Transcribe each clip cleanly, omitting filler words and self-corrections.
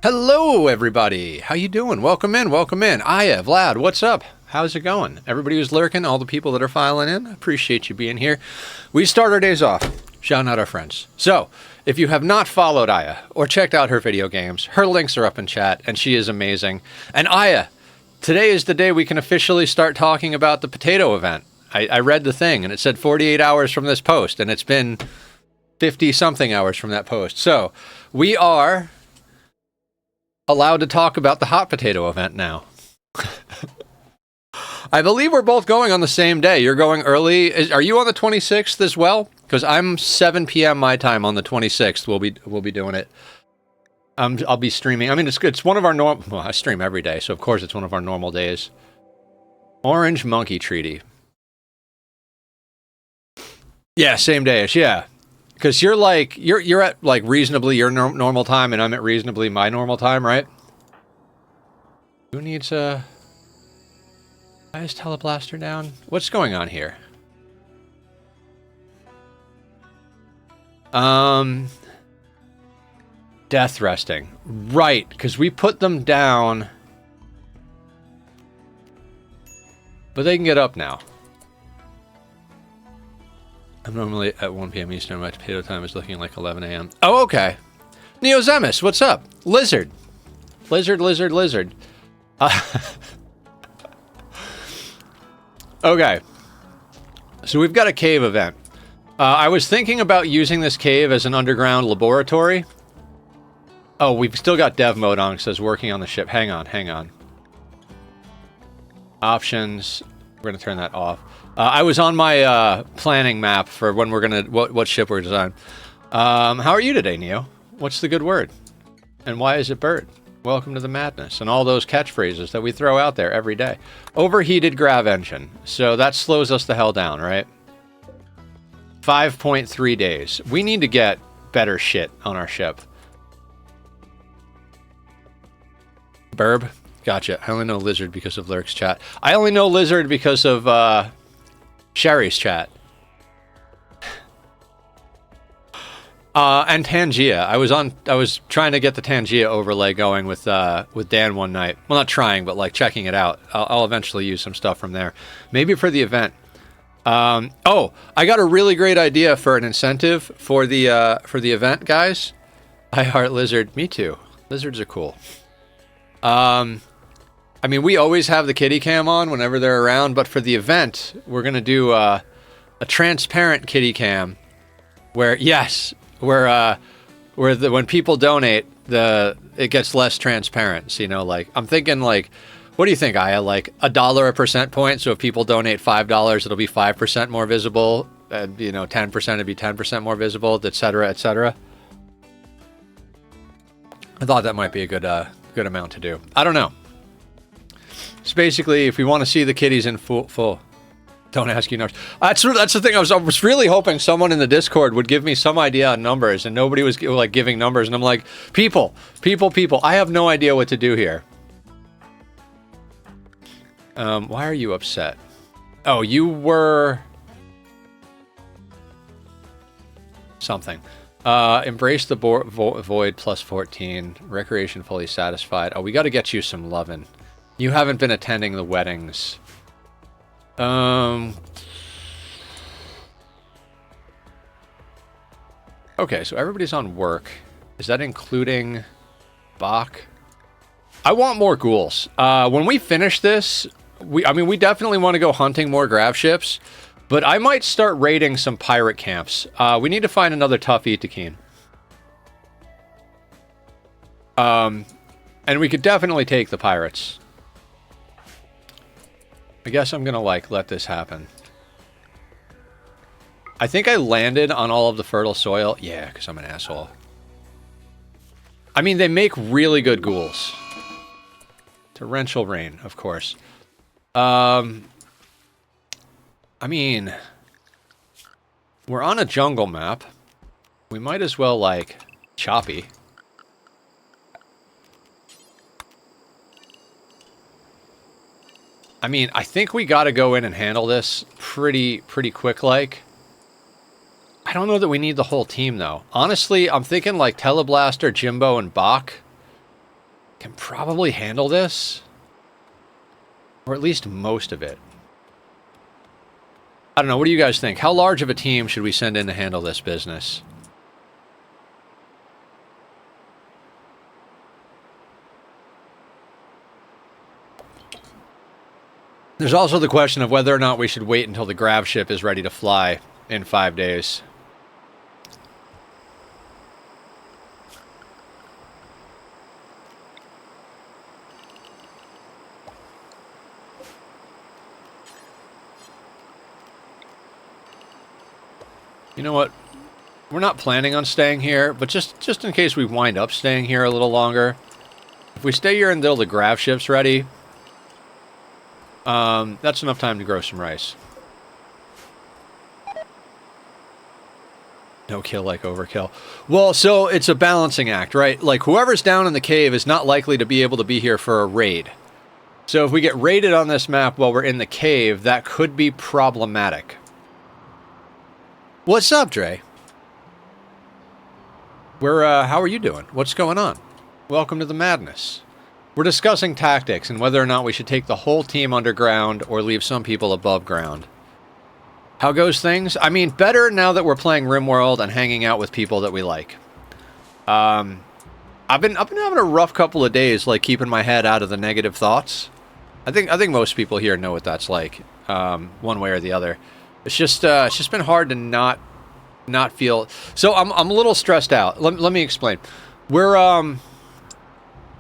Hello, everybody. How you doing? Welcome in. Welcome in. Aya, Vlad, what's up? How's it going? Everybody who's lurking, all the people that are filing in, appreciate you being here. We start our days off shouting out our friends. So, if you have not followed Aya or checked out her video games, her links are up in chat, and she is amazing. And Aya, today is the day we can officially start talking about the potato event. I read the thing, and it said 48 hours from this post, and it's been 50-something hours from that post. So, we are allowed to talk about the hot potato event now. I believe we're both going on the same day. You're going early. Are you on the 26th as well? Because I'm 7 p.m. my time on the 26th. We'll be doing it. I'll be streaming. I mean, it's one of our normal. Well, I stream every day, so of course it's one of our normal days. Orange Monkey Treaty. Yeah, same day-ish. Yeah. Because you're at like reasonably your normal time, and I'm at reasonably my normal time, right? Who needs a... Why is Teleblaster down? What's going on here? Death resting. Right, because we put them down. But they can get up now. I'm normally at 1 p.m. Eastern. My potato time is looking like 11 a.m. Oh, okay. Neozemus, what's up? Lizard. Lizard. Okay. So we've got a cave event. I was thinking about using this cave as an underground laboratory. Oh, we've still got dev mode on. It says working on the ship. Hang on. Options. We're going to turn that off. I was on my planning map for when we're gonna what ship we're designing. How are you today, Neo? What's the good word? And why is it bird? Welcome to the madness and all those catchphrases that we throw out there every day. Overheated grav engine. So that slows us the hell down, right? 5.3 days. We need to get better shit on our ship. Burb. Gotcha. I only know Lizard because of Lurk's chat. I only know Lizard because of Sherry's chat. And Tangia. I was trying to get the Tangia overlay going with Dan one night. Well, not trying, but like checking it out. I'll eventually use some stuff from there. Maybe for the event. Oh, I got a really great idea for an incentive for the event, guys. I heart Lizard. Me too. Lizards are cool. I mean, we always have the kitty cam on whenever they're around, but for the event, we're going to do a transparent kitty cam where, yes, when people donate, it gets less transparent. So, you know, like, I'm thinking, like, what do you think, Aya? Like, $1 a percent point, so if people donate $5, it'll be 5% more visible, and, you know, 10%, it'd be 10% more visible, et cetera, et cetera. I thought that might be a good amount to do. I don't know. So basically, if we want to see the kitties in full, don't ask you numbers. That's the thing. I was really hoping someone in the Discord would give me some idea on numbers, and nobody was like giving numbers. And I'm like, people. I have no idea what to do here. Why are you upset? Oh, you were something. Embrace the void plus 14. Recreation fully satisfied. Oh, we got to get you some lovin'. You haven't been attending the weddings. Okay, so everybody's on work. Is that including Bach? I want more ghouls. When we finish this, we definitely want to go hunting more grav ships, but I might start raiding some pirate camps. We need to find another tough Itakeen. And we could definitely take the pirates. I guess I'm gonna, like, let this happen. I think I landed on all of the fertile soil. Yeah, because I'm an asshole. I mean, they make really good ghouls. Torrential rain, of course. I mean, we're on a jungle map. We might as well, like, choppy. I mean, I think we got to go in and handle this pretty quick, like. I don't know that we need the whole team, though. Honestly, I'm thinking, like, Teleblaster, Jimbo, and Bach. can probably handle this. Or at least most of it. I don't know, what do you guys think? How large of a team should we send in to handle this business? There's also the question of whether or not we should wait until the Gravship is ready to fly in 5 days. You know what? We're not planning on staying here, but just in case we wind up staying here a little longer, if we stay here until the Gravship's ready, that's enough time to grow some rice. No kill like overkill. Well, so it's a balancing act, right? Like, whoever's down in the cave is not likely to be able to be here for a raid. So if we get raided on this map while we're in the cave, that could be problematic. What's up, Dre? How are you doing? What's going on? Welcome to the madness. We're discussing tactics and whether or not we should take the whole team underground or leave some people above ground. How goes things? I mean, better now that we're playing Rimworld and hanging out with people that we like. I've been having a rough couple of days, like keeping my head out of the negative thoughts. I think most people here know what that's like, one way or the other. It's just been hard to not feel. So I'm a little stressed out. Let me explain.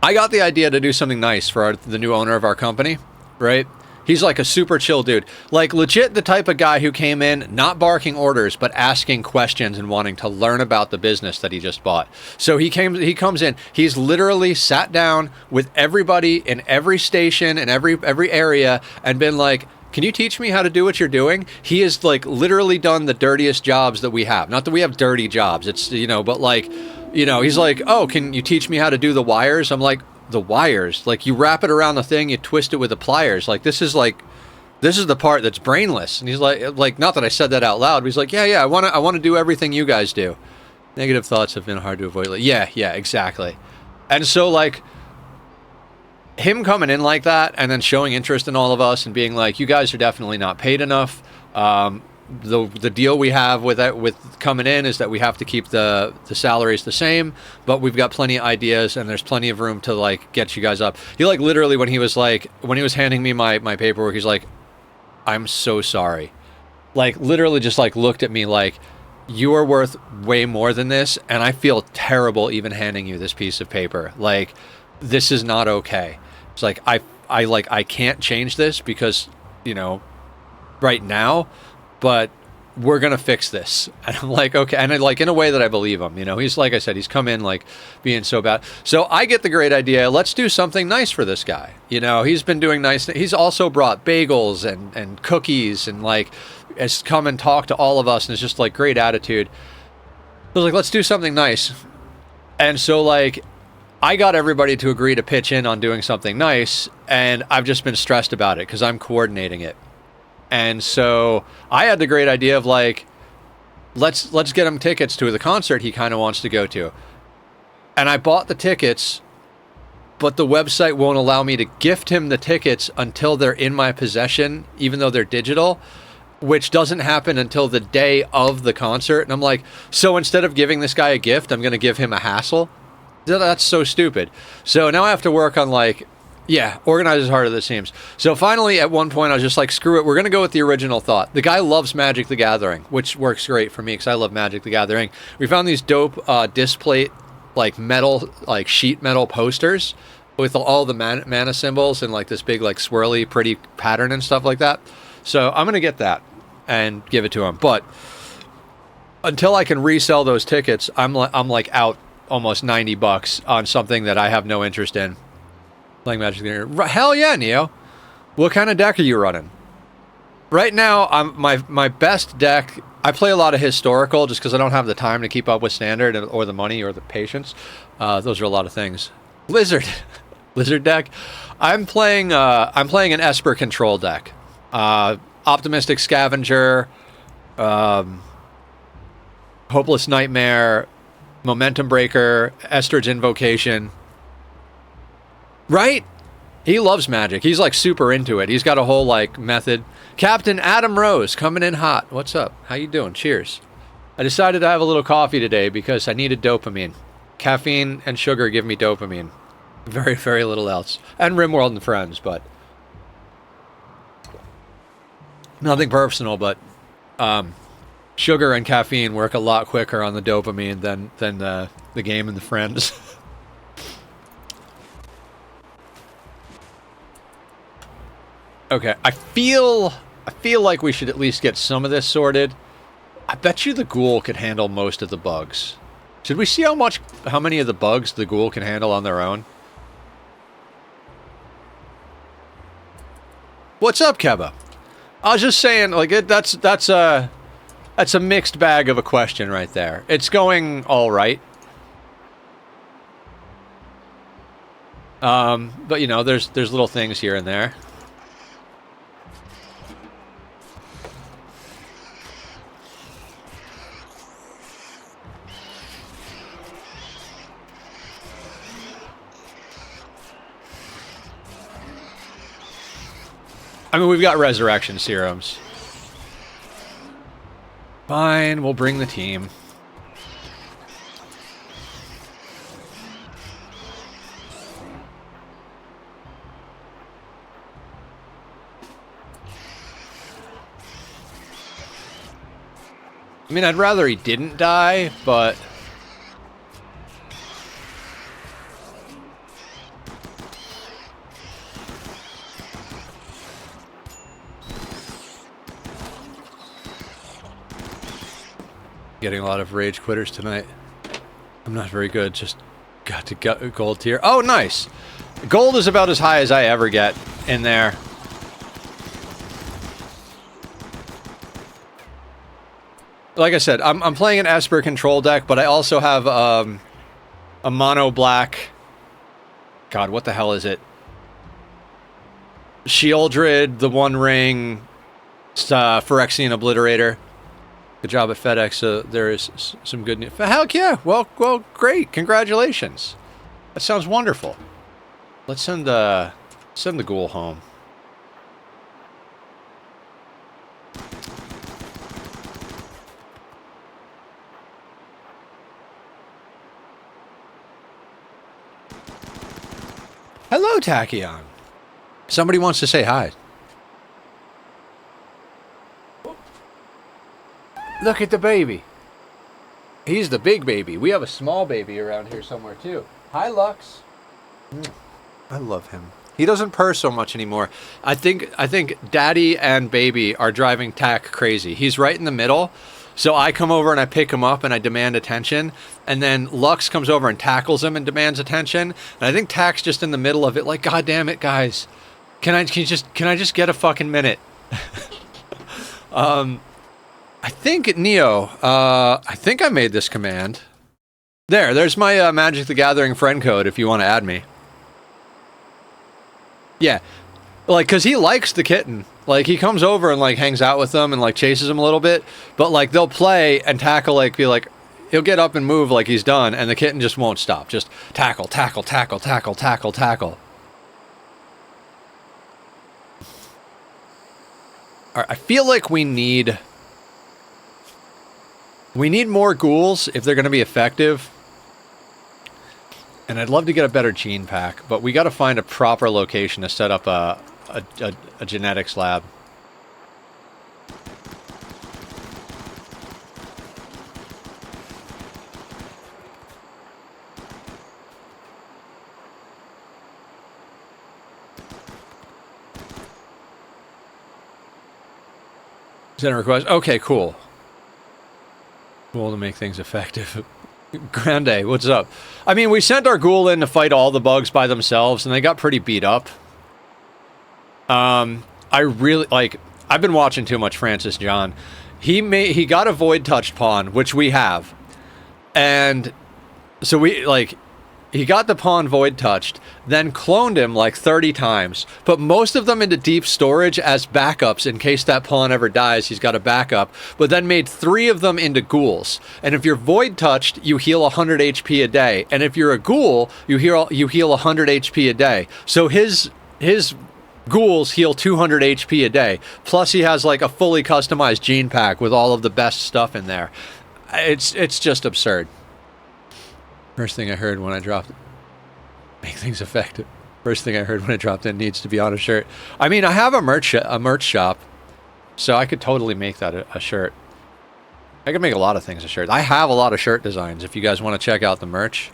I got the idea to do something nice for the new owner of our company, right? He's like a super chill dude. Like, legit the type of guy who came in, not barking orders, but asking questions and wanting to learn about the business that he just bought. So he comes in, he's literally sat down with everybody in every station and every area and been like, can you teach me how to do what you're doing? He has, like, literally done the dirtiest jobs that we have. Not that we have dirty jobs, it's, you know, but like, you know, he's like, oh, can you teach me how to do the wires? I'm like, the wires? Like, you wrap it around the thing, you twist it with the pliers. Like, this is the part that's brainless. And he's like, not that I said that out loud, but he's like, yeah, I want to do everything you guys do. Negative thoughts have been hard to avoid. Like, yeah, exactly. And so, like, him coming in like that and then showing interest in all of us and being like, you guys are definitely not paid enough. The deal we have with coming in is that we have to keep the salaries the same, but we've got plenty of ideas and there's plenty of room to, like, get you guys up. He, like, literally when he was handing me my paperwork, he's like, I'm so sorry. Like, literally just, like, looked at me like, you are worth way more than this, and I feel terrible even handing you this piece of paper. Like, this is not okay. It's like, I can't change this because, you know, right now, but we're gonna fix this. And I'm like, okay. And I, like, in a way that I believe him, you know, he's, like I said, he's come in, like, being so bad. So I get the great idea, let's do something nice for this guy. You know, he's been doing nice he's also brought bagels and cookies and, like, has come and talked to all of us and it's just, like, great attitude. I was like, let's do something nice. And so, like, I got everybody to agree to pitch in on doing something nice, and I've just been stressed about it because I'm coordinating it. And so I had the great idea of, like, let's get him tickets to the concert he kind of wants to go to. And I bought the tickets, but the website won't allow me to gift him the tickets until they're in my possession, even though they're digital, which doesn't happen until the day of the concert. And I'm like, so instead of giving this guy a gift, I'm going to give him a hassle? That's so stupid. So now I have to work on, like, yeah, organize as hard as it seems. So finally, at one point, I was just like, screw it. We're going to go with the original thought. The guy loves Magic the Gathering, which works great for me because I love Magic the Gathering. We found these dope display, like, metal, like, sheet metal posters with all the mana symbols and, like, this big, like, swirly, pretty pattern and stuff like that. So I'm going to get that and give it to him. But until I can resell those tickets, I'm like out almost $90 on something that I have no interest in. Playing Magic the Gathering. Hell yeah, Neo. What kind of deck are you running? Right now, my best deck, I play a lot of historical just because I don't have the time to keep up with standard or the money or the patience. Those are a lot of things. Lizard deck. I'm playing an Esper control deck. Optimistic Scavenger, Hopeless Nightmare, Momentum Breaker, Estrid's Invocation. Right? He loves magic. He's like super into it. He's got a whole like method. Captain Adam Rose coming in hot. What's up? How you doing? Cheers. I decided to have a little coffee today because I needed dopamine. Caffeine and sugar give me dopamine. Very, very little else. And Rimworld and friends, but nothing personal, but sugar and caffeine work a lot quicker on the dopamine than the game and the friends. Okay, I feel like we should at least get some of this sorted. I bet you the ghoul could handle most of the bugs. Should we see how many of the bugs the ghoul can handle on their own? What's up, Keba? I was just saying, like, that's a mixed bag of a question right there. It's going all right. But you know, there's little things here and there. I mean, we've got resurrection serums. Fine, we'll bring the team. I mean, I'd rather he didn't die, but getting a lot of rage quitters tonight. I'm not very good, just got to get gold tier. Oh, nice! Gold is about as high as I ever get in there. Like I said, I'm playing an Esper control deck, but I also have a mono black. God, what the hell is it? Shieldred, the One Ring, Phyrexian Obliterator. Good job at FedEx. So there is some good news. Heck yeah! Well, great. Congratulations. That sounds wonderful. Let's send the ghoul home. Hello, Tachyon. Somebody wants to say hi. Look at the baby. He's the big baby. We have a small baby around here somewhere, too. Hi, Lux. I love him. He doesn't purr so much anymore. I think Daddy and Baby are driving Tack crazy. He's right in the middle. So I come over and I pick him up and I demand attention. And then Lux comes over and tackles him and demands attention. And I think Tack's just in the middle of it like, God damn it, guys. Can I just get a fucking minute? I think, Neo, I think I made this command. There's my Magic the Gathering friend code if you want to add me. Yeah. Like, because he likes the kitten. Like, he comes over and, like, hangs out with them and, like, chases them a little bit. But, like, they'll play and tackle, like, be like, he'll get up and move like he's done, and the kitten just won't stop. Just tackle, tackle, tackle, tackle, tackle, tackle. All right, I feel like we need more ghouls if they're going to be effective. And I'd love to get a better gene pack, but we got to find a proper location to set up a genetics lab. Send a request. Okay, cool. Cool to make things effective. Grande, what's up? I mean, we sent our ghoul in to fight all the bugs by themselves, and they got pretty beat up. I really, like, I've been watching too much Francis John. He got a void touched pawn, which we have. And so we, like, he got the pawn void touched, then cloned him like 30 times, put most of them into deep storage as backups in case that pawn ever dies, he's got a backup, but then made 3 of them into ghouls. And if you're void touched, you heal 100 HP a day. And if you're a ghoul, you heal 100 HP a day. So his ghouls heal 200 HP a day. Plus he has like a fully customized gene pack with all of the best stuff in there. It's just absurd. First thing I heard when I dropped it. Make things effective. First thing I heard when I dropped in needs to be on a shirt. I mean, I have a merch shop, so I could totally make that a shirt. I could make a lot of things a shirt. I have a lot of shirt designs if you guys want to check out the merch.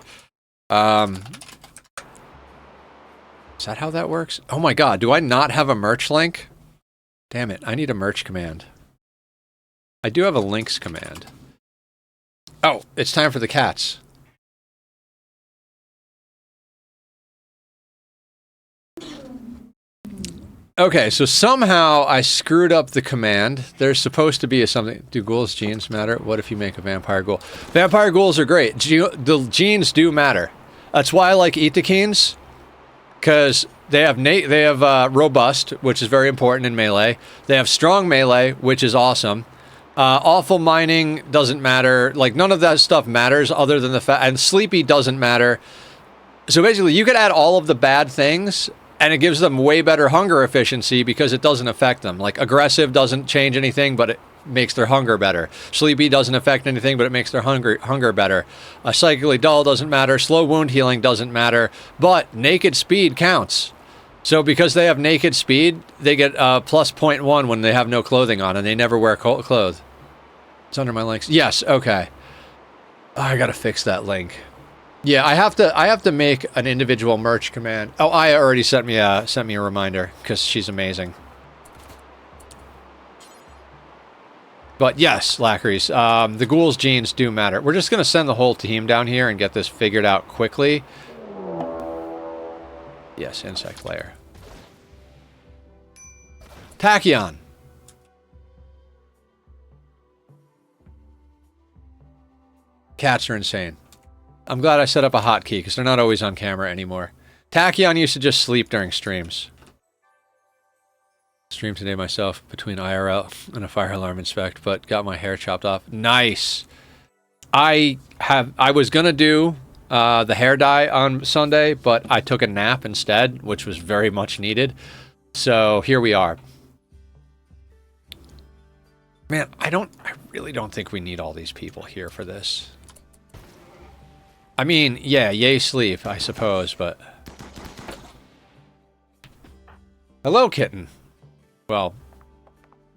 Is that how that works? Oh my god, do I not have a merch link? Damn it, I need a merch command. I do have a links command. Oh, it's time for the cats. Okay, so somehow I screwed up the command. There's supposed to be something. Do ghouls' genes matter? What if you make a vampire ghoul? Vampire ghouls are great. The genes do matter. That's why I like Ithakines, because they have robust, which is very important in melee. They have strong melee, which is awesome. Awful mining doesn't matter. Like, none of that stuff matters other than the fact... And sleepy doesn't matter. So basically, you could add all of the bad things... And it gives them way better hunger efficiency because it doesn't affect them. Like, aggressive doesn't change anything, but it makes their hunger better. Sleepy doesn't affect anything, but it makes their hunger better. Psychically dull doesn't matter. Slow wound healing doesn't matter. But naked speed counts. So because they have naked speed, they get plus 0.1 when they have no clothing on, and they never wear clothes. It's under my links. Yes, okay. Oh, I gotta fix that link. Yeah, I have to make an individual merch command. Oh, Aya already sent me a reminder because she's amazing. But yes, Lackeries, the ghouls' genes do matter. We're just gonna send the whole team down here and get this figured out quickly. Yes, insect layer. Tachyon. Cats are insane. I'm glad I set up a hotkey, because they're not always on camera anymore. Tachyon used to just sleep during streams. Streamed today myself between IRL and a fire alarm inspect, but got my hair chopped off. Nice! I was gonna do the hair dye on Sunday, but I took a nap instead, which was very much needed. So here we are. Man, I really don't think we need all these people here for this. I mean, yeah, yay sleep, I suppose, but... Hello, kitten. Well,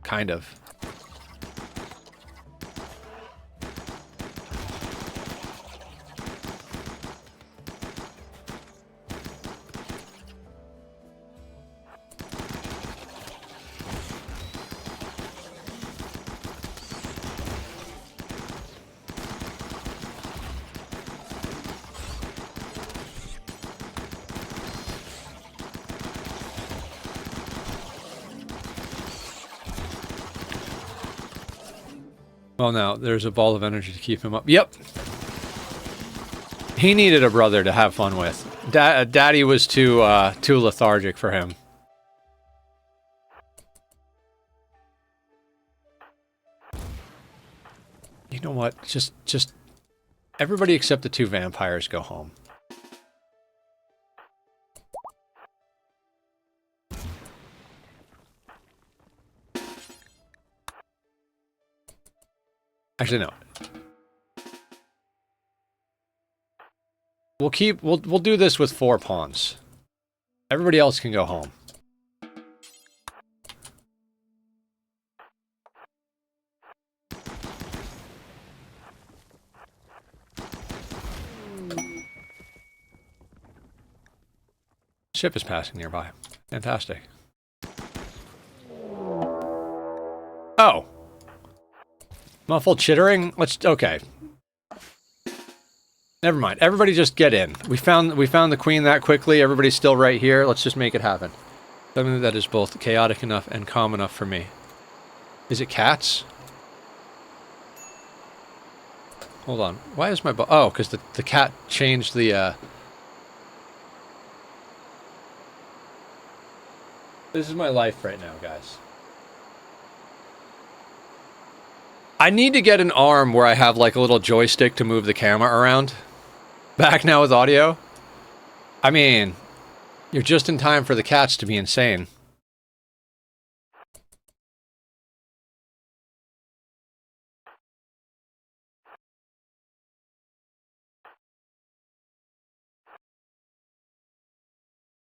kind of. Well, now, there's a ball of energy to keep him up. Yep. He needed a brother to have fun with. Daddy was too lethargic for him. You know what? Just everybody except the 2 vampires go home. Actually, no. We'll do this with 4 pawns. Everybody else can go home. Ship is passing nearby. Fantastic. Oh. Muffled chittering? Okay. Never mind. Everybody just get in. We found the queen that quickly. Everybody's still right here. Let's just make it happen. Something that is both chaotic enough and calm enough for me. Is it cats? Hold on. Why is my oh, because the cat changed the This is my life right now, guys. I need to get an arm where I have like a little joystick to move the camera around. Back now with audio. I mean, you're just in time for the cats to be insane.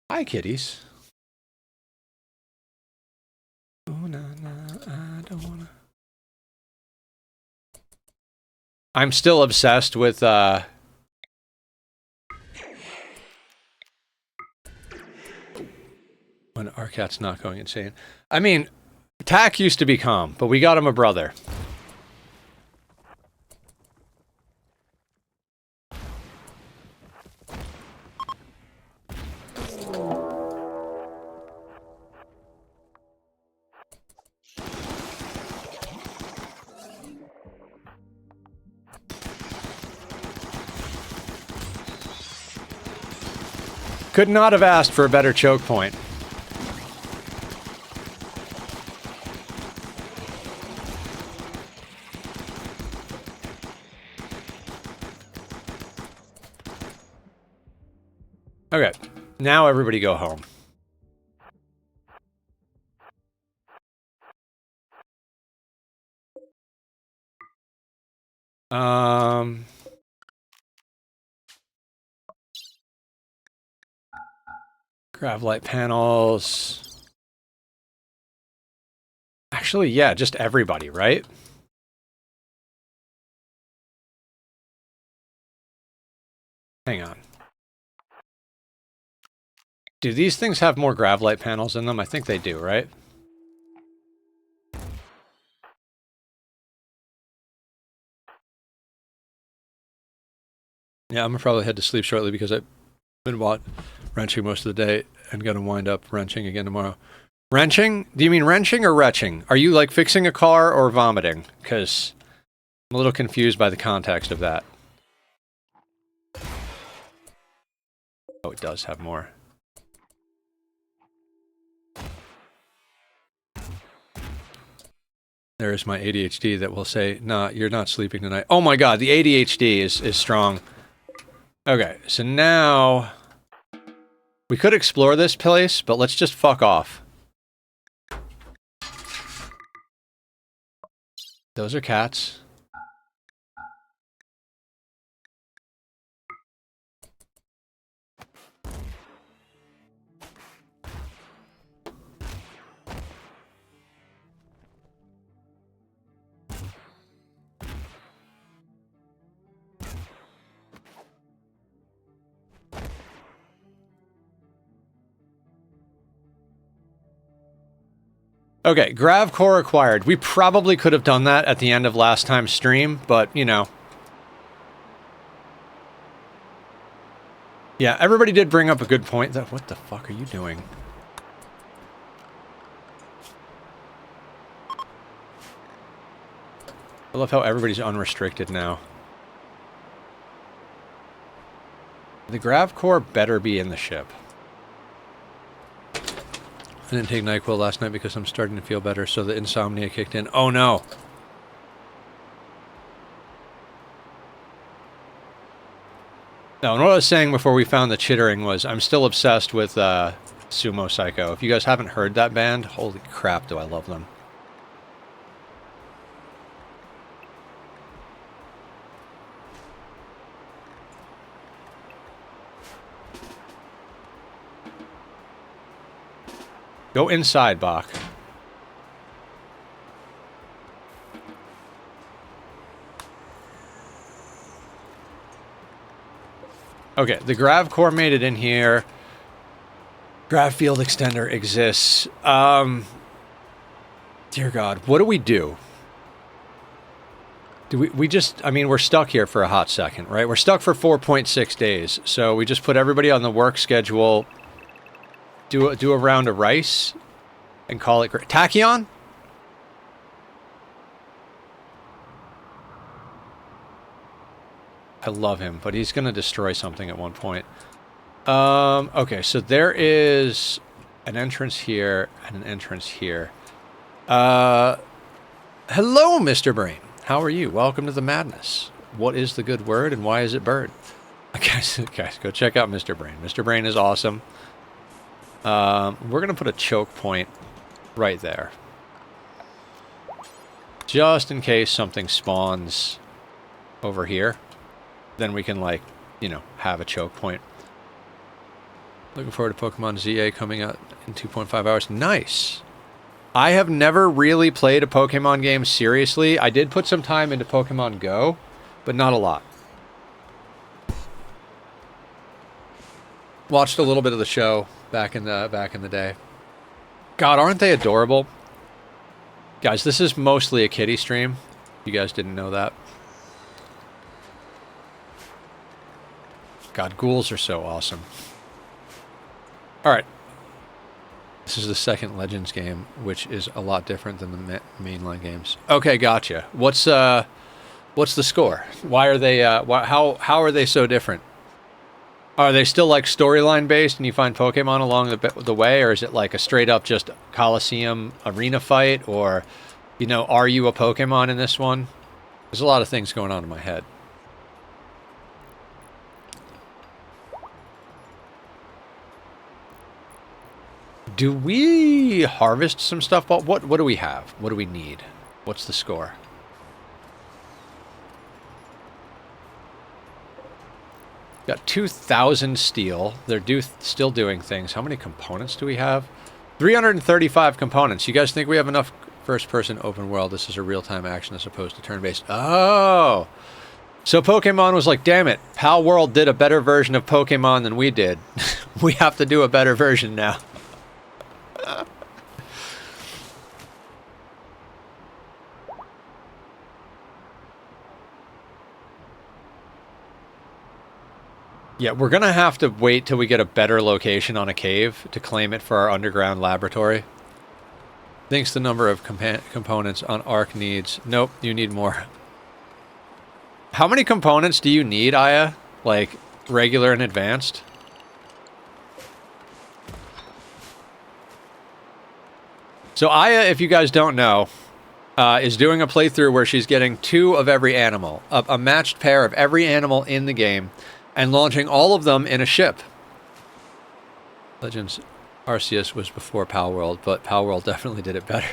Hi, kitties. Oh, no, I don't wanna. I'm still obsessed with, when our cat's not going insane. I mean, Tack used to be calm, but we got him a brother. Could not have asked for a better choke point. Okay, now everybody go home. Grav light panels. Actually, yeah, just everybody, right? Hang on. Do these things have more grav light panels in them? I think they do, right? Yeah, I'm gonna probably head to sleep shortly because I've been wrenching most of the day and gonna wind up wrenching again tomorrow. Wrenching? Do you mean wrenching or retching? Are you like fixing a car or vomiting? Because I'm a little confused by the context of that. Oh, it does have more. There is my ADHD that will say, nah, you're not sleeping tonight. Oh my god, the ADHD is strong. Okay, so now... we could explore this place, but let's just fuck off. Those are cats. Okay, Grav Core acquired. We probably could have done that at the end of last time's stream, but, you know. Yeah, everybody did bring up a good point. That what the fuck are you doing? I love how everybody's unrestricted now. The Grav Core better be in the ship. I didn't take NyQuil last night because I'm starting to feel better, so the insomnia kicked in. Oh no! No, and what I was saying before we found the chittering was I'm still obsessed with Sumo Psycho. If you guys haven't heard that band, holy crap do I love them. Go inside, Bach. Okay, the Grav Core made it in here. Grav Field Extender exists. Dear God, what do we do? Do we just, I mean, we're stuck here for a hot second, right? We're stuck for 4.6 days. So we just put everybody on the work schedule, do a round of rice, and call it great. Tachyon? I love him, but he's going to destroy something at one point. Okay, so there is an entrance here and an entrance here. Hello, Mr. Brain. How are you? Welcome to the madness. What is the good word and why is it bird? Guys, go check out Mr. Brain. Mr. Brain is awesome. We're going to put a choke point right there. Just in case something spawns over here. Then we can, like, you know, have a choke point. Looking forward to Pokemon ZA coming out in 2.5 hours. Nice! I have never really played a Pokemon game seriously. I did put some time into Pokemon Go, but not a lot. Watched a little bit of the show back in the day. God, aren't they adorable? Guys, this is mostly a kitty stream. You guys didn't know that. God, ghouls are so awesome. Alright. This is the second Legends game, which is a lot different than the mainline games. Okay, gotcha. What's the score? Why are they, how are they so different? Are they still like storyline based and you find Pokemon along the way, or is it like a straight up just Coliseum arena fight, or, you know, are you a Pokemon in this one? There's a lot of things going on in my head. Do we harvest some stuff? What do we have? What do we need? What's the score? Got 2,000 steel. They're still doing things. How many components do we have? 335 components. You guys think we have enough first-person open world? This is a real-time action as opposed to turn-based. Oh! So Pokemon was like, damn it, Pal World did a better version of Pokemon than we did. We have to do a better version now. Yeah, we're going to have to wait till we get a better location on a cave to claim it for our underground laboratory. Thinks the number of components on Arc needs. Nope, you need more. How many components do you need, Aya? Like, regular and advanced? So Aya, if you guys don't know, is doing a playthrough where she's getting 2 of every animal. A matched pair of every animal in the game. And launching all of them in a ship. Legends Arceus was before Pal World, but Pal World definitely did it better.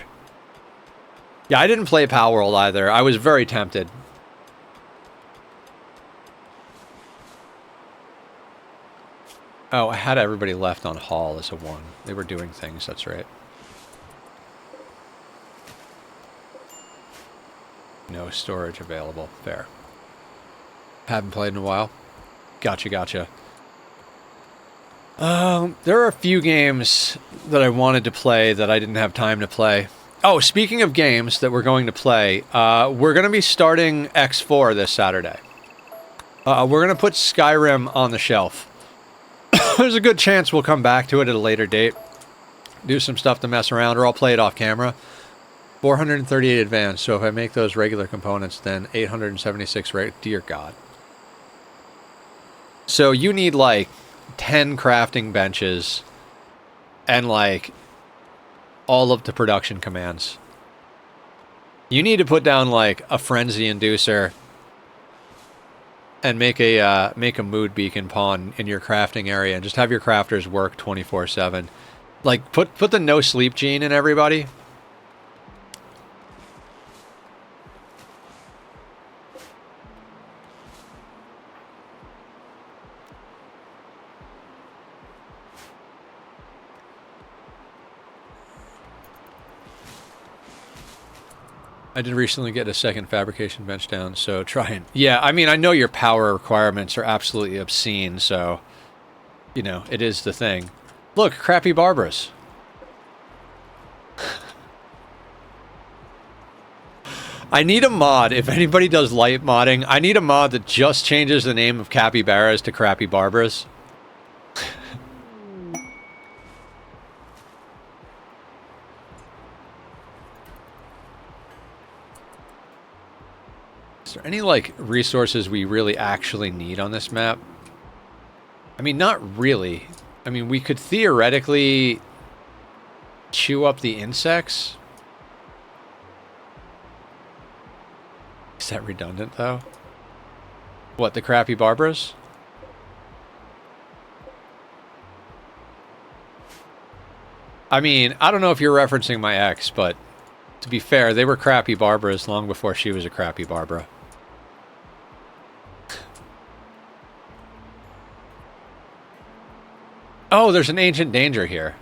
Yeah, I didn't play Pal World either. I was very tempted. Oh, I had everybody left on Hall as a 1. They were doing things, that's right. No storage available. Fair. Haven't played in a while. Gotcha. There are a few games that I wanted to play that I didn't have time to play. Oh, speaking of games that we're going to play, we're going to be starting X4 this Saturday. We're going to put Skyrim on the shelf. There's a good chance we'll come back to it at a later date. Do some stuff to mess around, or I'll play it off camera. 438 advanced, so if I make those regular components, then 876 dear God. So you need like 10 crafting benches and like all of the production commands. You need to put down like a frenzy inducer and make a mood beacon pawn in your crafting area and just have your crafters work 24/7. Like put the no sleep gene in everybody. I did recently get a second fabrication bench down, so try and... Yeah, I mean, I know your power requirements are absolutely obscene, so... You know, it is the thing. Look, crappy Barbaras. I need a mod, if anybody does light modding, I need a mod that just changes the name of capybaras to crappy Barbaras. Is there any, like, resources we really actually need on this map? I mean, not really. I mean, we could theoretically chew up the insects? Is that redundant, though? What, the crappy Barbaras? I mean, I don't know if you're referencing my ex, but to be fair, they were crappy Barbaras long before she was a crappy Barbara. Oh, there's an ancient danger here.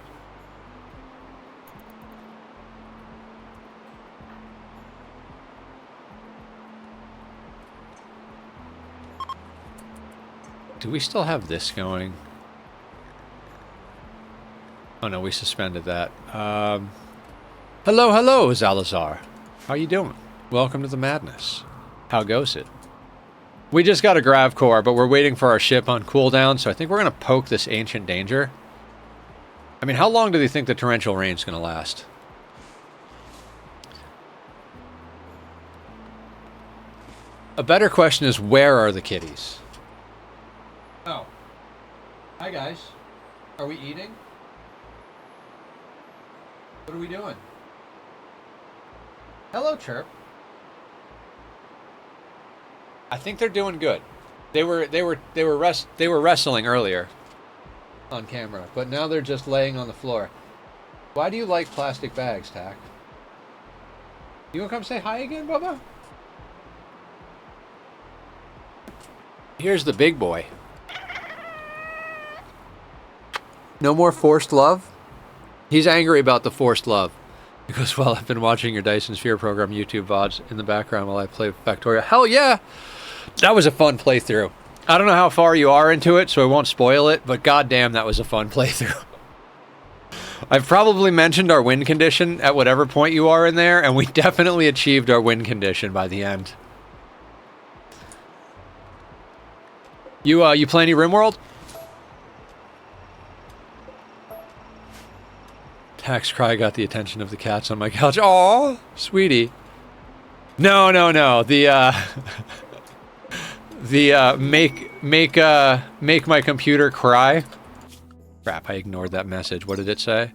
Do we still have this going? Oh no, we suspended that. Hello, hello, Zalazar. How you doing? Welcome to the madness. How goes it? We just got a grav core, but we're waiting for our ship on cooldown, so I think we're going to poke this ancient danger. I mean, how long do they think the torrential rain's going to last? A better question is, where are the kitties? Oh. Hi, guys. Are we eating? What are we doing? Hello, Chirp. I think they're doing good. They were wrestling earlier on camera, but now they're just laying on the floor. Why do you like plastic bags, Tack? You wanna come say hi again, Bubba? Here's the big boy. No more forced love? He's angry about the forced love. He goes, well, I've been watching your Dyson Sphere program YouTube VODs in the background while I play Factorio. Hell yeah! That was a fun playthrough. I don't know how far you are into it, so I won't spoil it, but goddamn, that was a fun playthrough. I've probably mentioned our win condition at whatever point you are in there, and we definitely achieved our win condition by the end. You play any Rimworld? Tax cry got the attention of the cats on my couch. Aw, sweetie. No. Make my computer cry. Crap, I ignored that message. What did it say?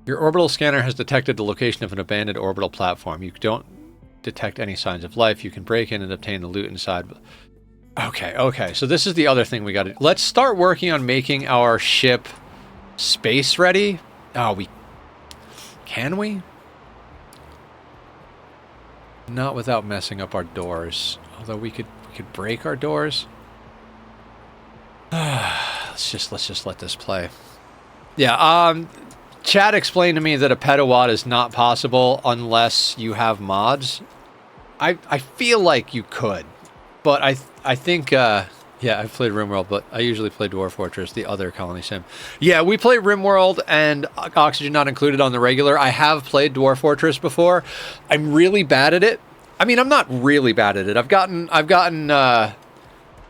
Your orbital scanner has detected the location of an abandoned orbital platform. You don't detect any signs of life. You can break in and obtain the loot inside. Okay. So this is the other thing we got to... Let's start working on making our ship space ready. Oh, Can we? Not without messing up our doors. Although we could break our doors. Let's just let this play. Yeah, Chad explained to me that a petawatt is not possible unless you have mods. I feel like you could, but I think yeah, I've played Rimworld, but I usually play Dwarf Fortress, the other colony sim. Yeah, we play Rimworld and Oxygen Not Included on the regular. I have played Dwarf Fortress before. I'm really bad at it. I mean, I'm not really bad at it. I've gotten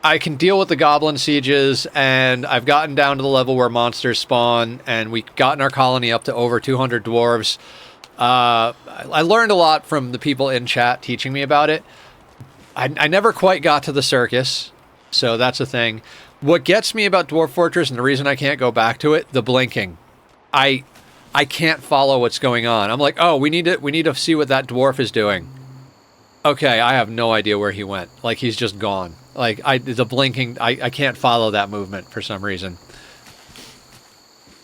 I can deal with the goblin sieges, and I've gotten down to the level where monsters spawn, and we've gotten our colony up to over 200 dwarves. I learned a lot from the people in chat teaching me about it. I never quite got to the circus, so that's a thing. What gets me about Dwarf Fortress, and the reason I can't go back to it, the blinking. I can't follow what's going on. I'm like, oh, we need to see what that dwarf is doing. Okay, I have no idea where he went. Like, he's just gone. Like, the blinking, I can't follow that movement for some reason.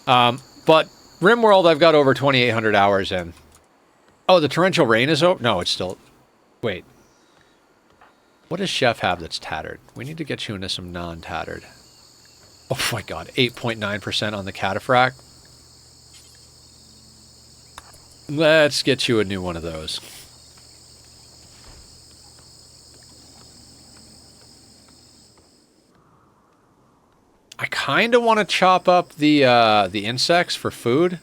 But Rimworld, I've got over 2,800 hours in. Oh, the torrential rain is over? No, it's still... Wait. What does Chef have that's tattered? We need to get you into some non-tattered. Oh my god, 8.9% on the cataphract. Let's get you a new one of those. I kind of want to chop up the insects for food.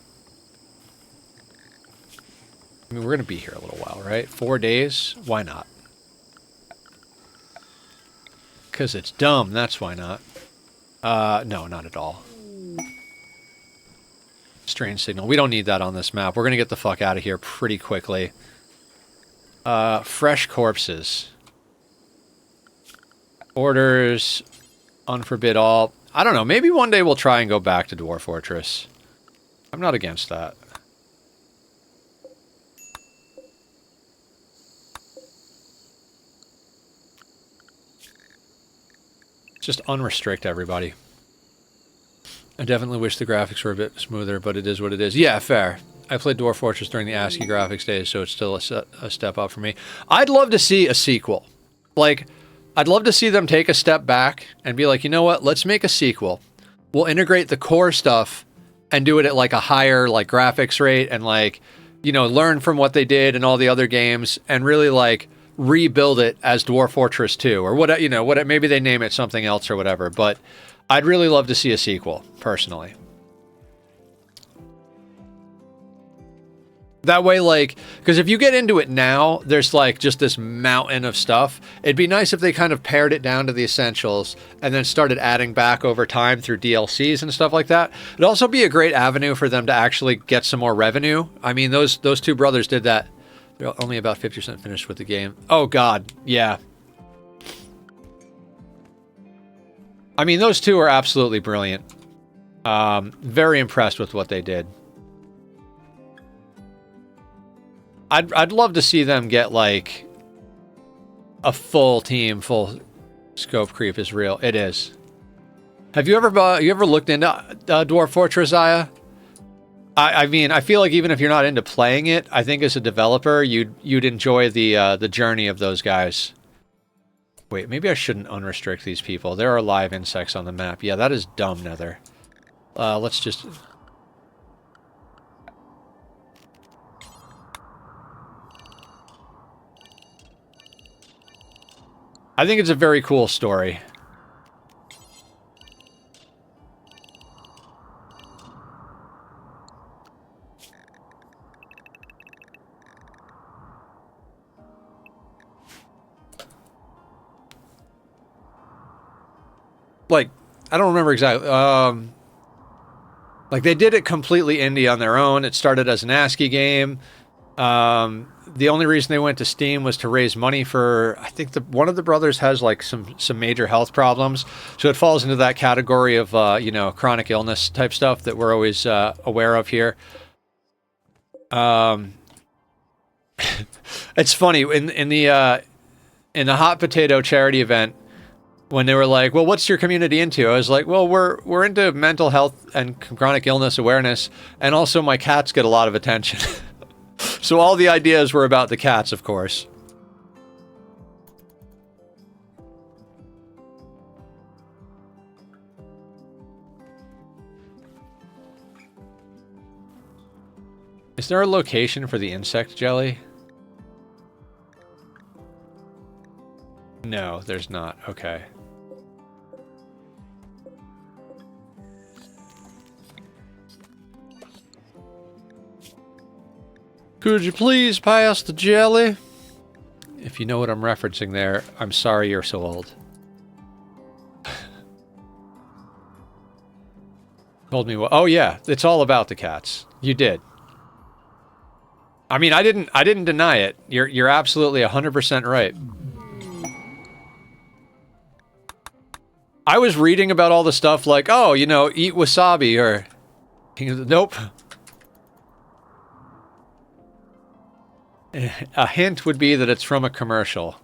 I mean, we're going to be here a little while, right? 4 days? Why not? Because it's dumb, that's why not. No, not at all. Strange signal. We don't need that on this map. We're going to get the fuck out of here pretty quickly. Fresh corpses. Orders. Unforbid all. I don't know. Maybe one day we'll try and go back to Dwarf Fortress. I'm not against that. Just unrestrict everybody. I definitely wish the graphics were a bit smoother, but it is what it is. Yeah, fair. I played Dwarf Fortress during the ASCII graphics days, so it's still a step up for me. I'd love to see a sequel. Like, I'd love to see them take a step back and be like, you know what? Let's make a sequel. We'll integrate the core stuff and do it at like a higher like graphics rate and like, you know, learn from what they did in all the other games and really like rebuild it as Dwarf Fortress 2 or what, you know, what, maybe they name it something else or whatever, but I'd really love to see a sequel personally. That way, like, because if you get into it now, there's like just this mountain of stuff. It'd be nice if they kind of pared it down to the essentials and then started adding back over time through DLCs and stuff like that. It'd also be a great avenue for them to actually get some more revenue. I mean, those two brothers did that. They're only about 50% finished with the game. Oh, God. Yeah. I mean, those two are absolutely brilliant. Very impressed with what they did. I'd love to see them get like a full team, full scope creep is real. It is. Have you ever looked into Dwarf Fortress, Aya? I mean, I feel like even if you're not into playing it, I think as a developer, you'd enjoy the journey of those guys. Wait, maybe I shouldn't unrestrict these people. There are live insects on the map. Yeah, that is dumb, Nether. Let's just... I think it's a very cool story. Like, I don't remember exactly. Like, they did it completely indie on their own. It started as an ASCII game. The only reason they went to Steam was to raise money for, I think one of the brothers has like some major health problems. So it falls into that category of, you know, chronic illness type stuff that we're always aware of here. It's funny in the hot potato charity event when they were like, well, what's your community into? I was like, well, we're into mental health and chronic illness awareness. And also my cats get a lot of attention. So all the ideas were about the cats, of course. Is there a location for the insect jelly? No, there's not. Okay. Could you please pass the jelly? If you know what I'm referencing there, I'm sorry you're so old. Told me what? Oh yeah, it's all about the cats. You did. I mean, I didn't deny it. You're absolutely 100% right. I was reading about all the stuff like, oh, you know, eat wasabi or nope. A hint would be that it's from a commercial.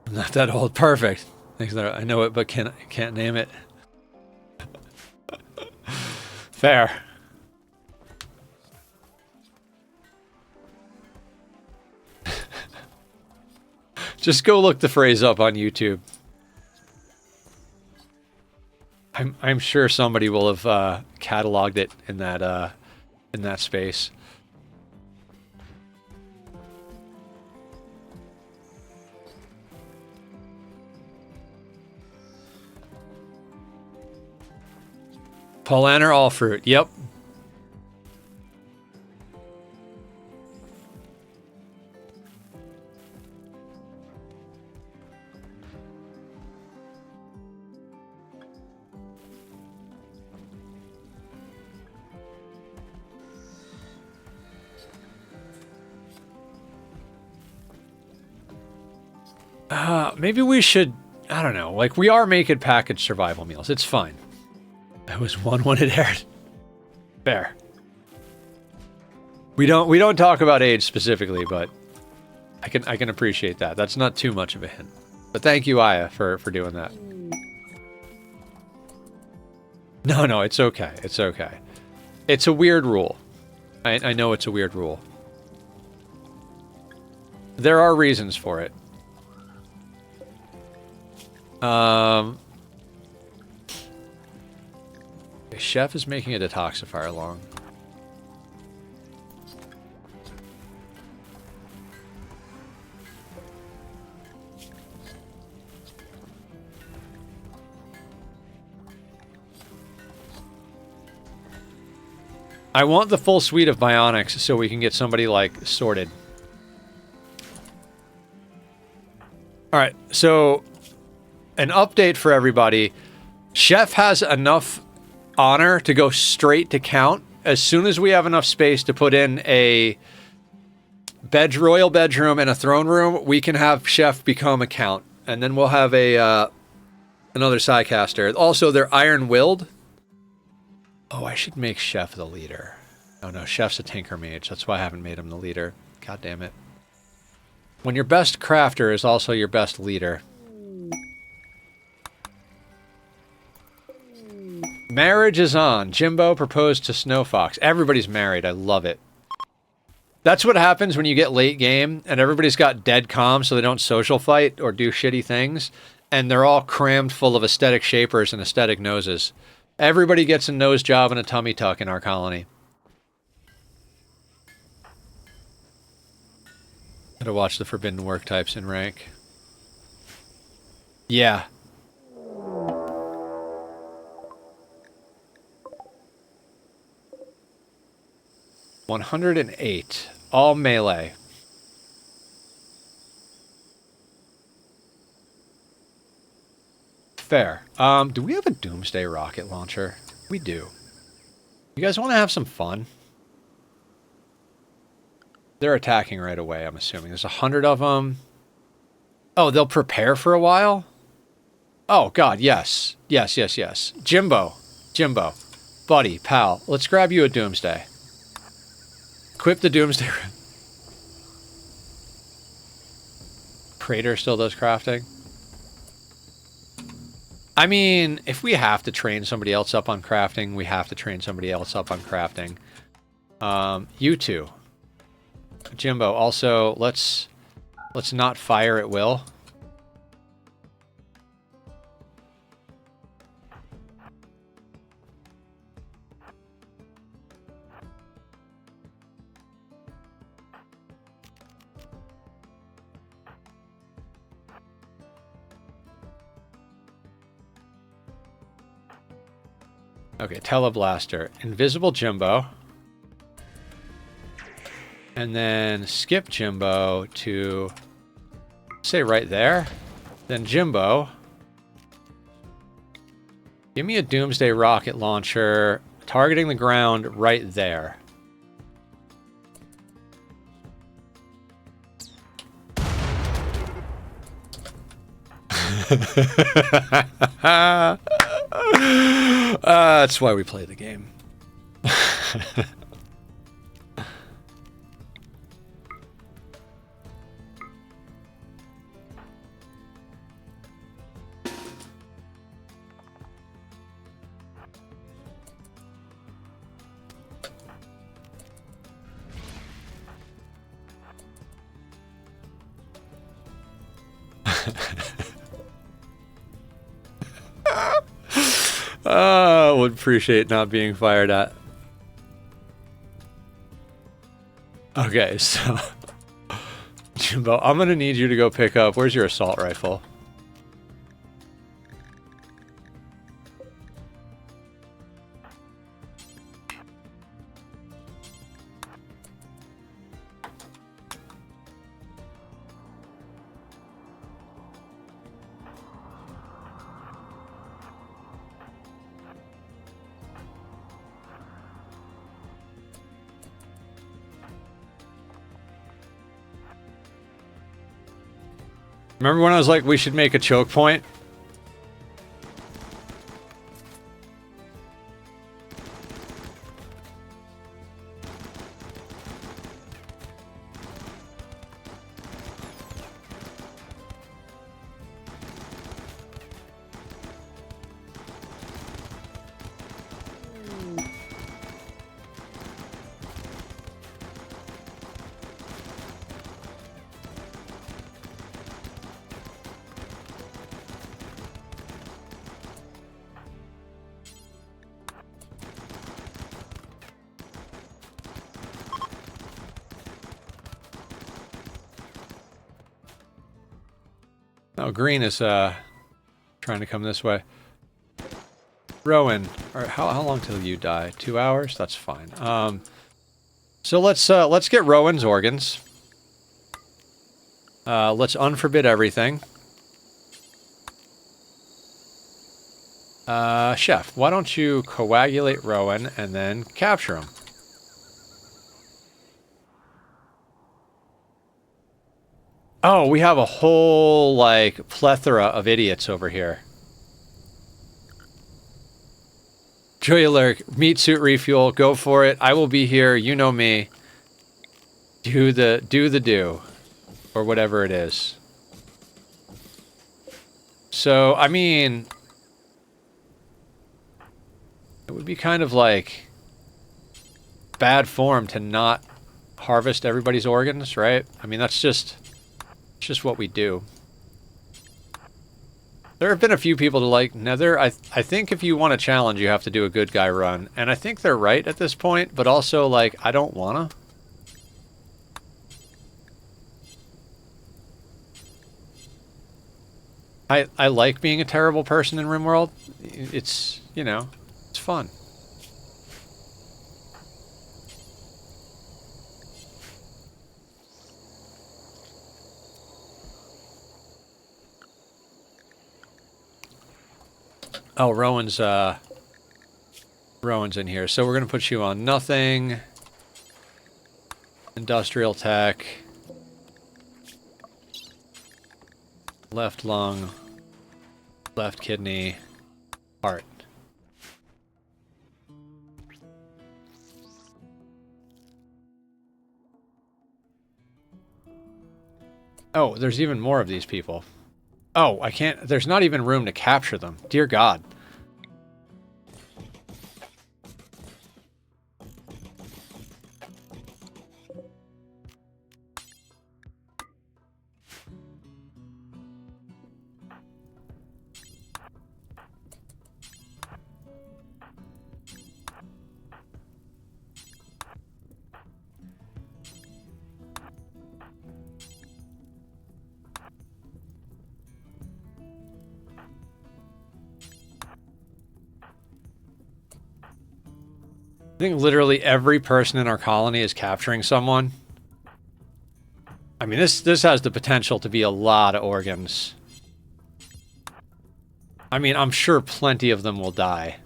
I'm not that old. Perfect. I know it, but can't name it. Fair. Just go look the phrase up on YouTube. I'm sure somebody will have cataloged it in that space. Polliner all fruit. Yep. Maybe we should, I don't know, like we are making packaged survival meals. It's fine. I was one when it aired. Fair. We don't talk about age specifically, but I can appreciate that. That's not too much of a hint. But thank you, Aya, for doing that. No, it's okay. It's okay. It's a weird rule. I know it's a weird rule. There are reasons for it. The chef is making a detoxifier along. I want the full suite of bionics so we can get somebody, like, sorted. Alright, so an update for everybody. Chef has enough honor to go straight to count. As soon as we have enough space to put in a royal bedroom and a throne room, we can have Chef become a count. And then we'll have a another Psycaster. Also, they're iron-willed. Oh, I should make Chef the leader. Oh no, Chef's a Tinker Mage. That's why I haven't made him the leader. God damn it. When your best crafter is also your best leader. Marriage is on. Jimbo proposed to Snow Fox. Everybody's married. I love it. That's what happens when you get late game and everybody's got dead comms so they don't social fight or do shitty things. And they're all crammed full of aesthetic shapers and aesthetic noses. Everybody gets a nose job and a tummy tuck in our colony. Gotta watch the forbidden work types in rank. Yeah. $108. All melee. Fair. Do we have a Doomsday rocket launcher? We do. You guys want to have some fun? They're attacking right away, I'm assuming. There's 100 of them. Oh, they'll prepare for a while? Oh, God, yes. Yes. Jimbo. Buddy, pal, let's grab you a Doomsday. Equip the Doomsday. Praetor still does crafting. I mean, if we have to train somebody else up on crafting, we have to train somebody else up on crafting. You two. Jimbo, also, let's not fire at will. Okay, Teleblaster. Invisible Jimbo. And then skip Jimbo to, say, right there. Then Jimbo. Give me a Doomsday rocket launcher targeting the ground right there. That's why we play the game. Would appreciate not being fired at. Okay, so Jimbo, I'm gonna need you to go pick up. Where's your assault rifle? Remember when I was like, we should make a choke point? Oh, green is trying to come this way. Rowan, how long till you die? 2 hours? That's fine. So let's get Rowan's organs. Let's unforbid everything. Chef, why don't you coagulate Rowan and then capture him? Oh, we have a whole, like, plethora of idiots over here. Julia Lurk, meat suit refuel, go for it. I will be here, you know me. Do the do. Or whatever it is. So, I mean... it would be kind of like... bad form to not harvest everybody's organs, right? I mean, that's just... it's just what we do. There have been a few people to like Nether. I think if you want a challenge, you have to do a good guy run. And I think they're right at this point, but also, like, I don't wanna. I like being a terrible person in Rimworld. It's, you know, it's fun. Oh, Rowan's in here. So we're going to put you on nothing. Industrial tech. Left lung. Left kidney. Heart. Oh, there's even more of these people. Oh, I can't... there's not even room to capture them. Dear God. I think literally every person in our colony is capturing someone. I mean, this has the potential to be a lot of organs. I mean, I'm sure plenty of them will die.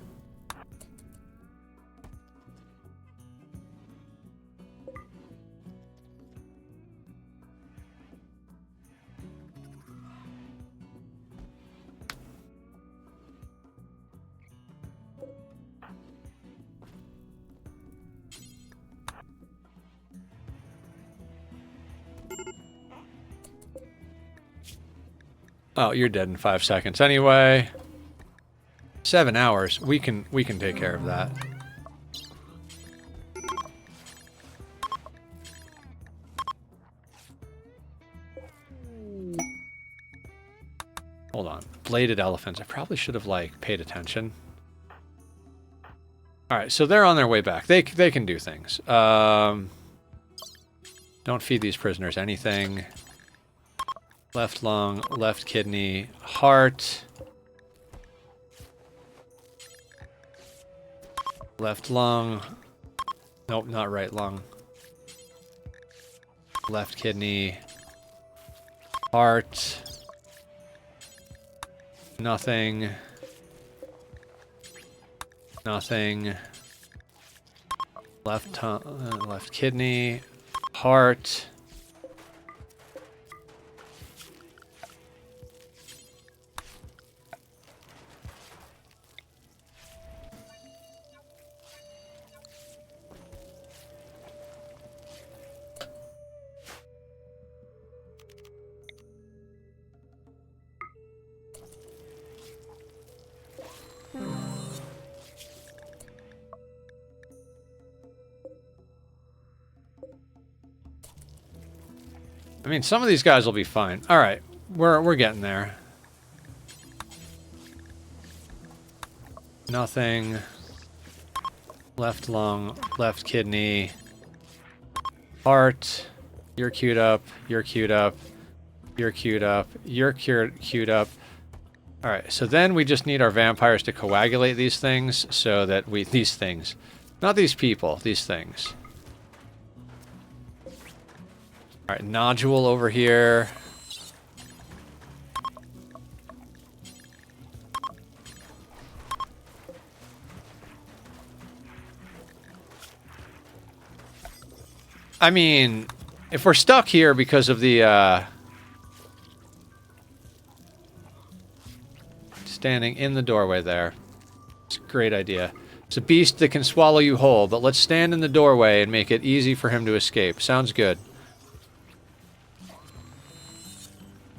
Oh, you're dead in 5 seconds anyway. 7 hours. We can take care of that. Hold on. Bladed elephants. I probably should have, like, paid attention. Alright, so they're on their way back. They can do things. Don't feed these prisoners anything. Left lung, left kidney, heart. Left lung. Nope, not right lung. Left kidney. Heart. Nothing. Nothing. Left kidney. Heart. I mean, some of these guys will be fine. All right, we're getting there. Nothing. Left lung, left kidney. Heart. You're queued up. You're queued up. You're queued up. You're queued up. All right, so then we just need our vampires to coagulate these things so that we... These things. Not these people, these things. All right, nodule over here. I mean, if we're stuck here because of the, standing in the doorway there. It's a great idea. It's a beast that can swallow you whole, but let's stand in the doorway and make it easy for him to escape. Sounds good.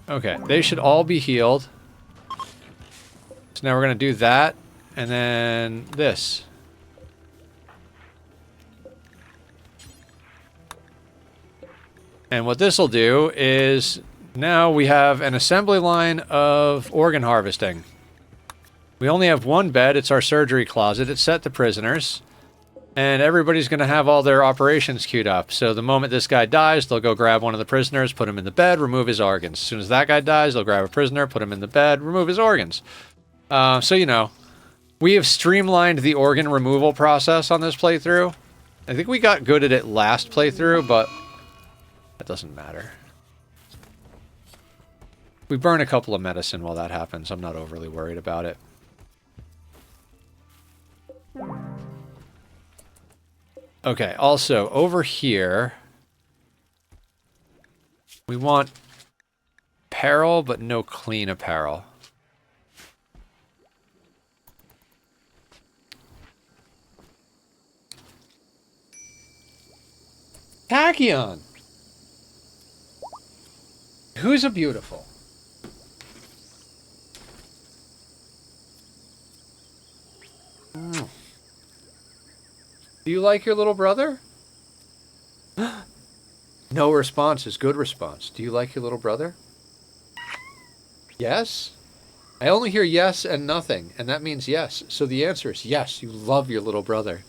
Okay, they should all be healed. So now we're going to do that, and then this. And what this will do is now we have an assembly line of organ harvesting. We only have one bed. It's our surgery closet. It's set to prisoners. And everybody's going to have all their operations queued up. So the moment this guy dies, they'll go grab one of the prisoners, put him in the bed, remove his organs. As soon as that guy dies, they'll grab a prisoner, put him in the bed, remove his organs. So, you know, we have streamlined the organ removal process on this playthrough. I think we got good at it last playthrough, but that doesn't matter. We burn a couple of medicine while that happens. I'm not overly worried about it. Okay, also, over here, we want apparel, but no clean apparel. Tachyon! Who's a beautiful? Do you like your little brother? No response is good response. Do you like your little brother? Yes? I only hear yes and nothing, and that means yes. So the answer is yes, you love your little brother.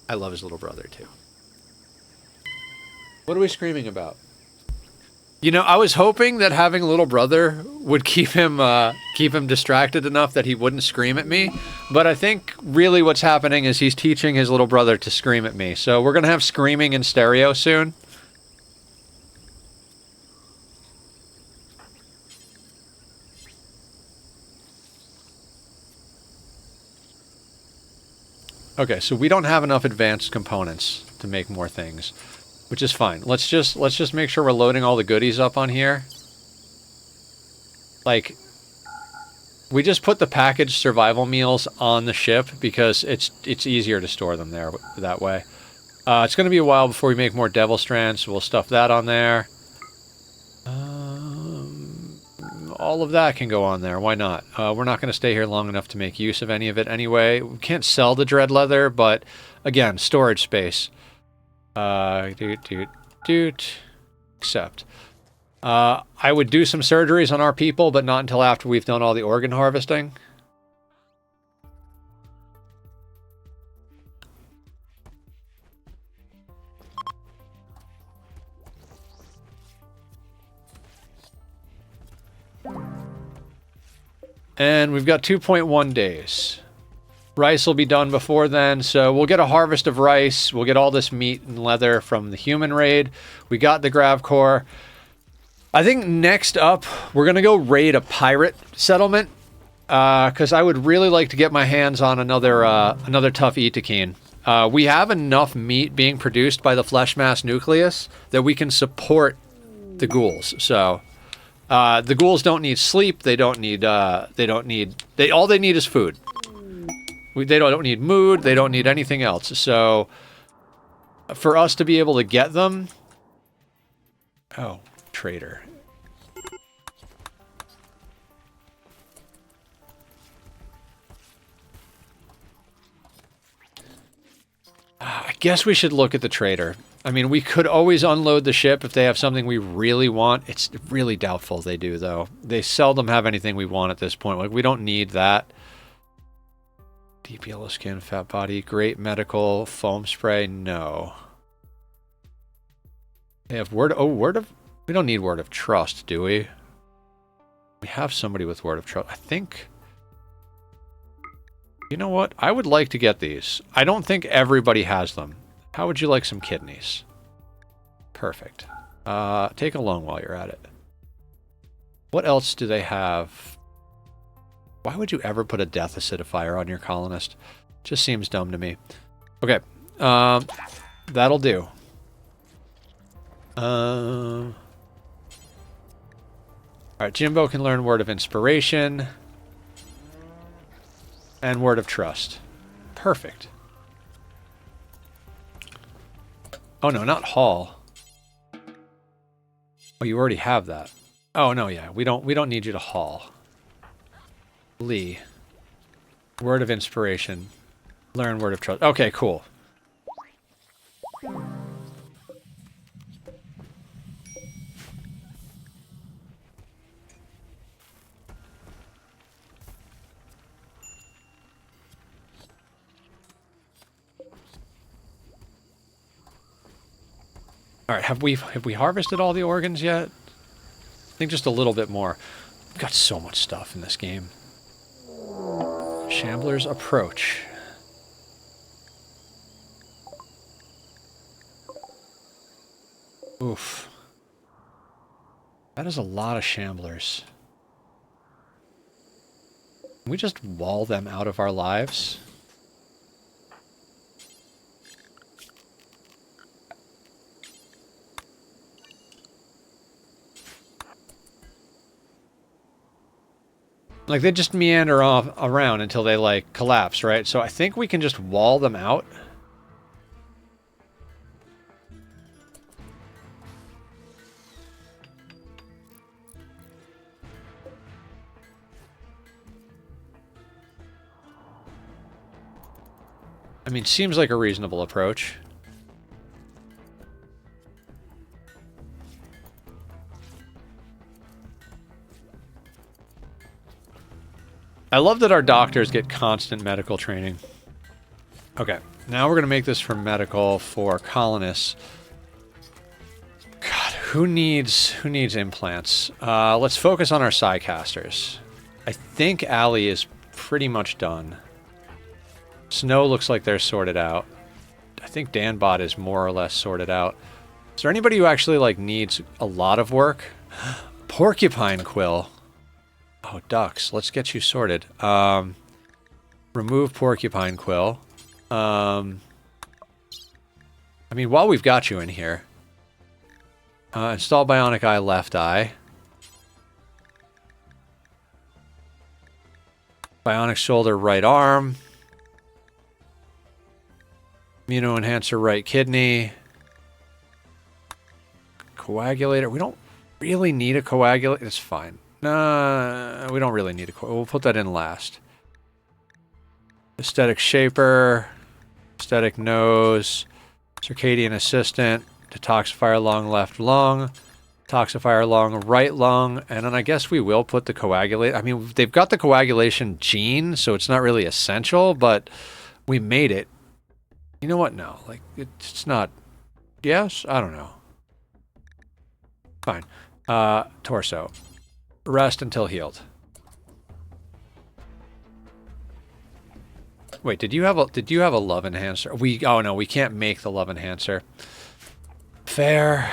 I love his little brother too. What are we screaming about? You know, I was hoping that having a little brother would keep him distracted enough that he wouldn't scream at me. But I think really what's happening is he's teaching his little brother to scream at me. So we're going to have screaming in stereo soon. Okay, so we don't have enough advanced components to make more things. Which is fine. Let's just make sure we're loading all the goodies up on here. Like, we just put the packaged survival meals on the ship because it's easier to store them there that way. It's going to be a while before we make more devil strands, so we'll stuff that on there. All of that can go on there. Why not? We're not going to stay here long enough to make use of any of it anyway. We can't sell the dread leather, but again, storage space. Accept. I would do some surgeries on our people, but not until after we've done all the organ harvesting. And we've got 2.1 days. Rice will be done before then, so we'll get a harvest of rice. We'll get all this meat and leather from the human raid. We got the grav core. I think next up, we're going to go raid a pirate settlement, because I would really like to get my hands on another tough Itakeen. We have enough meat being produced by the flesh mass nucleus that we can support the ghouls. So the ghouls don't need sleep. All they need is food. They don't need mood, they don't need anything else. So, for us to be able to get them... Oh, traitor. I guess we should look at the trader. I mean, we could always unload the ship if they have something we really want. It's really doubtful they do, though. They seldom have anything we want at this point. Like, we don't need that. Deep yellow skin, fat body, great medical, foam spray, no. They have word of... We don't need word of trust, do we? We have somebody with word of trust. I think... You know what? I would like to get these. I don't think everybody has them. How would you like some kidneys? Perfect. Take a loan while you're at it. What else do they have? Why would you ever put a death acidifier on your colonist? Just seems dumb to me. Okay. That'll do. Alright, Jimbo can learn word of inspiration. And word of trust. Perfect. Oh no, not Hall. Oh, you already have that. Oh no, yeah, we don't need you to Hall. Lee. Word of inspiration. Learn word of trust. Okay, cool. All right, have we harvested all the organs yet? I think just a little bit more. We've got so much stuff in this game. Shambler's approach. Oof. That is a lot of shamblers. Can we just wall them out of our lives? Like, they just meander off around until they, like, collapse, right? So I think we can just wall them out. I mean, seems like a reasonable approach. I love that our doctors get constant medical training. Okay, now we're going to make this for medical for colonists. God, who needs implants? Let's focus on our Psycasters. I think Allie is pretty much done. Snow looks like they're sorted out. I think Danbot is more or less sorted out. Is there anybody who actually, like, needs a lot of work? Porcupine Quill. Oh, ducks. Let's get you sorted. Remove Porcupine Quill. I mean, while we've got you in here. Install Bionic Eye left eye. Bionic shoulder right arm. Immunoenhancer right kidney. Coagulator. We don't really need a coagulator. It's fine. No, we don't really need a we'll put that in last. Aesthetic shaper, aesthetic nose, circadian assistant, detoxifier lung left lung, detoxifier lung right lung, and then I guess we will put the coagulate. I mean, they've got the coagulation gene, so it's not really essential, but we made it. You know what? No, like it's not. Yes, I don't know. Fine. Torso. Rest until healed. Wait, did you have a love enhancer? Oh no, we can't make the love enhancer. Fair.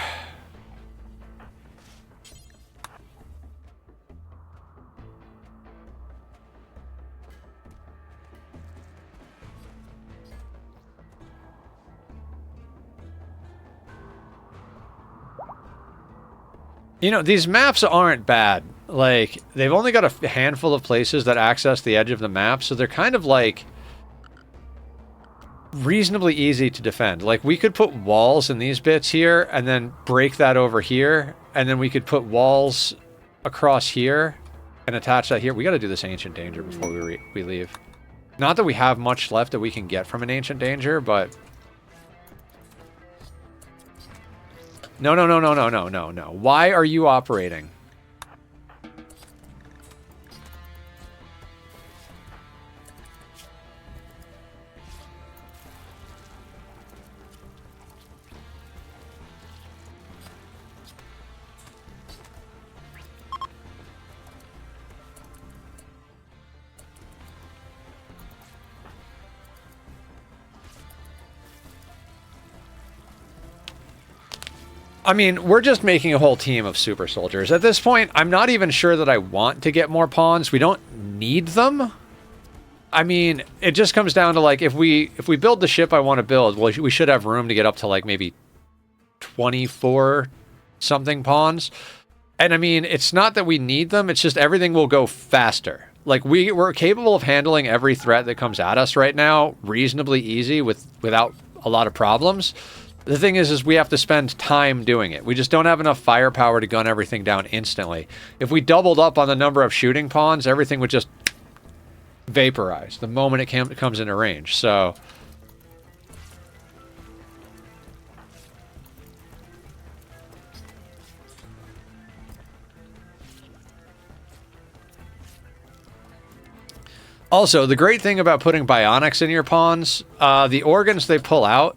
You know, these maps aren't bad. Like, they've only got a handful of places that access the edge of the map, so they're kind of, like, reasonably easy to defend. Like, we could put walls in these bits here, and then break that over here, and then we could put walls across here, and attach that here. We gotta do this Ancient Danger before we leave. Not that we have much left that we can get from an Ancient Danger, but No, no, no, no, no, no, no, no. Why are you operating? I mean, we're just making a whole team of super soldiers. At this point, I'm not even sure that I want to get more pawns. We don't need them. I mean, it just comes down to, like, if we build the ship I want to build, well, we should have room to get up to, like, maybe 24 something pawns. And I mean, it's not that we need them, it's just everything will go faster. Like, we're capable of handling every threat that comes at us right now reasonably easy without a lot of problems. The thing is we have to spend time doing it. We just don't have enough firepower to gun everything down instantly. If we doubled up on the number of shooting pawns, everything would just vaporize the moment it comes into range. So also, the great thing about putting bionics in your pawns, the organs they pull out,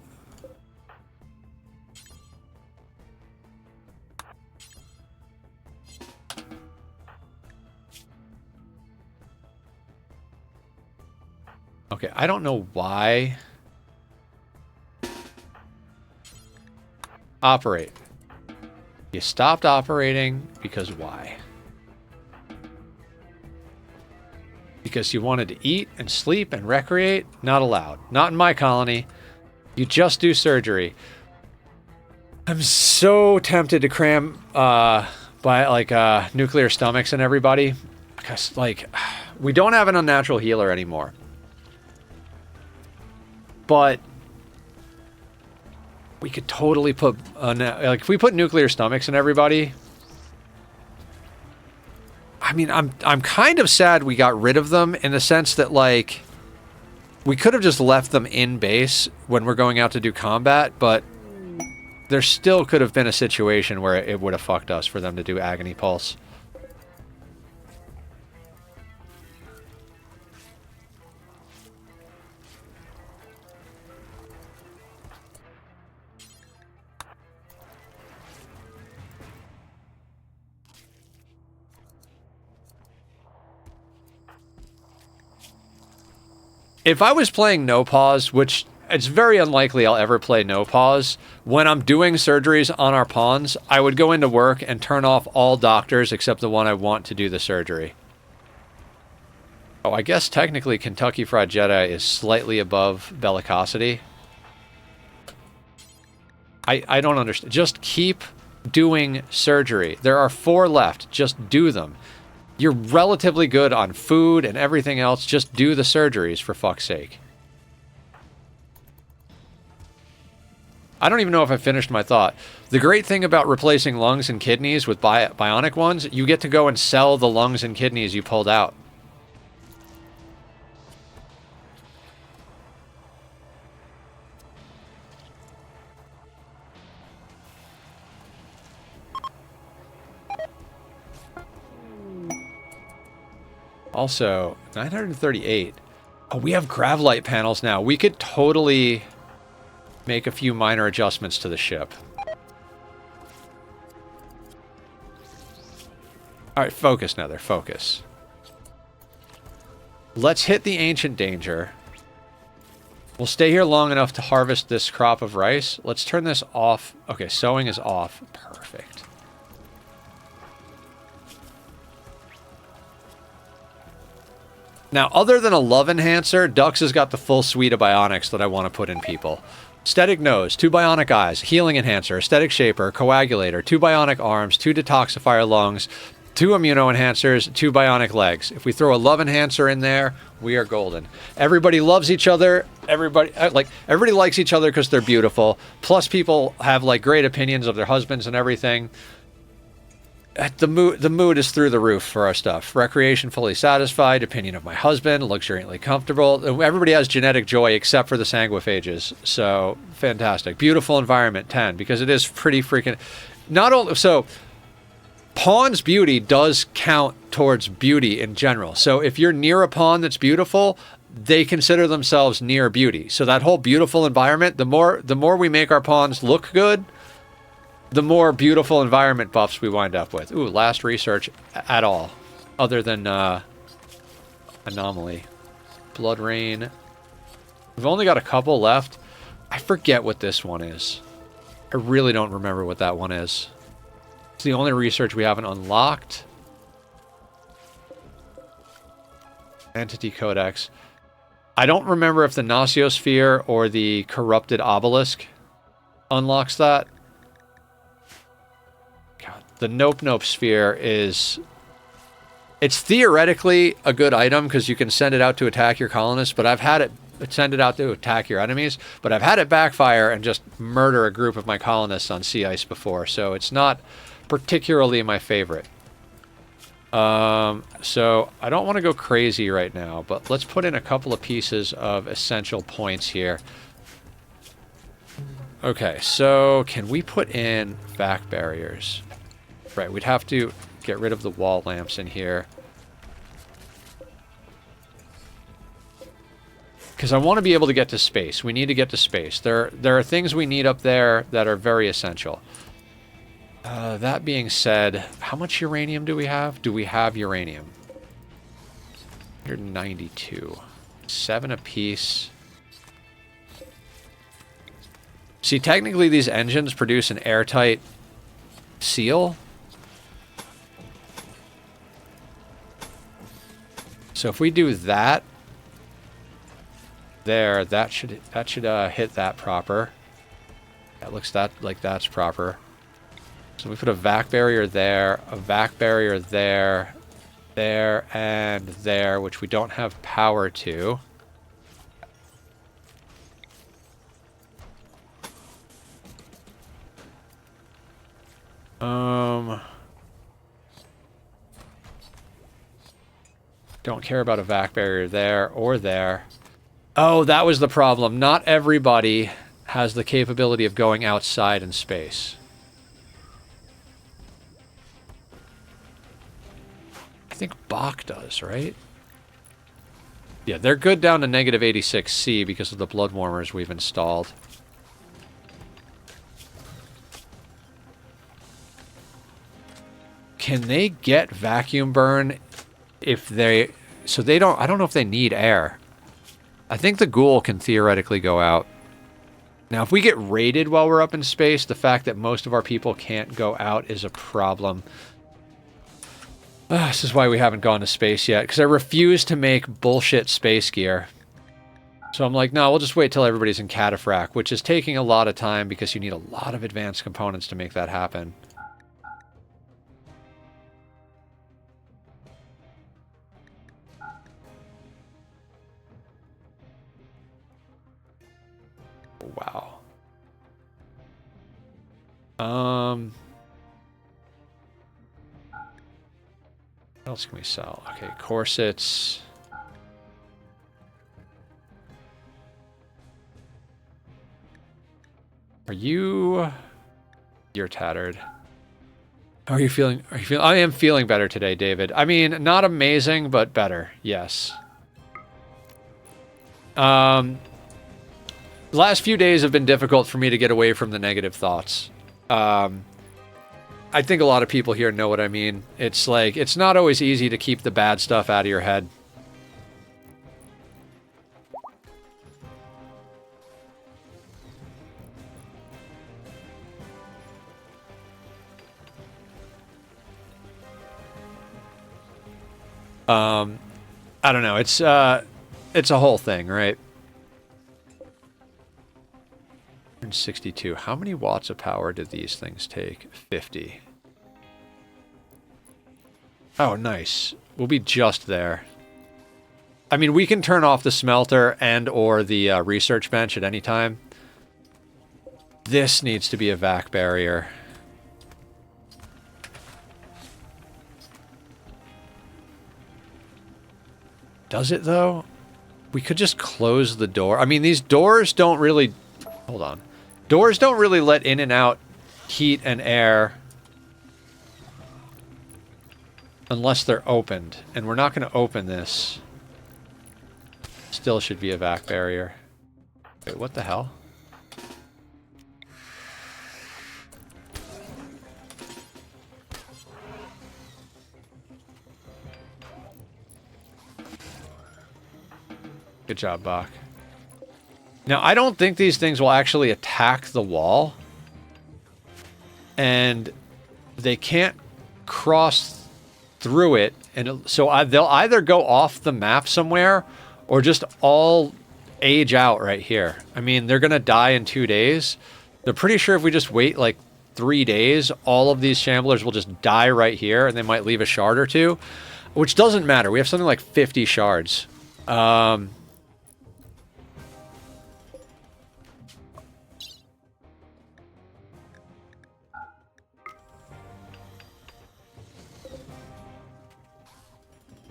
okay, I don't know why. Operate. You stopped operating because why? Because you wanted to eat and sleep and recreate? Not allowed. Not in my colony. You just do surgery. I'm so tempted to cram nuclear stomachs in everybody. Because, like, we don't have an unnatural healer anymore. But we could totally put, like, if we put nuclear stomachs in everybody, I mean, I'm kind of sad we got rid of them in the sense that, like, we could have just left them in base when we're going out to do combat, but there still could have been a situation where it would have fucked us for them to do agony pulse. If I was playing no pause, which it's very unlikely I'll ever play no pause, when I'm doing surgeries on our pawns, I would go into work and turn off all doctors except the one I want to do the surgery. Oh, I guess technically Kentucky Fried Jedi is slightly above bellicosity. I don't understand. Just keep doing surgery. There are 4 left. Just do them. You're relatively good on food and everything else. Just do the surgeries, for fuck's sake. I don't even know if I finished my thought. The great thing about replacing lungs and kidneys with bionic ones, you get to go and sell the lungs and kidneys you pulled out. Also, 938. Oh, we have Gravlight panels now. We could totally make a few minor adjustments to the ship. Alright, focus, Nether, focus. Let's hit the ancient danger. We'll stay here long enough to harvest this crop of rice. Let's turn this off. Okay, sowing is off. Perfect. Now, other than a love enhancer, Dux has got the full suite of bionics that I want to put in people. Aesthetic nose, 2 bionic eyes, healing enhancer, aesthetic shaper, coagulator, 2 bionic arms, 2 detoxifier lungs, 2 immuno enhancers, 2 bionic legs. If we throw a love enhancer in there, we are golden. Everybody loves each other. Everybody likes each other because they're beautiful. Plus, people have, like, great opinions of their husbands and everything. The mood is through the roof for our stuff. Recreation fully satisfied. Opinion of my husband. Luxuriantly comfortable. Everybody has genetic joy except for the sanguiphages. So fantastic. Beautiful environment 10 because it is pretty freaking. Not only so. Pawn's beauty does count towards beauty in general. So if you're near a pawn that's beautiful, they consider themselves near beauty. So that whole beautiful environment. The more we make our pawns look good, the more beautiful environment buffs we wind up with. Ooh, last research at all. Other than Anomaly. Blood Rain. We've only got a couple left. I forget what this one is. I really don't remember what that one is. It's the only research we haven't unlocked. Entity Codex. I don't remember if the Gnociosphere or the Corrupted Obelisk unlocks that. The Nope Nope Sphere is... It's theoretically a good item because you can send it out to attack your colonists, but I've had it send it out to attack your enemies, but I've had it backfire and just murder a group of my colonists on sea ice before, so it's not particularly my favorite. So I don't want to go crazy right now, but let's put in a couple of pieces of essential points here. Okay, so can we put in vac barriers? Right, we'd have to get rid of the wall lamps in here. Because I want to be able to get to space. We need to get to space. There are things we need up there that are very essential. That being said, how much uranium do we have? Do we have uranium? 192. 7 apiece. See, technically these engines produce an airtight seal. So if we do that, that should hit that proper. That looks like that's proper. So we put a vac barrier there, a vac barrier there, there, and there, which we don't have power to. Don't care about a vac barrier there or there. Oh, that was the problem. Not everybody has the capability of going outside in space. I think Bach does, right? Yeah, they're good down to negative 86C because of the blood warmers we've installed. Can they get vacuum burn if they... So they don't... I don't know if they need air. I think the ghoul can theoretically go out. Now, if we get raided while we're up in space, the fact that most of our people can't go out is a problem. This is why we haven't gone to space yet, because I refuse to make bullshit space gear. So I'm like, no, we'll just wait till everybody's in cataphract, which is taking a lot of time because you need a lot of advanced components to make that happen. Wow. What else can we sell? Okay, corsets. You're tattered. How are you feeling? I am feeling better today, David. I mean, not amazing, but better. Yes. The last few days have been difficult for me to get away from the negative thoughts. I think a lot of people here know what I mean. It's like, it's not always easy to keep the bad stuff out of your head. I don't know. It's a whole thing, right? 162. How many watts of power did these things take? 50. Oh, nice. We'll be just there. I mean, we can turn off the smelter and or the research bench at any time. This needs to be a vac barrier. Does it, though? We could just close the door. I mean, these doors don't really... Hold on. Doors don't really let in and out heat and air unless they're opened. And we're not going to open this. Still should be a vac barrier. Wait, what the hell? Good job, Bach. Now, I don't think these things will actually attack the wall. And they can't cross through it. And so they'll either go off the map somewhere or just all age out right here. I mean, they're going to die in 2 days. They're pretty sure if we just wait like 3 days, all of these shamblers will just die right here. And they might leave a shard or two. Which doesn't matter. We have something like 50 shards.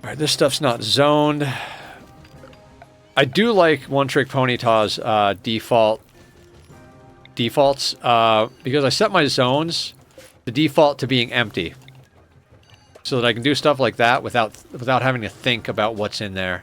Alright, this stuff's not zoned. I do like One Trick Ponyta's defaults because I set my zones the default to being empty, so that I can do stuff like that without having to think about what's in there.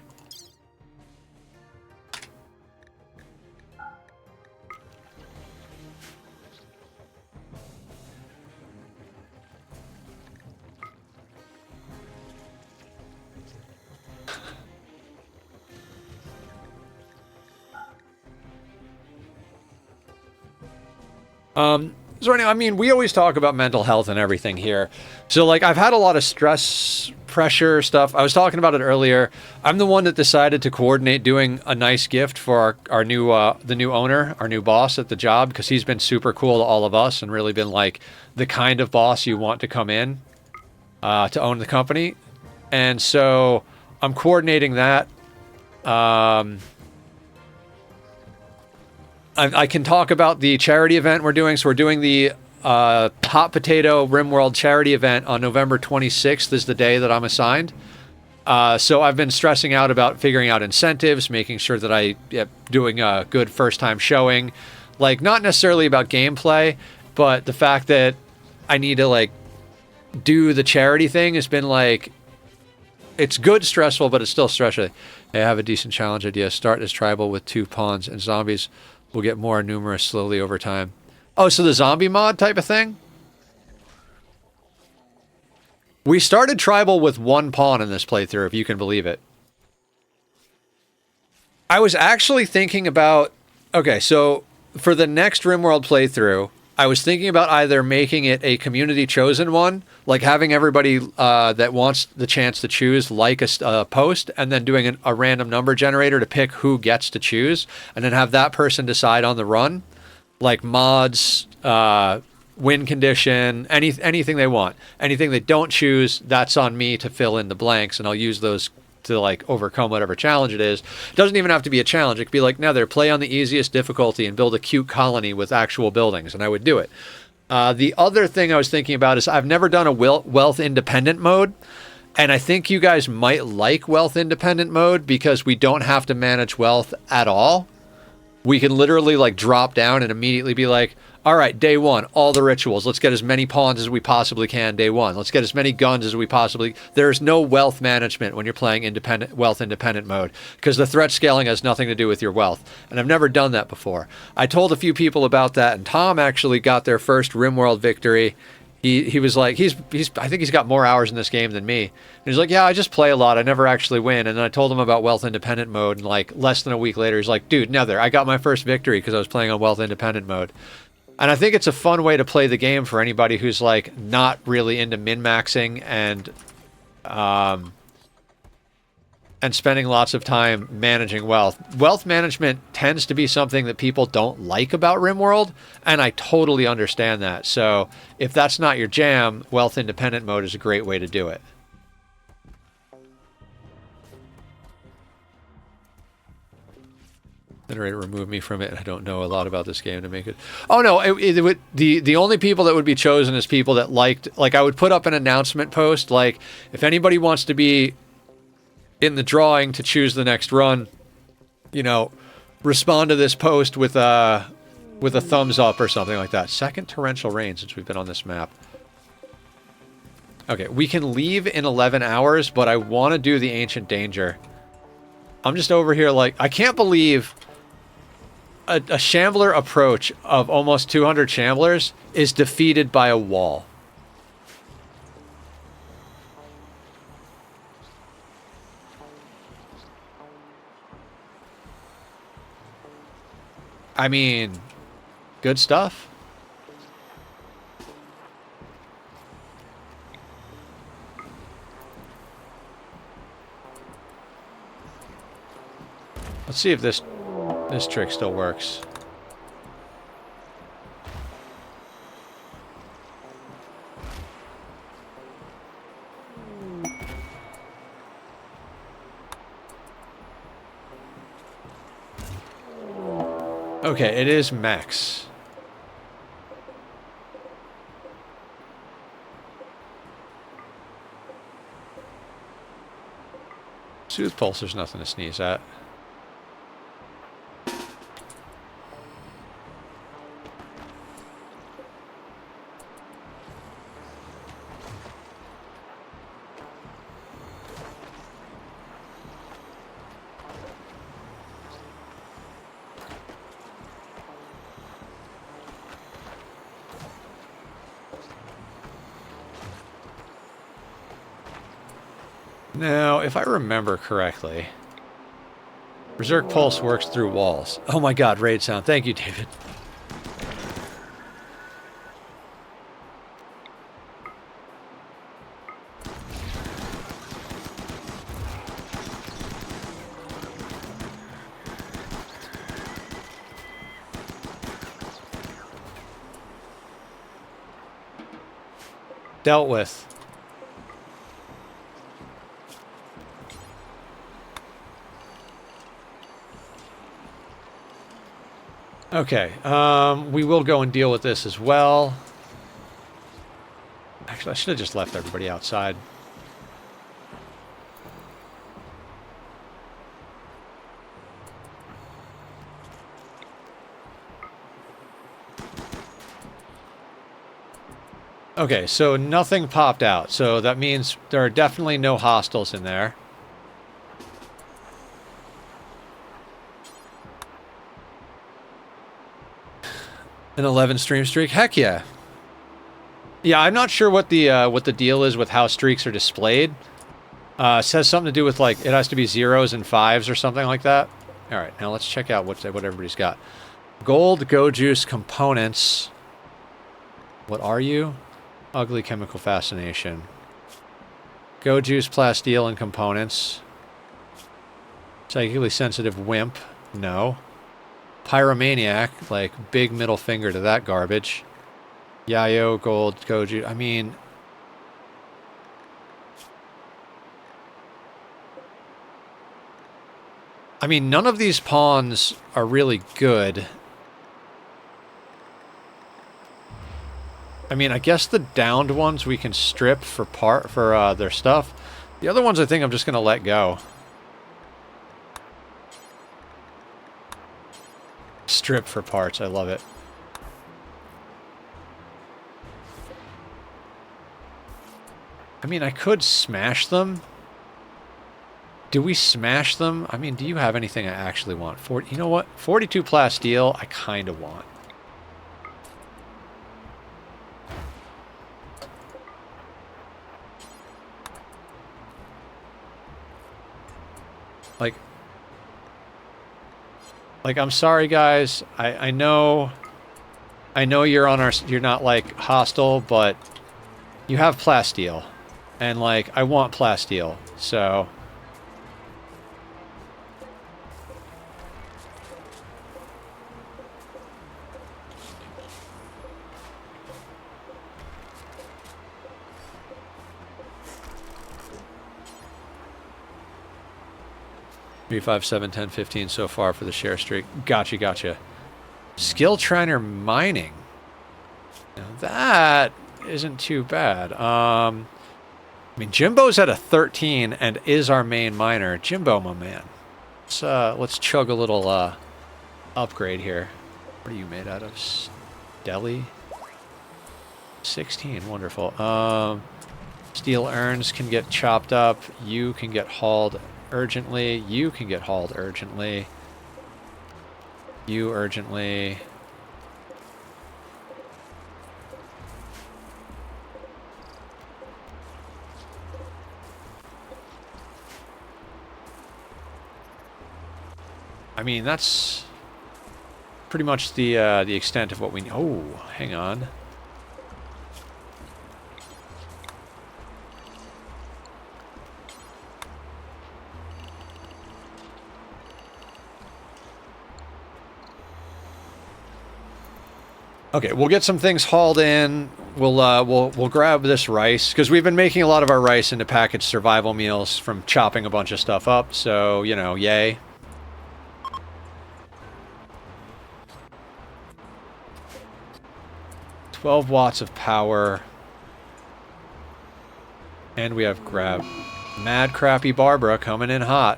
So anyway, I mean, we always talk about mental health and everything here. So, like, I've had a lot of stress, pressure stuff. I was talking about it earlier. I'm the one that decided to coordinate doing a nice gift for our new, the new owner, our new boss at the job, because he's been super cool to all of us and really been, like, the kind of boss you want to come in to own the company. And so I'm coordinating that. I can talk about the charity event we're doing. So we're doing the Hot Potato Rimworld charity event on November 26th is the day that I'm assigned. So I've been stressing out about figuring out incentives, making sure that I doing a good first time showing. Like, not necessarily about gameplay, but the fact that I need to, like, do the charity thing has been, like, it's good stressful, but it's still stressful. I have a decent challenge idea. Start as tribal with 2 pawns, and zombies will get more numerous slowly over time. Oh, so the zombie mod type of thing? We started tribal with 1 pawn in this playthrough, if you can believe it. I was actually thinking about... Okay, so for the next Rimworld playthrough, I was thinking about either making it a community chosen one, like having everybody that wants the chance to choose like a post, and then doing a random number generator to pick who gets to choose, and then have that person decide on the run, like mods, win condition, anything they want. Anything they don't choose, that's on me to fill in the blanks, and I'll use those to, like, overcome whatever challenge it is. It doesn't even have to be a challenge. It could be like, Nether, play on the easiest difficulty and build a cute colony with actual buildings, and I would do it. The other thing I was thinking about is I've never done a wealth independent mode, and I think you guys might like wealth independent mode because we don't have to manage wealth at all. We can literally, like, drop down and immediately be like, all right, day 1, all the rituals. Let's get as many pawns as we possibly can day 1. Let's get as many guns as we possibly... There's no wealth management when you're playing wealth independent mode, because the threat scaling has nothing to do with your wealth. And I've never done that before. I told a few people about that, and Tom actually got their first Rimworld victory. He was like, I think he's got more hours in this game than me. And he's like, yeah, I just play a lot. I never actually win. And then I told him about wealth independent mode, and, like, less than a week later, he's like, dude, Nether, I got my first victory because I was playing on wealth independent mode. And I think it's a fun way to play the game for anybody who's, like, not really into min-maxing and spending lots of time managing wealth. Wealth management tends to be something that people don't like about Rimworld, and I totally understand that. So if that's not your jam, wealth independent mode is a great way to do it. Generator remove me from it. I don't know a lot about this game to make it. Oh no, the only people that would be chosen is people that liked, like, I would put up an announcement post, like, if anybody wants to be in the drawing to choose the next run, you know, respond to this post with a thumbs up or something like that. Second torrential rain since we've been on this map. Okay, we can leave in 11 hours, but I want to do the Ancient Danger. I'm just over here like, I can't believe a Shambler approach of almost 200 Shamblers is defeated by a wall. I mean, good stuff. Let's see if this trick still works. Okay, it is max. Soothe Pulse, there's nothing to sneeze at. Now, if I remember correctly, Berserk Pulse works through walls. Oh my god, raid sound. Thank you, David. Dealt with. Okay, we will go and deal with this as well. Actually, I should have just left everybody outside. Okay, so nothing popped out, so that means there are definitely no hostiles in there. An 11 stream streak? Heck yeah. Yeah, I'm not sure what the deal is with how streaks are displayed. It says something to do with, like, it has to be 0s and 5s or something like that. Alright, now let's check out what everybody's got. Gold, Go Juice, Components. What are you? Ugly Chemical Fascination. Go Juice, Plasteel, and Components. Psychically Sensitive Wimp. No. Pyromaniac, like, big middle finger to that garbage. Yayo, Gold, Goju. I mean... none of these pawns are really good. I guess the downed ones we can strip for their stuff. The other ones I think I'm just going to let go. Strip for parts, I love it. I could smash them. Do we smash them? Do you have anything I actually want? You know what? 42 Plasteel, I kind of want. Like, I'm sorry, guys. I know you're on you're not, like, hostile, but you have Plasteel. And, like, I want Plasteel, so... Three, 5, 7, 10, 15 so far for the share streak. Gotcha. Skill Trainer Mining. Now that isn't too bad. I mean, Jimbo's at a 13 and is our main miner. Jimbo, my man. Let's chug a little upgrade here. What are you made out of? Deli? 16, wonderful. Steel urns can get chopped up. You can get hauled urgently. You can get hauled urgently. You urgently. I mean, that's pretty much the extent of what we need. Oh, hang on. Okay, we'll get some things hauled in. We'll grab this rice because we've been making a lot of our rice into packaged survival meals from chopping a bunch of stuff up. So, you know, yay. $12 watts of power. And we have grab Mad Crappy Barbara coming in hot.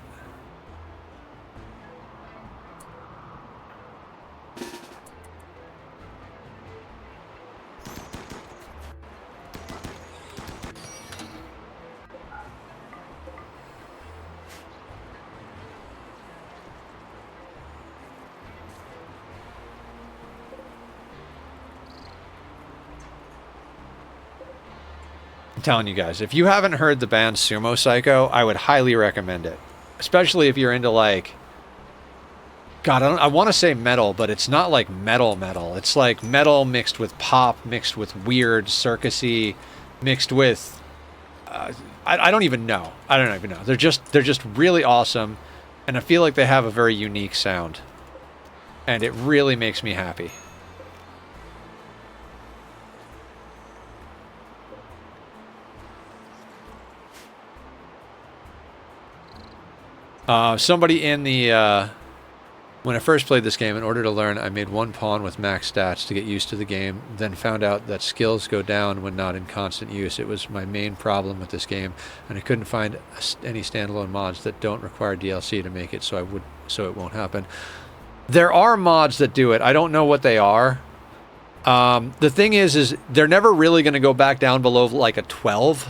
Telling you guys, if you haven't heard the band Sumo Psycho, I would highly recommend it, especially if you're into like, God, I want to say metal, but it's not like metal it's like metal mixed with pop, mixed with weird circusy, mixed with I don't even know. They're just really awesome, and I feel like they have a very unique sound, and it really makes me happy. Somebody in the, when I first played this game, in order to learn, I made one pawn with max stats to get used to the game, then found out that skills go down when not in constant use. It was my main problem with this game, and I couldn't find any standalone mods that don't require DLC to make it so it won't happen. There are mods that do it. I don't know what they are. The thing is they're never really going to go back down below like a 12.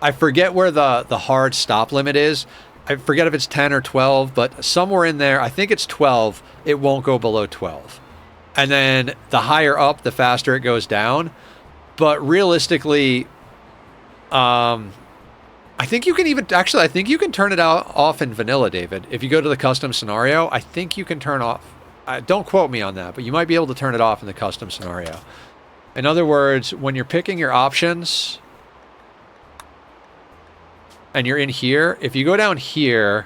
I forget where the hard stop limit is. I forget if it's 10 or 12, but somewhere in there, I think it's 12, it won't go below 12. And then the higher up, the faster it goes down. But realistically, I think you can even, actually, I think you can turn it off in vanilla, David. If you go to the custom scenario, I think you can turn off, don't quote me on that, but you might be able to turn it off in the custom scenario. In other words, when you're picking your options, and you're in here, if you go down here,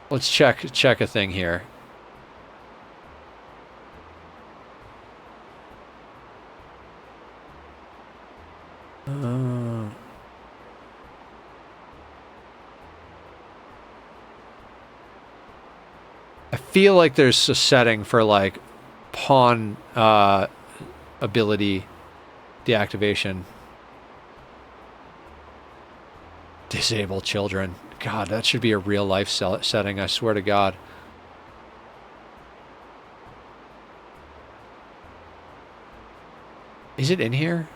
let's check a thing here. I feel like there's a setting for like pawn ability deactivation. Disable children. God, that should be a real life setting, I swear to God. Is it in here?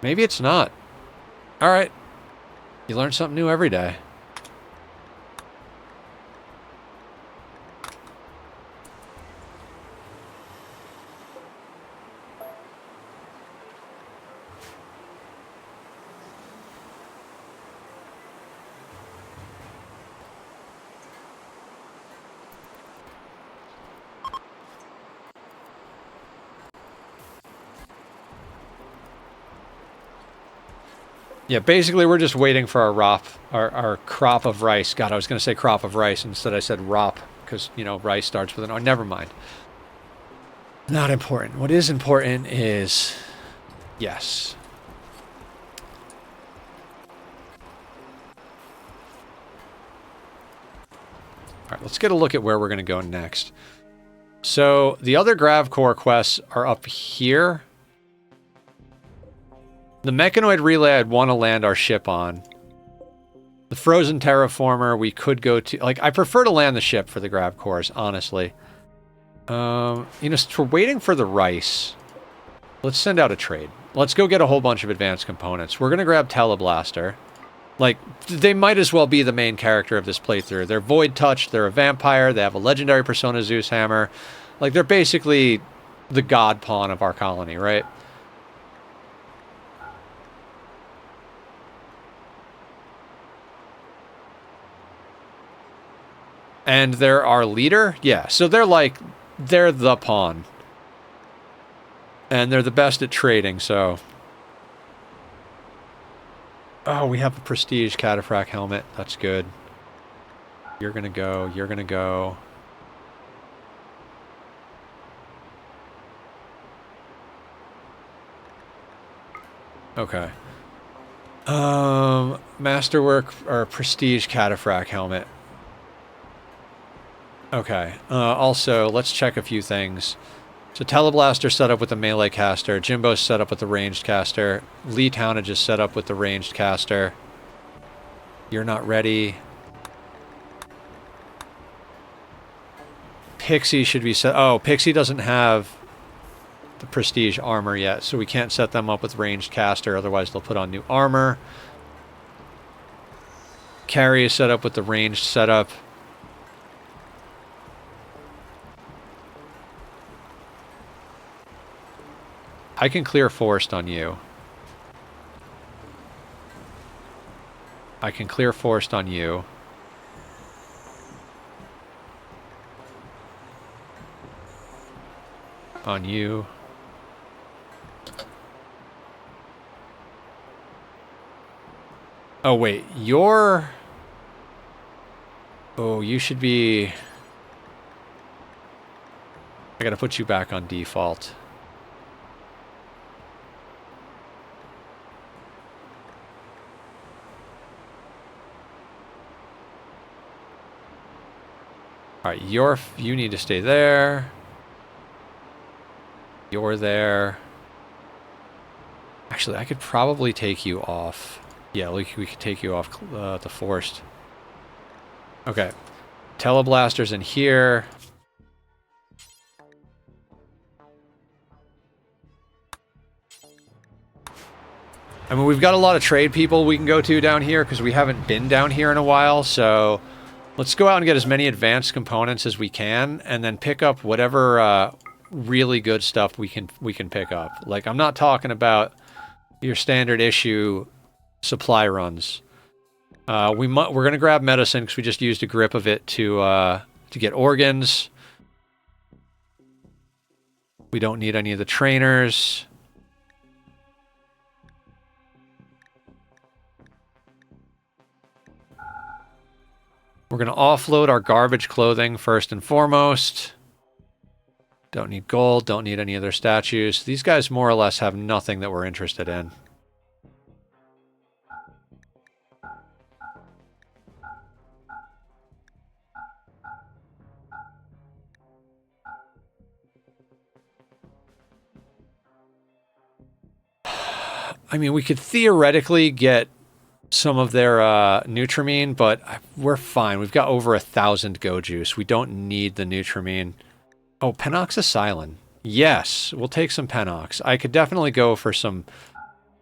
Maybe it's not. All right. You learn something new every day. Yeah, basically we're just waiting for our crop of rice. God, I was going to say crop of rice. Instead I said rop, because, you know, rice starts with an R. Never mind. Not important. What is important is... Yes. Alright, let's get a look at where we're going to go next. So the other Gravcore quests are up here. The Mechanoid Relay I'd want to land our ship on. The Frozen Terraformer we could go to... Like, I prefer to land the ship for the Gravcores, honestly. You know, since we're waiting for the rice, let's send out a trade. Let's go get a whole bunch of advanced components. We're going to grab Teleblaster. Like, they might as well be the main character of this playthrough. They're Void Touch, they're a vampire, they have a legendary Persona Zeus Hammer. Like, they're basically the god pawn of our colony, right? And they're our leader? Yeah, so they're like, they're the pawn. And they're the best at trading, so... Oh, we have a Prestige Cataphract helmet. That's good. You're gonna go, you're gonna go. Okay. Masterwork or Prestige Cataphract helmet. Okay. Also, let's check a few things. So Teleblaster set up with the melee caster. Jimbo's set up with the ranged caster. Lee Townage is set up with the ranged caster. You're not ready. Pixie should be set... Oh, Pixie doesn't have the Prestige armor yet, so we can't set them up with ranged caster, otherwise they'll put on new armor. Carrie is set up with the ranged setup. I can clear forest on you. I can clear forest on you. On you. Oh, wait. You're... Oh, you should be... I gotta put you back on default. Alright, you need to stay there. You're there. Actually, I could probably take you off. Yeah, we could take you off the forest. Okay. Teleblaster's in here. I mean, we've got a lot of trade people we can go to down here because we haven't been down here in a while, so... Let's go out and get as many advanced components as we can, and then pick up whatever really good stuff we can pick up. Like, I'm not talking about your standard issue supply runs. We're gonna grab medicine because we just used a grip of it to get organs. We don't need any of the trainers. We're going to offload our garbage clothing first and foremost. Don't need gold, don't need any other statues. These guys more or less have nothing that we're interested in. I mean, we could theoretically get some of their Nutrimine, but we're fine. We've got over 1,000 Go Juice. We don't need the Nutrimine. Oh, Penoxysilin. Yes, we'll take some Penox. I could definitely go for some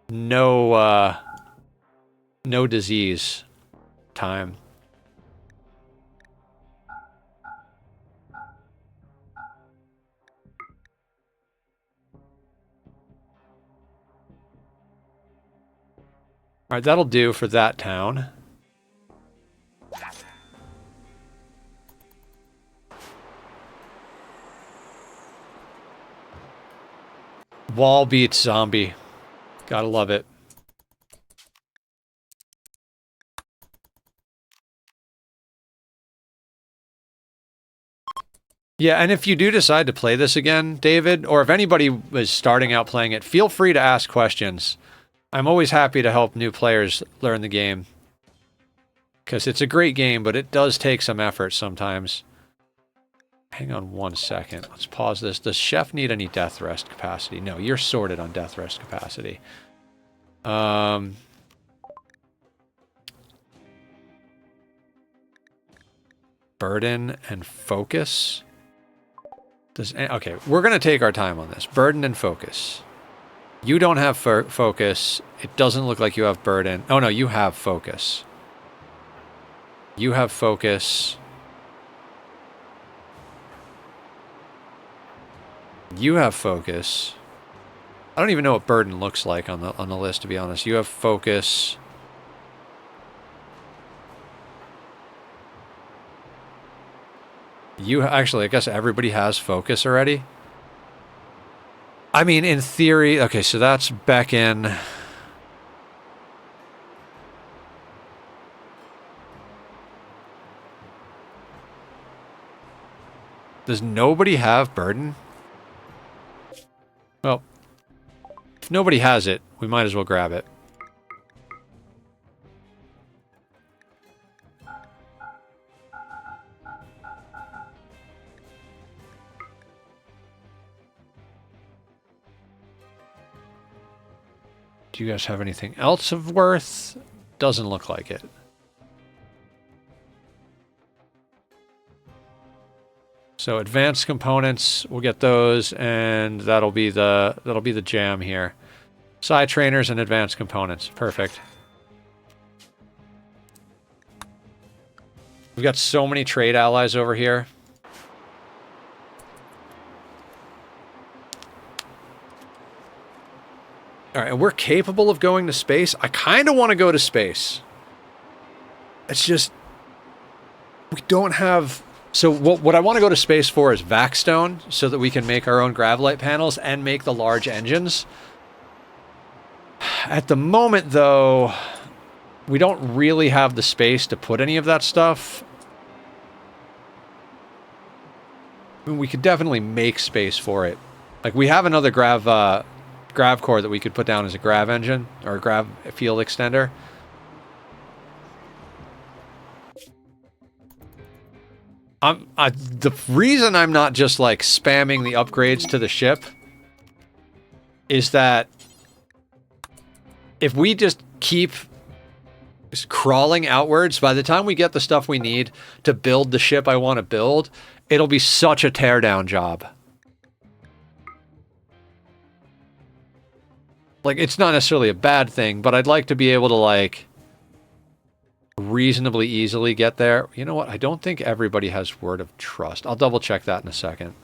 no disease time. All right, that'll do for that town. Wall beats zombie. Gotta love it. Yeah, and if you do decide to play this again, David, or if anybody is starting out playing it, feel free to ask questions. I'm always happy to help new players learn the game. Because it's a great game, but it does take some effort sometimes. Hang on 1 second. Let's pause this. Does Chef need any death rest capacity? No, you're sorted on death rest capacity. Burden and focus. Okay, we're going to take our time on this. Burden and focus. You don't have focus. It doesn't look like you have burden. Oh, no, you have focus. You have focus. You have focus. I don't even know what burden looks like on the list, to be honest. You have focus. You actually, I guess everybody has focus already. I mean, in theory, okay, so that's beckon. Does nobody have burden? Well, if nobody has it, we might as well grab it. Do you guys have anything else of worth? Doesn't look like it. So advanced components, we'll get those, and that'll be the jam here. Side trainers and advanced components, perfect. We've got so many trade allies over here. All right, and we're capable of going to space. I kind of want to go to space. It's just we don't have. So what I want to go to space for is Vaxstone, so that we can make our own Gravlight panels and make the large engines. At the moment, though, we don't really have the space to put any of that stuff. I mean, we could definitely make space for it. Like, we have another grav core that we could put down as a grav engine, or a grav field extender. The reason I'm not just like spamming the upgrades to the ship is that if we just keep crawling outwards, by the time we get the stuff we need to build the ship I want to build, it'll be such a teardown job. Like, it's not necessarily a bad thing, but I'd like to be able to, like, reasonably easily get there. You know what? I don't think everybody has Word of Trust. I'll double check that in a second.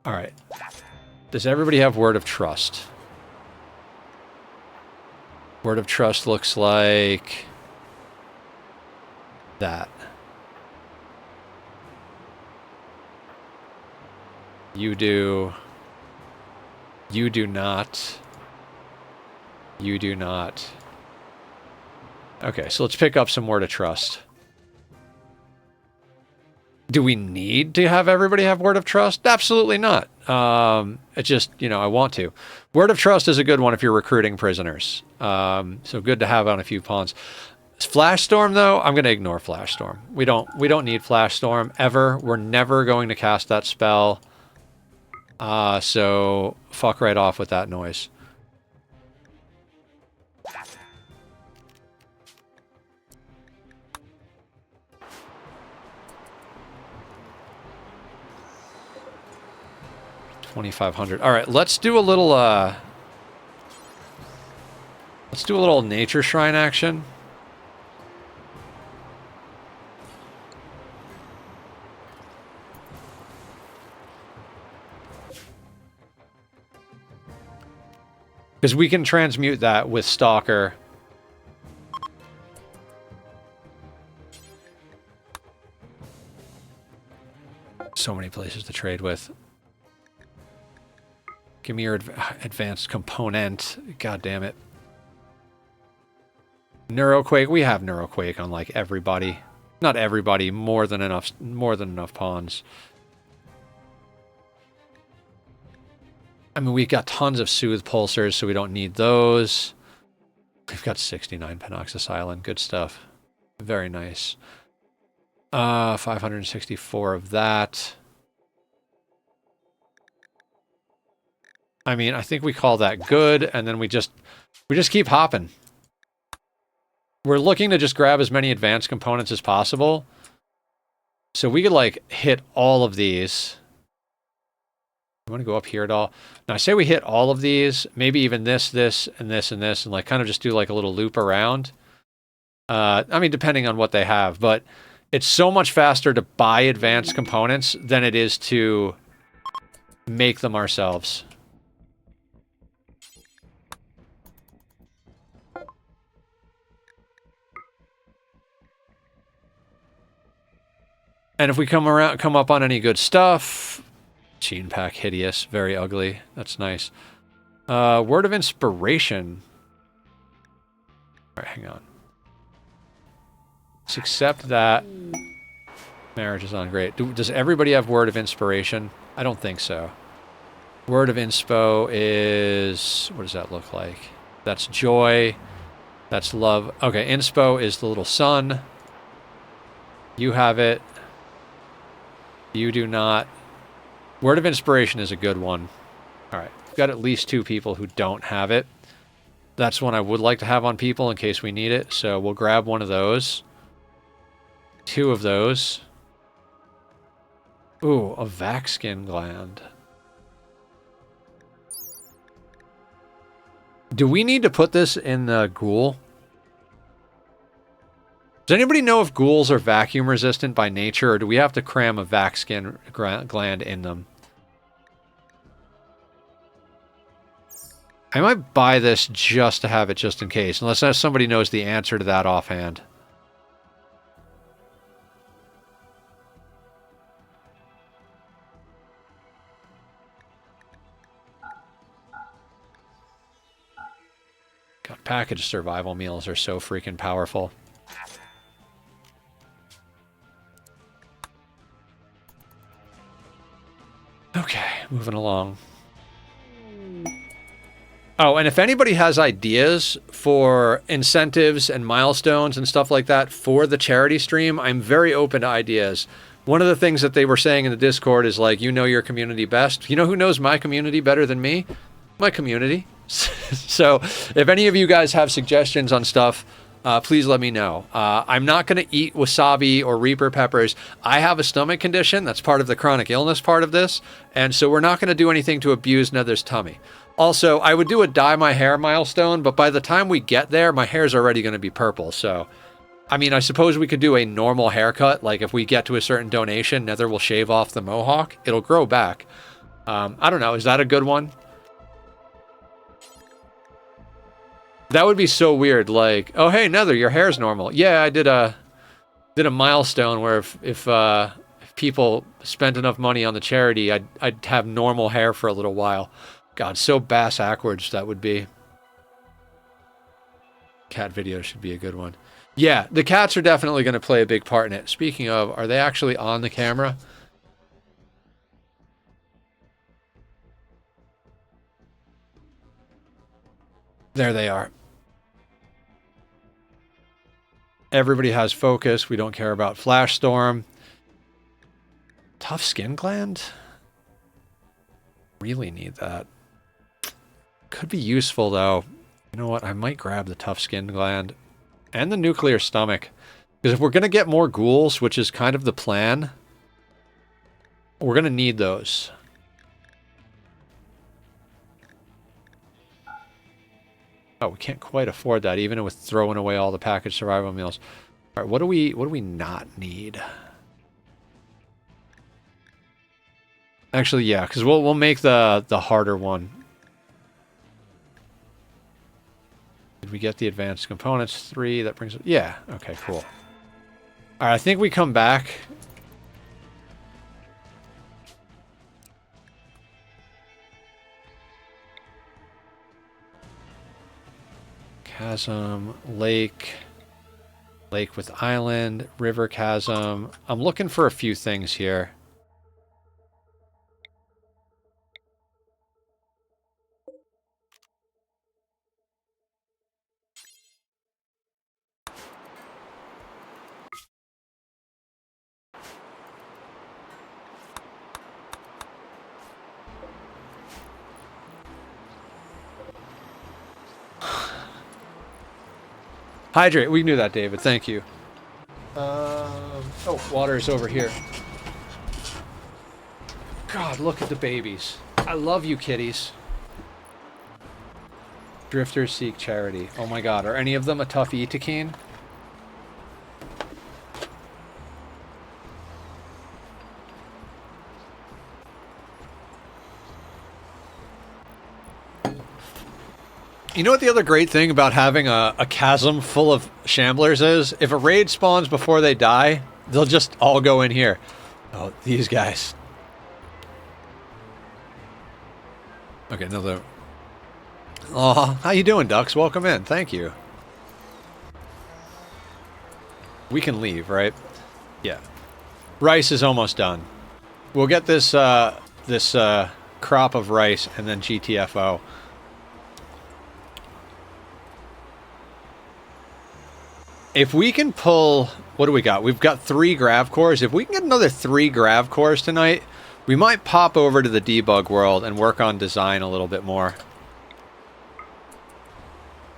All right. Does everybody have Word of Trust? Word of Trust looks like that. You do. You do not. You do not. Okay, so let's pick up some Word of Trust. Do we need to have everybody have Word of Trust? Absolutely not. It's just, you know, I want to. Word of Trust is a good one if you're recruiting prisoners. So good to have on a few pawns. Flash Storm, though, I'm going to ignore Flash Storm. We don't need Flash Storm ever. We're never going to cast that spell. So fuck right off with that noise. $2,500. All right, let's do a little nature shrine action. Because we can transmute that with Stalker. So many places to trade with. Give me your advanced component. God damn it. Neuroquake. We have Neuroquake on like everybody. Not everybody. More than enough pawns. I mean, we've got tons of Soothe Pulsars, so we don't need those. We've got 69 Penoxysilin. Good stuff. Very nice. 564 of that. I mean, I think we call that good, and then we just keep hopping. We're looking to just grab as many advanced components as possible. So we could, like, hit all of these. You want to go up here at all? Now, say we hit all of these, maybe even this, this, and this, and this, and, like, kind of just do, like, a little loop around. I mean, depending on what they have, but it's so much faster to buy advanced components than it is to make them ourselves. And if we come up on any good stuff, Gene Pack, hideous, very ugly. That's nice. Word of inspiration. All right, hang on. Let's accept that. Marriage is on, great. Does everybody have word of inspiration? I don't think so. Word of inspo is, what does that look like? That's joy. That's love. Okay, inspo is the little sun. You have it. You do not. Word of inspiration is a good one. All right, we've got at least 2 people who don't have it. That's one I would like to have on people in case we need it. So we'll grab one of those. 2 of those. Ooh, a vac skin gland. Do we need to put this in the ghoul? Does anybody know if ghouls are vacuum resistant by nature, or do we have to cram a vac skin gland in them? I might buy this just to have it just in case, unless somebody knows the answer to that offhand. God, packaged survival meals are so freaking powerful. Okay, moving along. Oh, and if anybody has ideas for incentives and milestones and stuff like that for the charity stream, I'm very open to ideas. One of the things that they were saying in the Discord is like, you know your community best. You know who knows my community better than me? My community. So if any of you guys have suggestions on stuff, please let me know. I'm not going to eat wasabi or Reaper peppers. I have a stomach condition. That's part of the chronic illness part of this. And so we're not going to do anything to abuse Nether's tummy. Also, I would do a dye my hair milestone, but by the time we get there, my hair's already going to be purple. So, I mean, I suppose we could do a normal haircut. Like if we get to a certain donation, Nether will shave off the mohawk. It'll grow back. I don't know. Is that a good one? That would be so weird. Like, oh, hey, Nether, your hair's normal. Yeah, I did a milestone where if people spent enough money on the charity, I'd have normal hair for a little while. God, so bass-ackwards that would be. Cat video should be a good one. Yeah, the cats are definitely going to play a big part in it. Speaking of, are they actually on the camera? There they are. Everybody has focus. We don't care about Flash Storm. Tough skin gland? Really need that. Could be useful, though. You know what? I might grab the tough skin gland and the nuclear stomach. Because if we're going to get more ghouls, which is kind of the plan, we're going to need those. Oh, we can't quite afford that, even with throwing away all the packaged survival meals. All right, what do we not need? Actually, yeah, because we'll make the harder one. Did we get the advanced components? 3, that brings it. Yeah, okay, cool. All right, I think we come back. Chasm, lake with island, river chasm. I'm looking for a few things here. Hydrate. We can do that, David. Thank you. Oh, water's over here. God, look at the babies. I love you, kitties. Drifters seek charity. Oh my god, are any of them a tough Itakeen? You know what the other great thing about having a chasm full of shamblers is? If a raid spawns before they die, they'll just all go in here. Oh, these guys. Okay, another... Oh, how you doing, ducks? Welcome in. Thank you. We can leave, right? Yeah. Rice is almost done. We'll get this crop of rice and then GTFO. If we can pull... What do we got? We've got 3 grav cores. If we can get another 3 grav cores tonight, we might pop over to the debug world and work on design a little bit more.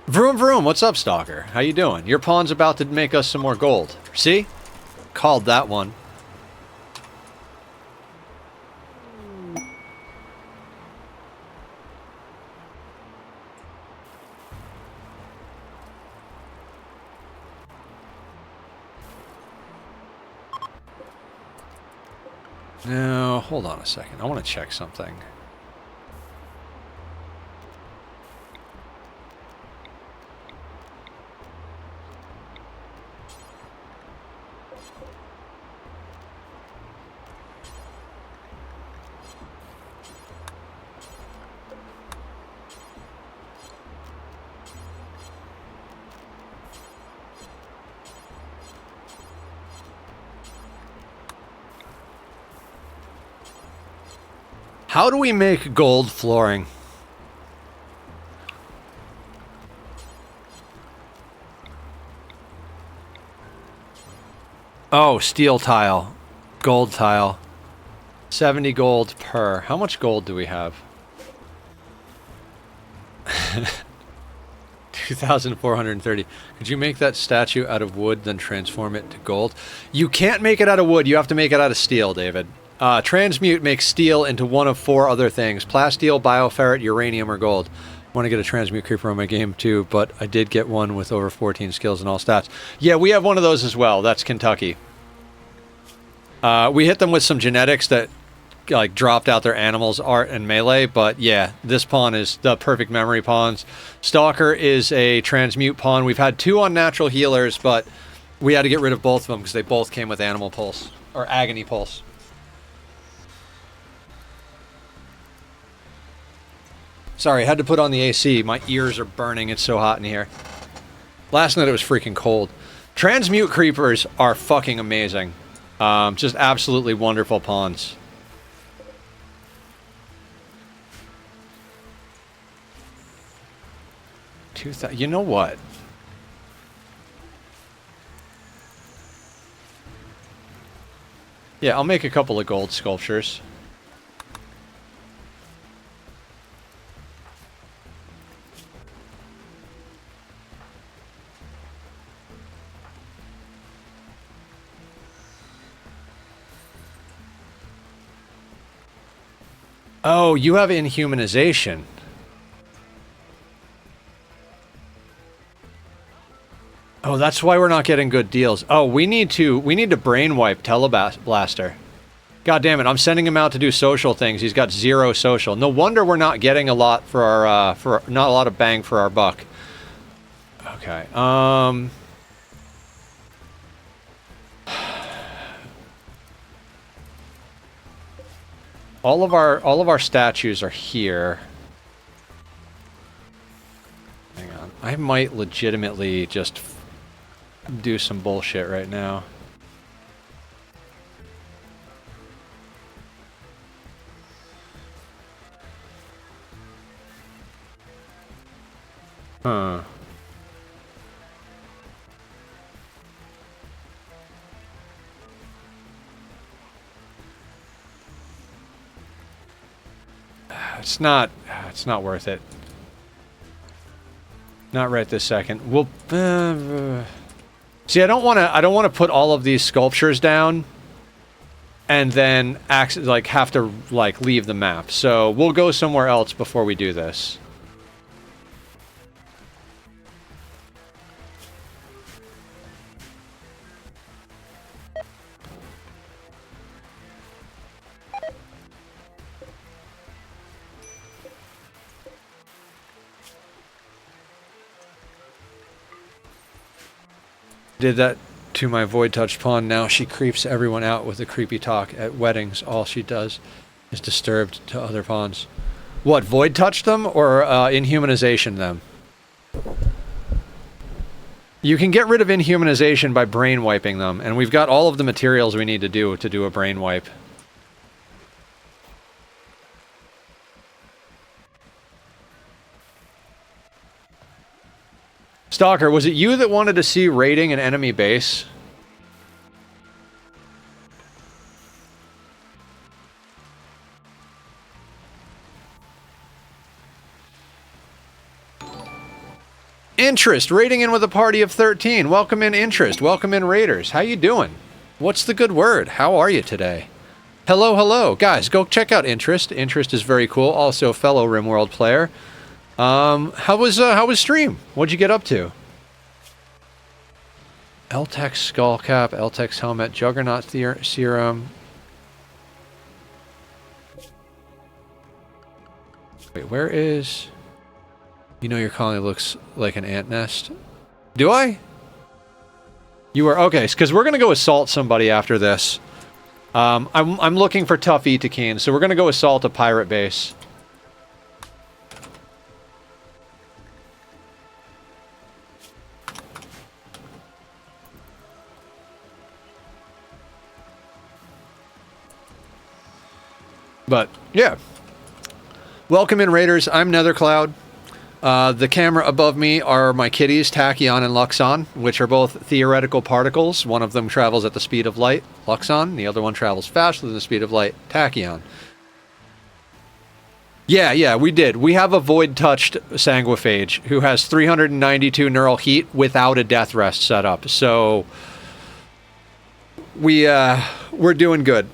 Vroom vroom, what's up, Stalker? How you doing? Your pawn's about to make us some more gold. See? Called that one. No, hold on a second. I want to check something. How do we make gold flooring? Oh, steel tile. Gold tile. 70 gold per. How much gold do we have? 2,430. Could you make that statue out of wood, then transform it to gold? You can't make it out of wood. You have to make it out of steel, David. Transmute makes steel into one of 4 other things. Plasteel, bioferrite, uranium, or gold. I want to get a transmute creeper on my game too, but I did get one with over 14 skills and all stats. Yeah, we have one of those as well. That's Kentucky. We hit them with some genetics that like dropped out their animals art and melee, but yeah, this pawn is the perfect memory pawns. Stalker is a transmute pawn. We've had 2 unnatural healers, but we had to get rid of both of them because they both came with animal pulse or agony pulse. Sorry, I had to put on the AC. My ears are burning. It's so hot in here. Last night it was freaking cold. Transmute creepers are fucking amazing. Just absolutely wonderful pawns. You know what? Yeah, I'll make a couple of gold sculptures. Oh, you have inhumanization. Oh, that's why we're not getting good deals. Oh, we need to brain wipe Teleblaster. God damn it, I'm sending him out to do social things. He's got 0 social. No wonder we're not getting a lot for our not a lot of bang for our buck. Okay. All of our statues are here. Hang on. I might legitimately just do some bullshit right now. Huh. It's not worth it. Not right this second. We'll... see, I don't want to put all of these sculptures down and then have to leave the map. So we'll go somewhere else before we do this. Did that to my void touch pawn. Now she creeps everyone out with a creepy talk at weddings. All she does is disturbed to other pawns. What, void touch them or inhumanization them? You can get rid of inhumanization by brain wiping them, and we've got all of the materials we need to do a brain wipe. Stalker, was it you that wanted to see raiding an enemy base? Interest, raiding in with a party of 13. Welcome in, Interest. Welcome in, Raiders. How you doing? What's the good word? How are you today? Hello, hello. Guys, go check out Interest. Interest is very cool. Also a fellow Rimworld player. How was stream? What'd you get up to? Eltex Skullcap, Eltex Helmet, Juggernaut Serum. Wait, where is... You know your colony looks like an ant nest. Do I? You are... Okay, because we're going to go assault somebody after this. I'm looking for tough Itakeen, so we're going to go assault a pirate base. But, yeah. Welcome in, Raiders. I'm Nethercloud. The camera above me are my kitties, Tachyon and Luxon, which are both theoretical particles. One of them travels at the speed of light, Luxon. The other one travels faster than the speed of light, Tachyon. Yeah, we did. We have a void-touched Sanguiphage who has 392 neural heat without a death rest set up. So, we're doing good.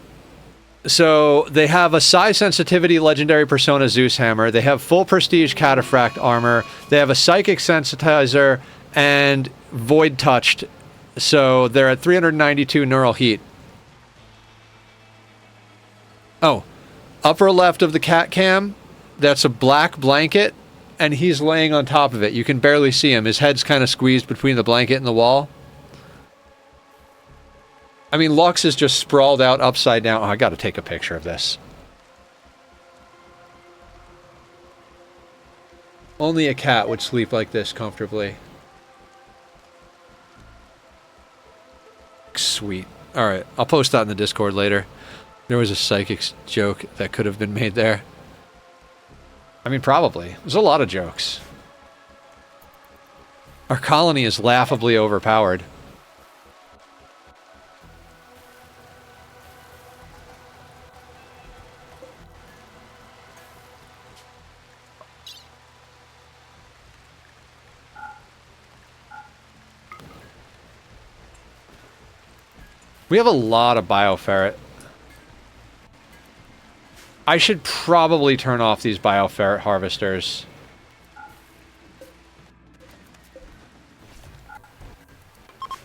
So, they have a size sensitivity legendary persona Zeus Hammer. They have full prestige cataphract armor. They have a psychic sensitizer and void touched. So, they're at 392 neural heat. Oh, upper left of the cat cam, that's a black blanket, and he's laying on top of it. You can barely see him. His head's kind of squeezed between the blanket and the wall. I mean, Lux is just sprawled out upside down. Oh, I gotta take a picture of this. Only a cat would sleep like this comfortably. Sweet. Alright, I'll post that in the Discord later. There was a psychic joke that could have been made there. I mean, probably. There's a lot of jokes. Our colony is laughably overpowered. We have a lot of bioferret. I should probably turn off these bioferret harvesters.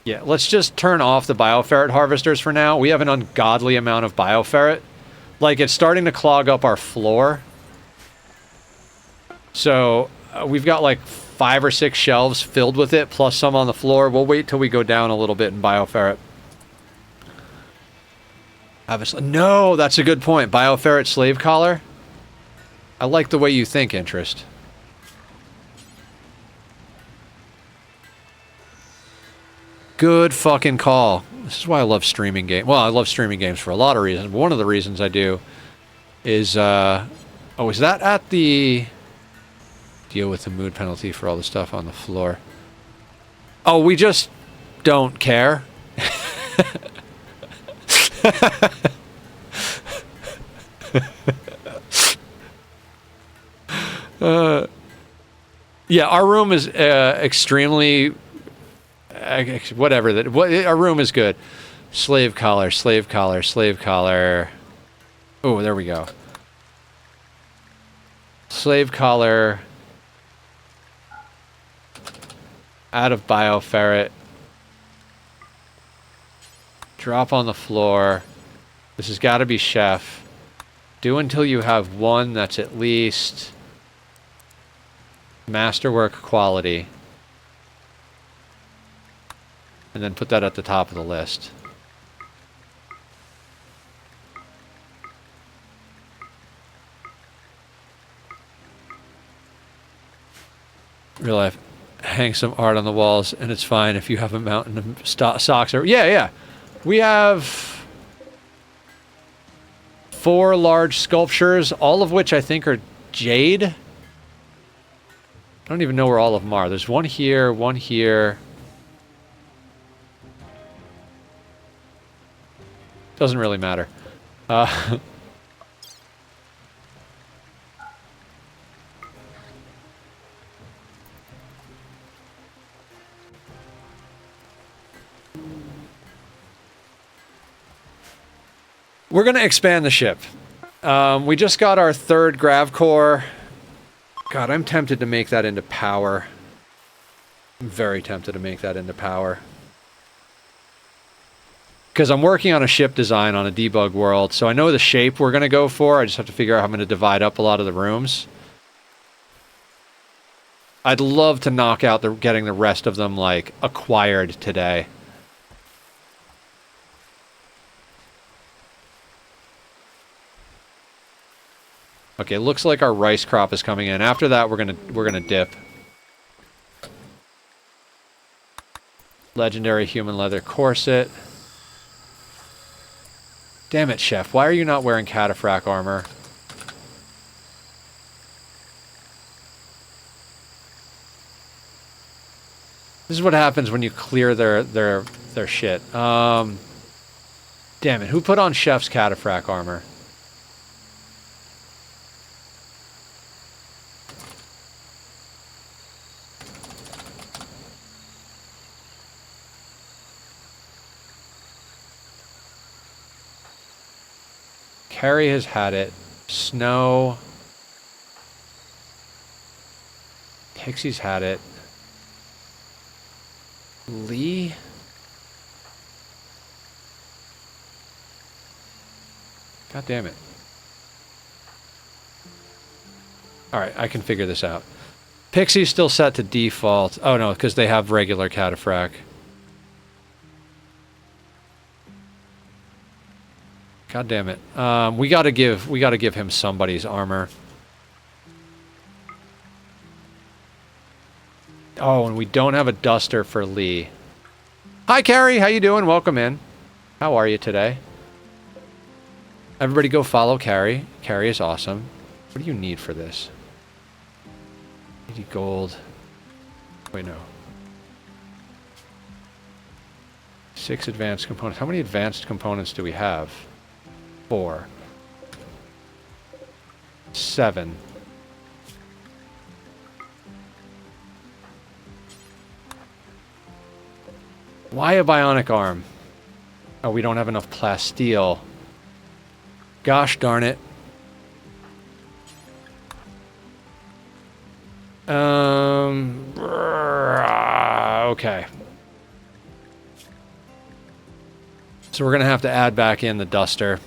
Yeah, let's just turn off the bioferret harvesters for now. We have an ungodly amount of bioferret. Like, it's starting to clog up our floor. So, we've got like 5 or 6 shelves filled with it, plus some on the floor. We'll wait till we go down a little bit in bioferret. No, that's a good point. Bioferret slave collar. I like the way you think, Interest. Good fucking call. This is why I love streaming games. Well, I love streaming games for a lot of reasons. But one of the reasons I do is, oh, is that at the... Deal with the mood penalty for all the stuff on the floor. Oh, we just don't care. Yeah, our room is extremely... whatever. Our room is good. Slave collar, slave collar, slave collar. Oh, there we go. Slave collar. Out of bioferret. Drop on the floor. This has got to be chef. Do until you have one that's at least masterwork quality. And then put that at the top of the list. Real life. Hang some art on the walls, and it's fine if you have a mountain of socks. Or yeah. We have 4 large sculptures, all of which I think are jade. I don't even know where all of them are. There's one here, one here. Doesn't really matter. We're going to expand the ship. We just got our 3rd grav core. God, I'm tempted to make that into power. I'm very tempted to make that into power. Because I'm working on a ship design on a debug world, so I know the shape we're going to go for. I just have to figure out how I'm going to divide up a lot of the rooms. I'd love to knock out getting the rest of them, like, acquired today. Okay, looks like our rice crop is coming in. After that, we're gonna dip. Legendary human leather corset. Damn it, Chef. Why are you not wearing cataphract armor? This is what happens when you clear their shit. Damn it. Who put on Chef's cataphract armor? Carrie has had it. Snow. Pixie's had it. Lee? God damn it. Alright, I can figure this out. Pixie's still set to default. Oh no, because they have regular cataphract. God damn it. We gotta give him somebody's armor. Oh, and we don't have a duster for Lee. Hi, Carrie. How you doing? Welcome in. How are you today? Everybody go follow Carrie. Carrie is awesome. What do you need for this? 80 gold. Wait, no. 6 advanced components. How many advanced components do we have? 4. 7. Why a bionic arm? Oh, we don't have enough plasteel. Gosh darn it. Okay. So we're gonna have to add back in the duster.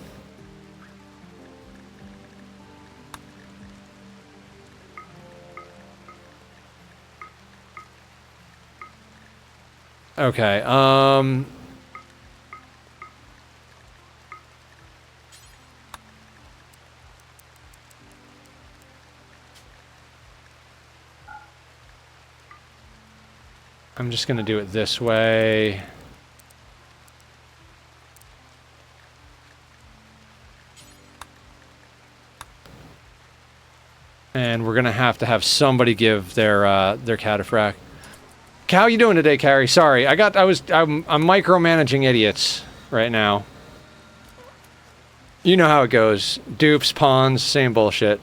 Okay, I'm just going to do it this way. And we're going to have somebody give their cataphract. How you doing today, Carrie? Sorry, I'm micromanaging idiots right now. You know how it goes. Dupes, pawns, same bullshit.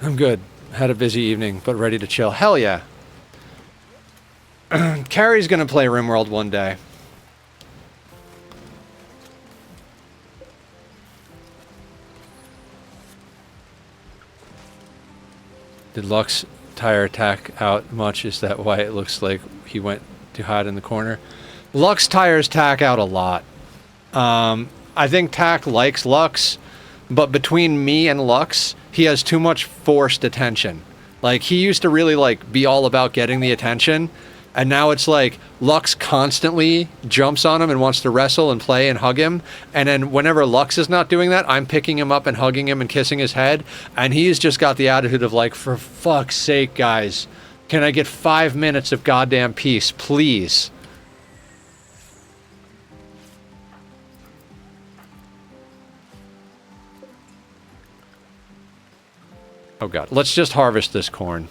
I'm good. Had a busy evening, but ready to chill. Hell yeah. Carrie's gonna play Rimworld one day. Did Lux tire tack out much? Is that why it looks like he went to hide in the corner? Lux tires tack out a lot. I think Tack likes Lux, but between me and Lux, he has too much forced attention. Like, he used to really, like, be all about getting the attention, and now it's like Lux constantly jumps on him and wants to wrestle and play and hug him, and then whenever Lux is not doing that, I'm picking him up and hugging him and kissing his head, and he's just got the attitude of like, for fuck's sake, guys, can I get 5 minutes of goddamn peace, please? Oh god, let's just harvest this corn.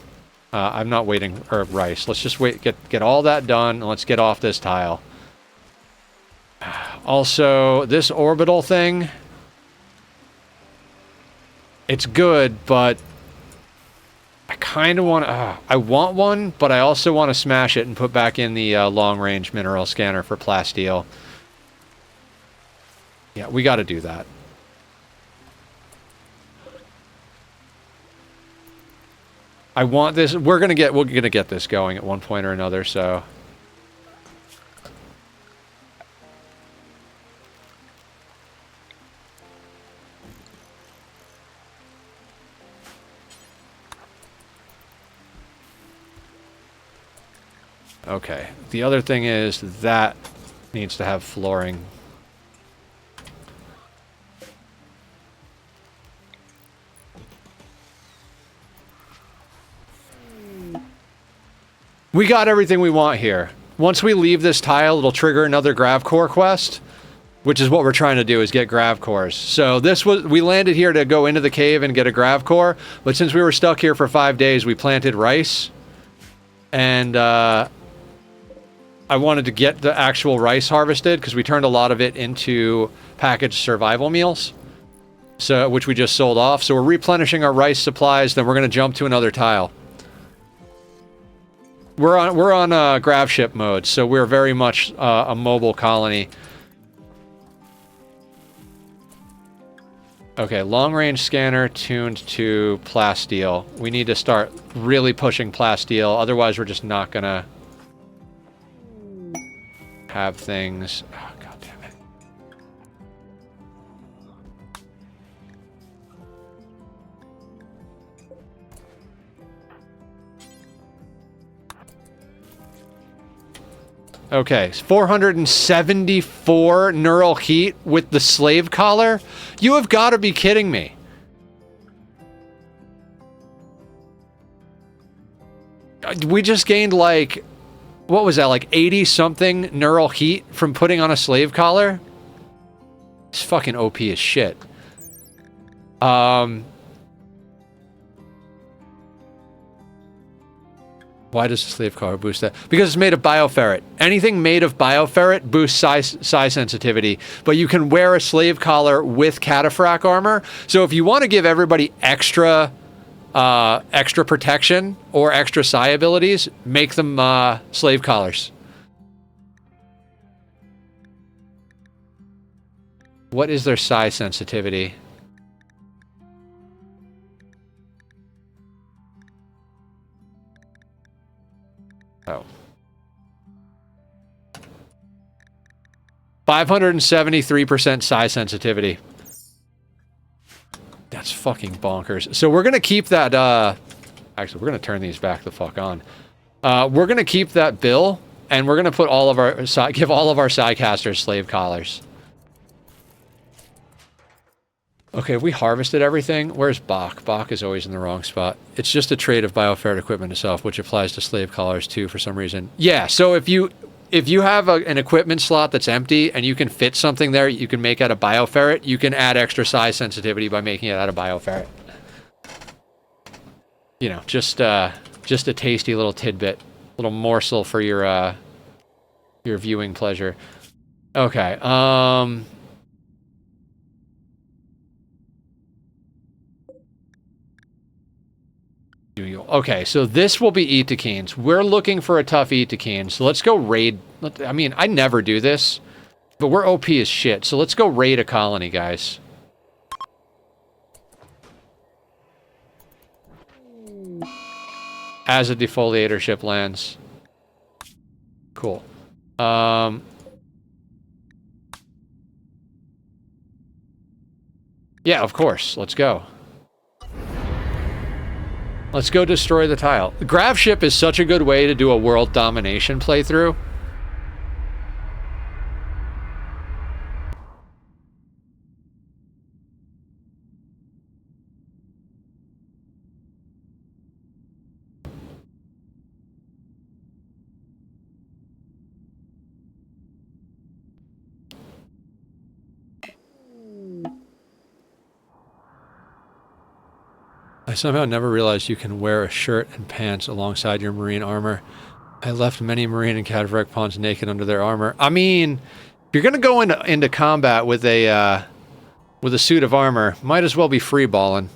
I'm not waiting, or rice. Let's just wait, get all that done, and let's get off this tile. Also, this orbital thing, it's good, but I kind of want to, I want one, but I also want to smash it and put back in the long-range mineral scanner for plasteel. Yeah, we got to do that. I want this. We're gonna get this going at one point or another. So, okay. The other thing is that needs to have flooring. We got everything we want here. Once we leave this tile, it'll trigger another grav core quest, which is what we're trying to do, is get grav cores. So we landed here to go into the cave and get a grav core, but since we were stuck here for 5 days, we planted rice. And I wanted to get the actual rice harvested because we turned a lot of it into packaged survival meals, so which we just sold off. So we're replenishing our rice supplies, then we're going to jump to another tile. We're on Gravship mode, so we're very much a mobile colony. Okay, long-range scanner tuned to plasteel. We need to start really pushing plasteel, otherwise we're just not gonna have things. Oh, God damn it. Okay, 474 neural heat with the slave collar? You have got to be kidding me. We just gained like, what was that, like 80-something neural heat from putting on a slave collar? It's fucking OP as shit. Why does the slave collar boost that? Because it's made of bioferret. Anything made of bioferret boosts psi sensitivity, but you can wear a slave collar with cataphract armor. So if you want to give everybody extra protection or extra psi abilities, make them slave collars. What is their psi sensitivity? Oh. 573% psi sensitivity. That's fucking bonkers. So we're going to keep that, actually, we're going to turn these back the fuck on. We're going to keep that bill, and we're going to put all of our, give all of our Psycasters slave collars. Okay, we harvested everything. Where's Bach? Bach is always in the wrong spot. It's just a trait of bioferret equipment itself, which applies to slave collars too for some reason. Yeah, so if you have an equipment slot that's empty and you can fit something there you can make out of bioferret, you can add extra size sensitivity by making it out of bioferret. You know, just a tasty little tidbit, little morsel for your viewing pleasure. Okay, Okay, so this will be Itakines. We're looking for a tough Itakine, so let's go raid. I mean, I never do this, but we're OP as shit, so let's go raid a colony, guys. As a defoliator ship lands. Cool. Yeah, of course. Let's go. Let's go destroy the tile. The Gravship is such a good way to do a world domination playthrough. I somehow never realized you can wear a shirt and pants alongside your marine armor. I left many marine and cadaveric pawns naked under their armor. I mean, if you're gonna go into combat with a suit of armor, might as well be freeballing.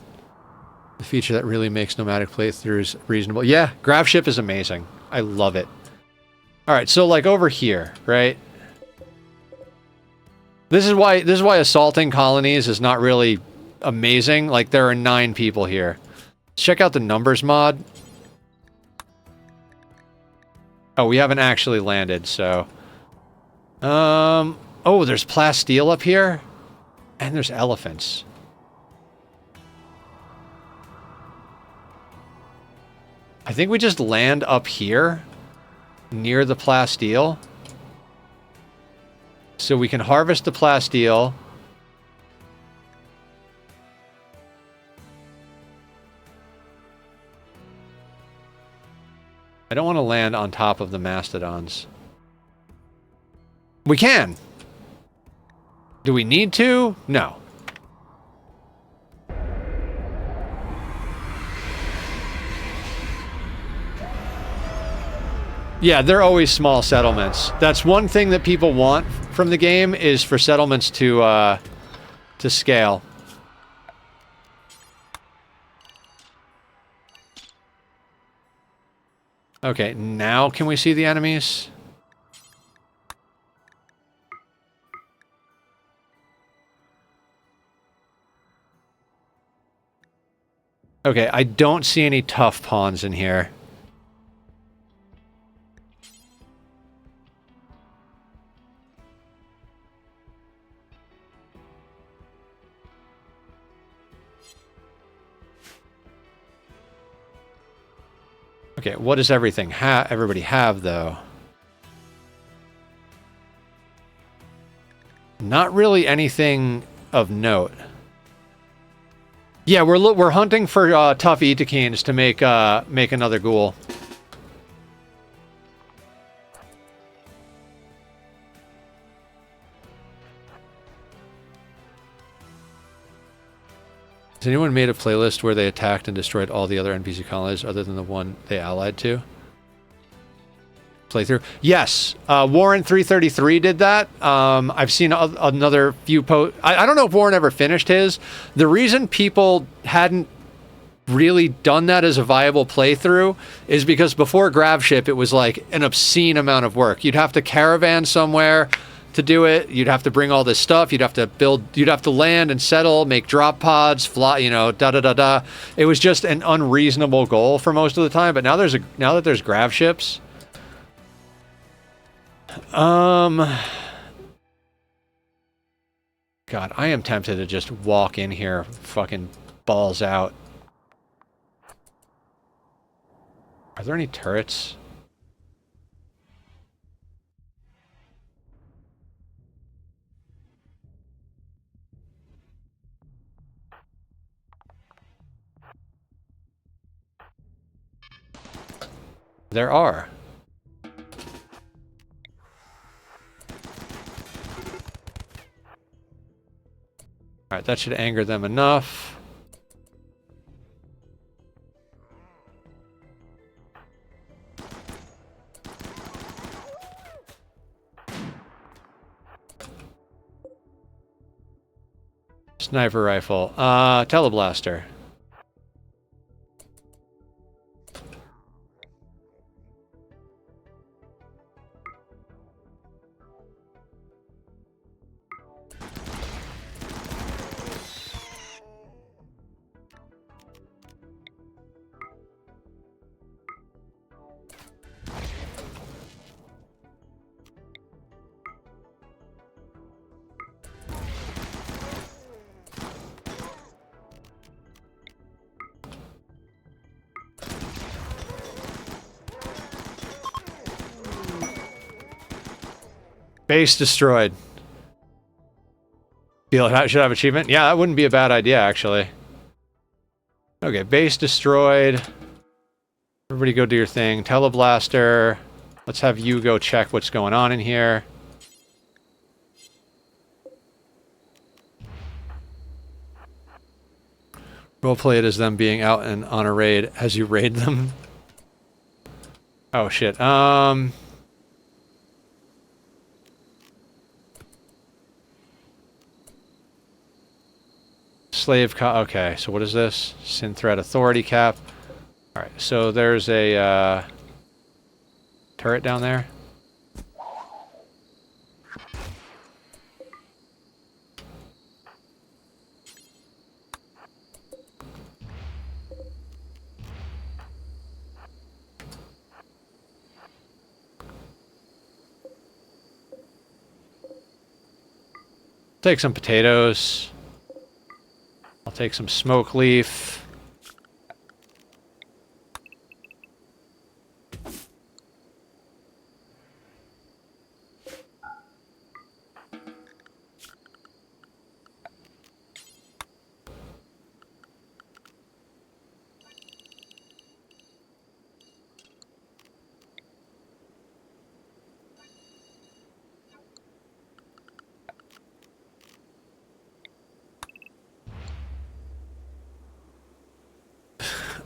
The feature that really makes nomadic playthroughs reasonable. Yeah, Gravship is amazing. I love it. All right, so like over here, right? This is why assaulting colonies is not really amazing. Like there are 9 people here. Let's check out the numbers mod. Oh, we haven't actually landed, so oh, there's plasteel up here and there's elephants. I think we just land up here near the plasteel so we can harvest the plasteel. I don't want to land on top of the mastodons. We can. Do we need to? No. Yeah, they're always small settlements. That's one thing that people want from the game is for settlements to scale. Okay, now can we see the enemies? Okay, I don't see any tough pawns in here. Okay, what does everybody have, though? Not really anything of note. Yeah, we're hunting for tough Itakines to make another ghoul. Has anyone made a playlist where they attacked and destroyed all the other NPC colonies other than the one they allied to? Playthrough? Yes. Warren 333 did that. I've seen another few posts. I don't know if Warren ever finished his. The reason people hadn't really done that as a viable playthrough is because before Gravship, it was like an obscene amount of work. You'd have to caravan somewhere to do it. You'd have to bring all this stuff. You'd have to land and settle, make drop pods, fly, you know, da-da-da-da. It was just an unreasonable goal for most of the time. But now that there's Gravships, God, I am tempted to just walk in here, fucking balls out. Are there any turrets? There are. Alright, that should anger them enough. Sniper rifle. Teleblaster. Base destroyed. Feel it should have achievement? Yeah, that wouldn't be a bad idea, actually. Okay, base destroyed. Everybody go do your thing. Teleblaster. Let's have you go check what's going on in here. Roleplay it as them being out and on a raid as you raid them. Oh, shit. Okay, so what is this? Sin threat authority cap. Alright, so there's a turret down there. Take some potatoes. I'll take some smoke leaf.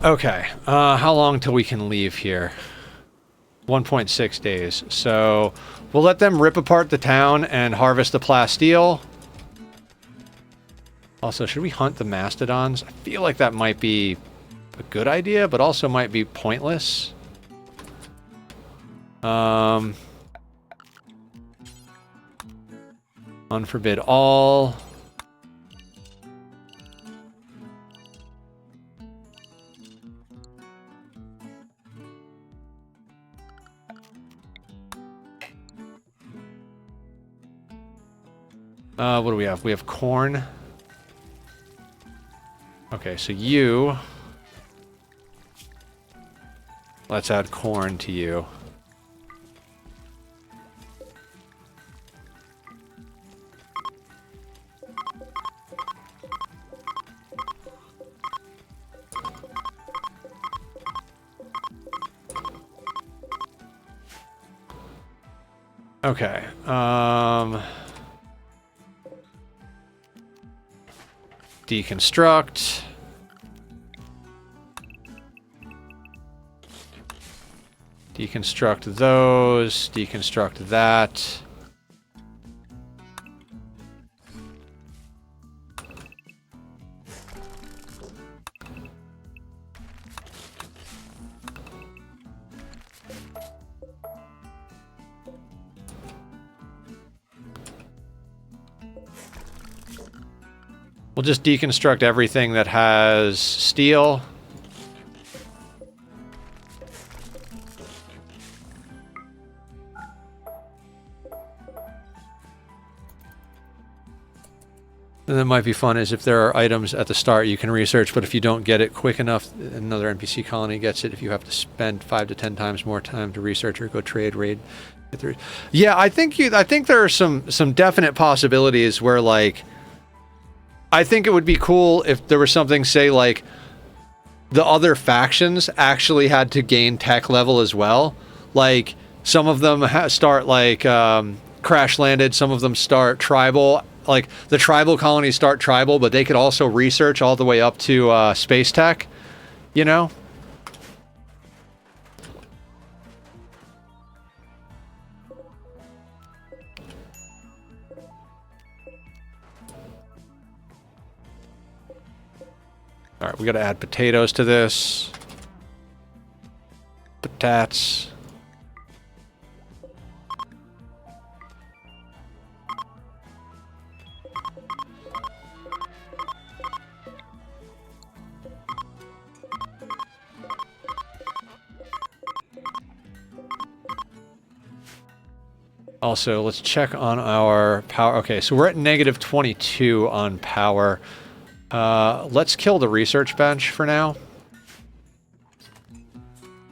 Okay, how long till we can leave here? 1.6 days. So we'll let them rip apart the town and harvest the plasteel. Also, should we hunt the mastodons? I feel like that might be a good idea, but also might be pointless. Unforbid all. What do we have? We have corn. Okay, so you... Let's add corn to you. Okay, deconstruct. Deconstruct those. Deconstruct that. We'll just deconstruct everything that has steel. And that might be fun is if there are items at the start you can research, but if you don't get it quick enough, another NPC colony gets it. If you have to spend 5 to 10 times more time to research or go trade, raid. Yeah, I think there are some definite possibilities where, like, I think it would be cool if there was something, say, like, the other factions actually had to gain tech level as well. Like, some of them start, like, crash landed, some of them start tribal. Like, the tribal colonies start tribal, but they could also research all the way up to space tech, you know? All right, we got to add potatoes to this. Potats. Also, let's check on our power. Okay, so we're at negative 22 on power. Let's kill the research bench for now.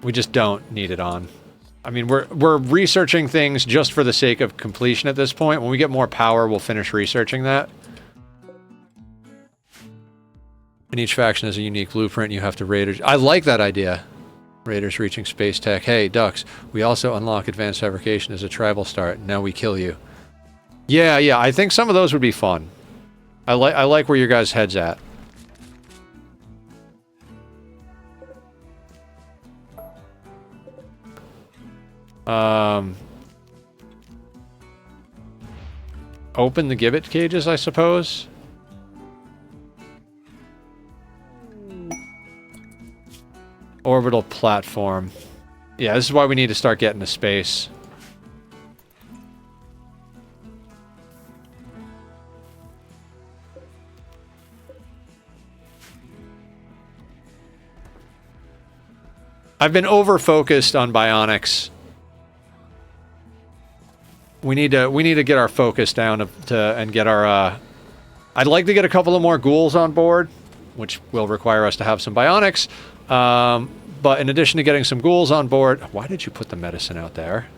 We just don't need it on. I mean, we're researching things just for the sake of completion at this point. When we get more power, we'll finish researching that. And each faction has a unique blueprint. You have to raiders. I like that idea. Raiders reaching space tech. Hey, ducks. We also unlock advanced fabrication as a tribal start. Now we kill you. Yeah, yeah. I think some of those would be fun. I like where your guys' head's at. Open the gibbet cages, I suppose. Orbital platform. Yeah, this is why we need to start getting to space. I've been over-focused on bionics. We need to get our focus down and get our I'd like to get a couple of more ghouls on board, which will require us to have some bionics. But in addition to getting some ghouls on board, why did you put the medicine out there?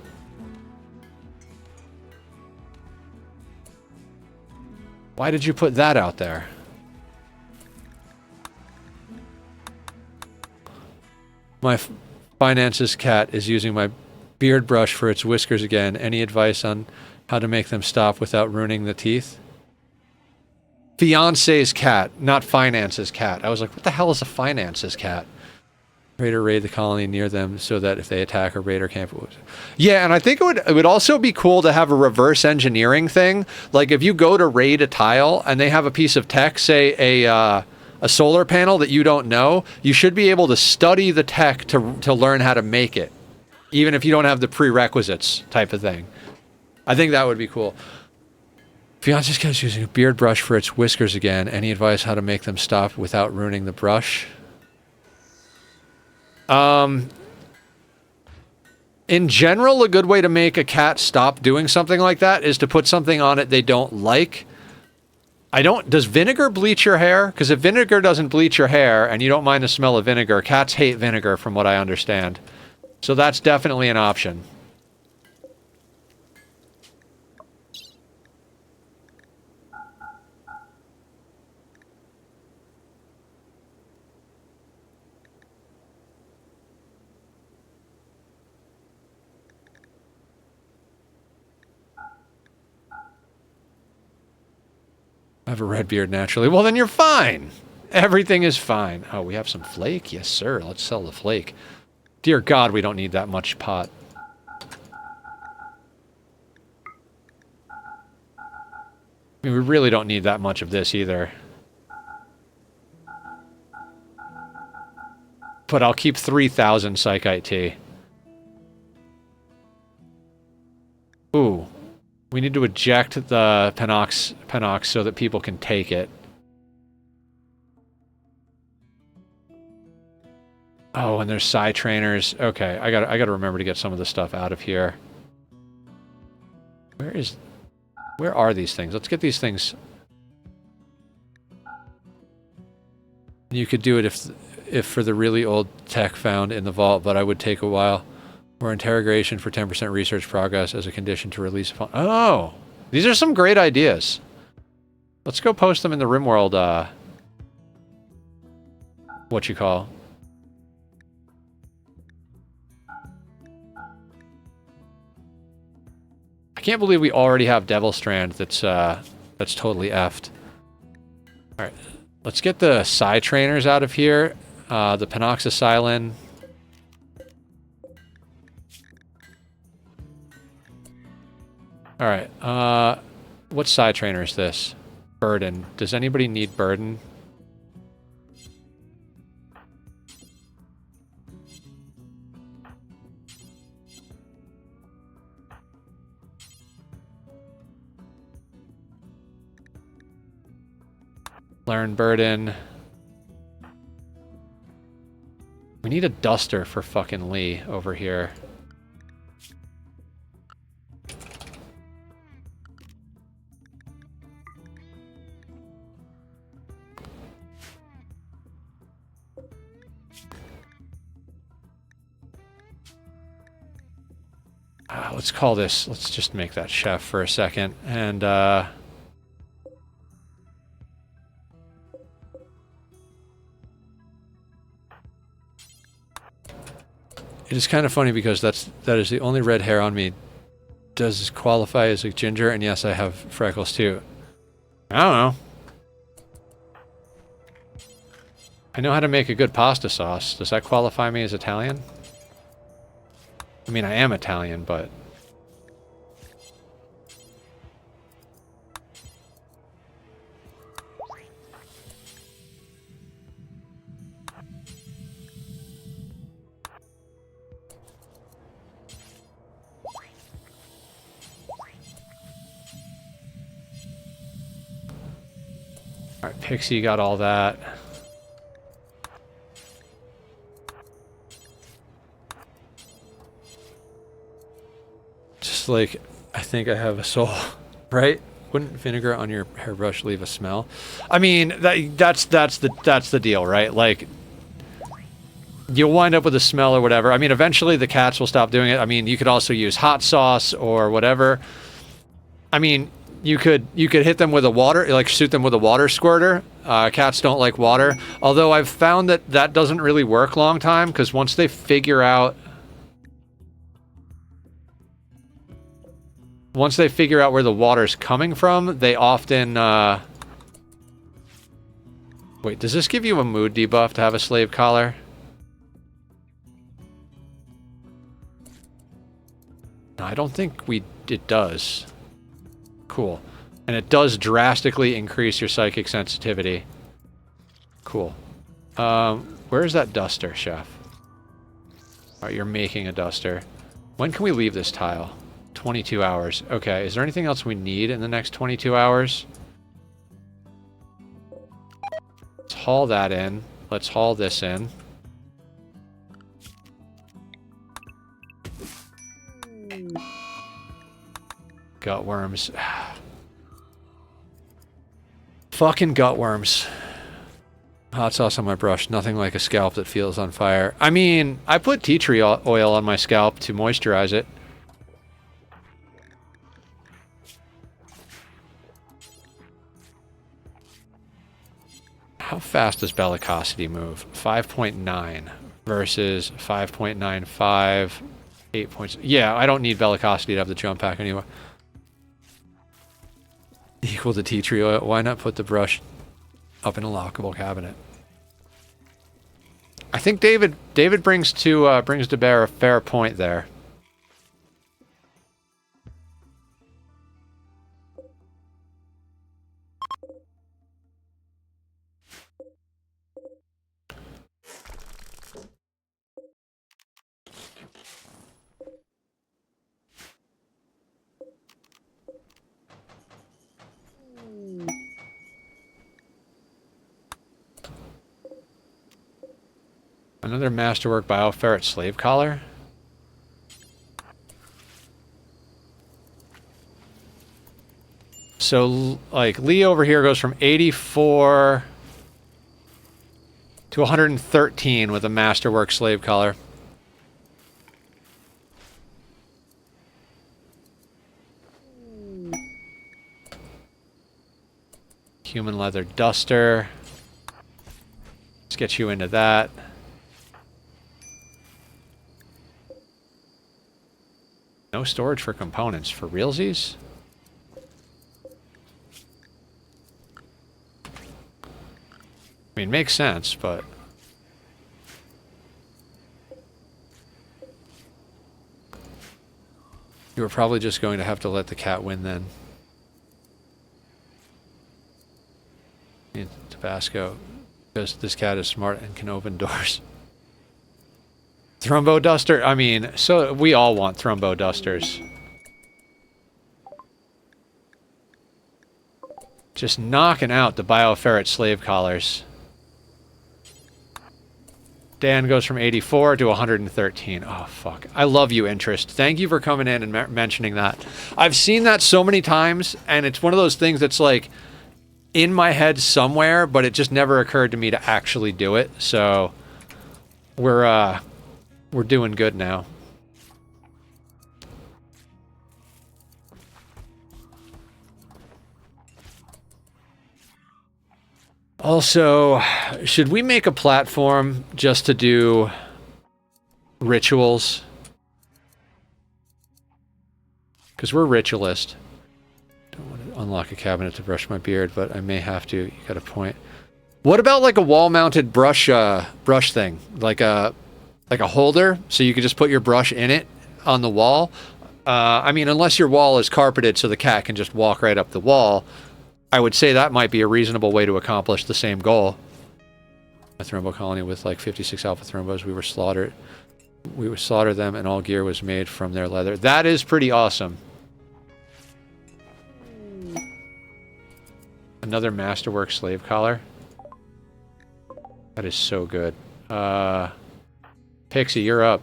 Why did you put that out there? My finances cat is using my beard brush for its whiskers again. Any advice on how to make them stop without ruining the teeth? Fiance's cat, not finances cat. I was like, what the hell is a finances cat? Raider raid the colony near them so that if they attack a raider camp. Yeah, and I think it would also be cool to have a reverse engineering thing. Like if you go to raid a tile and they have a piece of tech, say a solar panel that you don't know, you should be able to study the tech to learn how to make it, even if you don't have the prerequisites type of thing. I think that would be cool. Fiance's cat is using a beard brush for its whiskers again. Any advice how to make them stop without ruining the brush? In general, a good way to make a cat stop doing something like that is to put something on it they don't like. Does vinegar bleach your hair? Because if vinegar doesn't bleach your hair and you don't mind the smell of vinegar, cats hate vinegar from what I understand. So that's definitely an option. I have a red beard naturally. Well, then you're fine. Everything is fine. Oh, we have some flake? Yes, sir. Let's sell the flake. Dear God, we don't need that much pot. I mean, we really don't need that much of this either. But I'll keep 3,000 Psychite tea. Ooh. We need to eject the Penox so that people can take it. Oh, and there's Psy trainers. Okay, I gotta remember to get some of this stuff out of here. Where are these things? Let's get these things. You could do it if for the really old tech found in the vault, but I would take a while. More interrogation for 10% research progress as a condition to release upon. Oh! These are some great ideas. Let's go post them in the Rimworld, what you call. I can't believe we already have Devil Strand that's totally effed. Alright, let's get the Psy trainers out of here. The Penoxysilin. Alright, what Psy trainer is this? Burden. Does anybody need Burden? Learn Burden. We need a duster for fucking Lee over here. let's call this, let's just make that chef for a second. And, it is kind of funny because that is the only red hair on me. Does this qualify as a ginger? And yes, I have freckles too. I don't know. I know how to make a good pasta sauce. Does that qualify me as Italian? I mean, I am Italian, but... Alright, Pixie got all that. Just like, I think I have a soul, right? Wouldn't vinegar on your hairbrush leave a smell? I mean, that's the deal, right? Like, you'll wind up with a smell or whatever. I mean, eventually the cats will stop doing it. I mean, you could also use hot sauce or whatever. I mean, you could hit them with a water, like shoot them with a water squirter. Cats don't like water. Although I've found that doesn't really work long time, because once they figure out where the water's coming from, they often, wait, does this give you a mood debuff to have a slave collar? No, I don't think it does. Cool. And it does drastically increase your psychic sensitivity. Cool. Where's that duster, chef? Alright, you're making a duster. When can we leave this tile? 22 hours. Okay, is there anything else we need in the next 22 hours? Let's haul that in. Let's haul this in. Gutworms. Fucking gutworms. Hot sauce on my brush. Nothing like a scalp that feels on fire. I mean, I put tea tree oil on my scalp to moisturize it. How fast does bellicosity move? 5.9 versus 5.95, 8 points. Yeah, I don't need bellicosity to have the jump pack anyway. Equal to tea tree oil. Why not put the brush up in a lockable cabinet? I think David brings to bear a fair point there. Another masterwork bioferret slave collar. So, like, Lee over here goes from 84 to 113 with a masterwork slave collar. Human leather duster. Let's get you into that. No storage for components. For realsies? I mean, makes sense, but... you were probably just going to have to let the cat win then. Tabasco. Because this cat is smart and can open doors. Thrumbo duster? I mean, so we all want thrumbo dusters. Just knocking out the bioferret slave collars. Dan goes from 84 to 113. Oh, fuck. I love you, Interest. Thank you for coming in and mentioning that. I've seen that so many times, and it's one of those things that's like in my head somewhere, but it just never occurred to me to actually do it. So we're doing good now. Also, should we make a platform just to do rituals? Because we're ritualist. Don't want to unlock a cabinet to brush my beard, but I may have to. You got a point. What about like a wall-mounted brush thing, like a holder, so you could just put your brush in it on the wall? I mean, unless your wall is carpeted, so the cat can just walk right up the wall. I would say that might be a reasonable way to accomplish the same goal. A thrombo colony with like 56 alpha thrombos. We were slaughtered. We would slaughter them, and all gear was made from their leather. That is pretty awesome. Another masterwork slave collar. That is so good. Pixie, you're up.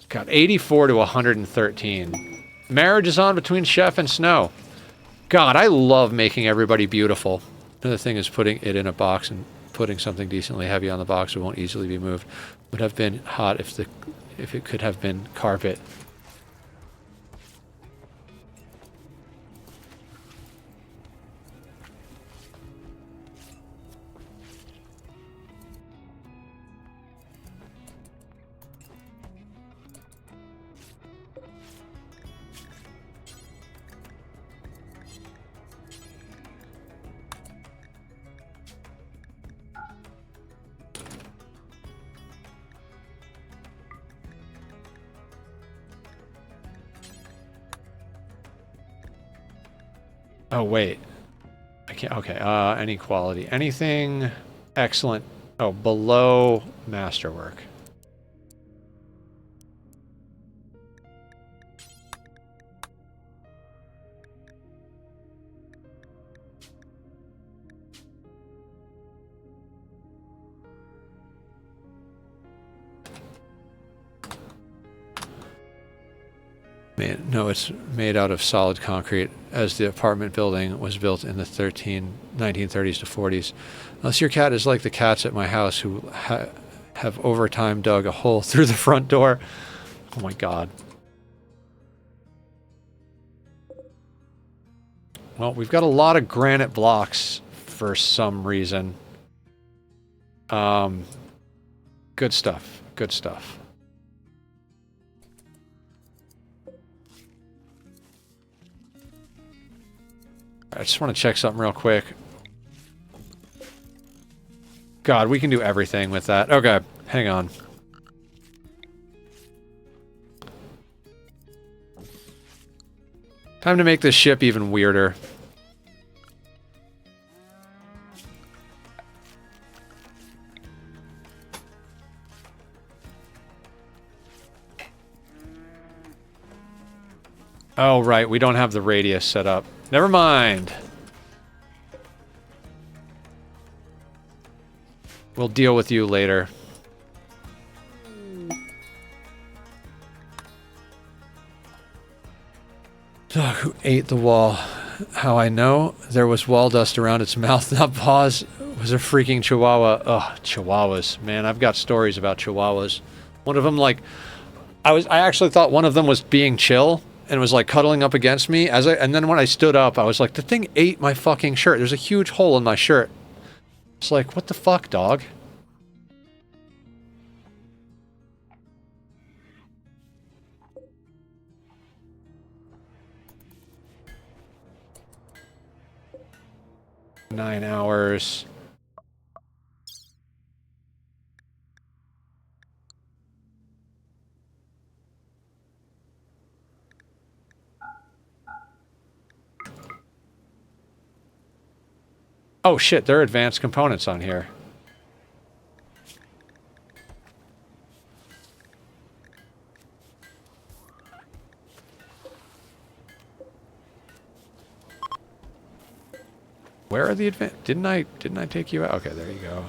Got 84 to 113. Marriage is on between Chef and Snow. God, I love making everybody beautiful. Another thing is putting it in a box and putting something decently heavy on the box so it won't easily be moved. Would have been hot if it could have been carpet. Oh, wait. I can't... Okay, any quality. Anything excellent. Oh, below masterwork. No, it's made out of solid concrete, as the apartment building was built in the 1930s to 40s. Unless your cat is like the cats at my house who have over time dug a hole through the front door. Oh my god. Well, we've got a lot of granite blocks for some reason. Good stuff. Good stuff. I just want to check something real quick. God, we can do everything with that. Okay, hang on. Time to make this ship even weirder. Oh, right, we don't have the radius set up. Never mind. We'll deal with you later. Dog who ate the wall. How I know? There was wall dust around its mouth, not paws. It was a freaking chihuahua. Ugh, chihuahuas. Man, I've got stories about chihuahuas. One of them, like... I actually thought one of them was being chill and was like cuddling up against me and then when I stood up, I was like, the thing ate my fucking shirt. There's a huge hole in my shirt. It's like, what the fuck, dog? Nine hours. Oh shit, there are advanced components on here. Where are the advanced? Didn't I take you out? Okay, there you go.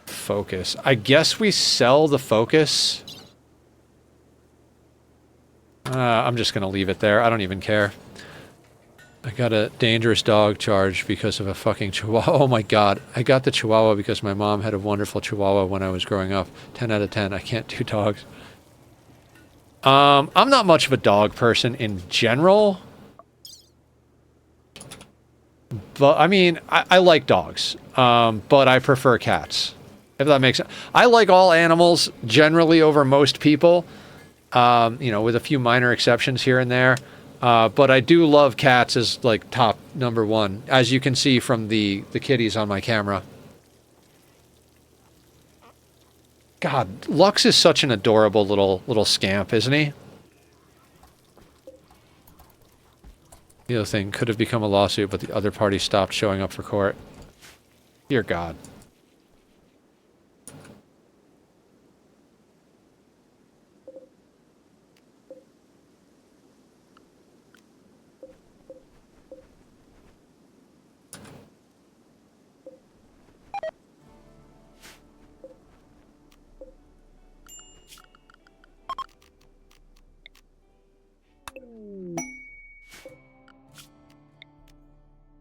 Focus. I guess we sell the focus. I'm just gonna leave it there. I don't even care. I got a dangerous dog charge because of a fucking chihuahua. Oh my god. I got the chihuahua because my mom had a wonderful chihuahua when I was growing up. 10 out of 10. I can't do dogs. I'm not much of a dog person in general. But I mean, I like dogs, but I prefer cats. If that makes sense. I like all animals generally over most people, you know, with a few minor exceptions here and there. But I do love cats as like top number one, as you can see from the kitties on my camera. God, Lux is such an adorable little scamp, isn't he? The other thing could have become a lawsuit, but the other party stopped showing up for court. Dear God.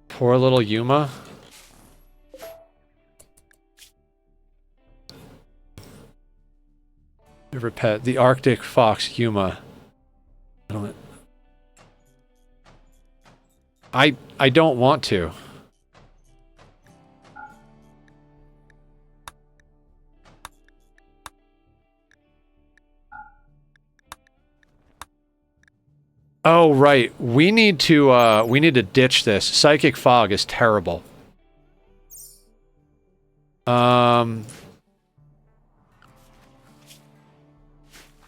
Poor little Yuma. Favorite pet, the Arctic fox Yuma. I don't want to. Oh right, we need to ditch this. Psychic fog is terrible.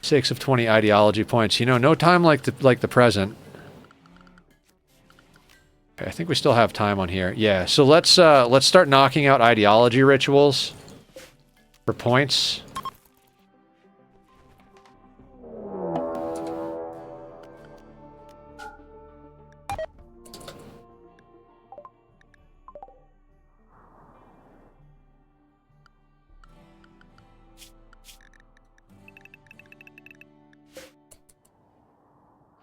6 of 20 ideology points. You know, no time like the present. Okay, I think we still have time on here. Yeah, so let's start knocking out ideology rituals for points.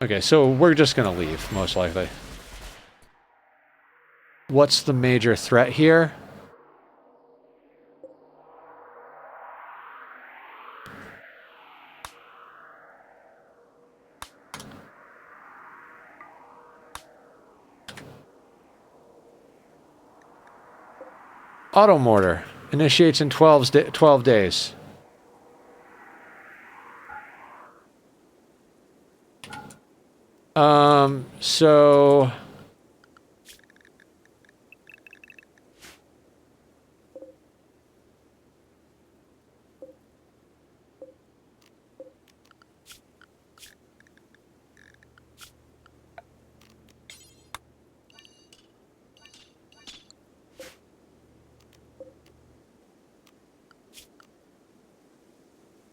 Okay, so we're just gonna leave, most likely. What's the major threat here? Auto mortar. Initiates in 12 days. So...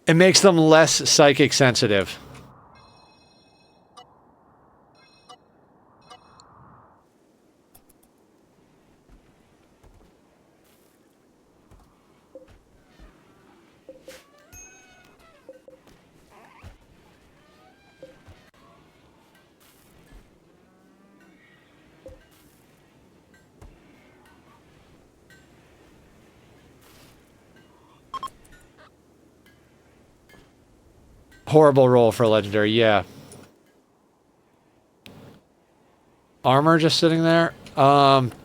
it makes them less psychic sensitive. Horrible roll for legendary, yeah. Armor just sitting there.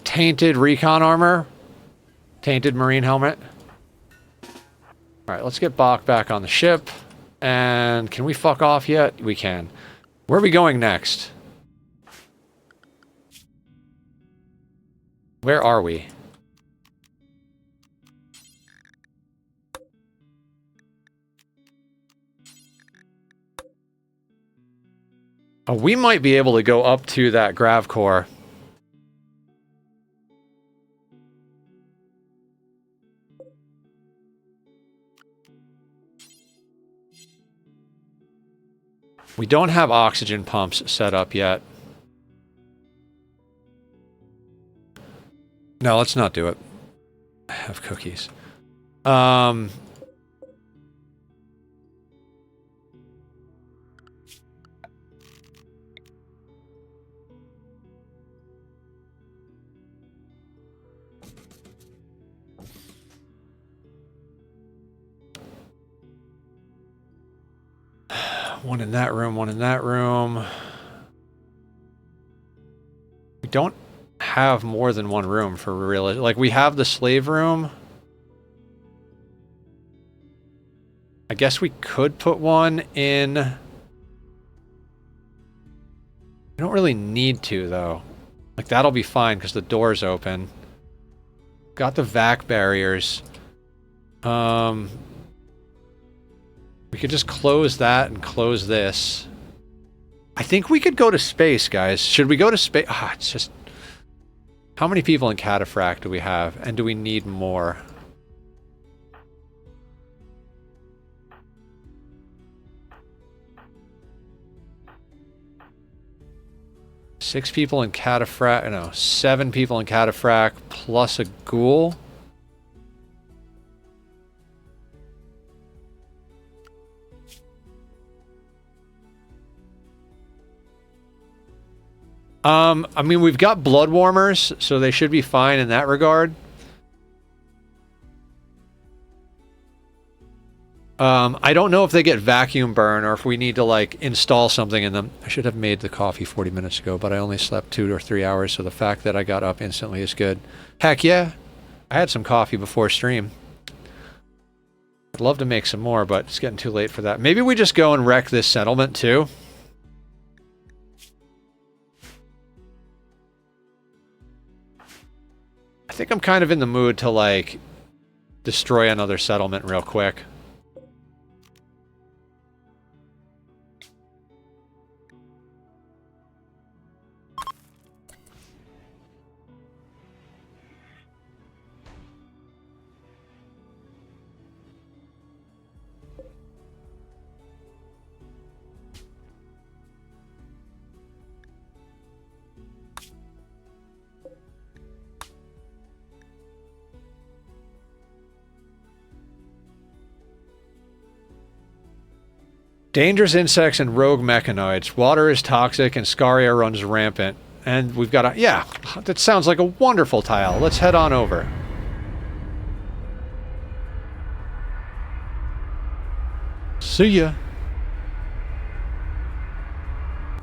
Tainted recon armor. Tainted marine helmet. Alright, let's get Bach back on the ship. And can we fuck off yet? We can. Where are we going next? Where are we? Oh, we might be able to go up to that grav core. We don't have oxygen pumps set up yet. No, let's not do it. I have cookies. One in that room, one in that room. We don't have more than one room for real. Like, we have the slave room. I guess we could put one in. We don't really need to, though. Like, that'll be fine because the door's open. Got the vac barriers. We could just close that and close this. I think we could go to space, guys. Should we go to space? Ah, it's just... How many people in Cataphract do we have? And do we need more? Six people in Cataphract. No, 7 people in Cataphract plus a ghoul. I mean, we've got blood warmers, so they should be fine in that regard. I don't know if they get vacuum burn or if we need to, like, install something in them. I should have made the coffee 40 minutes ago, but I only slept 2 or 3 hours, so the fact that I got up instantly is good. Heck yeah! I had some coffee before stream. I'd love to make some more, but it's getting too late for that. Maybe we just go and wreck this settlement, too. I think I'm kind of in the mood to, like, destroy another settlement real quick. Dangerous insects and rogue mechanoids. Water is toxic and Scaria runs rampant. And we've got a... Yeah, that sounds like a wonderful tile. Let's head on over. See ya.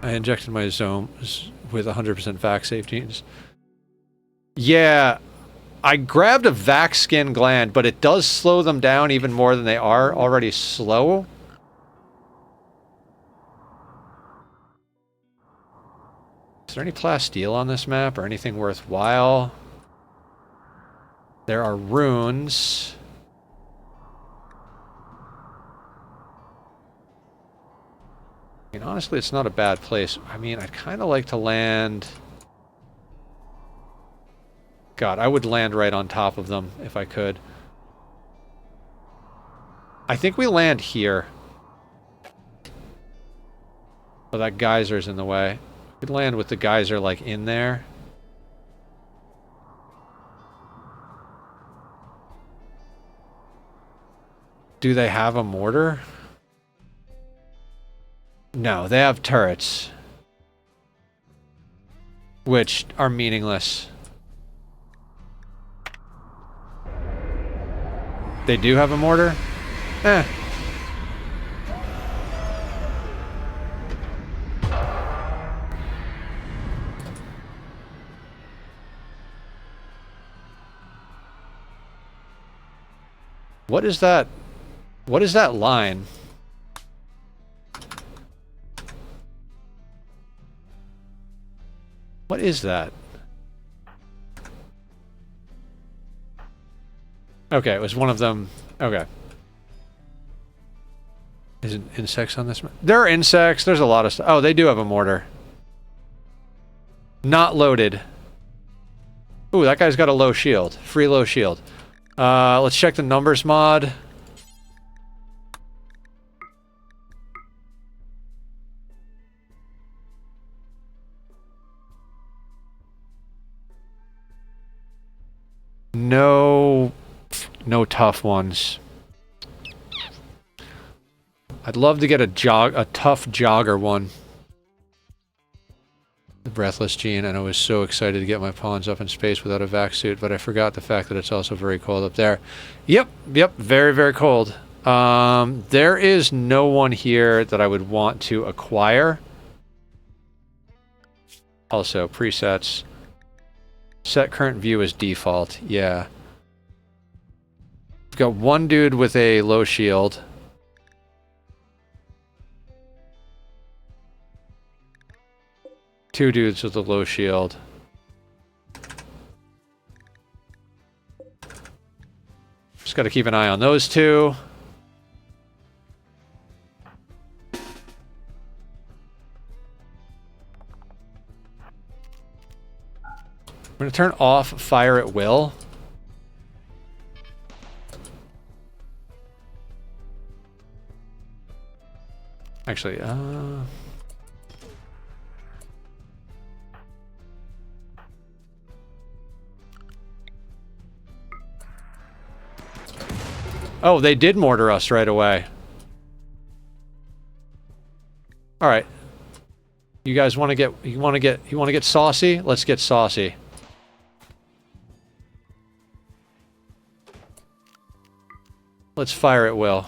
I injected my zomes with 100% vac safe genes. Yeah, I grabbed a vac skin gland, but it does slow them down even more than they are already slow. Is there any plasteel on this map or anything worthwhile? There are runes. I mean, honestly, it's not a bad place. I mean, I'd kind of like to land... God, I would land right on top of them if I could. I think we land here. Oh, that geyser's in the way. We could land with the geyser, like, in there. Do they have a mortar? No, they have turrets. Which are meaningless. They do have a mortar? Eh. What is that? What is that line? What is that? Okay, it was one of them. Okay. Isn't insects on this map? There are insects. There's a lot of stuff. Oh, they do have a mortar. Not loaded. Ooh, that guy's got a low shield. Free low shield. Let's check the numbers mod. No tough ones. I'd love to get a tough jogger one. The Breathless Gene, and I was so excited to get my pawns up in space without a vac suit, but I forgot the fact that it's also very cold up there. Yep, very, very cold. There is no one here that I would want to acquire. Also, presets. Set current view as default. Yeah. We've got one dude with a low shield. Two dudes with a low shield. Just got to keep an eye on those two. I'm going to turn off fire at will. Actually, oh, they did mortar us right away. All right. You guys want to get saucy? Let's get saucy. Let's fire at will.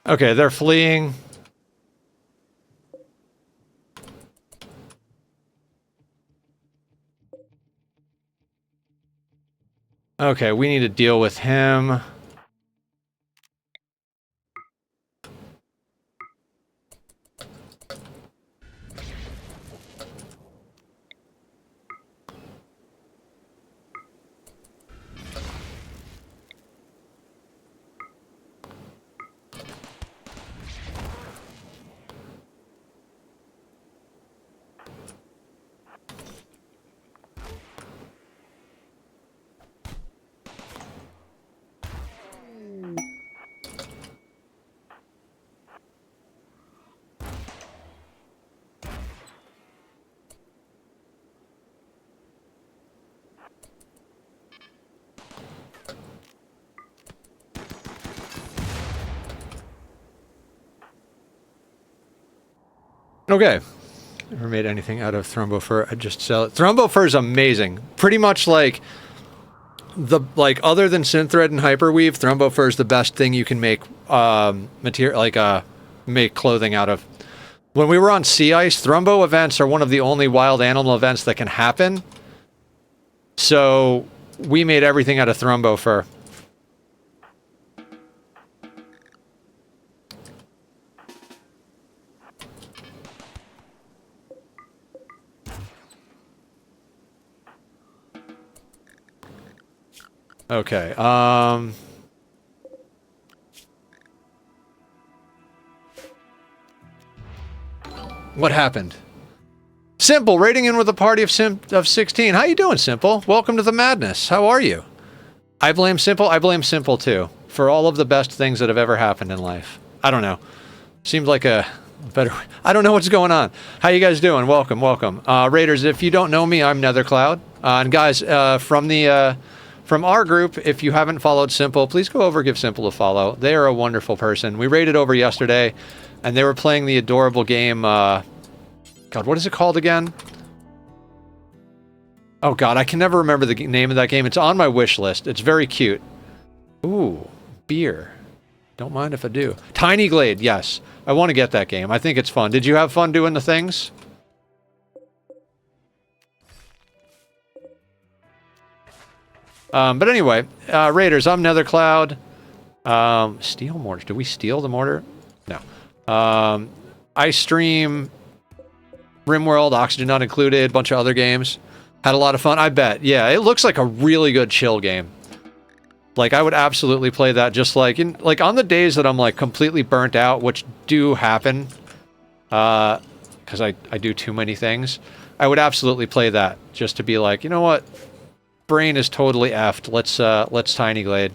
Okay, they're fleeing. Okay, we need to deal with him. Okay. Never made anything out of Thrombo Fur. I just sell it. Thrombo Fur is amazing. Pretty much like other than Synthread and Hyperweave, Thrombo Fur is the best thing you can make material make clothing out of. When we were on Sea Ice, Thrombo events are one of the only wild animal events that can happen. So we made everything out of Thrombo Fur. Okay, what happened? Simple, raiding in with a party of 16. How you doing, Simple? Welcome to the madness. How are you? I blame Simple. I blame Simple, too, for all of the best things that have ever happened in life. I don't know. Seems like a better... I don't know what's going on. How you guys doing? Welcome, welcome. Raiders, if you don't know me, I'm Nethercloud. And guys, from our group, if you haven't followed Simple, please go over and give Simple a follow. They are a wonderful person. We raided over yesterday, and they were playing the adorable game, God, what is it called again? Oh God, I can never remember the name of that game. It's on my wish list. It's very cute. Ooh, beer. Don't mind if I do. Tiny Glade, yes. I want to get that game. I think it's fun. Did you have fun doing the things? But anyway, Raiders, I'm Nethercloud. Steel mortar. Do we steal the mortar? No. I stream Rimworld, Oxygen Not Included, bunch of other games. Had a lot of fun, I bet. Yeah, it looks like a really good chill game. Like, I would absolutely play that just like, on the days that I'm, like, completely burnt out, which do happen, because I do too many things, I would absolutely play that just to be like, you know what? Brain is totally effed. Let's Tiny Glade.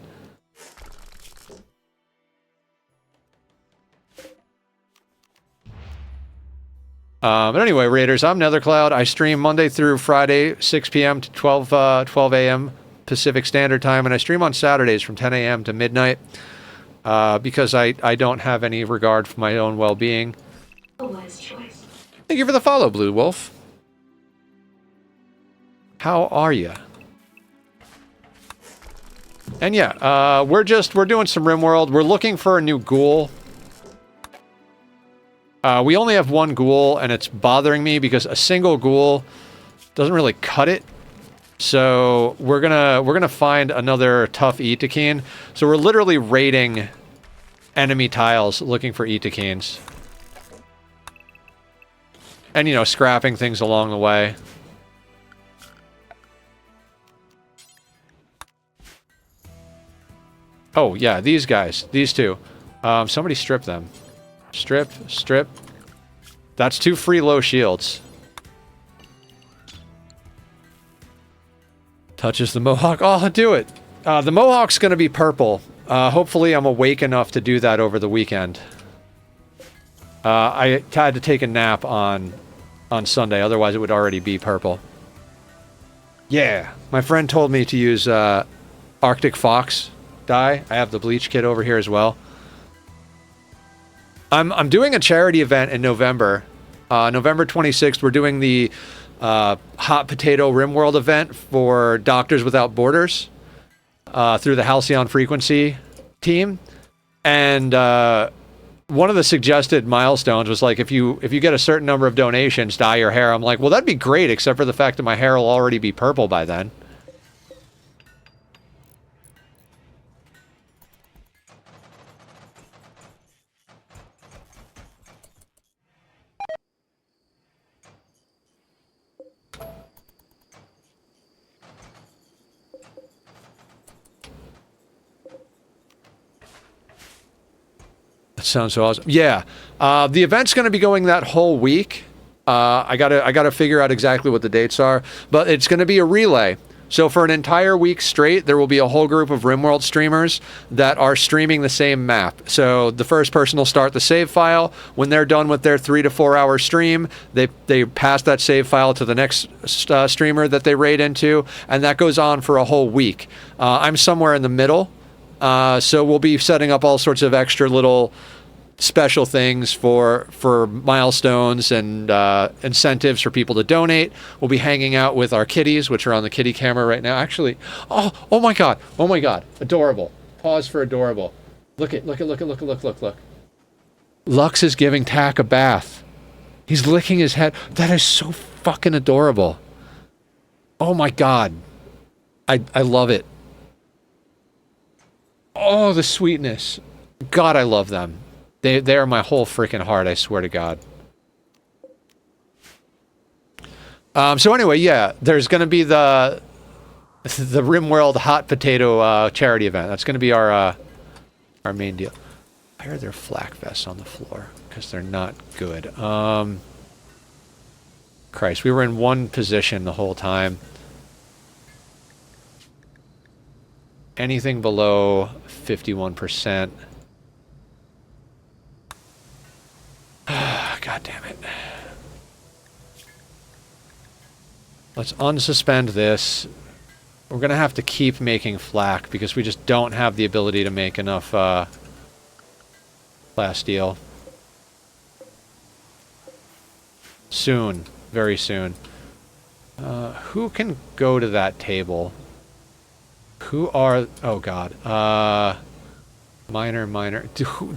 But anyway, Raiders, I'm Nethercloud. I stream Monday through Friday, 6 p.m. to 12 a.m. Pacific Standard Time, and I stream on Saturdays from 10 a.m. to midnight, because I don't have any regard for my own well-being. A wise choice. Thank you for the follow, Blue Wolf. How are you? And yeah, we're doing some Rimworld. We're looking for a new ghoul. We only have one ghoul, and it's bothering me because a single ghoul doesn't really cut it. So we're gonna find another tough Itakeen. So we're literally raiding enemy tiles looking for Itakeens. And, you know, scrapping things along the way. Oh, yeah, these guys. These two. Somebody strip them. Strip, strip. That's 2 free low shields. Touches the Mohawk. Oh, I'll do it. The Mohawk's going to be purple. Hopefully I'm awake enough to do that over the weekend. I had to take a nap on Sunday, otherwise it would already be purple. Yeah. My friend told me to use Arctic Fox dye. I have the bleach kit over here as well. I'm doing a charity event in November. November 26th, we're doing the Hot Potato Rimworld event for Doctors Without Borders through the Halcyon Frequency team. And one of the suggested milestones was like, if you get a certain number of donations, dye your hair. I'm like, well, that'd be great, except for the fact that my hair will already be purple by then. Sounds so awesome. Yeah, the event's going to be going that whole week. I gotta figure out exactly what the dates are, but it's going to be a relay. So for an entire week straight, there will be a whole group of Rimworld streamers that are streaming the same map. So the first person will start the save file. When they're done with their 3 to 4 hour stream, they pass that save file to the next streamer that they raid into, and that goes on for a whole week. I'm somewhere in the middle. So we'll be setting up all sorts of extra little special things for milestones and incentives for people to donate. We'll be hanging out with our kitties, which are on the kitty camera right now. Actually, oh my god, adorable. Pause for adorable. Look. Lux is giving Tack a bath. He's licking his head. That is so fucking adorable. Oh my god, I love it. Oh, the sweetness. God, I love them. They are my whole freaking heart, I swear to God. So anyway, yeah, there's going to be the Rimworld Hot Potato charity event. That's going to be our main deal. Why are there flak vests on the floor? Because they're not good. Christ, we were in one position the whole time. Anything below 51%. God damn it. Let's unsuspend this. We're going to have to keep making flak because we just don't have the ability to make enough glass steel. Soon. Very soon. Who can go to that table? Who are... Oh, God. Miner.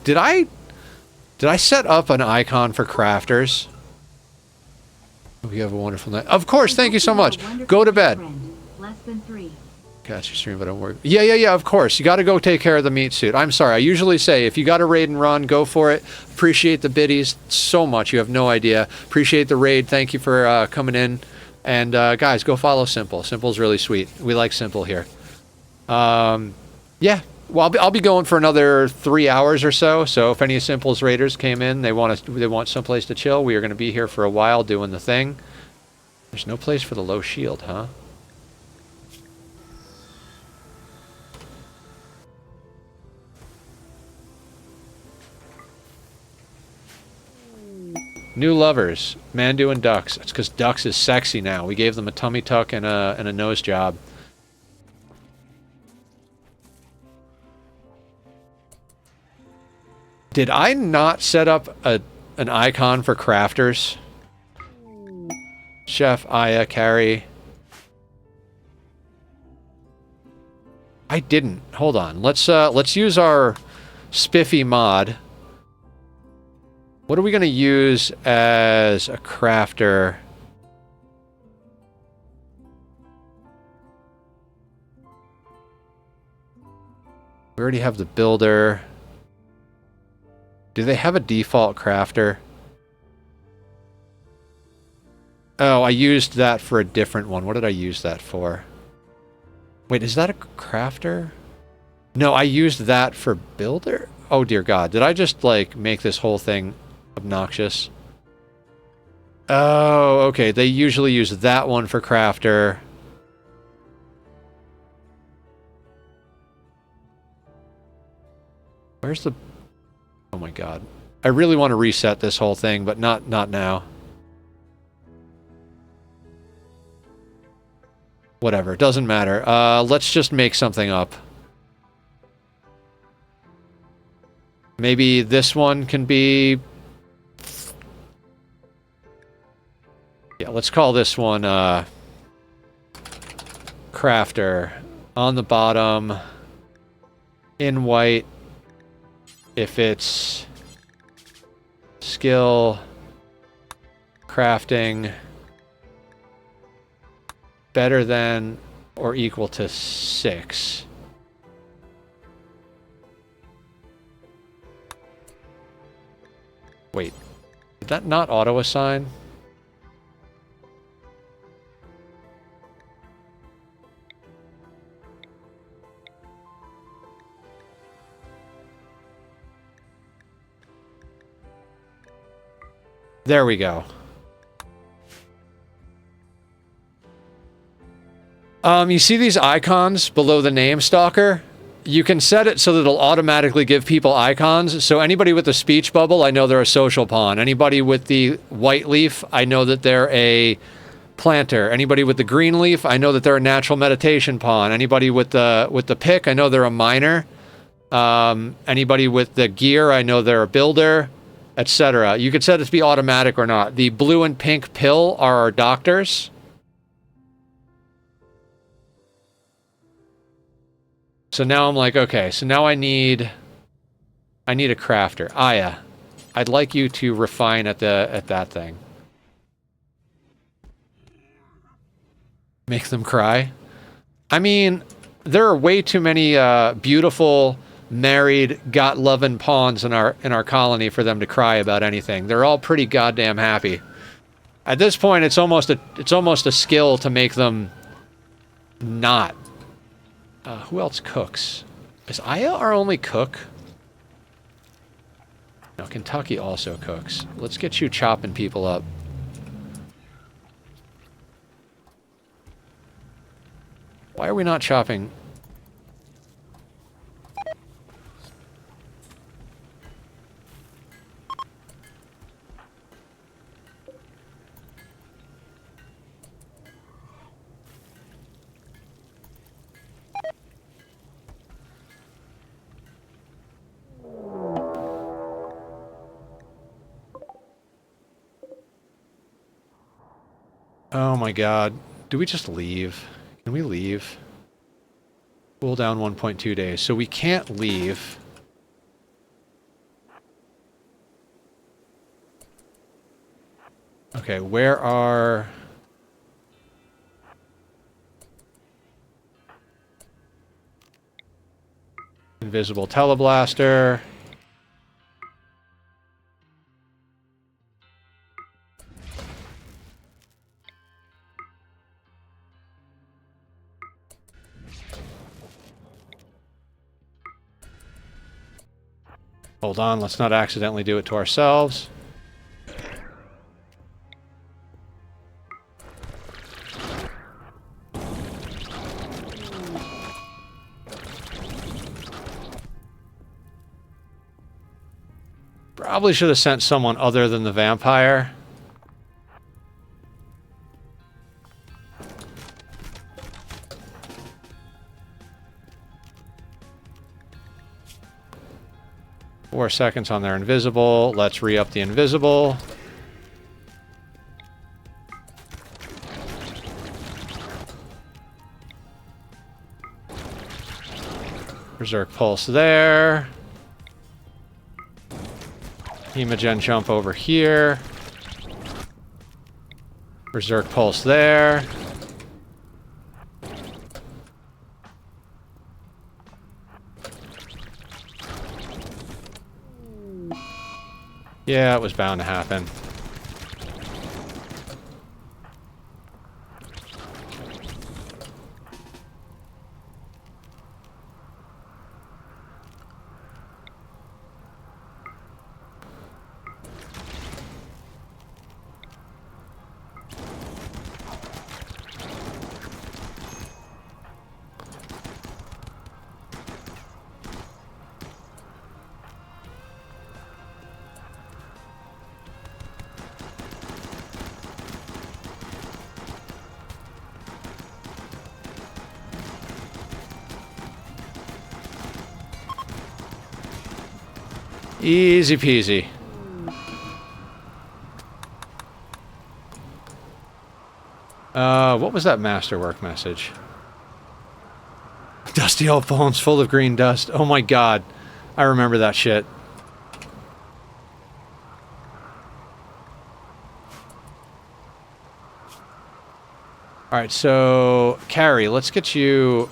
Did I set up an icon for crafters? Hope you have a wonderful night. Of course, thank you so much. Go to bed. Less than 3. Catch your stream, but don't worry. Yeah, of course. You got to go take care of the meat suit. I'm sorry. I usually say, if you got a raid and run, go for it. Appreciate the biddies so much. You have no idea. Appreciate the raid. Thank you for coming in. And guys, go follow Simple. Simple's really sweet. We like Simple here. Yeah. Well, I'll be going for another 3 hours or so. So if any of Simple's raiders came in, they want someplace to chill. We are going to be here for a while doing the thing. There's no place for the low shield, huh? New lovers, Mandu and Dux. It's because Dux is sexy now. We gave them a tummy tuck and a nose job. Did I not set up an icon for crafters? Chef, Aya, Carrie. I didn't. Hold on. Let's use our spiffy mod. What are we going to use as a crafter? We already have the builder. Do they have a default crafter? Oh, I used that for a different one. What did I use that for? Wait, is that a crafter? No, I used that for builder? Oh dear God, did I just like make this whole thing obnoxious? Oh, okay. They usually use that one for crafter. Where's the... Oh my God. I really want to reset this whole thing, but not now. Whatever, doesn't matter. Let's just make something up. Maybe this one can be... Yeah, let's call this one crafter. On the bottom, in white, if it's skill, crafting, better than or equal to 6. Wait, did that not auto-assign? There we go. You see these icons below the name stalker? You can set it so that it'll automatically give people icons. So anybody with the speech bubble, I know they're a social pawn. Anybody with the white leaf, I know that they're a planter. Anybody with the green leaf, I know that they're a natural meditation pawn. Anybody with the pick, I know they're a miner. Anybody with the gear, I know they're a builder, etc. You could set it to be automatic or not. The blue and pink pill are our doctors. So now I'm like, okay, so now I need a crafter. Aya, I'd like you to refine at that thing. Make them cry? I mean, there are way too many beautiful, married, got-loving pawns in our colony for them to cry about anything. They're all pretty goddamn happy. At this point, it's almost a skill to make them not. Who else cooks? Is Aya our only cook? No, Kentucky also cooks. Let's get you chopping people up. Why are we not chopping? Oh my God. Do we just leave? Can we leave? Cool down 1.2 days. So we can't leave. Okay, where are... Invisible teleblaster. Hold on, let's not accidentally do it to ourselves. Probably should have sent someone other than the vampire. Four seconds on their invisible. Let's re-up the invisible. Berserk pulse there. Hemogen jump over here. Berserk pulse there. Yeah, it was bound to happen. Easy peasy. What was that masterwork message? Dusty old bones full of green dust. Oh my god. I remember that shit. Alright, so... Carrie, let's get you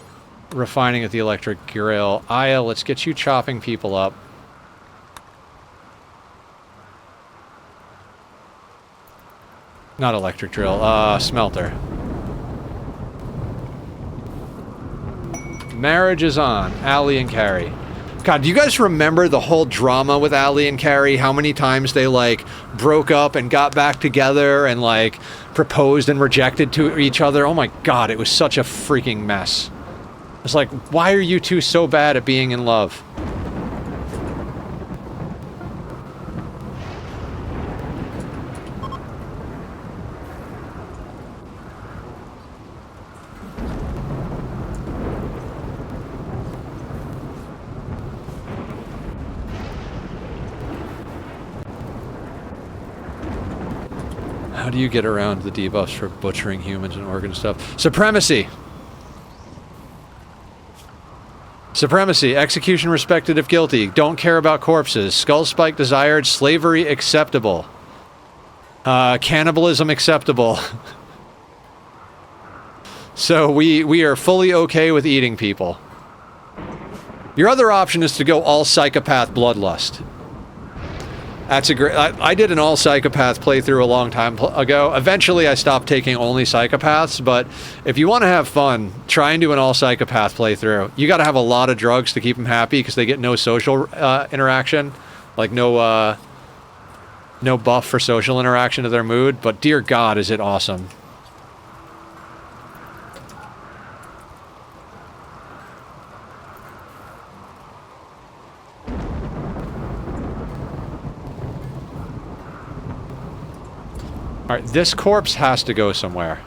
refining at the electric grill. Aya, let's get you chopping people up. Not electric drill, smelter. Marriage is on. Allie and Carrie. God, do you guys remember the whole drama with Allie and Carrie? How many times they, like, broke up and got back together and, like, proposed and rejected to each other? Oh my god, it was such a freaking mess. It's like, why are you two so bad at being in love? How do you get around the debuffs for butchering humans and organ stuff? Supremacy! Supremacy. Execution respected if guilty. Don't care about corpses. Skull spike desired. Slavery acceptable. Cannibalism acceptable. So we are fully okay with eating people. Your other option is to go all psychopath bloodlust. That's a great... I did an all-psychopath playthrough a long time ago. Eventually, I stopped taking only psychopaths, but if you want to have fun, try and do an all-psychopath playthrough. You got to have a lot of drugs to keep them happy, because they get no social interaction. Like, no buff for social interaction to their mood, but dear God, is it awesome. Alright, this corpse has to go somewhere.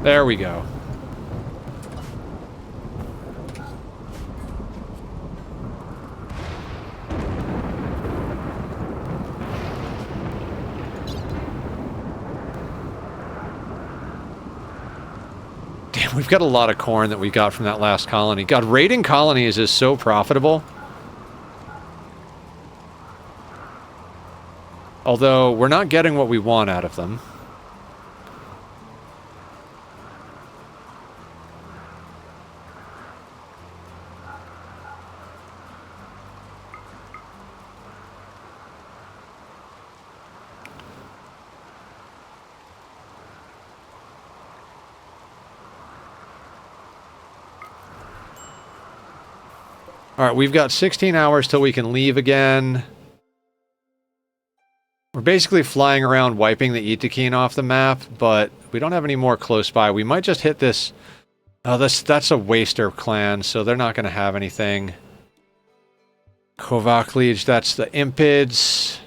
There we go. We've got a lot of corn that we got from that last colony. God, raiding colonies is so profitable. Although, we're not getting what we want out of them. Alright, we've got 16 hours till we can leave again. We're basically flying around wiping the Itakeen off the map, but we don't have any more close by. We might just hit this... Oh, that's a Waster clan, so they're not going to have anything. Kovaklij, that's the Impids.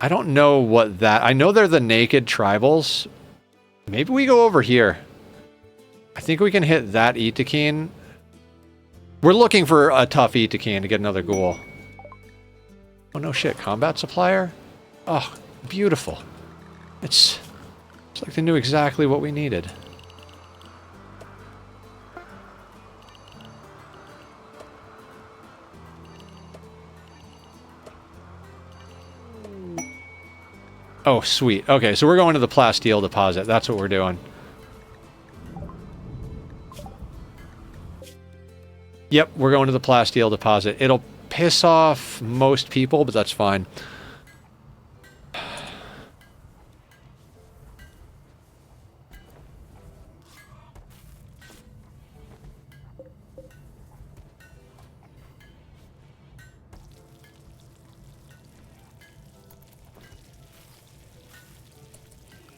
I don't know what that... I know they're the naked tribals. Maybe we go over here. I think we can hit that Itakeen. We're looking for a tough Itakeen to get another ghoul. Oh no shit, combat supplier? Oh, beautiful. It's like they knew exactly what we needed. Oh, sweet. Okay, so we're going to the plasteel deposit. That's what we're doing. Yep, we're going to the plasteel deposit. It'll piss off most people, but that's fine.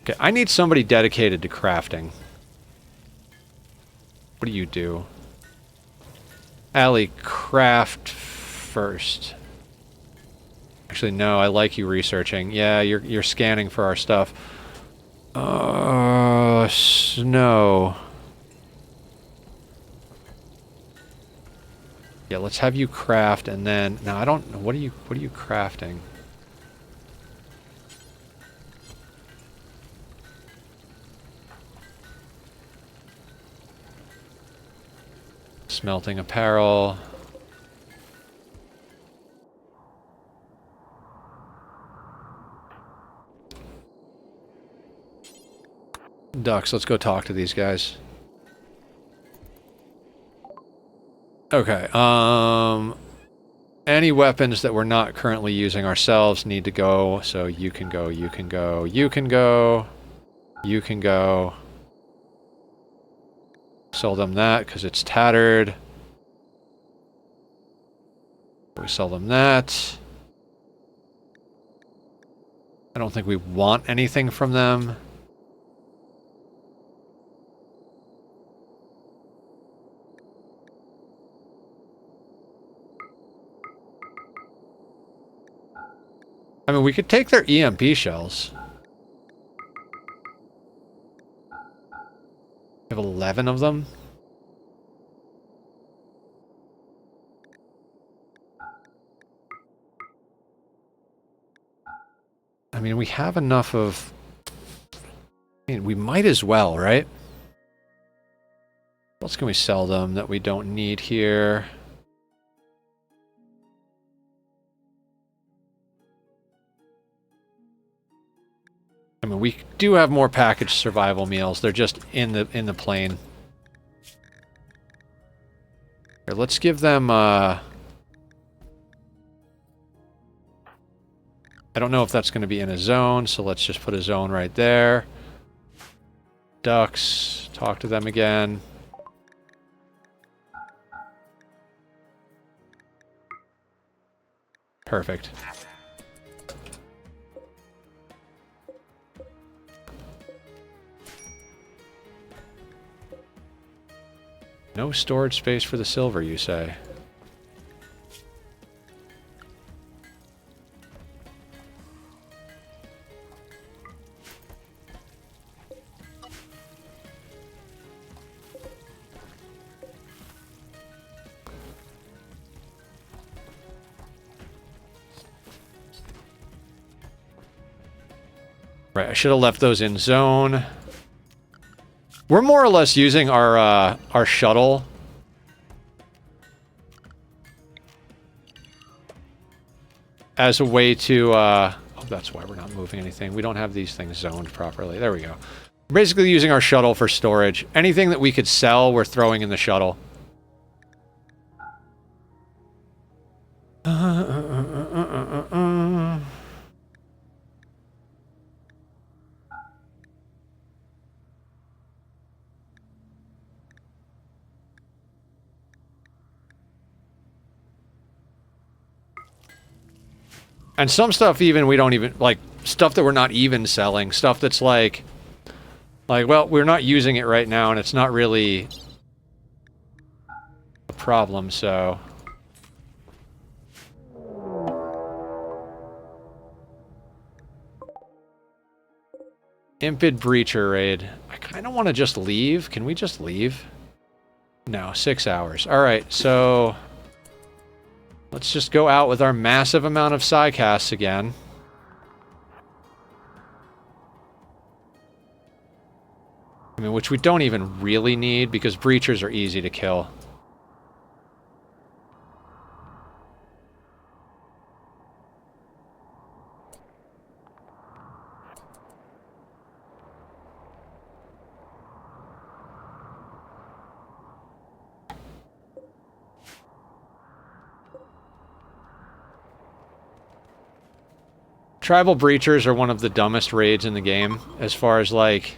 Okay, I need somebody dedicated to crafting. What do you do? Allie, craft first. Actually, no, I like you researching. Yeah, you're scanning for our stuff. Snow. Yeah, let's have you craft and then... No, I don't know. What are you crafting? Smelting apparel. Ducks, let's go talk to these guys. Okay, any weapons that we're not currently using ourselves need to go, so you can go, you can go, you can go, you can go. Sell them that, because it's tattered. We sell them that. I don't think we want anything from them. I mean, we could take their EMP shells. We have 11 of them. I mean, we have enough of... I mean, we might as well, right? What else can we sell them that we don't need here? I mean, we do have more packaged survival meals. They're just in the plane. Here, let's give them, I don't know if that's going to be in a zone, so let's just put a zone right there. Ducks, talk to them again. Perfect. No storage space for the silver, you say? Right, I should have left those in zone. We're more or less using our shuttle as a way to, oh, that's why we're not moving anything. We don't have these things zoned properly. There we go. We're basically using our shuttle for storage. Anything that we could sell, we're throwing in the shuttle. And some stuff even we don't even, like, stuff that we're not even selling. Stuff that's like, well, we're not using it right now, and it's not really a problem, so... Impid Breacher raid. I kind of want to just leave. Can we just leave? No, 6 hours. Alright, so... let's just go out with our massive amount of psycasts again. I mean, which we don't even really need, because breachers are easy to kill. Tribal breachers are one of the dumbest raids in the game, as far as, like,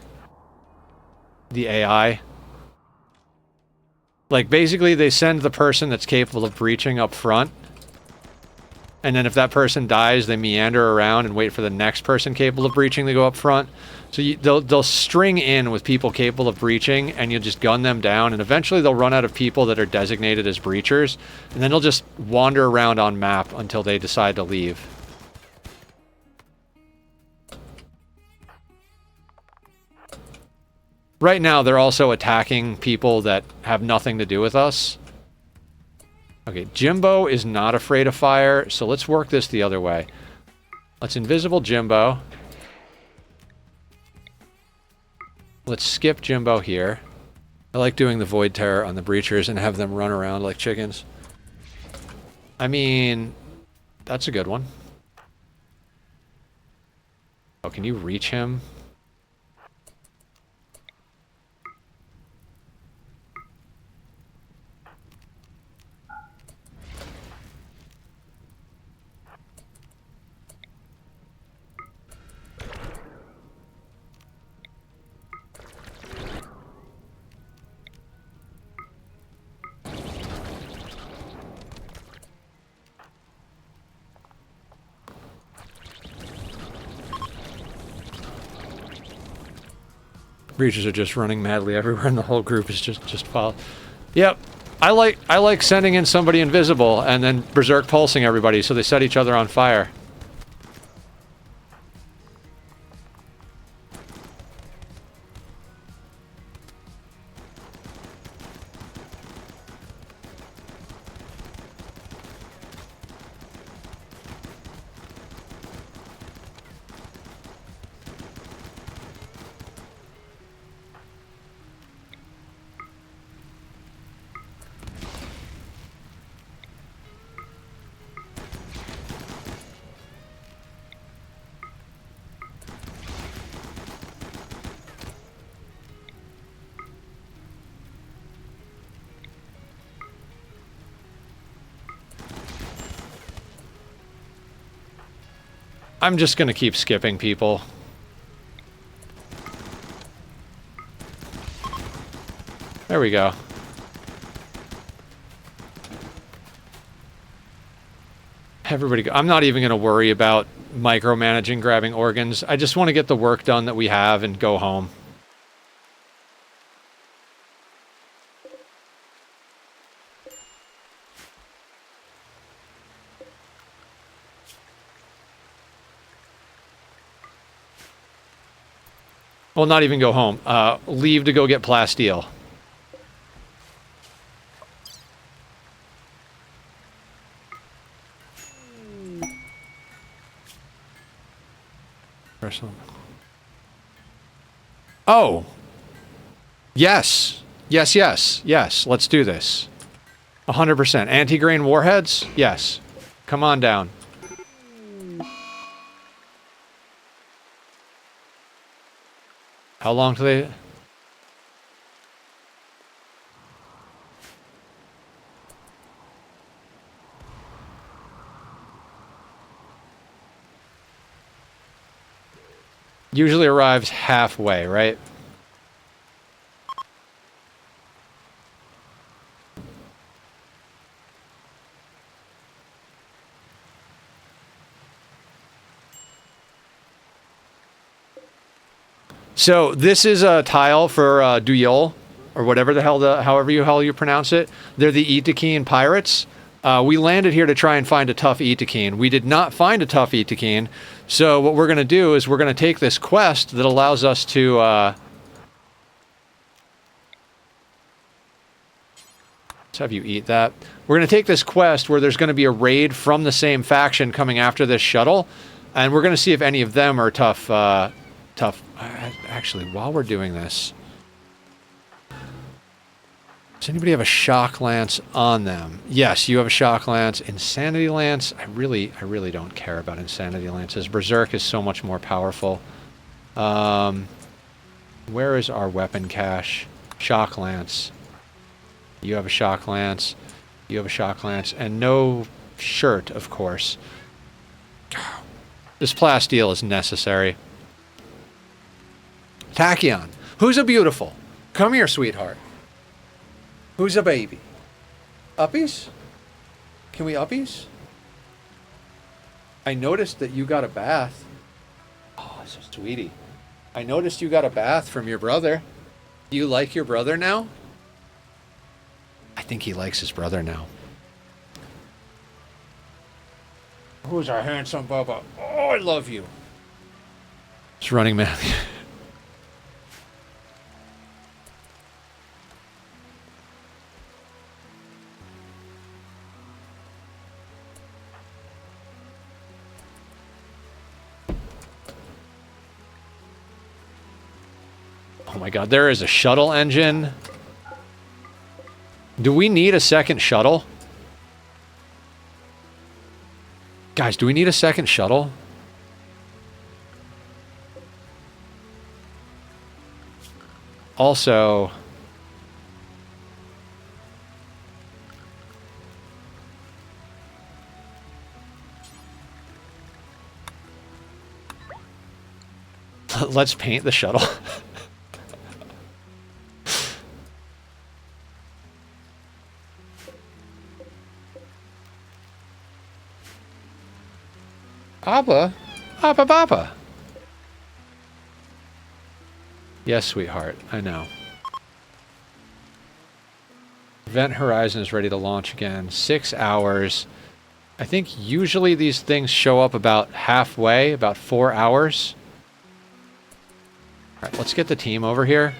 the AI. Like, basically, they send the person that's capable of breaching up front, and then if that person dies, they meander around and wait for the next person capable of breaching to go up front. So they'll string in with people capable of breaching, and you'll just gun them down, and eventually they'll run out of people that are designated as breachers, and then they'll just wander around on map until they decide to leave. Right now, they're also attacking people that have nothing to do with us. Okay, Jimbo is not afraid of fire, so let's work this the other way. Let's invisible Jimbo. Let's skip Jimbo here. I like doing the Void Terror on the breachers and have them run around like chickens. I mean, that's a good one. Oh, can you reach him? Breachers are just running madly everywhere, and the whole group is just follow. Yep, I like sending in somebody invisible and then berserk pulsing everybody so they set each other on fire. I'm just gonna keep skipping people. There we go. Everybody go. I'm not even gonna worry about micromanaging grabbing organs. I just want to get the work done that we have and go home. Well, not even go home. Leave to go get plasteel. Oh! Yes. Yes, yes, yes. Let's do this. 100%. Anti-grain warheads? Yes. Come on down. How long do they... Usually arrives halfway, right? So this is a tile for Duyol, or whatever the hell, however you pronounce it. They're the Itakeen pirates. We landed here to try and find a tough Itakeen. We did not find a tough Itakeen. So what we're going to do is we're going to take this quest that allows us to... let's have you eat that. We're going to take this quest where there's going to be a raid from the same faction coming after this shuttle. And we're going to see if any of them are tough... Actually, while we're doing this... Does anybody have a shock lance on them? Yes, you have a shock lance. Insanity lance, I really don't care about insanity lances. Berserk is so much more powerful. Where is our weapon cache? Shock lance. You have a shock lance. You have a shock lance. And no shirt, of course. This plasteel is necessary. Tachyon. Who's a beautiful? Come here, sweetheart. Who's a baby? Uppies? Can we uppies? I noticed that you got a bath. Oh, so sweetie. I noticed you got a bath from your brother. Do you like your brother now? I think he likes his brother now. Who's our handsome Bubba? Oh, I love you. It's running man. Oh my god, there is a shuttle engine. Do we need a second shuttle? Guys, do we need a second shuttle? Also... let's paint the shuttle. Abba? Abba Baba. Yes, sweetheart. I know. Event Horizon is ready to launch again. 6 hours. I think usually these things show up about halfway, about 4 hours. Alright, let's get the team over here.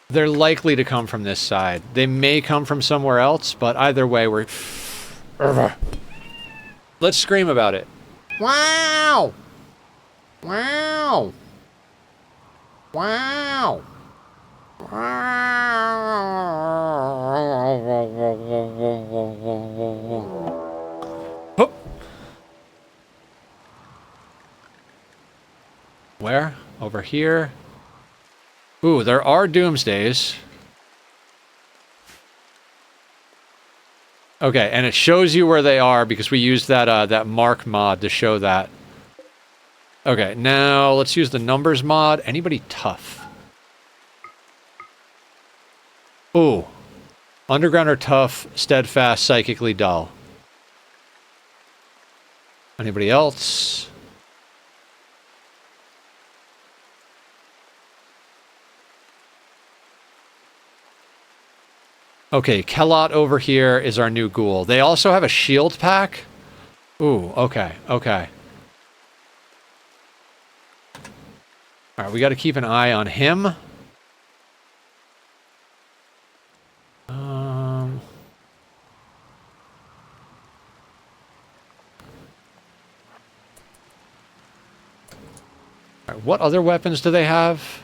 They're likely to come from this side. They may come from somewhere else, but either way, we're... Let's scream about it. Wow! Wow! Wow! Hoop. Where? Over here. Ooh, there are doomsdays. Okay, and it shows you where they are because we used that that mark mod to show that. Okay, now let's use the numbers mod. Anybody tough? Ooh. Underground are tough, steadfast, psychically dull. Anybody else? Okay, Kellot over here is our new ghoul. They also have a shield pack. Ooh, okay, okay. Alright, we gotta keep an eye on him. All right, what other weapons do they have?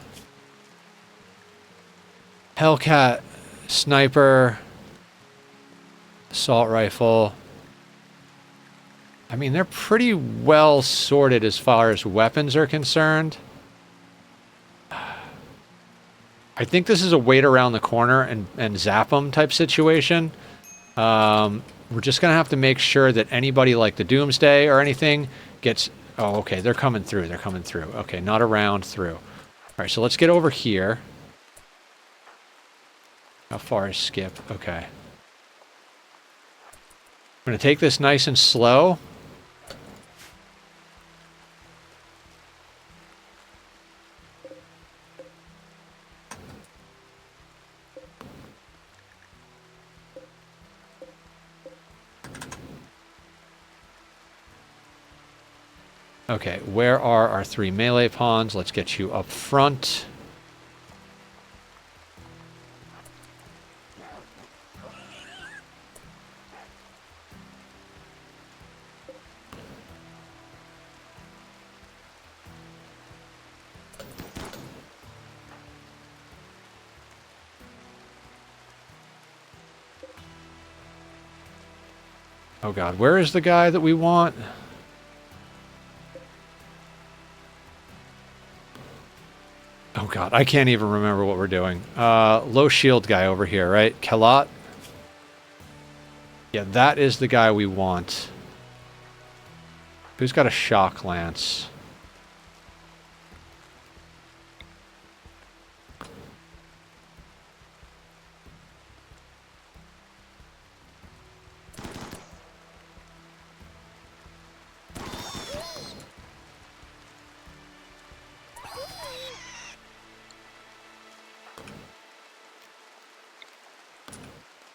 Hellcat, sniper, assault rifle. I mean, they're pretty well sorted as far as weapons are concerned. I think this is a wait around the corner and zap them type situation. We're just going to have to make sure that anybody like the Doomsday or anything gets... Oh, okay, they're coming through. They're coming through. Okay, not around, through. All right, so let's get over here. How far is Skip? Okay. I'm going to take this nice and slow. Okay, where are our 3 melee pawns? Let's get you up front. Oh god, where is the guy that we want? Oh god, I can't even remember what we're doing. Low shield guy over here, right? Kalot? Yeah, that is the guy we want. Who's got a shock lance?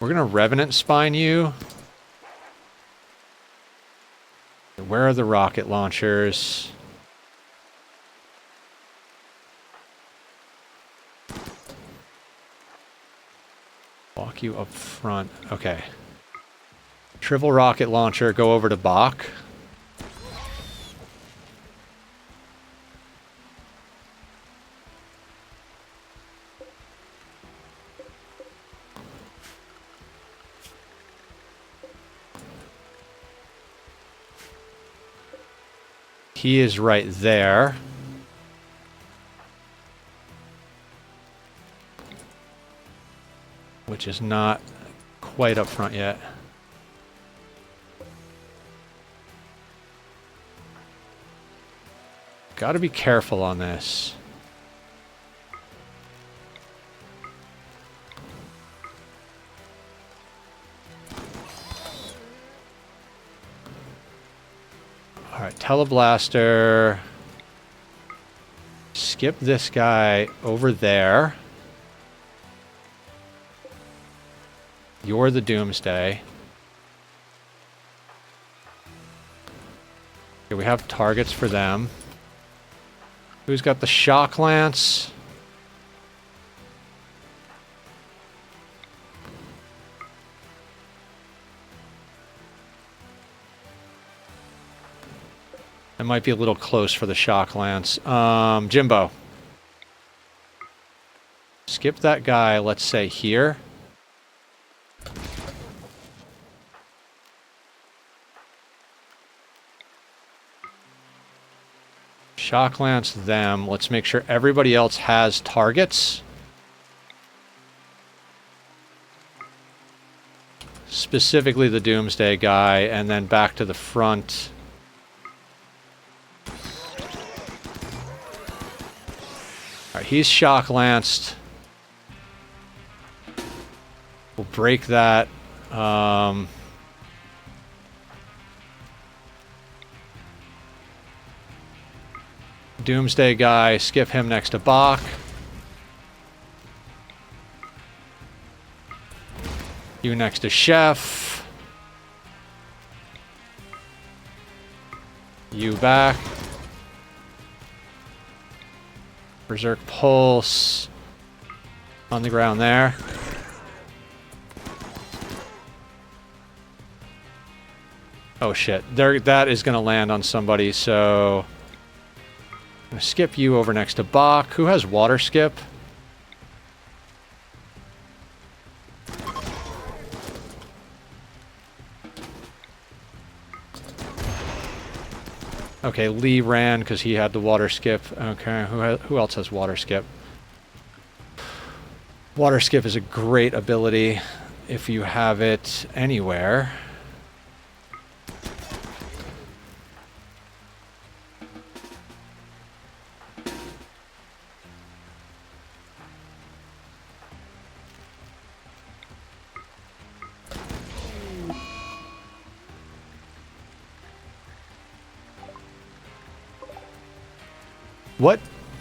We're gonna Revenant Spine you. Where are the rocket launchers? Walk you up front. Okay. Triple rocket launcher, go over to Bach. He is right there. Which is not quite up front yet. Got to be careful on this. Alright, Teleblaster. Skip this guy over there. You're the Doomsday. Okay, we have targets for them. Who's got the Shock Lance? That might be a little close for the Shock Lance. Jimbo. Skip that guy, let's say here. Shock Lance them. Let's make sure everybody else has targets. Specifically the Doomsday guy, and then back to the front. Alright, he's Shock Lanced. We'll break that. Doomsday guy, skip him next to Bach. You next to Chef. You back. Berserk Pulse on the ground there. Oh shit, there, that is going to land on somebody, so... I'm going to skip you over next to Bach. Who has water skip? Okay, Lee ran because he had the water skip. Okay, who else has water skip? Water skip is a great ability if you have it anywhere.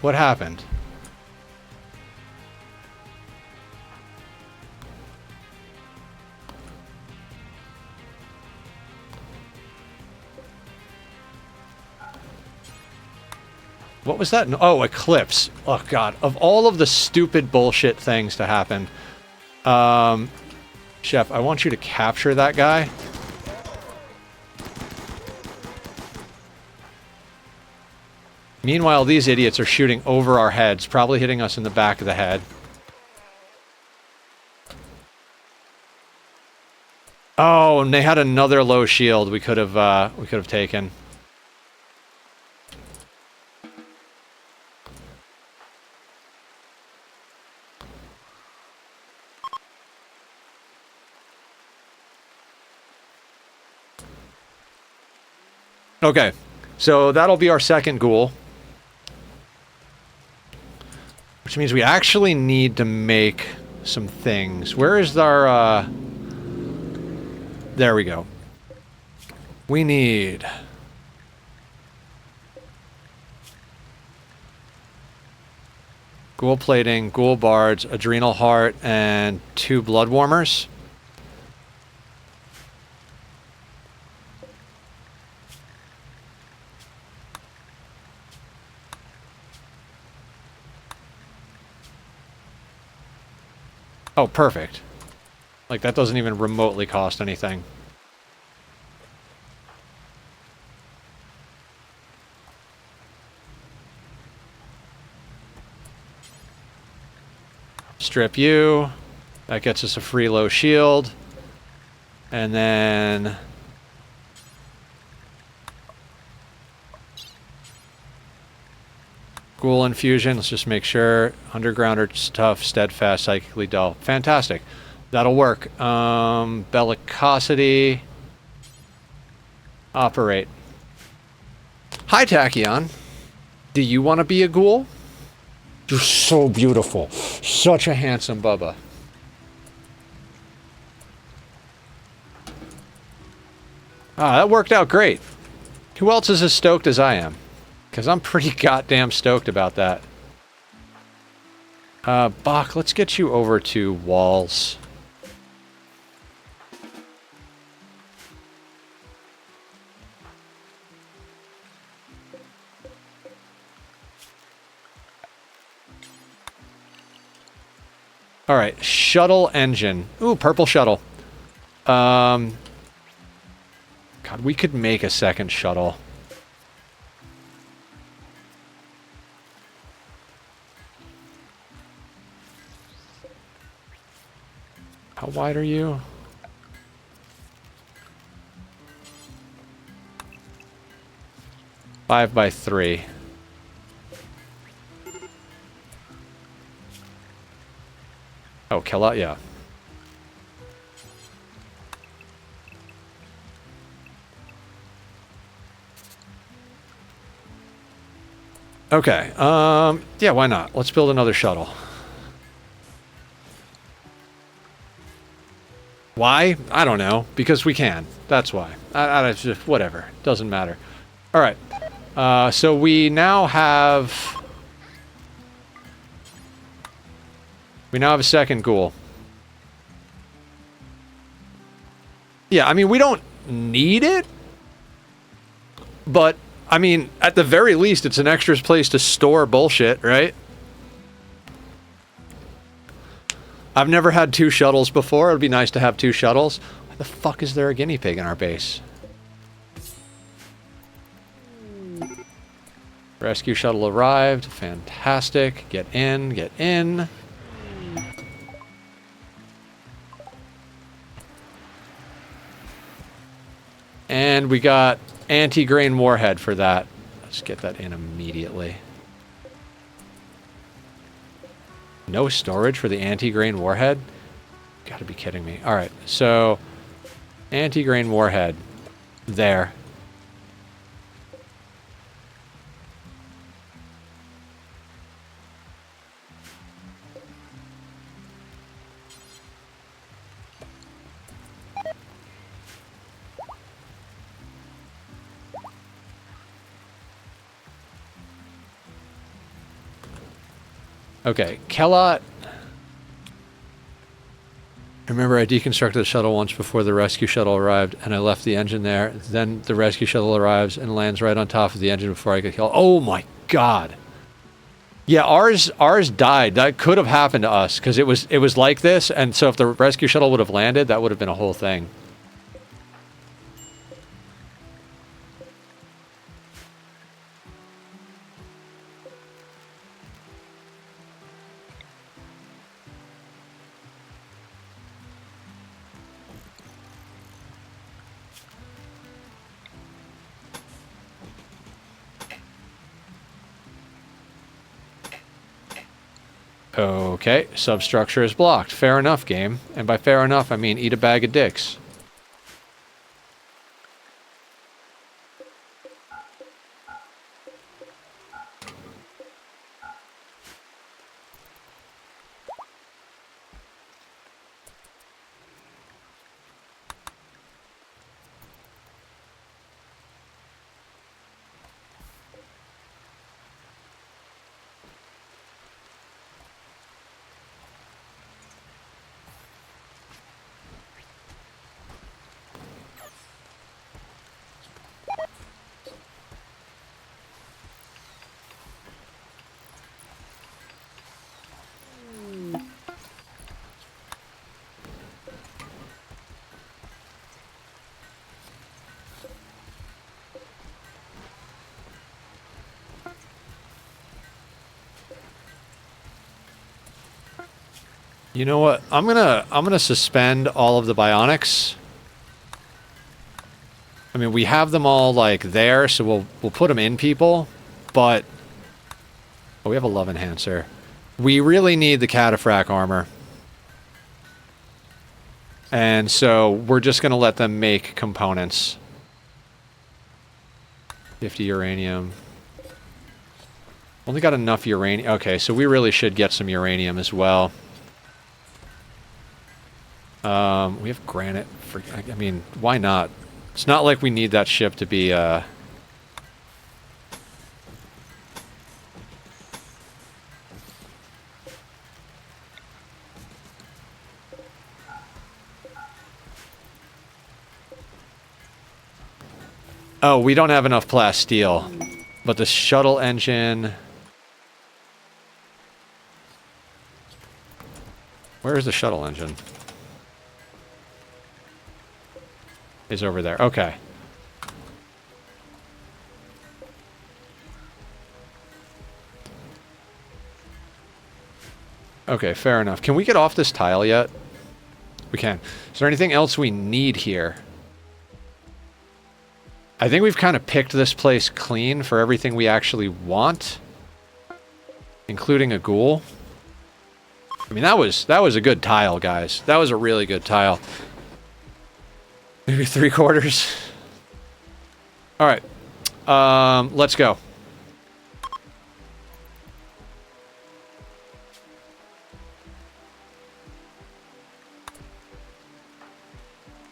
What happened? What was that? Oh, eclipse. Oh god, of all of the stupid bullshit things to happen. Chef, I want you to capture that guy. Meanwhile, these idiots are shooting over our heads, probably hitting us in the back of the head. Oh, and they had another low shield we could have taken. Okay, so that'll be our second ghoul. Which means we actually need to make some things. Where is our, there we go. We need... ghoul plating, ghoul bards, adrenal heart, and 2 blood warmers. Oh, perfect. Like, that doesn't even remotely cost anything. Strip you. That gets us a free low shield. And then... Ghoul infusion, let's just make sure. Underground or tough, steadfast, psychically dull. Fantastic. That'll work. Bellicosity. Operate. Hi, Tachyon. Do you want to be a ghoul? You're so beautiful. Such a handsome bubba. Ah, that worked out great. Who else is as stoked as I am? Because I'm pretty goddamn stoked about that. Bach, let's get you over to walls. Alright, shuttle engine. Ooh, purple shuttle. God, we could make a second shuttle. How wide are you? Five by 3. Oh, kill out, yeah. Okay, yeah, why not? Let's build another shuttle. Why? I don't know. Because we can. That's why. I just, whatever. Doesn't matter. Alright. So we now have... We now have a second ghoul. Yeah, I mean, we don't need it. But, I mean, at the very least, it's an extra place to store bullshit, right? I've never had 2 shuttles before. It'd be nice to have 2 shuttles. Why the fuck is there a guinea pig in our base? Rescue shuttle arrived. Fantastic. Get in, get in. And we got anti-grain warhead for that. Let's get that in immediately. No storage for the anti-grain warhead? Gotta be kidding me. Alright, so anti-grain warhead. There. Okay, Kellot. Remember, I deconstructed the shuttle once before the rescue shuttle arrived, and I left the engine there. Then the rescue shuttle arrives and lands right on top of the engine before I get killed. Oh my god! Yeah, ours died. That could have happened to us because it was like this, and so if the rescue shuttle would have landed, that would have been a whole thing. Okay, substructure is blocked. Fair enough, game. And by fair enough, I mean eat a bag of dicks. You know what? I'm gonna suspend all of the bionics. I mean, we have them all like there, so we'll put them in people, but oh, we have a love enhancer. We really need the cataphract armor. And so we're just gonna let them make components. 50 uranium. Only got enough uranium. Okay, so we really should get some uranium as well. We have granite. I mean, why not? It's not like we need that ship to be, Oh, we don't have enough plasteel. But the shuttle engine... Where is the shuttle engine? Is over there. Okay. Okay, fair enough. Can we get off this tile yet? We can. Is there anything else we need here? I think we've kind of picked this place clean for everything we actually want. Including a ghoul. I mean, that was a good tile, guys. That was a really good tile. Maybe 3/4. Alright. Let's go.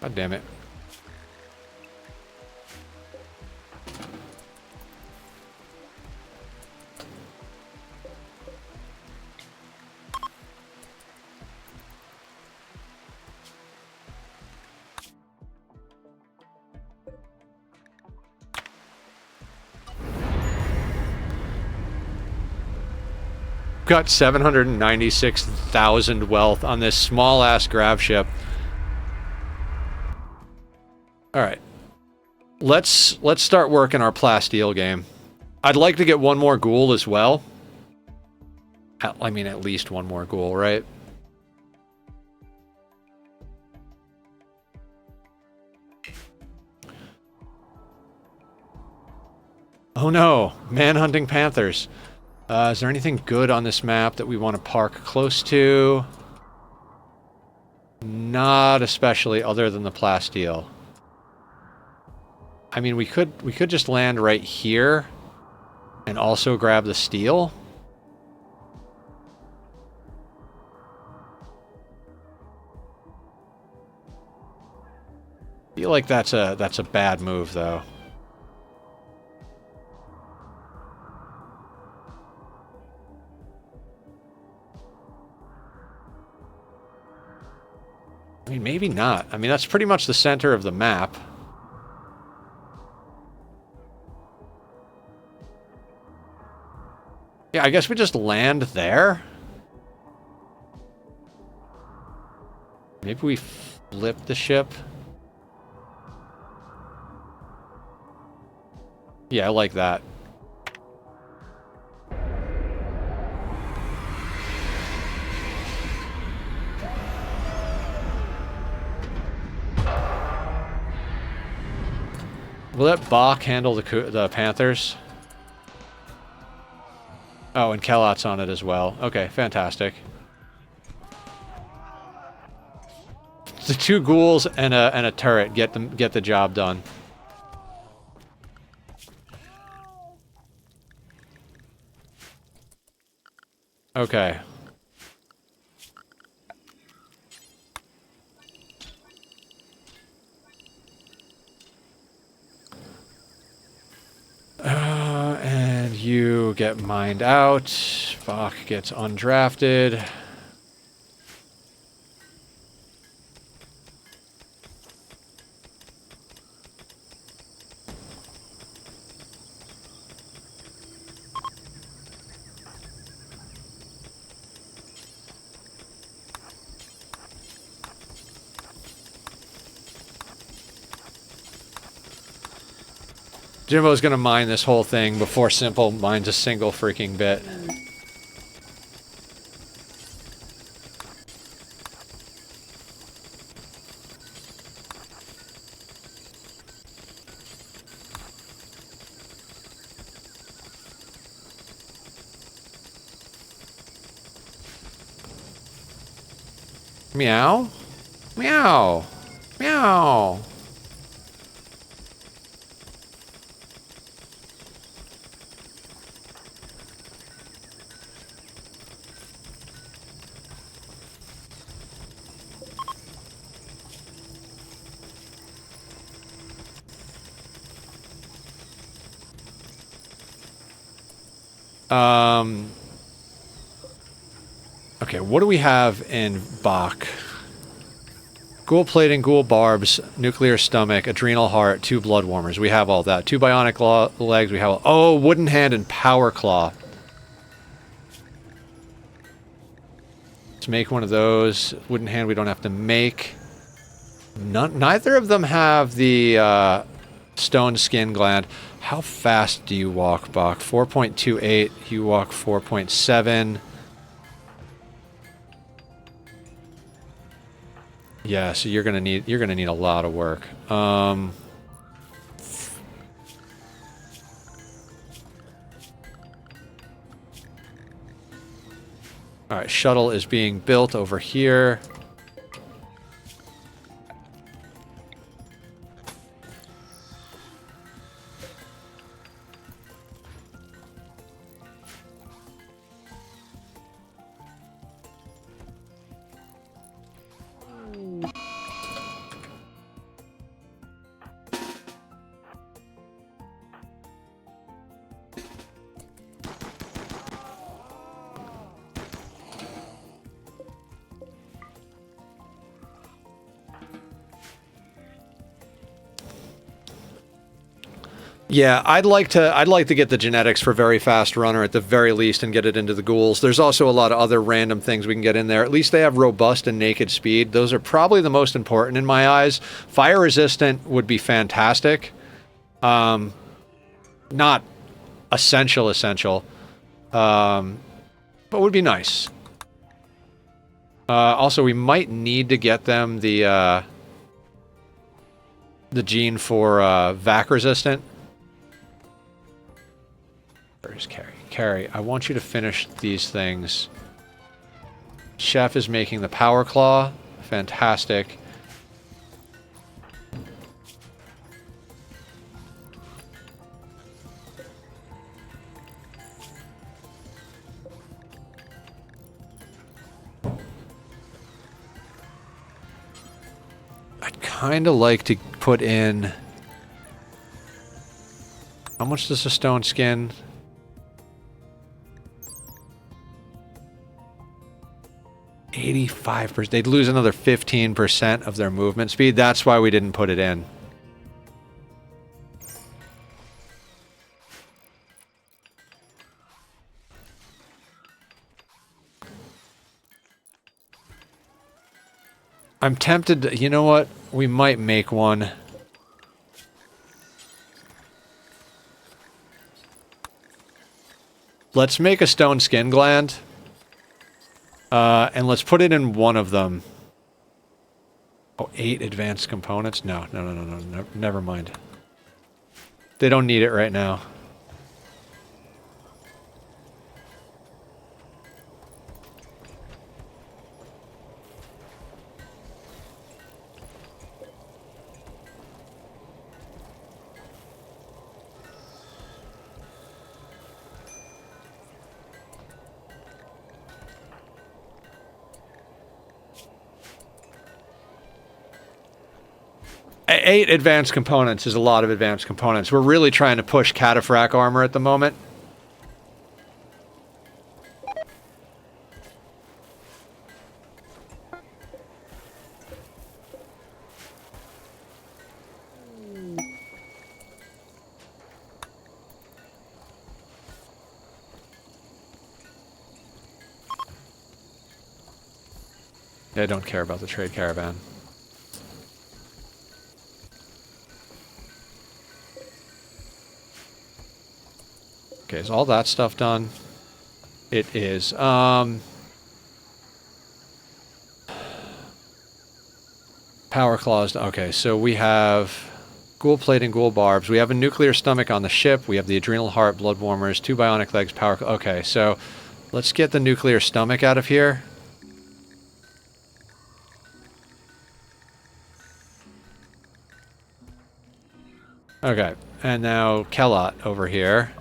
God damn it. Got 796,000 wealth on this small-ass Gravship. Alright. Let's start working our plasteel game. I'd like to get one more ghoul as well. I mean, at least one more ghoul, right? Oh no, man-hunting panthers. Is there anything good on this map that we want to park close to? Not especially, other than the plasteel. I mean, we could just land right here and also grab the steel. I feel like that's a bad move, though. I mean, maybe not. I mean, that's pretty much the center of the map. Yeah, I guess we just land there. Maybe we flip the ship. Yeah, I like that. Will let Bach handle the Panthers? Oh, and Kelot's on it as well. Okay, fantastic. The 2 ghouls and a turret get the job done. Okay. And you get mined out. Bach gets undrafted. Jimbo's gonna mine this whole thing before Simple mines a single freaking bit. Meow? Meow! Meow! Okay, what do we have in Bach? Ghoul plating, ghoul barbs, nuclear stomach, adrenal heart, 2 blood warmers. We have all that. 2 bionic legs. We have oh, wooden hand and power claw. Let's make one of those. Wooden hand we don't have to make. Neither of them have the stone skin gland. How fast do you walk, Bach? 4.28. You walk 4.7. Yeah, so you're gonna need a lot of work. All right, shuttle is being built over here. Yeah, I'd like to get the genetics for very fast runner at the very least and get it into the ghouls. There's also a lot of other random things we can get in there. At least they have robust and naked speed. Those are probably the most important in my eyes. Fire resistant would be fantastic. Not essential. But would be nice. Also, we might need to get them the gene for vac resistant. Where's Carrie? Carrie, I want you to finish these things. Chef is making the power claw. Fantastic. I'd kind of like to put in... How much does a stone skin? %85%. They'd lose another 15% of their movement speed. That's why we didn't put it in. I'm tempted to, you know what? We might make one. Let's make a stone skin gland. And let's put it in one of them. Oh, 8 advanced components? No, never mind. They don't need it right now. Eight advanced components is a lot of advanced components. We're really trying to push cataphract armor at the moment. I don't care about the trade caravan. Okay, is all that stuff done? It is. Power claws. Okay, so we have ghoul plate and ghoul barbs. We have a nuclear stomach on the ship. We have the adrenal heart, blood warmers, 2 bionic legs, power... Okay, so let's get the nuclear stomach out of here. Okay, and now Kellot over here.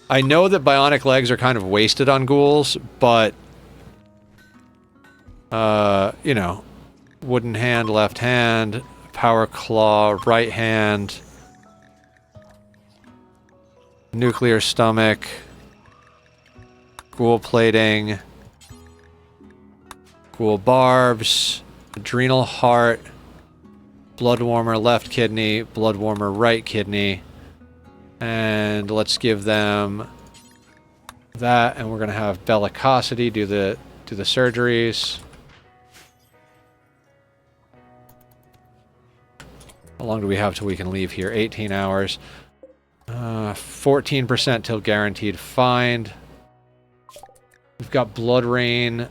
I know that bionic legs are kind of wasted on ghouls, but... you know, wooden hand, left hand, power claw, right hand, nuclear stomach, ghoul plating, ghoul barbs, adrenal heart, blood warmer, left kidney, blood warmer, right kidney, and let's give them that, and we're gonna have bellicosity do the surgeries. How long do we have till we can leave here? 18 hours. 14% till guaranteed find. We've got blood rain.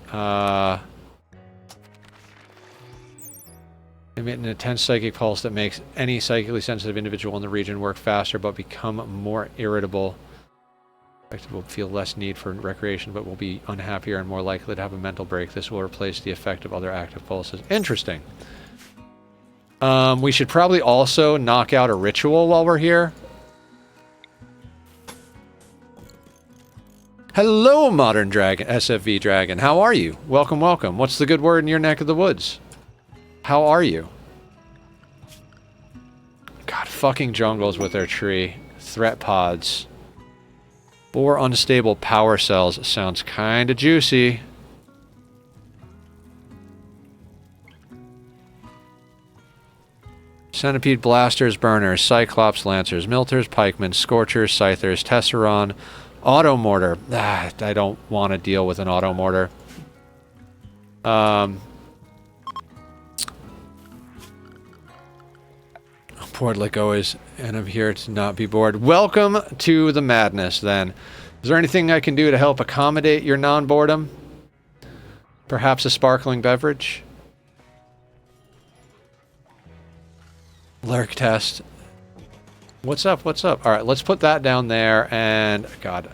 Emit an intense psychic pulse that makes any psychically sensitive individual in the region work faster but become more irritable. Affected will feel less need for recreation but will be unhappier and more likely to have a mental break. This will replace the effect of other active pulses. Interesting. We should probably also knock out a ritual while we're here. Hello, Modern Dragon, SFV Dragon. How are you? Welcome, welcome. What's the good word in your neck of the woods? How are you? God, fucking jungles with their tree. Threat pods. Or unstable power cells. Sounds kind of juicy. Centipede blasters, burners, cyclops lancers, milters, pikemen, scorchers, scythers, tesseron, auto mortar. Ah, I don't want to deal with an auto mortar. Bored like always, and I'm here to not be bored. Welcome to the madness, then. Is there anything I can do to help accommodate your non-boredom? Perhaps a sparkling beverage? Lurk test. What's up? What's up? All right, let's put that down there, and... God.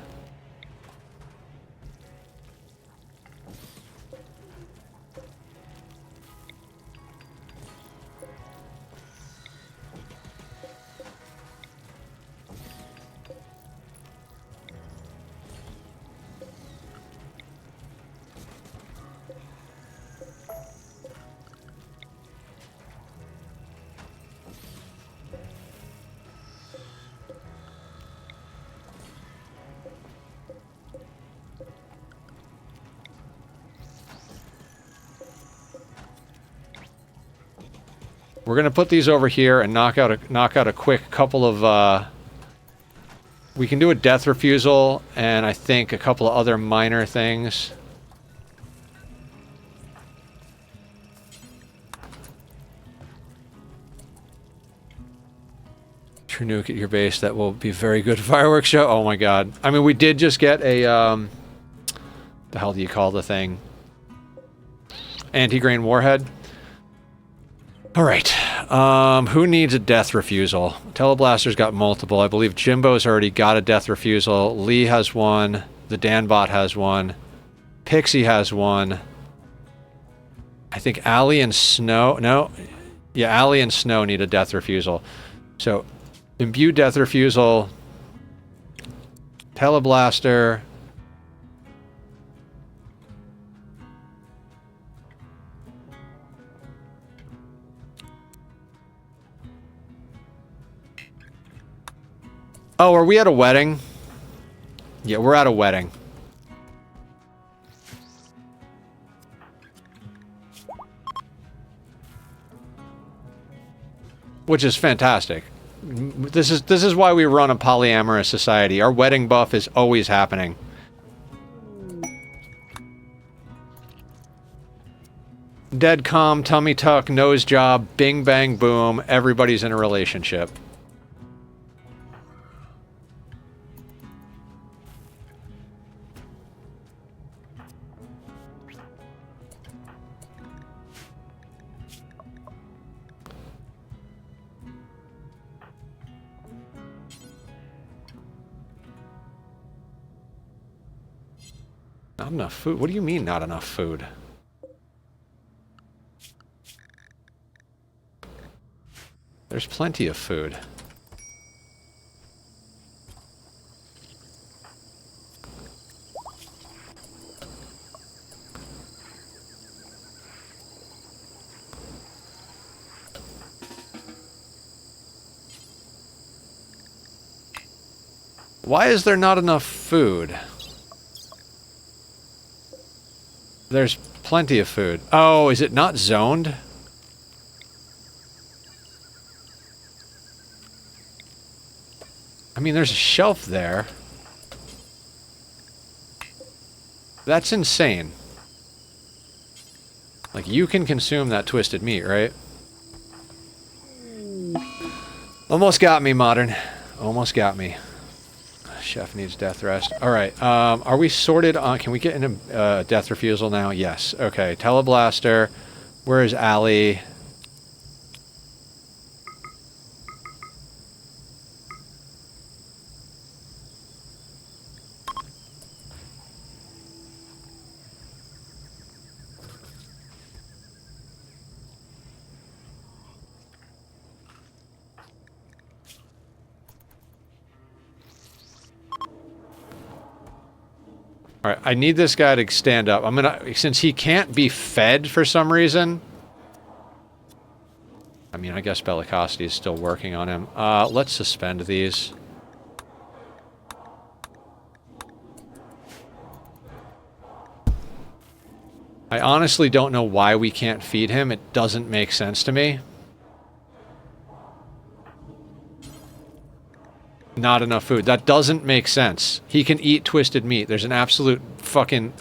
We're gonna put these over here and knock out a quick couple of. We can do a death refusal and I think a couple of other minor things. True nuke at your base. That will be a very good fireworks show. Oh my god! I mean, we did just get a. The hell do you call the thing? Anti-grain warhead. Alright, who needs a death refusal? Teleblaster's got multiple. I believe Jimbo's already got a death refusal. Lee has one. The Danbot has one. Pixie has one. I think Allie and Snow... No. Yeah, Allie and Snow need a death refusal. So, Imbue death refusal. Teleblaster... Oh, are we at a wedding? Yeah, we're at a wedding. Which is fantastic. This is why we run a polyamorous society. Our wedding buff is always happening. Dead calm, tummy tuck, nose job, bing bang boom, everybody's in a relationship. Not enough food? What do you mean, not enough food? There's plenty of food. Why is there not enough food? There's plenty of food. Oh, is it not zoned? I mean, there's a shelf there. That's insane. Like, you can consume that twisted meat, right? Almost got me, Modern. Almost got me. Chef needs death rest. Alright, are we sorted on... Can we get into death refusal now? Yes. Okay, Teleblaster. Where is Allie? Alright, I need this guy to stand up. I'm gonna... Since he can't be fed for some reason... I mean, I guess Bellicosity is still working on him. Let's suspend these. I honestly don't know why we can't feed him. It doesn't make sense to me. Not enough food. That doesn't make sense. He can eat twisted meat. There's an absolute fucking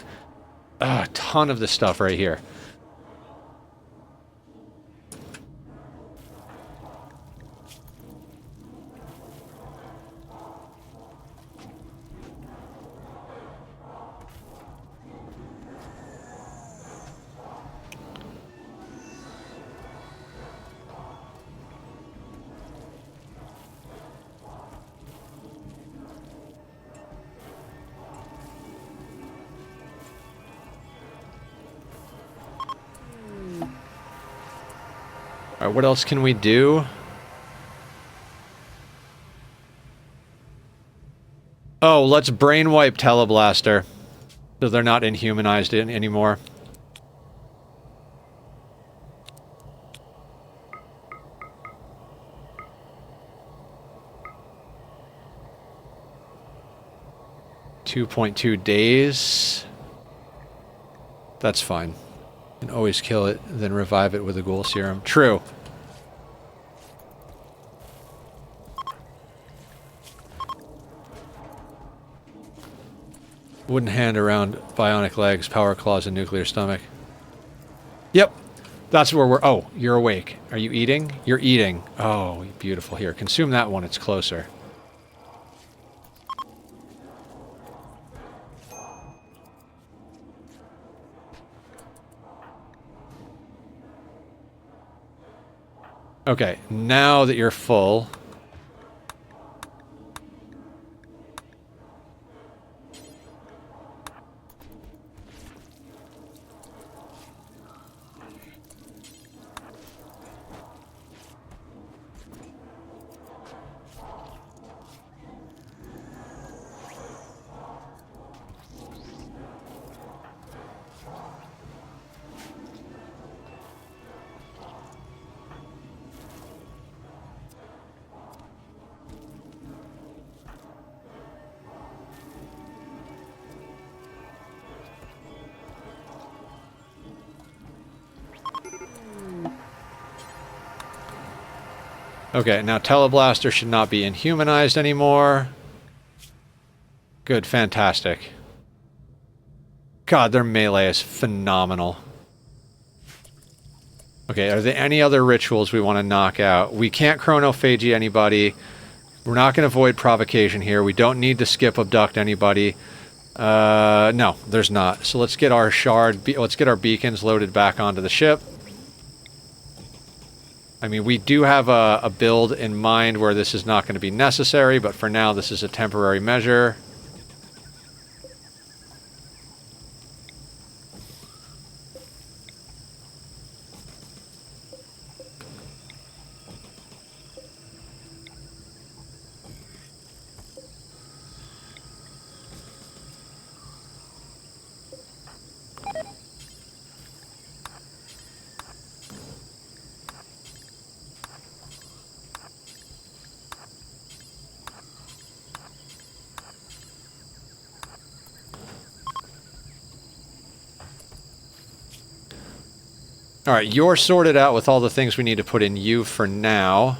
ton of this stuff right here. Alright, what else can we do? Oh, let's brainwipe Teleblaster. So they're not inhumanized anymore. .2 days. That's fine. You can always kill it, then revive it with a ghoul serum. True. Wooden hand around bionic legs, power claws, and nuclear stomach. Yep. That's where we're... Oh, you're awake. Are you eating? You're eating. Oh, beautiful. Here, consume that one. It's closer. Okay, now that you're full... Okay, now Teleblaster should not be inhumanized anymore. Good, fantastic. God, their melee is phenomenal. Okay, are there any other rituals we want to knock out? We can't chronophagy anybody. We're not going to avoid provocation here. We don't need to skip abduct anybody. No, there's not. So let's get our let's get our beacons loaded back onto the ship. I mean, we do have a build in mind where this is not going to be necessary, but for now this is a temporary measure. Alright, you're sorted out with all the things we need to put in you for now.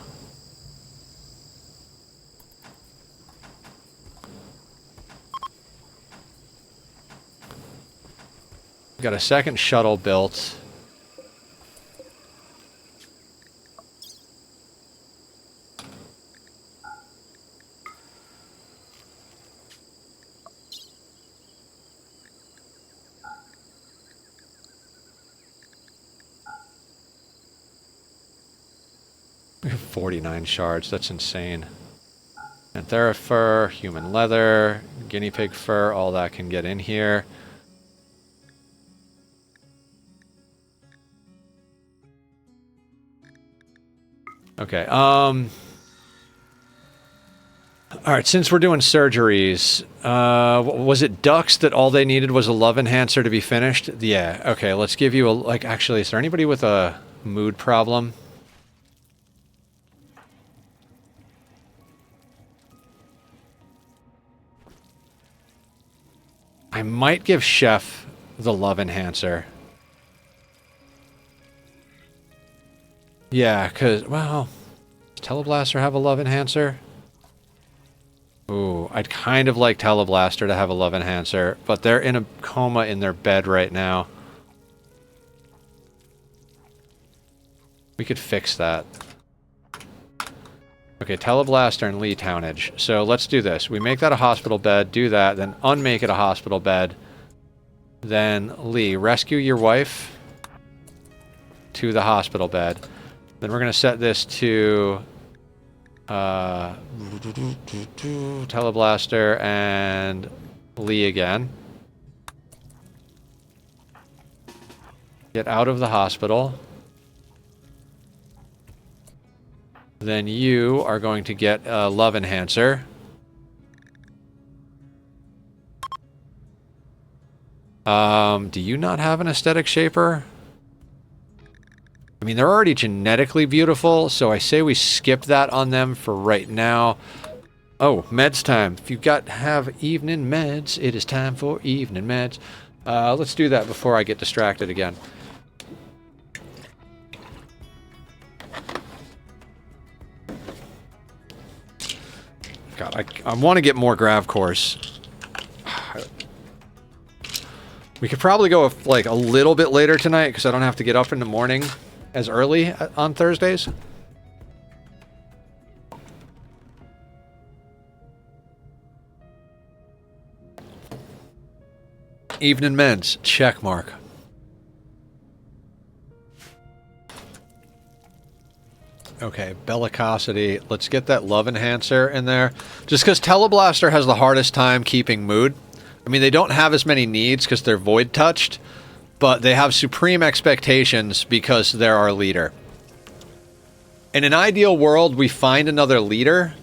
We've got a second shuttle built. We have 49 shards, that's insane. Anthera fur, human leather, guinea pig fur, all that can get in here. Okay, alright, since we're doing surgeries, was it ducks that all they needed was a love enhancer to be finished? Yeah, okay, let's give you a, like, actually, is there anybody with a mood problem? I might give Chef the love enhancer. Yeah, because, well, does Teleblaster have a love enhancer? Ooh, I'd kind of like Teleblaster to have a love enhancer, but they're in a coma in their bed right now. We could fix that. Okay, Teleblaster and Lee Townage. So let's do this. We make that a hospital bed, do that, then unmake it a hospital bed. Then Lee, rescue your wife to the hospital bed. Then we're going to set this to Teleblaster and Lee again. Get out of the hospital. Then you are going to get a love enhancer. Do you not have an aesthetic shaper? I mean, they're already genetically beautiful, so I say we skip that on them for right now. Oh, meds time. If you have evening meds, it is time for evening meds. Let's do that before I get distracted again. God, I want to get more grav cores. We could probably go like a little bit later tonight because I don't have to get up in the morning as early on Thursdays. Evening meds, check mark. Okay, bellicosity. Let's get that love enhancer in there. Just because Teleblaster has the hardest time keeping mood. I mean, they don't have as many needs because they're void touched, but they have supreme expectations because they're our leader. In an ideal world, we find another leader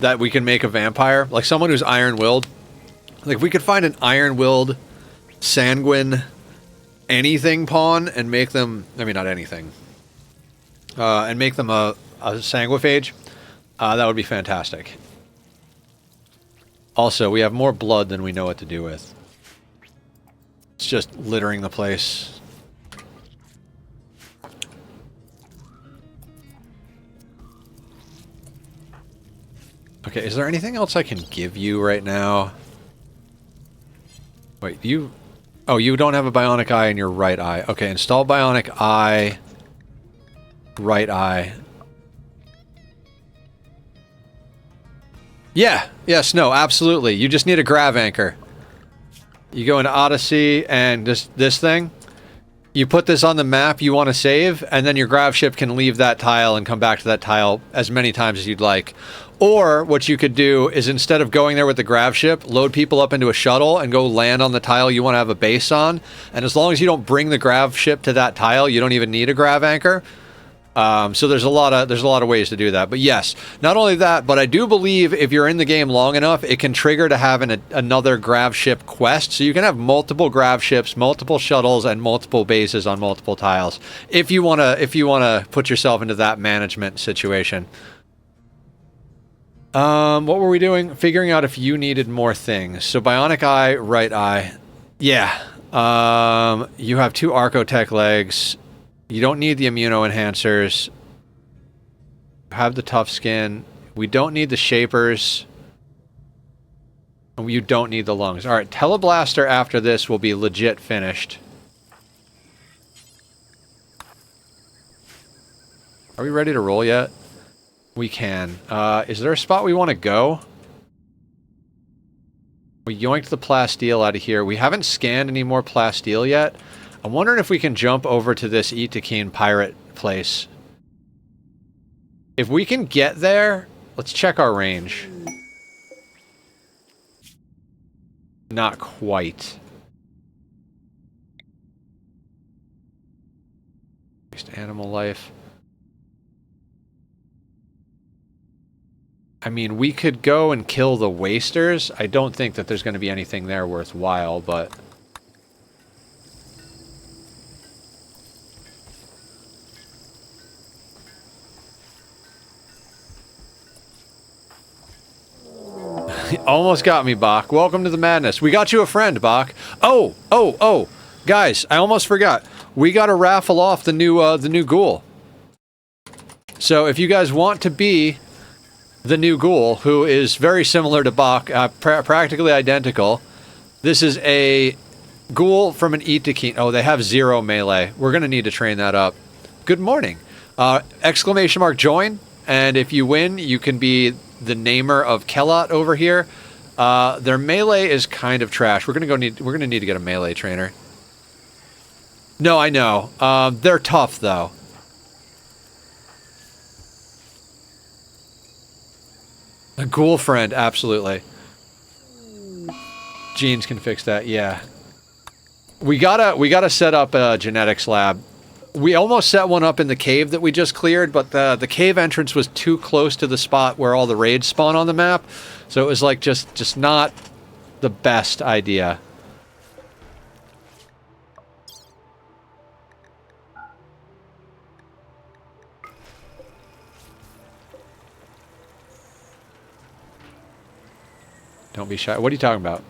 that we can make a vampire, like someone who's iron-willed. Like, if we could find an iron-willed, sanguine, anything pawn and make them... I mean, not anything. And make them a sanguiphage, that would be fantastic. Also, we have more blood than we know what to do with. It's just littering the place. Okay, is there anything else I can give you right now? Wait, you... Oh, you don't have a bionic eye in your right eye. Okay, install bionic eye... Right eye. Yeah, yes, no, absolutely. You just need a grav anchor. You go into Odyssey and this thing. You put this on the map you want to save, and then your grav ship can leave that tile and come back to that tile as many times as you'd like. Or what you could do is, instead of going there with the grav ship, load people up into a shuttle and go land on the tile you want to have a base on. And as long as you don't bring the grav ship to that tile, you don't even need a grav anchor. So there's a lot of ways to do that. But yes, not only that, but I do believe if you're in the game long enough, it can trigger to have another grav ship quest. So you can have multiple grav ships, multiple shuttles, and multiple bases on multiple tiles. If you wanna put yourself into that management situation. What were we doing? Figuring out if you needed more things. So bionic eye, right eye. Yeah. You have 2 Archotech legs. You don't need the immuno enhancers. Have the tough skin. We don't need the shapers. And you don't need the lungs. Alright, Teleblaster after this will be legit finished. Are we ready to roll yet? We can. Is there a spot we want to go? We yoinked the plasteel out of here. We haven't scanned any more plasteel yet. I'm wondering if we can jump over to this Itakeen pirate place. If we can get there, let's check our range. Not quite. Just animal life. I mean, we could go and kill the wasters. I don't think that there's going to be anything there worthwhile, but... Almost got me, Bach. Welcome to the madness. We got you a friend, Bach. Oh. Guys, I almost forgot. We got to raffle off the new ghoul. So if you guys want to be the new ghoul, who is very similar to Bach, practically identical, this is a ghoul from an Itakeen. Oh, they have 0 melee. We're going to need to train that up. Good morning. Exclamation mark join. And if you win, you can be the namer of Kellot over here. Their melee is kind of trash. We're gonna need to get a melee trainer. No, I know. They're tough though. A ghoul friend, absolutely. Genes can fix that. Yeah. We gotta set up a genetics lab We almost set one up in the cave that we just cleared, but the cave entrance was too close to the spot where all the raids spawn on the map. So it was like just not the best idea. Don't be shy. What are you talking about?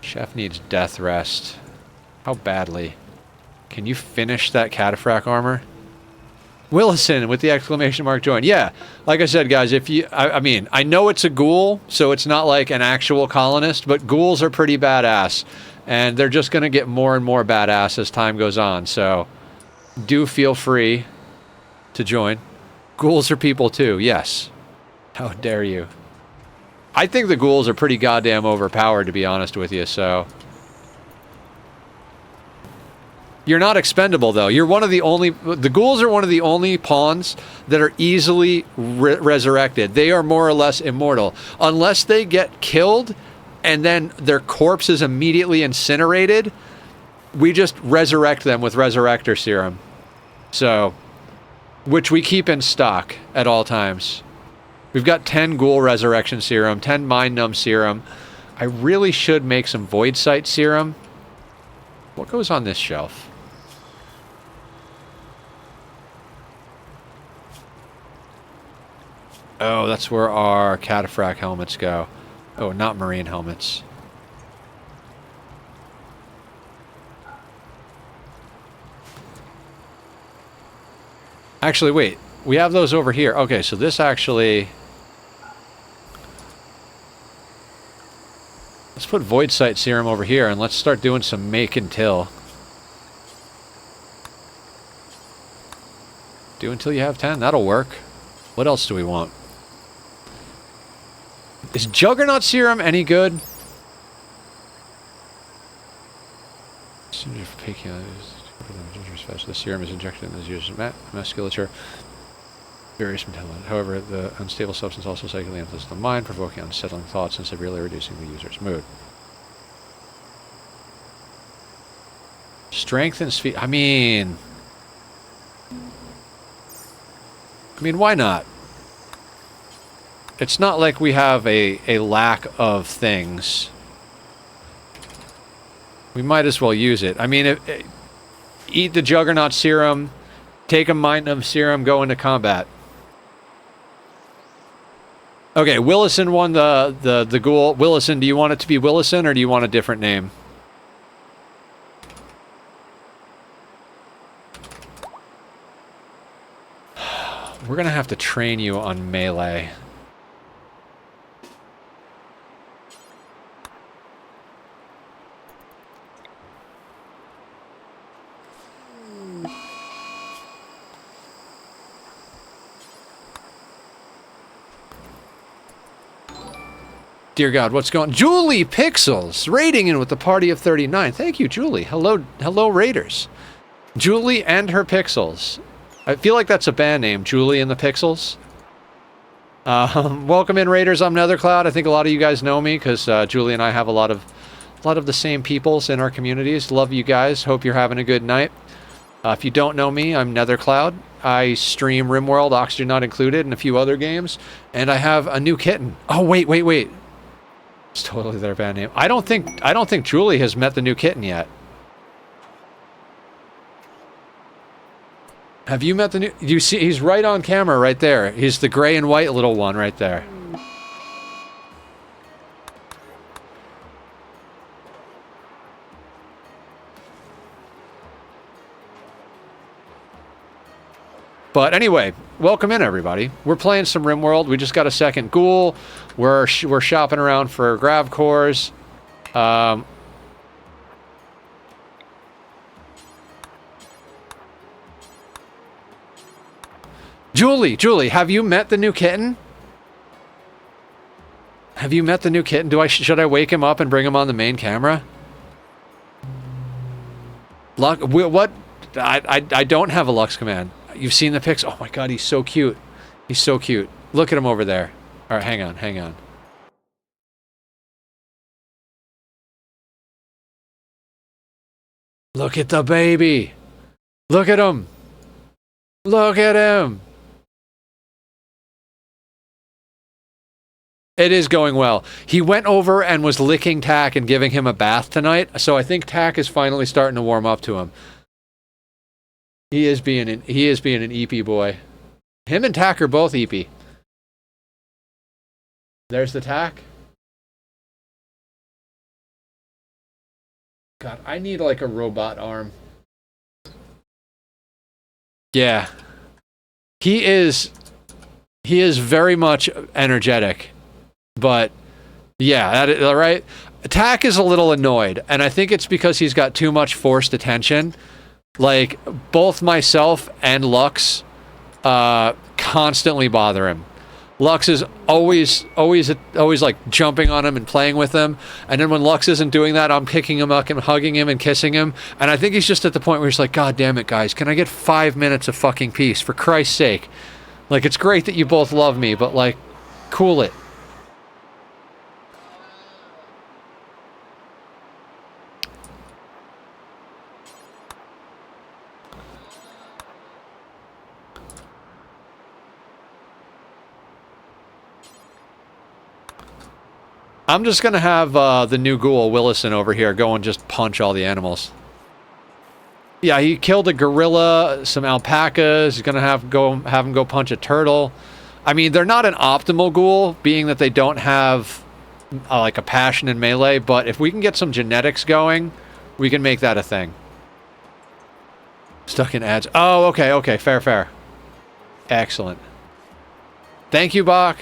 Chef needs death rest. How badly? Can you finish that cataphract armor? Willison with the exclamation mark join. Yeah, like I said, guys, if you... I mean, I know it's a ghoul, so it's not like an actual colonist, but ghouls are pretty badass. And they're just going to get more and more badass as time goes on, so do feel free to join. Ghouls are people too, yes. How dare you. I think the ghouls are pretty goddamn overpowered, to be honest with you, so... You're not expendable, though. You're one of the only... The ghouls are one of the only pawns that are easily resurrected. They are more or less immortal. Unless they get killed, and then their corpse is immediately incinerated, we just resurrect them with Resurrector Serum. So... Which we keep in stock at all times. We've got 10 Ghoul Resurrection Serum, 10 Mind Numb Serum. I really should make some Void Sight Serum. What goes on this shelf? Oh, that's where our cataphract helmets go. Oh, not marine helmets. Actually, wait. We have those over here. Okay, so this actually... Let's put Void Sight Serum over here, and let's start doing some make and till. Do until you have 10. That'll work. What else do we want? Is Juggernaut Serum any good? The serum is injected in the user's musculature. Various metabolites. However, the unstable substance also psychically influences the mind, provoking unsettling thoughts and severely reducing the user's mood. Strength and speed. I mean, why not? It's not like we have a lack of things. We might as well use it. I mean, eat the Juggernaut Serum, take a Mind Numb Serum, go into combat. Okay, Willison won the ghoul. Willison, do you want it to be Willison or do you want a different name? We're gonna have to train you on melee. Dear God, what's going on? Julie Pixels, raiding in with the party of 39. Thank you, Julie. Hello, raiders. Julie and her Pixels. I feel like that's a band name, Julie and the Pixels. Welcome in, raiders. I'm Nethercloud. I think a lot of you guys know me because Julie and I have a lot of the same peoples in our communities. Love you guys. Hope you're having a good night. If you don't know me, I'm Nethercloud. I stream Rimworld, Oxygen Not Included, and a few other games. And I have a new kitten. Oh, wait. It's totally their band name. I don't think Julie has met the new kitten yet. Have you met the new... You see, he's right on camera right there. He's the gray and white little one right there. But anyway, welcome in, everybody. We're playing some Rimworld. We just got a second ghoul. We're shopping around for grav cores. Julie, have you met the new kitten? Have you met the new kitten? Should I wake him up and bring him on the main camera? What? I don't have a Lux command. You've seen the pics? Oh my God, he's so cute. He's so cute. Look at him over there. All right, hang on. Look at the baby. Look at him. Look at him. It is going well. He went over and was licking Tack and giving him a bath tonight, so I think Tack is finally starting to warm up to him. He is being an eepy boy. Him and Tack are both eepy. There's the Tack. God, I need like a robot arm. Yeah. He is very much energetic. But yeah, right? Tack is a little annoyed, and I think it's because he's got too much forced attention. Like, both myself and Lux constantly bother him. Lux is always like jumping on him and playing with him, and then when Lux isn't doing that, I'm picking him up and hugging him and kissing him, and I think he's just at the point where he's like, God damn it, guys, can I get 5 minutes of fucking peace, for Christ's sake? Like, it's great that you both love me, but like, cool it. I'm just gonna have the new ghoul, Willison, over here go and just punch all the animals. Yeah, he killed a gorilla, some alpacas. He's gonna have him go punch a turtle. I mean, they're not an optimal ghoul, being that they don't have like a passion in melee, but if we can get some genetics going, we can make that a thing. Stuck in ads. Oh, okay, fair. Excellent. Thank you, Bach.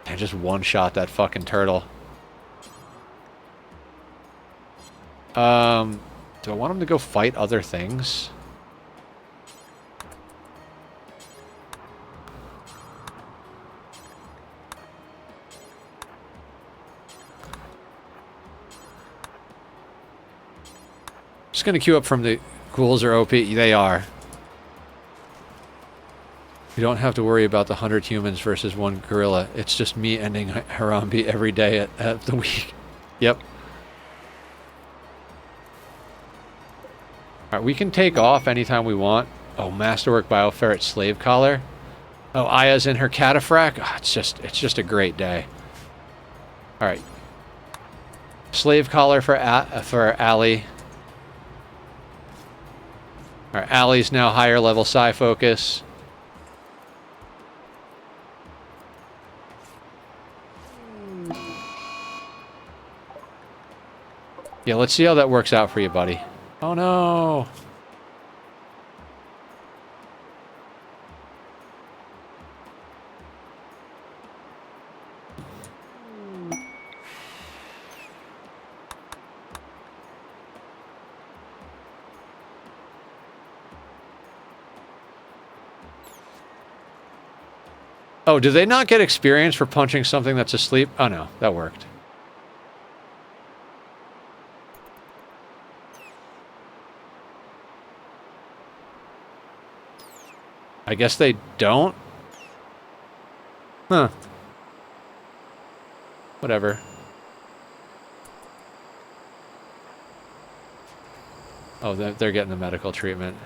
I just one-shot that fucking turtle. Do I want him to go fight other things? Just gonna queue up from the ghouls are OP. They are. We don't have to worry about the 100 humans versus 1 gorilla. It's just me ending Harambe every day at the week. Yep. Alright, we can take off anytime we want. Oh, Masterwork Bioferret Slave Collar. Oh, Aya's in her cataphract. Oh, it's just a great day. Alright. Slave Collar for Allie. Alright, Allie's now higher level Psi Focus. Yeah, let's see how that works out for you, buddy. Oh no! Oh, do they not get experience for punching something that's asleep? Oh no, that worked. I guess they don't? Huh. Whatever. Oh, they're getting the medical treatment.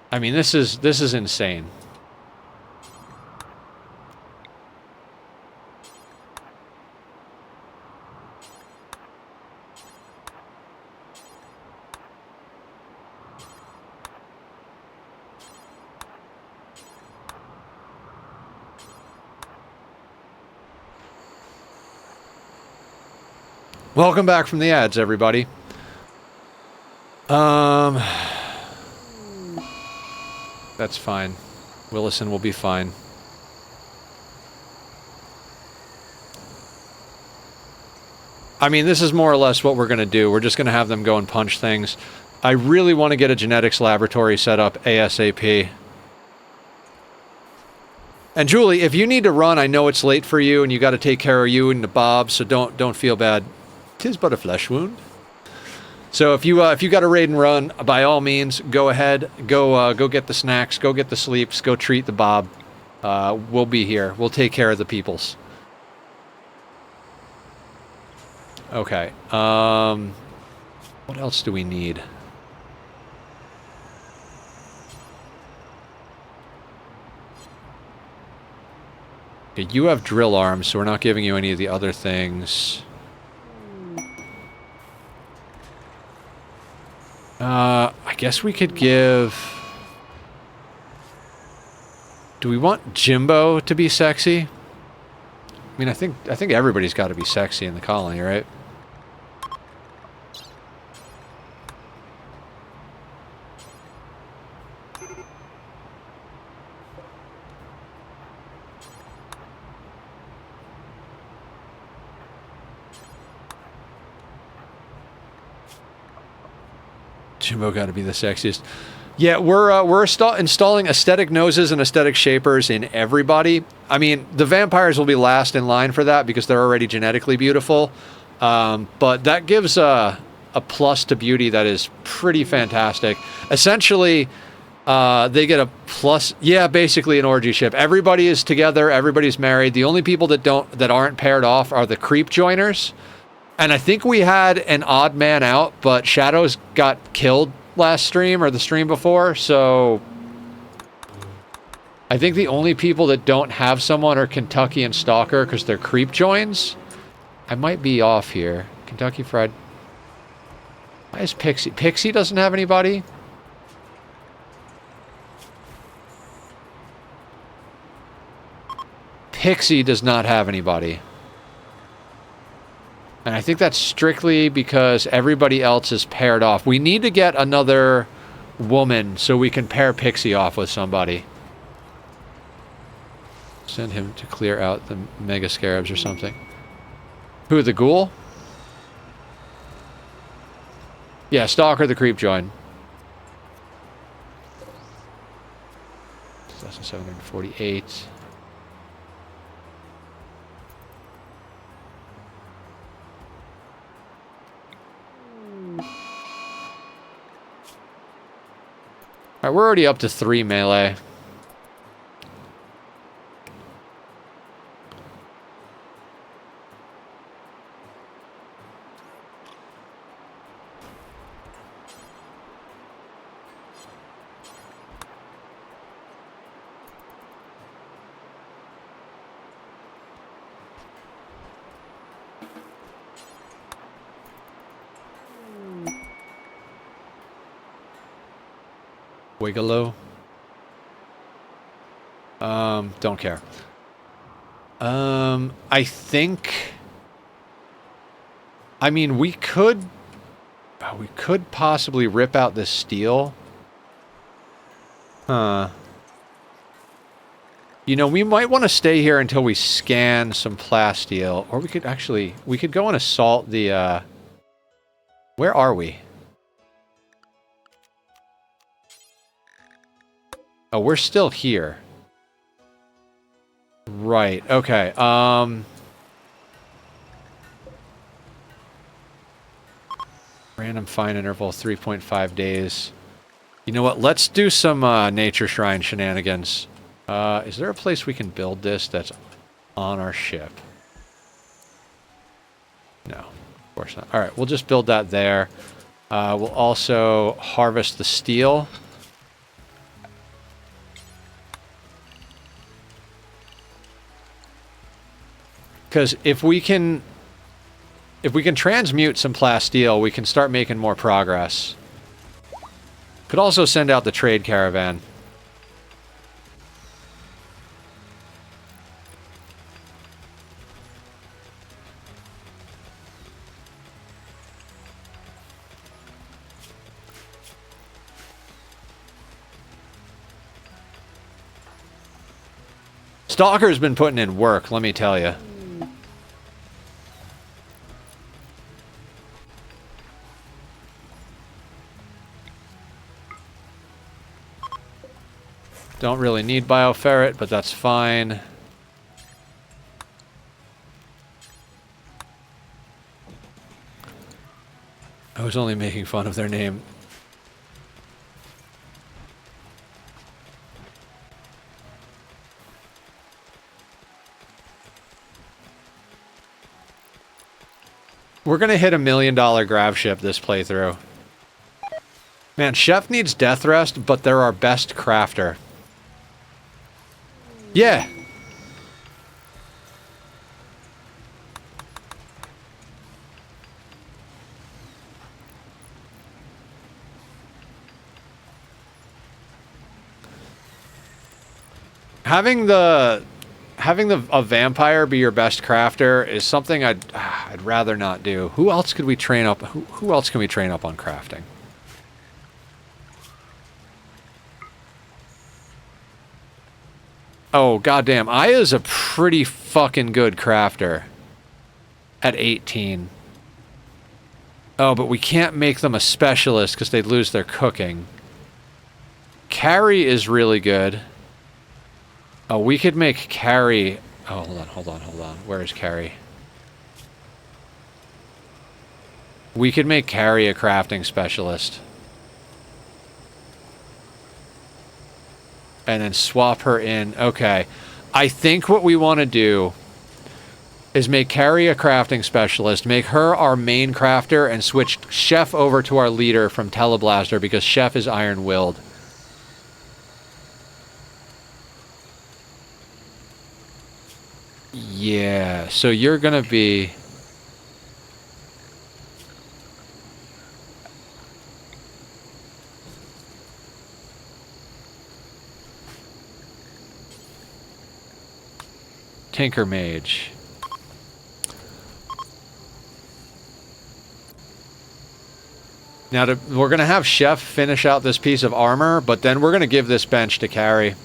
I mean, this is insane. Welcome back from the ads, everybody. That's fine. Willison will be fine. I mean, this is more or less what we're going to do. We're just going to have them go and punch things. I really want to get a genetics laboratory set up ASAP. And Julie, if you need to run, I know it's late for you and you got to take care of you and the Bob, so don't feel bad. 'Tis but a flesh wound. So if you got a raid and run, by all means, go ahead, go get the snacks, go get the sleeps, go treat the Bob. We'll be here. We'll take care of the peoples. Okay. What else do we need? Okay, you have drill arms, so we're not giving you any of the other things. I guess we could give... Do we want Jimbo to be sexy? I mean, I think everybody's got to be sexy in the colony, right? Jimbo got to be the sexiest. Yeah, we're installing aesthetic noses and aesthetic shapers in everybody. I mean, the vampires will be last in line for that because they're already genetically beautiful. But that gives a plus to beauty that is pretty fantastic. Essentially, they get a plus. Yeah, basically an orgy ship. Everybody is together. Everybody's married. The only people that aren't paired off are the creep joiners. And I think we had an odd man out, but Shadows got killed last stream or the stream before, so I think the only people that don't have someone are Kentucky and Stalker because they're creep joins. I might be off here. Kentucky Fried. Why is Pixie? Pixie doesn't have anybody? Pixie does not have anybody. And I think that's strictly because everybody else is paired off. We need to get another woman so we can pair Pixie off with somebody. Send him to clear out the Mega Scarabs or something. Who, the Ghoul? Yeah, Stalker the Creep join. 2,748. Alright, we're already up to 3 melee. Wigolo. Don't care. I think... I mean, we could possibly rip out this steel. Huh. You know, we might want to stay here until we scan some plasteel. Or we could go and assault the, where are we? Oh, we're still here. Right, okay, random fine interval, 3.5 days. You know what, let's do some, nature shrine shenanigans. Is there a place we can build this that's on our ship? No, of course not. Alright, we'll just build that there. We'll also harvest the steel. Because if we can transmute some plasteel, we can start making more progress. Could also send out the trade caravan. Stalker's been putting in work, let me tell you. Don't really need bioferret, but that's fine. I was only making fun of their name. We're going to hit $1 million Gravship this playthrough. Man, Chef needs death rest, but they're our best crafter. Yeah. Having a vampire be your best crafter is something I'd rather not do. Who else could we train up? Who else can we train up on crafting? Oh, goddamn. Aya's a pretty fucking good crafter at 18. Oh, but we can't make them a specialist because they'd lose their cooking. Carrie is really good. Oh, we could make Carrie... Oh, hold on. Where is Carrie? We could make Carrie a crafting specialist. And then swap her in. Okay. I think what we want to do is make Carrie a crafting specialist, make her our main crafter, and switch Chef over to our leader from Teleblaster because Chef is iron-willed. Yeah, so you're gonna be... Tinker Mage. Now, we're going to have Chef finish out this piece of armor, but then we're going to give this bench to Carrie.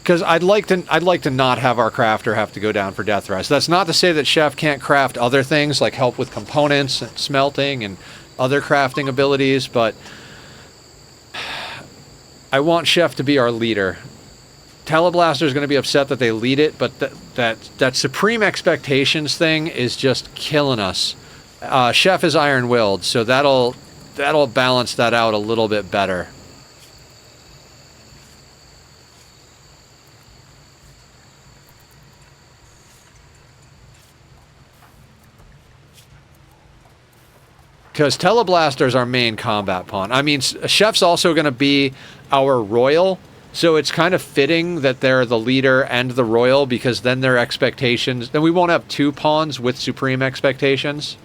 Because I'd like to not have our crafter have to go down for death rest. That's not to say that Chef can't craft other things, like help with components and smelting and other crafting abilities, but I want Chef to be our leader. Teleblaster is going to be upset that they lead it, but that Supreme Expectations thing is just killing us. Chef is iron-willed, so that'll balance that out a little bit better. Because Teleblaster is our main combat pawn. I mean, Chef's also going to be our royal, so it's kind of fitting that they're the leader and the royal, because then their expectations... Then we won't have two pawns with Supreme Expectations.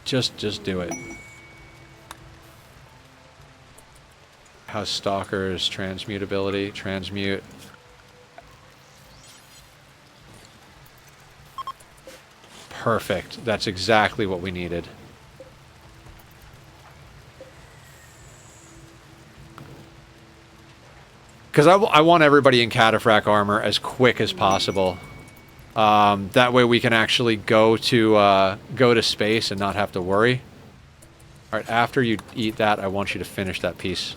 Just do it. House Stalkers, transmutability, transmute. Perfect. That's exactly what we needed. Because I want everybody in Cataphract armor as quick as possible. That way we can actually go to space and not have to worry. All right, after you eat that, I want you to finish that piece.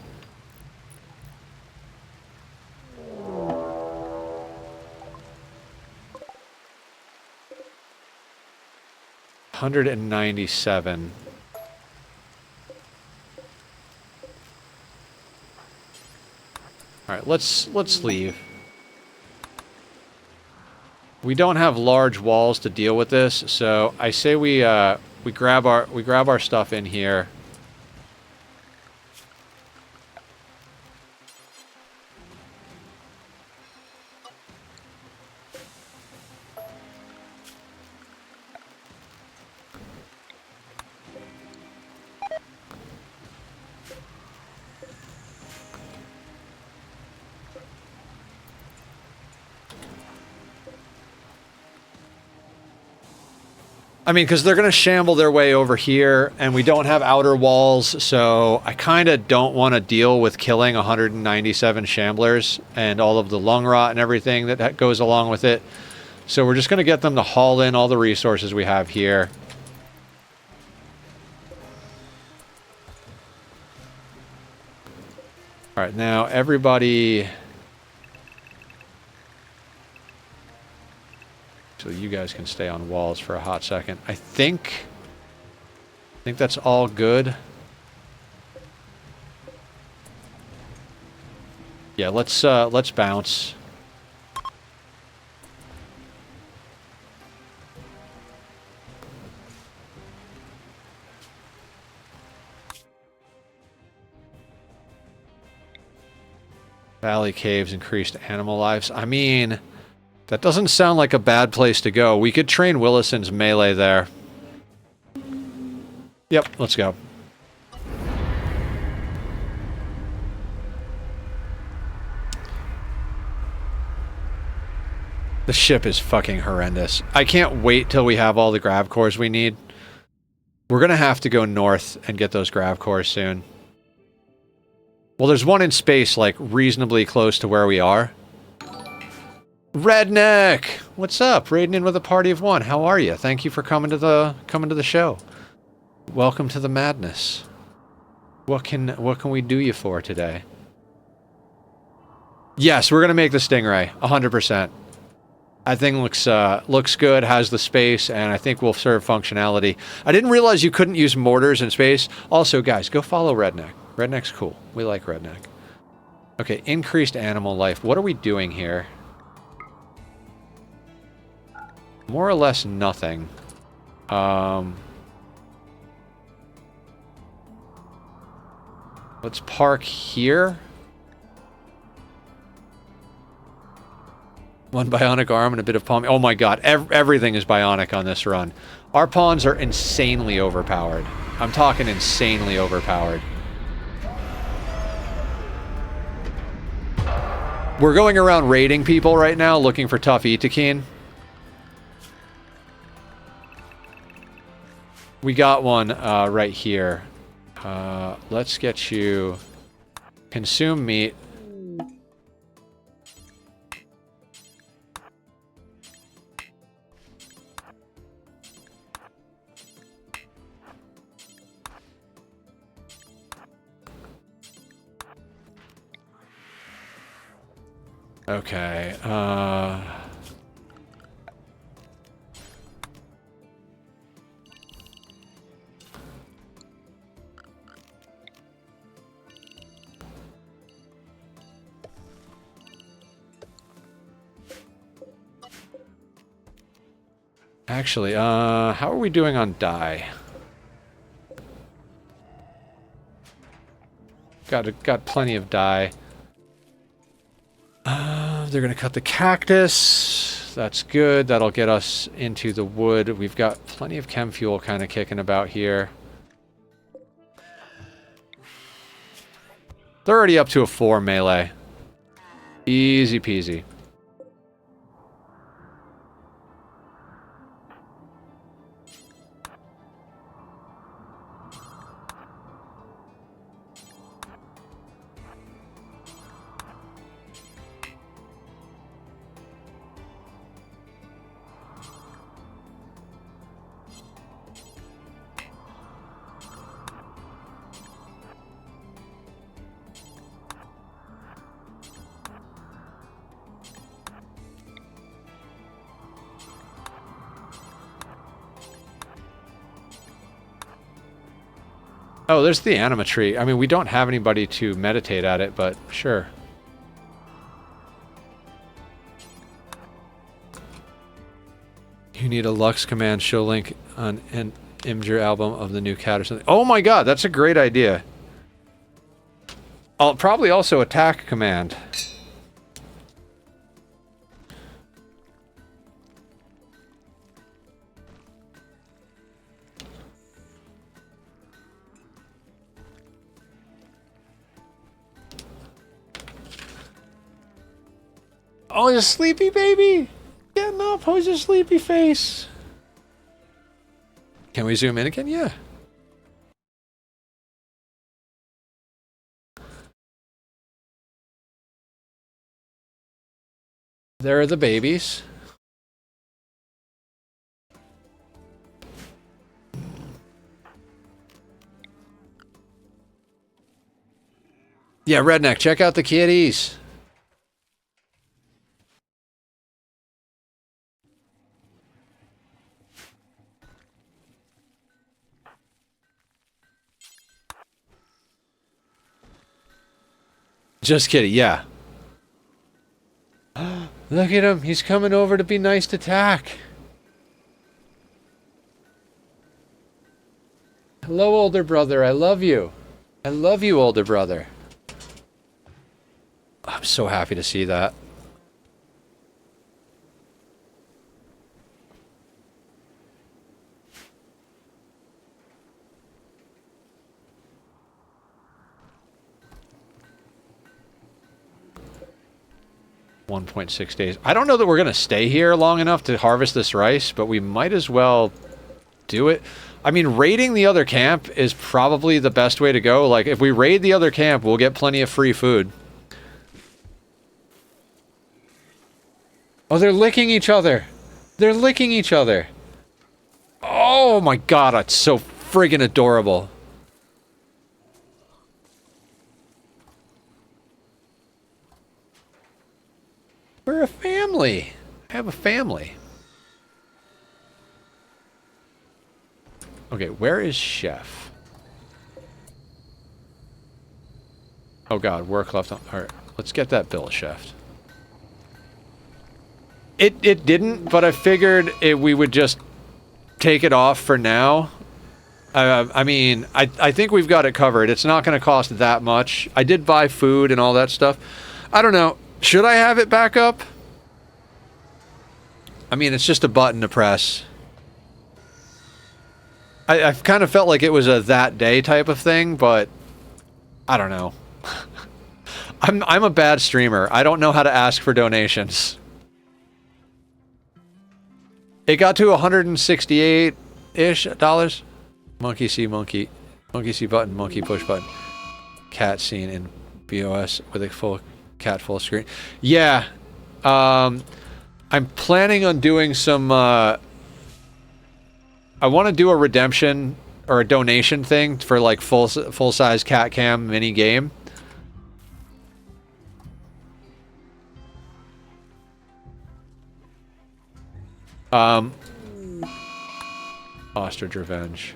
$197. All right, let's leave. We don't have large walls to deal with this, so I say we grab our stuff in here. I mean, because they're going to shamble their way over here, and we don't have outer walls, so I kind of don't want to deal with killing 197 shamblers and all of the lung rot and everything that goes along with it. So we're just going to get them to haul in all the resources we have here. Alright, now everybody... So you guys can stay on walls for a hot second. I think that's all good. Yeah, let's bounce. Valley caves increased animal lives. I mean, that doesn't sound like a bad place to go. We could train Willison's melee there. Yep, let's go. The ship is fucking horrendous. I can't wait till we have all the grav cores we need. We're gonna have to go north and get those grav cores soon. Well, there's one in space, like, reasonably close to where we are. Redneck! What's up? Raiding in with a party of one. How are you? Thank you for coming to the show. Welcome to the madness. What can we do you for today? Yes, we're gonna make the Stingray, 100%. I think looks good, has the space, and I think will serve functionality. I didn't realize you couldn't use mortars in space. Also, guys, go follow Redneck. Redneck's cool. We like Redneck. Okay, increased animal life. What are we doing here? More or less nothing. Let's park here. One bionic arm and a bit of palm. Oh my god, everything is bionic on this run. Our pawns are insanely overpowered. I'm talking insanely overpowered. We're going around raiding people right now, looking for tough Itakeen. We got one right here. Let's get you... Consume meat. Okay, actually, how are we doing on dye? Got plenty of dye. They're gonna cut the cactus. That's good. That'll get us into the wood. We've got plenty of chem fuel kind of kicking about here. They're already up to a 4 melee. Easy peasy. Oh, there's the anima tree. I mean, we don't have anybody to meditate at it, but sure. You need a Lux command show link on an Imgur album of the new cat or something. Oh my god, that's a great idea. I'll probably also attack command. Oh, you sleepy baby! Getting up, how's your sleepy face? Can we zoom in again? Yeah. There are the babies. Yeah, Redneck, check out the kitties. Just kidding, yeah. Look at him. He's coming over to be nice to Tack. Hello, older brother. I love you. I love you, older brother. I'm so happy to see that. .6 days. I don't know that we're going to stay here long enough to harvest this rice, but we might as well do it. I mean, raiding the other camp is probably the best way to go. Like, if we raid the other camp, we'll get plenty of free food. Oh, they're licking each other. They're licking each other. Oh my god, it's so friggin' adorable. We're a family. I have a family. Okay, where is Chef? Oh god, work left on... Alright, let's get that bill, Chef. It didn't, but I figured we would just take it off for now. I mean, I think we've got it covered. It's not going to cost that much. I did buy food and all that stuff. I don't know. Should I have it back up? I mean, it's just a button to press. I've kind of felt like it was a that day type of thing, but I don't know. I'm a bad streamer. I don't know how to ask for donations. It got to 168-ish dollars. Monkey see monkey. Monkey see button. Monkey push button. Cat scene in BOS with a full cat full screen. Yeah. I'm planning on doing some... I want to do a redemption or a donation thing for like full-size cat cam mini game. Ostrich Revenge.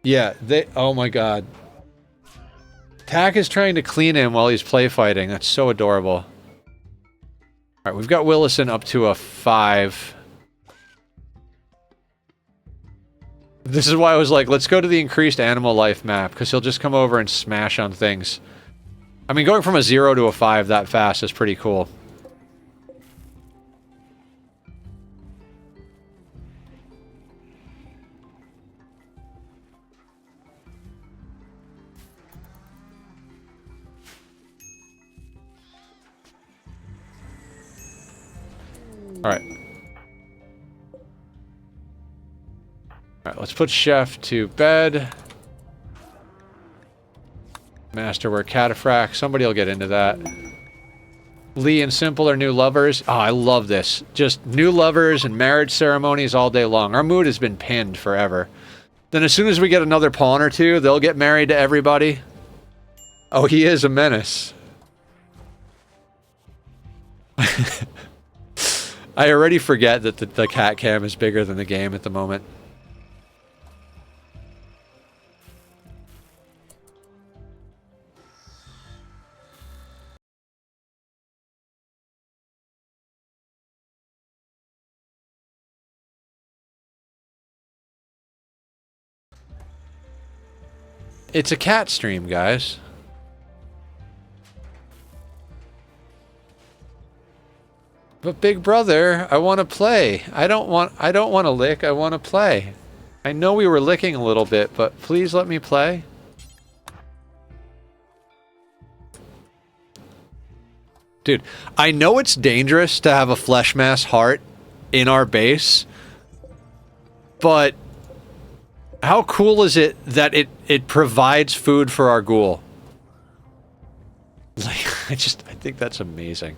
Yeah, oh my god. Tack is trying to clean him while he's play fighting. That's so adorable. Alright, we've got Willison up to a 5. This is why I was like, let's go to the increased animal life map, because he'll just come over and smash on things. I mean, going from a 0 to a 5 that fast is pretty cool. Alright. Alright, let's put Chef to bed. Masterwork Cataphract. Somebody will get into that. Lee and Simple are new lovers. Oh, I love this. Just new lovers and marriage ceremonies all day long. Our mood has been pinned forever. Then as soon as we get another pawn or two, they'll get married to everybody. Oh, he is a menace. I already forget that the cat cam is bigger than the game at the moment. It's a cat stream, guys. But big brother, I want to play. I don't want to lick. I want to play. I know we were licking a little bit, but please let me play. Dude, I know it's dangerous to have a flesh mass heart in our base, but how cool is it that it provides food for our ghoul? Like, think that's amazing.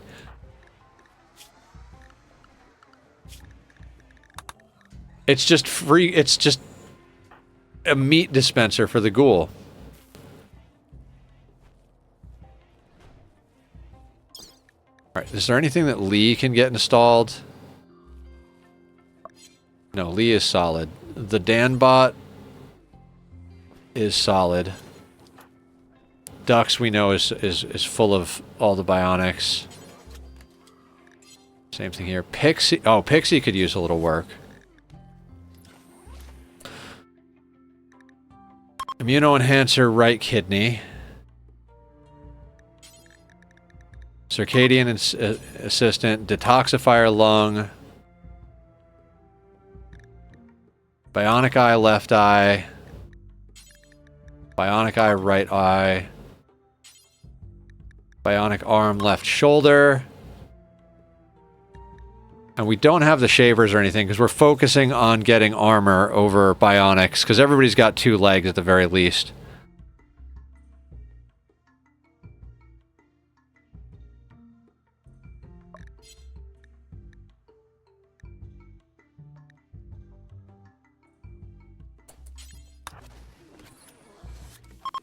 It's just free. It's just a meat dispenser for the ghoul. Alright, is there anything that Lee can get installed? No, Lee is solid. The Danbot is solid. Dux, we know, is full of all the bionics. Same thing here. Pixie... Oh, Pixie could use a little work. Immunoenhancer, right kidney. Circadian assistant, detoxifier lung. Bionic eye, left eye. Bionic eye, right eye. Bionic arm, left shoulder. And we don't have the shavers or anything because we're focusing on getting armor over bionics because everybody's got 2 legs at the very least.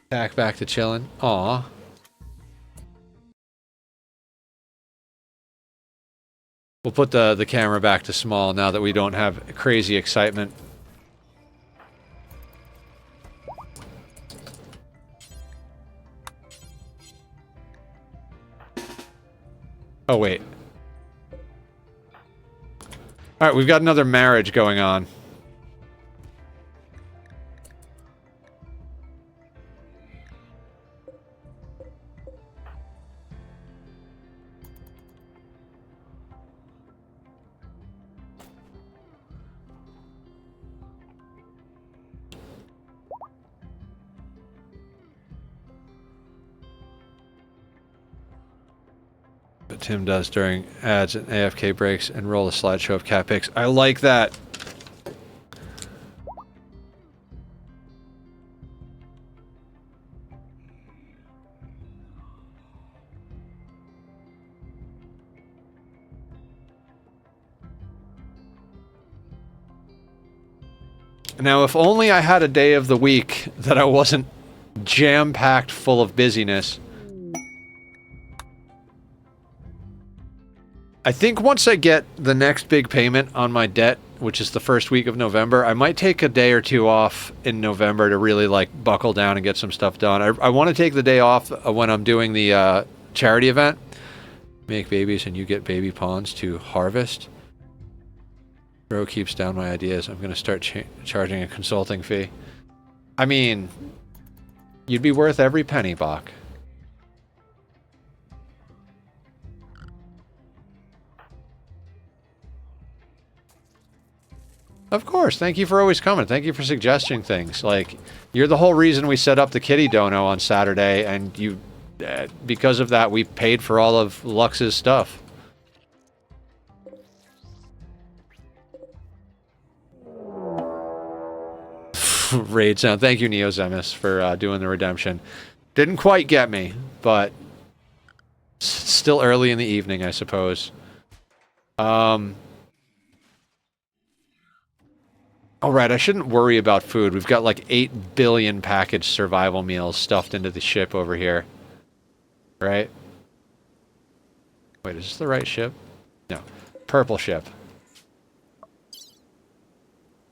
Back to chilling. Aw. We'll put the camera back to small now that we don't have crazy excitement. Oh, wait. Alright, we've got another marriage going on. That Tim does during ads and AFK breaks and roll a slideshow of cat pics. I like that. Now, if only I had a day of the week that I wasn't jam-packed full of busyness. I think once I get the next big payment on my debt, which is the first week of November, I might take a day or 2 off in November to really, like, buckle down and get some stuff done. I want to take the day off when I'm doing the charity event. Make babies and you get baby pawns to harvest. Bro keeps down my ideas. I'm going to start charging a consulting fee. I mean, you'd be worth every penny, Bach. Of course. Thank you for always coming. Thank you for suggesting things. Like, you're the whole reason we set up the kitty dono on Saturday, and you, because of that, we paid for all of Lux's stuff. Raid sound. Thank you, Neozemus, for doing the redemption. Didn't quite get me, but still early in the evening, I suppose. Alright, I shouldn't worry about food. We've got like 8 billion packaged survival meals stuffed into the ship over here. Right? Wait, is this the right ship? No. Purple ship.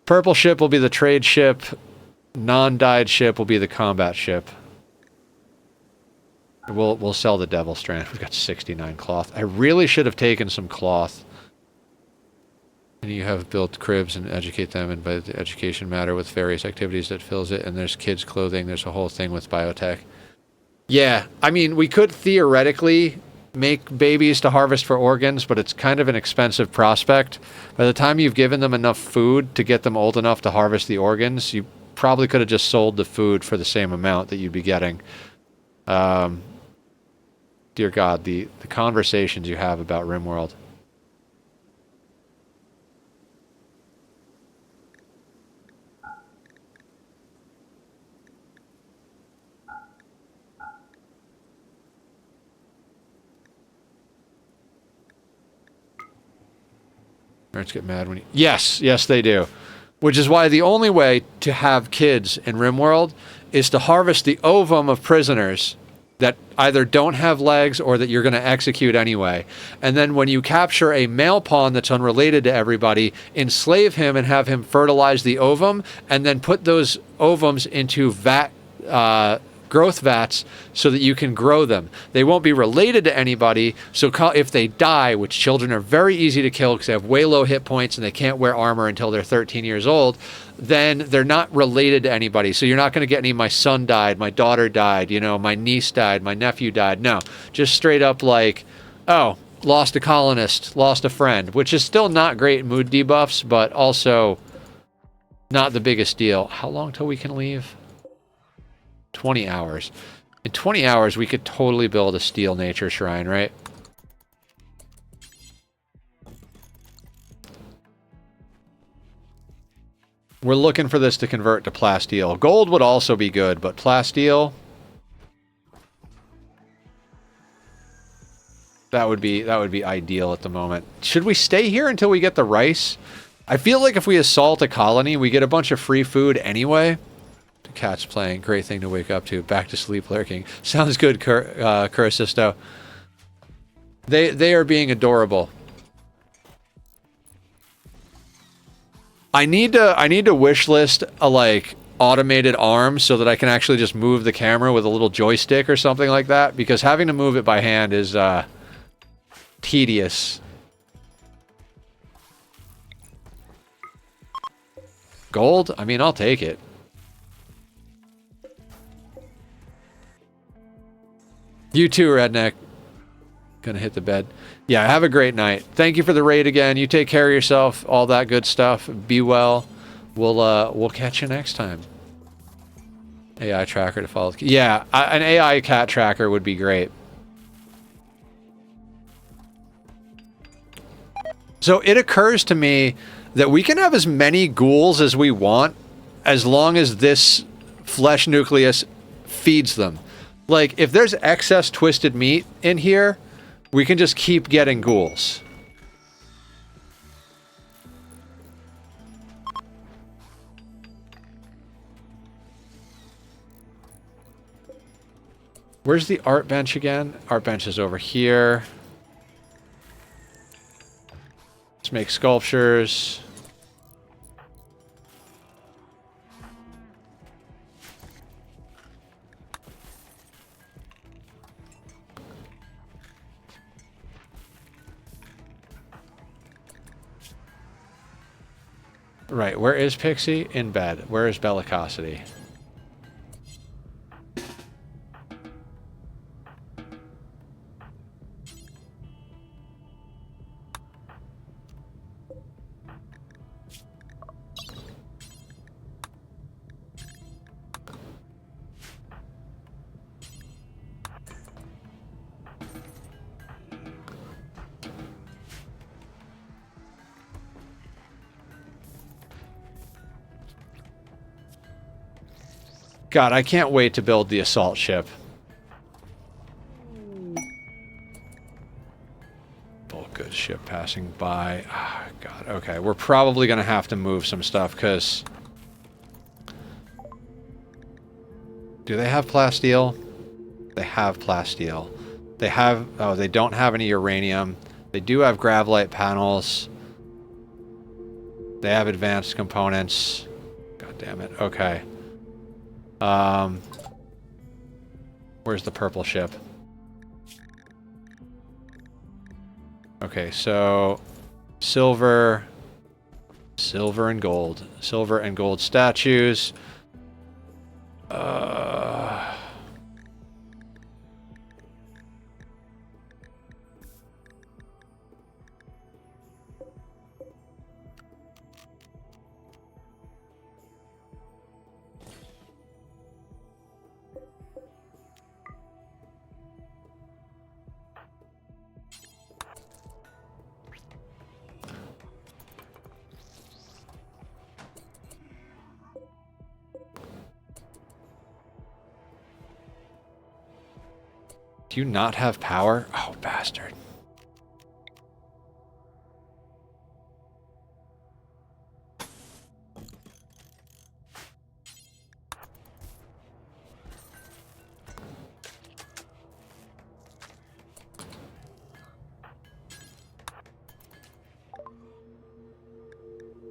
Purple ship will be the trade ship. Non-dyed ship will be the combat ship. We'll sell the Devil Strand. We've got 69 cloth. I really should have taken some cloth. And you have built cribs and educate them, and by the education matter with various activities that fills it, and there's kids' clothing, there's a whole thing with biotech. Yeah, I mean, we could theoretically make babies to harvest for organs, but it's kind of an expensive prospect. By the time you've given them enough food to get them old enough to harvest the organs, you probably could have just sold the food for the same amount that you'd be getting. Dear God, the conversations you have about Rimworld. Parents get mad when you... Yes, yes, they do. Which is why the only way to have kids in Rimworld is to harvest the ovum of prisoners that either don't have legs or that you're going to execute anyway. And then when you capture a male pawn that's unrelated to everybody, enslave him and have him fertilize the ovum, and then put those ovums into growth vats so that you can grow them. They won't be related to anybody, so if they die, which children are very easy to kill because they have way low hit points and they can't wear armor until they're 13 years old, then they're not related to anybody. So you're not going to get any, my son died, my daughter died, you know, my niece died, my nephew died. No, just straight up like, oh, lost a colonist, lost a friend, which is still not great mood debuffs, but also not the biggest deal. How long till we can leave? 20 hours. In 20 hours, we could totally build a steel nature shrine, right? We're looking for this to convert to plasteel. Gold would also be good, but plasteel, that would be ideal at the moment. Should we stay here until we get the rice? I feel like if we assault a colony, we get a bunch of free food anyway. The cat's playing. Great thing to wake up to. Back to sleep lurking. Sounds good, Curasisto. They are being adorable. I need to wish list a like automated arm so that I can actually just move the camera with a little joystick or something like that, because having to move it by hand is tedious. Gold? I mean, I'll take it. You too, Redneck. Gonna hit the bed. Yeah, have a great night. Thank you for the raid again. You take care of yourself. All that good stuff. Be well. We'll catch you next time. AI tracker to follow. Yeah, an AI cat tracker would be great. So it occurs to me that we can have as many ghouls as we want as long as this flesh nucleus feeds them. Like, if there's excess twisted meat in here, we can just keep getting ghouls. Where's the art bench again? Art bench is over here. Let's make sculptures. Right, where is Pixie? In bed. Where is Bellicosity? God, I can't wait to build the assault ship. Oh, good ship passing by. Oh, God, okay. We're probably going to have to move some stuff, because... Do they have plasteel? They have plasteel. They have... Oh, they don't have any uranium. They do have gravlite panels. They have advanced components. God damn it. Okay. Where's the purple ship? Okay, so silver and gold. Silver and gold statues. Do you not have power? Oh, bastard.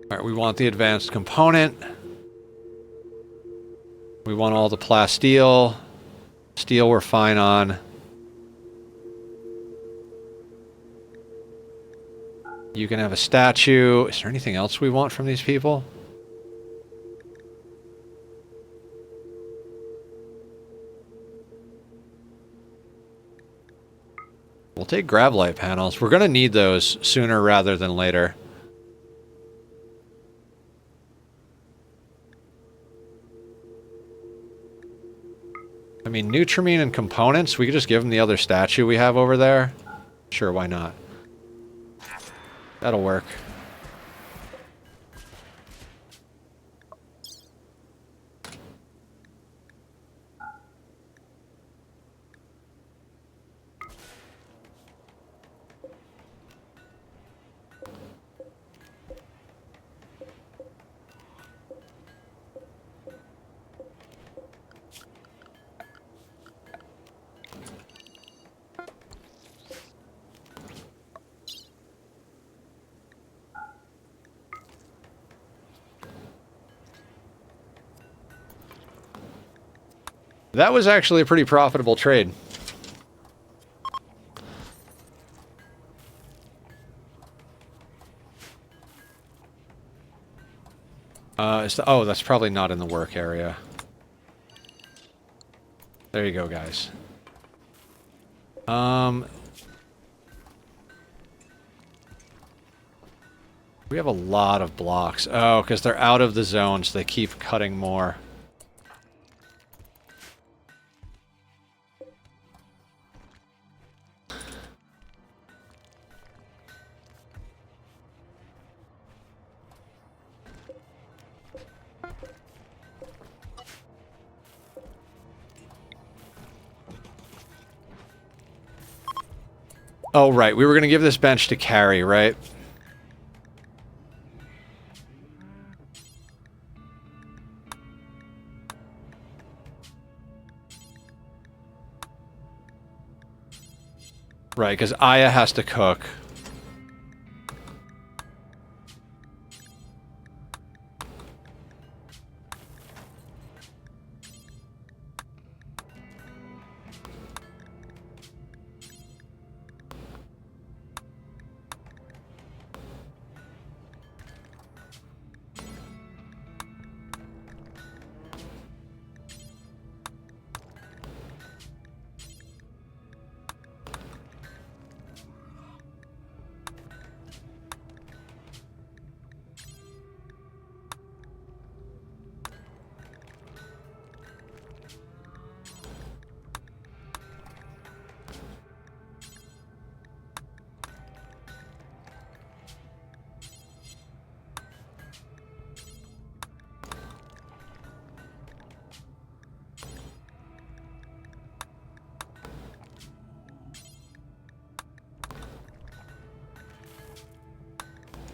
All right, we want the advanced component. We want all the plasteel. Steel we're fine on. You can have a statue. Is there anything else we want from these people? We'll take Gravlight panels. We're going to need those sooner rather than later. I mean, Nutrimine and components, we could just give them the other statue we have over there. Sure, why not? That'll work. That was actually a pretty profitable trade. Oh, that's probably not in the work area. There you go, guys. We have a lot of blocks. Oh, because they're out of the zone, so they keep cutting more. Oh, right. We were going to give this bench to carry, right? Right, because Aya has to cook.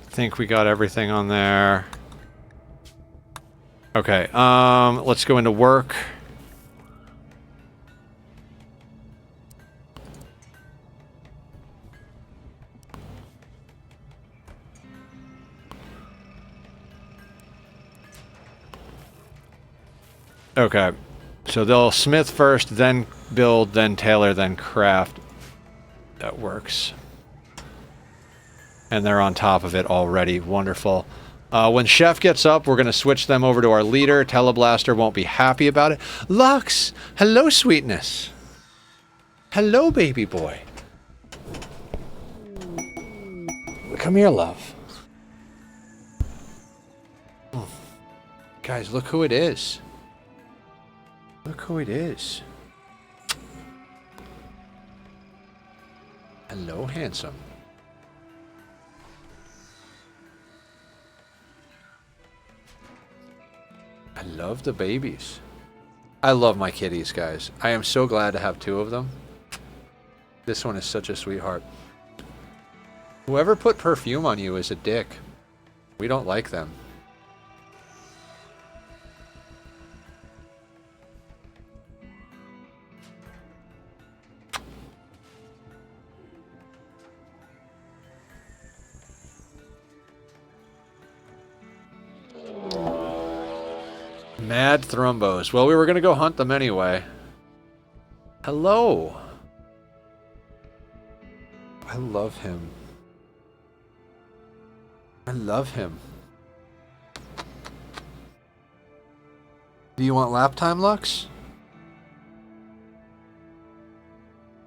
I think we got everything on there. Okay, let's go into work. Okay, so they'll smith first, then build, then tailor, then craft. That works. And they're on top of it already. Wonderful. When Chef gets up, we're going to switch them over to our leader. Teleblaster won't be happy about it. Lux! Hello, sweetness. Hello, baby boy. Come here, love. Guys, look who it is. Look who it is. Hello, handsome. I love the babies. I love my kitties, guys. I am so glad to have two of them. This one is such a sweetheart. Whoever put perfume on you is a dick. We don't like them. Mad Thrumbos. Well, we were going to go hunt them anyway. Hello. I love him. I love him. Do you want lap time, Lux?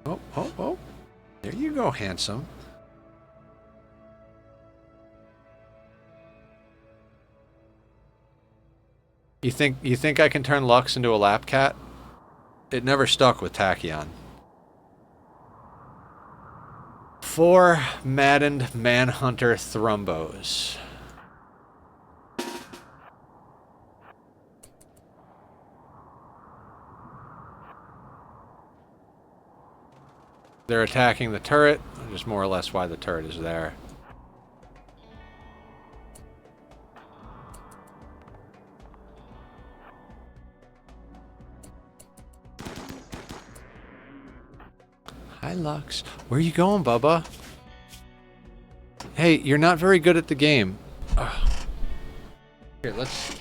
Oh, oh, oh. There you go, handsome. You think I can turn Lux into a lap cat? It never stuck with Tachyon. 4 maddened manhunter Thrumbos. They're attacking the turret, which is more or less why the turret is there. Hi, Lux. Where are you going, Bubba? Hey, you're not very good at the game. Ugh. Here, let's...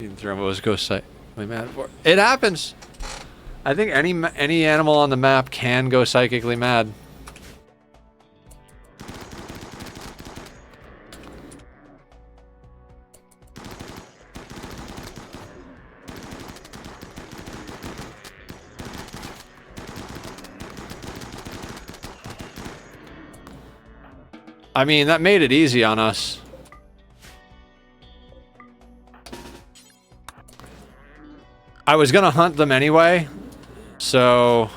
Thrumbos go psychically mad for it. Happens. I think any animal on the map can go psychically mad. I mean, that made it easy on us. I was gonna hunt them anyway, so...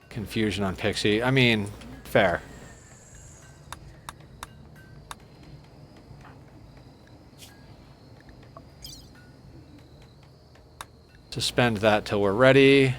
Confusion on Pixie. I mean, fair. Suspend that till we're ready.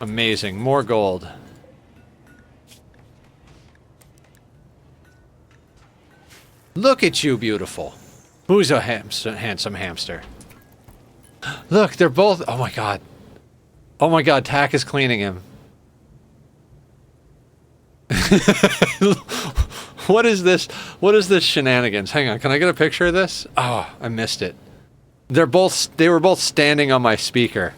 Amazing. More gold. Look at you, beautiful. Who's a handsome hamster? Look, they're both... Oh my god. Oh my god, Tack is cleaning him. What is this? What is this shenanigans? Hang on, can I get a picture of this? Oh, I missed it. They were both standing on my speaker.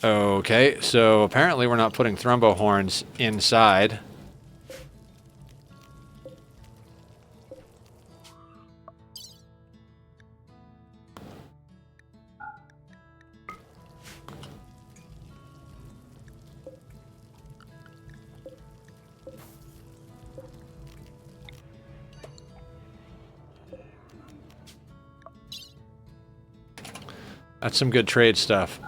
Okay, so apparently we're not putting Thrumbo horns inside. That's some good trade stuff.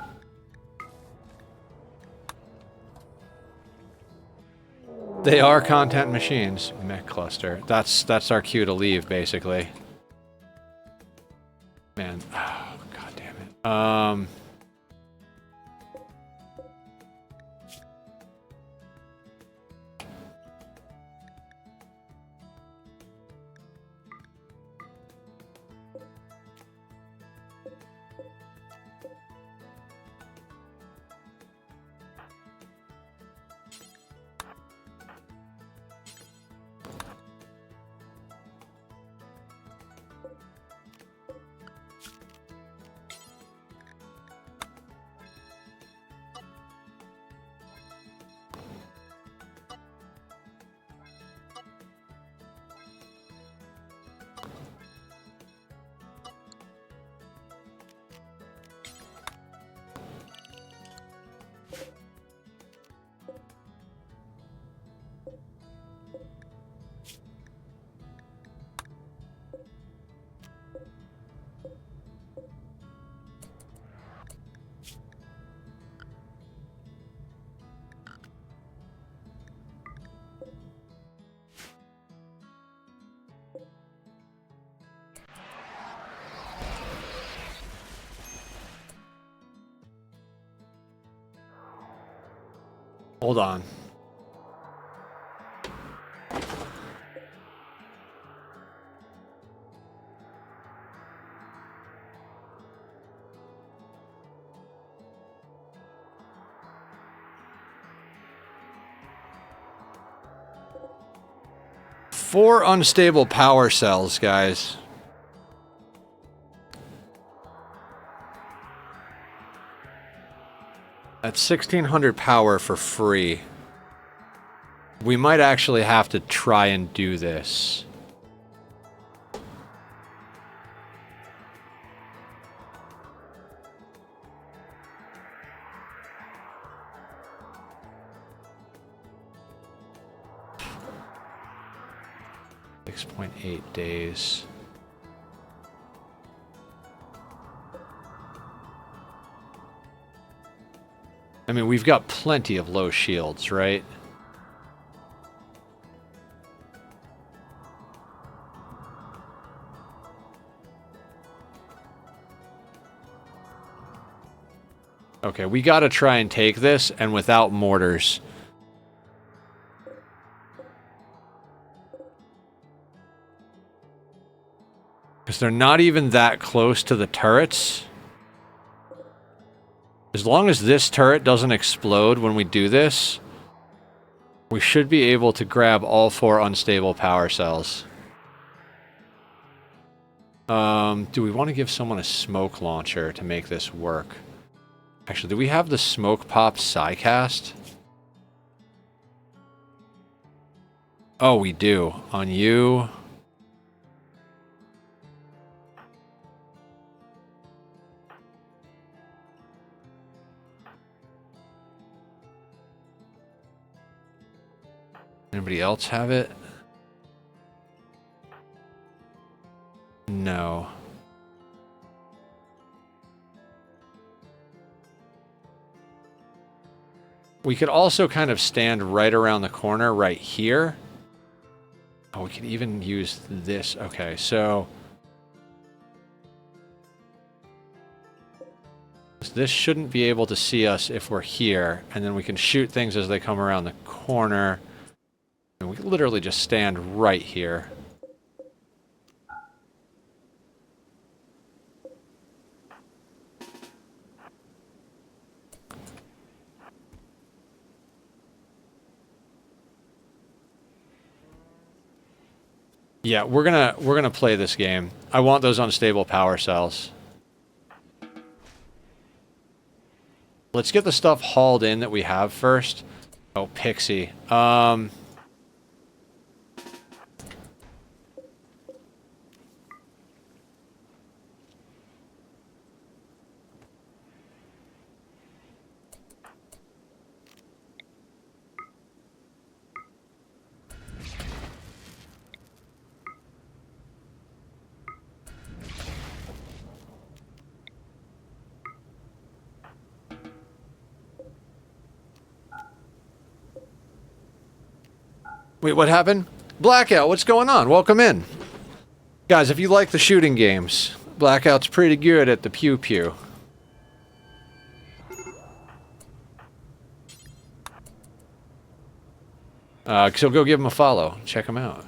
They are content machines. Mech cluster. That's our cue to leave, basically. Man, oh, god damn it. Hold on. Four unstable power cells, guys. That's 1600 power for free. We might actually have to try and do this. .8 days. I mean, we've got plenty of low shields, right? Okay, we gotta try and take this, and without mortars. Because they're not even that close to the turrets. As long as this turret doesn't explode when we do this, we should be able to grab all four unstable power cells. Do we want to give someone a smoke launcher to make this work? Actually, do we have the smoke pop psycast? Oh, we do. On you. Anybody else have it? No. We could also kind of stand right around the corner right here. Oh, we could even use this. Okay, so this shouldn't be able to see us if we're here, and then we can shoot things as they come around the corner. And we literally just stand right here. Yeah, we're gonna play this game. I want those unstable power cells. Let's get the stuff hauled in that we have first. Oh, Pixie. Wait, what happened? Blackout, what's going on? Welcome in. Guys, if you like the shooting games, Blackout's pretty good at the pew-pew. So go give him a follow. Check him out.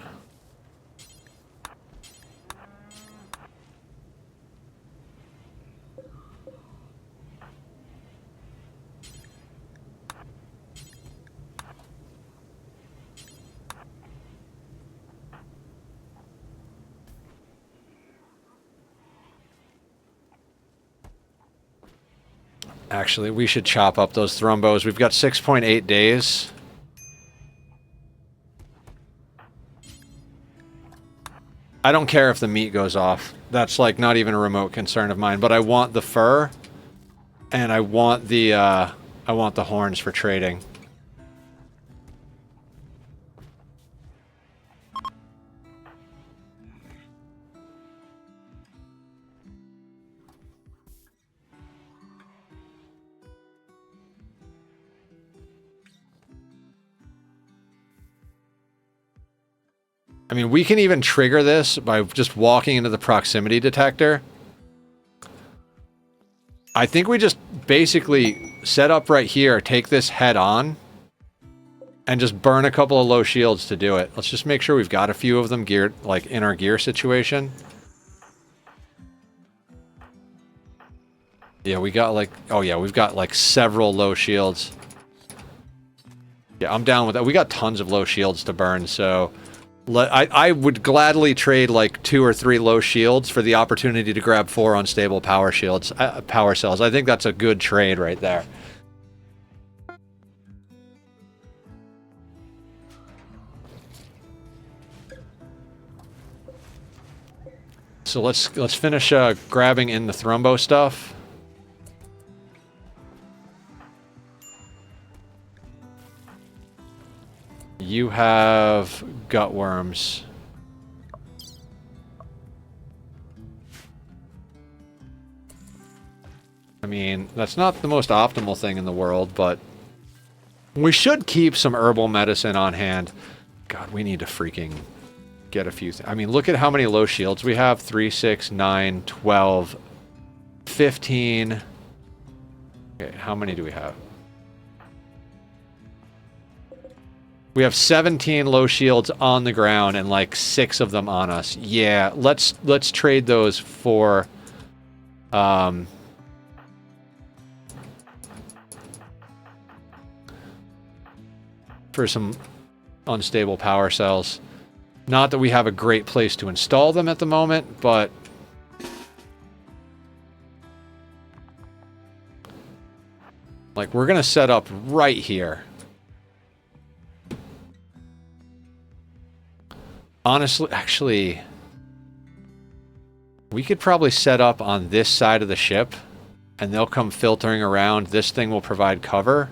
Actually, we should chop up those thrombos. We've got 6.8 days. I don't care if the meat goes off. That's like not even a remote concern of mine, but I want the fur and I want the horns for trading. I mean, we can even trigger this by just walking into the proximity detector. I think we just basically set up right here, take this head on, and just burn a couple of low shields to do it. Let's just make sure we've got a few of them geared, like, in our gear situation. Yeah, we got, like... Oh, yeah, we've got, like, several low shields. Yeah, I'm down with that. We got tons of low shields to burn, so... I would gladly trade, like, 2 or 3 low shields for the opportunity to grab 4 unstable power shields, power cells. I think that's a good trade right there. So let's finish grabbing in the thrombo stuff. You have gut worms. I mean, that's not the most optimal thing in the world, but we should keep some herbal medicine on hand. God, we need to freaking get a few things. I mean, look at how many low shields we have. 3, 6, 9, 12, 15. Okay, how many do we have? We have 17 low shields on the ground and like 6 of them on us. Yeah, let's trade those for some unstable power cells. Not that we have a great place to install them at the moment, but like we're gonna set up right here. Honestly, actually, we could probably set up on this side of the ship, and they'll come filtering around. This thing will provide cover.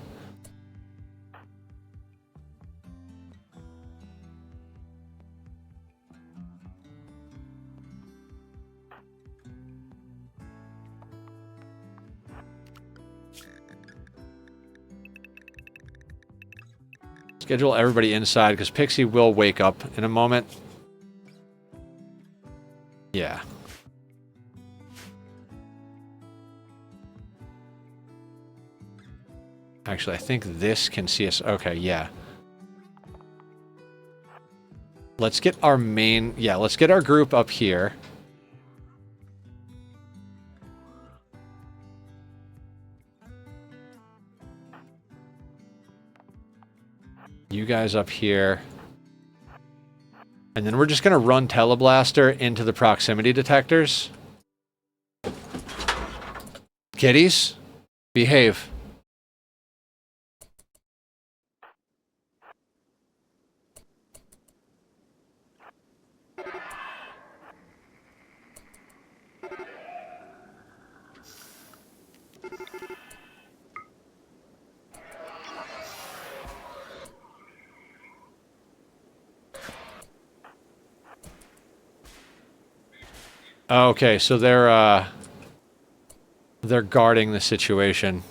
Schedule everybody inside, because Pixie will wake up in a moment. Yeah. Actually, I think this can see us. Okay, yeah. Let's get our main... Yeah, let's get our group up here. You guys up here. And then we're just going to run Teleblaster into the proximity detectors. Kitties, behave. Okay, so they're guarding the situation.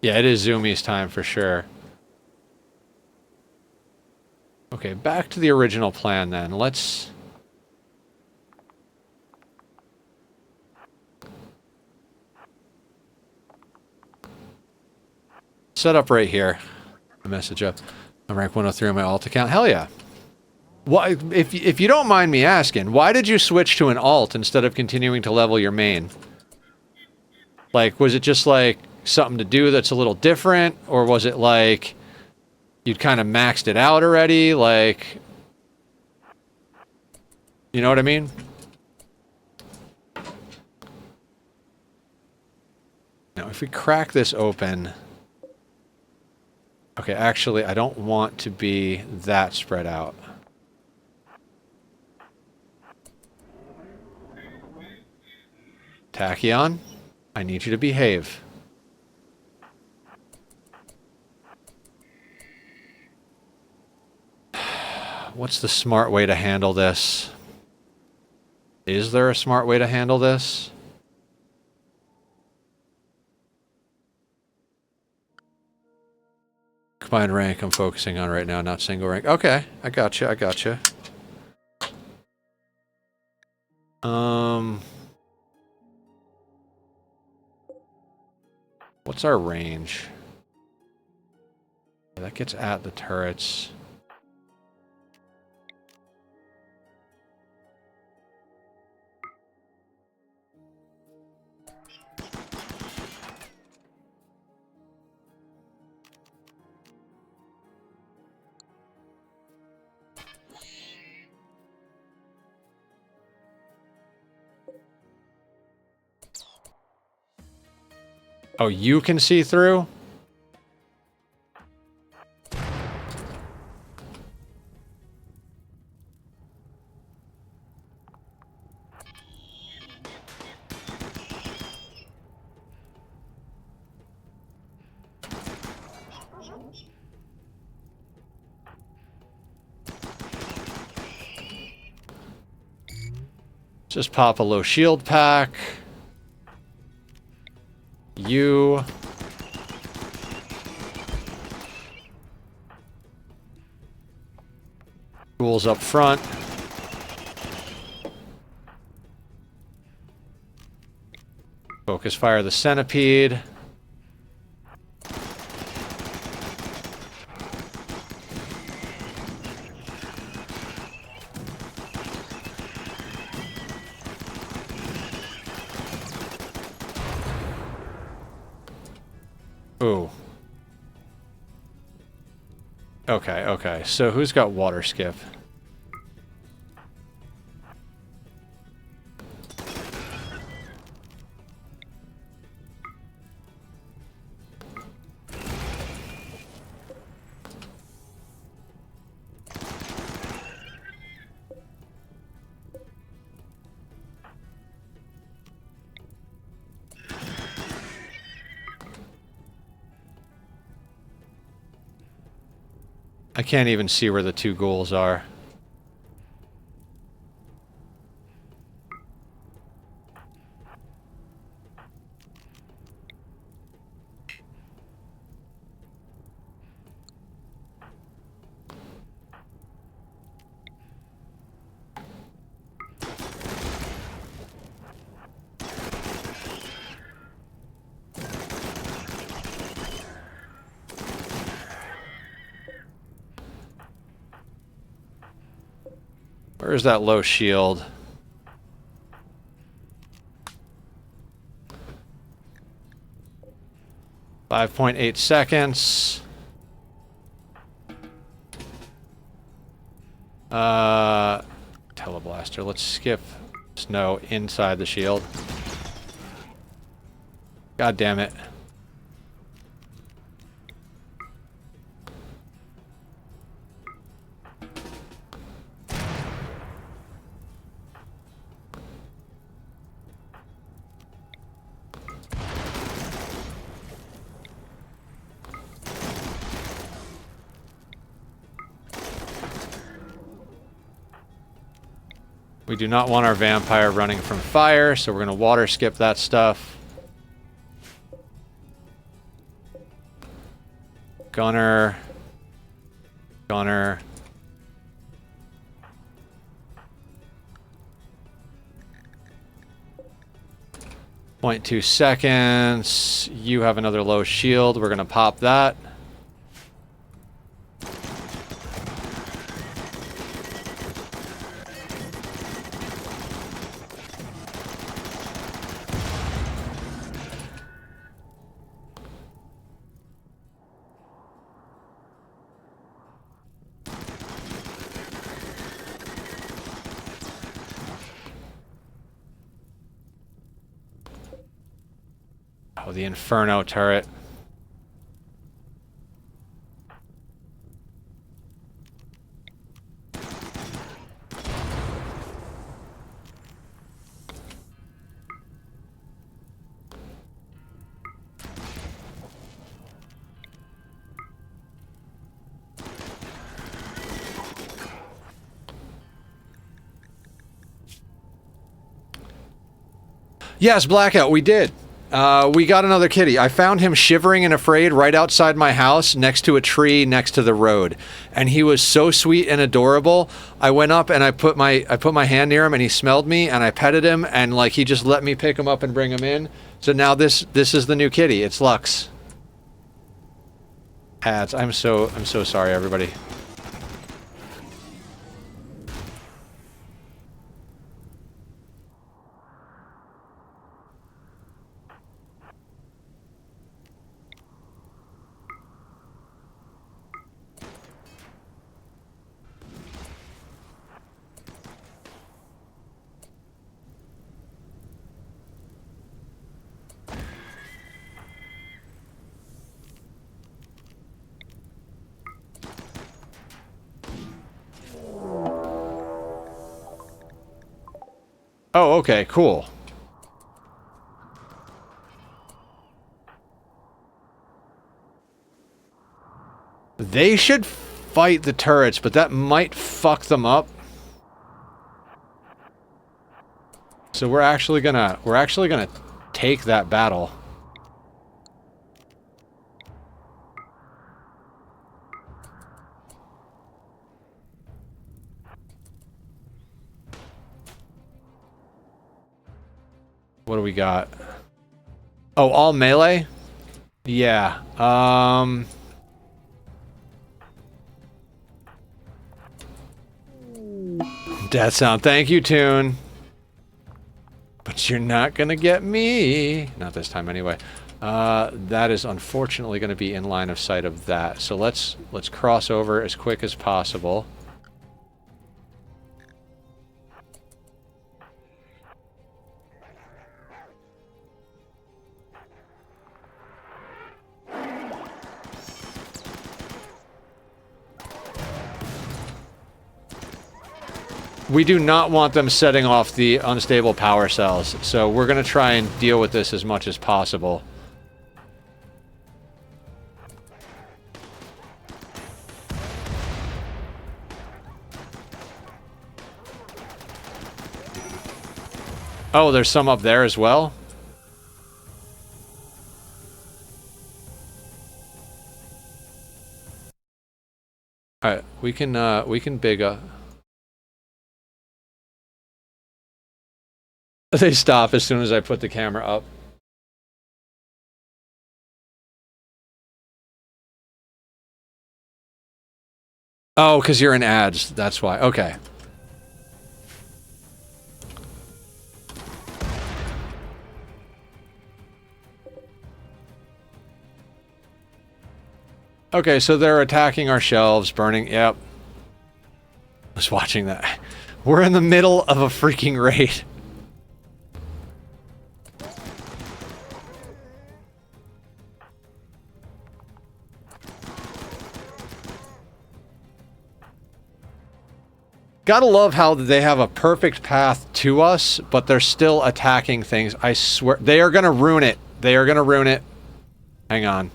Yeah, it is Zoomies time for sure. Okay, back to the original plan then. Let's... set up right here. A message up. I'm rank 103 on my alt account. Hell yeah. Why, if you don't mind me asking, why did you switch to an alt instead of continuing to level your main? Like, was it just like something to do that's a little different, or was it like you'd kind of maxed it out already? Like, you know what I mean? Now, if we crack this open... Okay, actually, I don't want to be that spread out. Tachyon, I need you to behave. What's the smart way to handle this? Is there a smart way to handle this? Combined rank I'm focusing on right now, not single rank. Okay, I gotcha, I gotcha. What's our range? That gets at the turrets. Oh, you can see through? Just pop a low shield pack. You. Ghouls up front. Focus fire the centipede. Ooh. Okay, okay. So who's got water skip? I can't even see where the two ghouls are. Where's that low shield? .8 seconds. Teleblaster. Let's skip snow inside the shield. God damn it. We do not want our vampire running from fire, so we're going to water skip that stuff. Gunner. Gunner. .2 seconds. You have another low shield. We're going to pop that. Oh, the Inferno turret. Yes, Blackout, we did. We got another kitty. I found him shivering and afraid right outside my house next to a tree next to the road. And he was so sweet and adorable. I went up and I put my hand near him and he smelled me and I petted him and like he just let me pick him up and bring him in. So now this is the new kitty. It's Lux. Ads. I'm so sorry, everybody. Oh, okay, cool. They should fight the turrets, but that might fuck them up. So we're actually gonna take that battle. What do we got? Oh, all melee? Yeah. Death sound. Thank you, Toon. But you're not gonna get me. Not this time, anyway. That is unfortunately going to be in line of sight of that. So let's cross over as quick as possible. We do not want them setting off the unstable power cells, so we're going to try and deal with this as much as possible. Oh, there's some up there as well? Alright, we can big up. They stop as soon as I put the camera up. Oh, because you're in ads, that's why. Okay. Okay, so they're attacking our shelves, burning. Yep. I was watching that. We're in the middle of a freaking raid. Gotta love how they have a perfect path to us, but they're still attacking things. I swear. They are gonna ruin it. They are gonna ruin it. Hang on.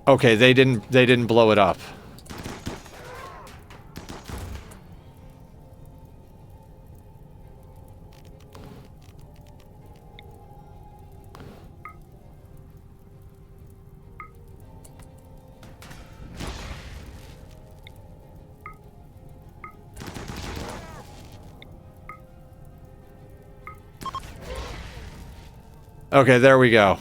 Okay, they didn't blow it up. Okay, there we go.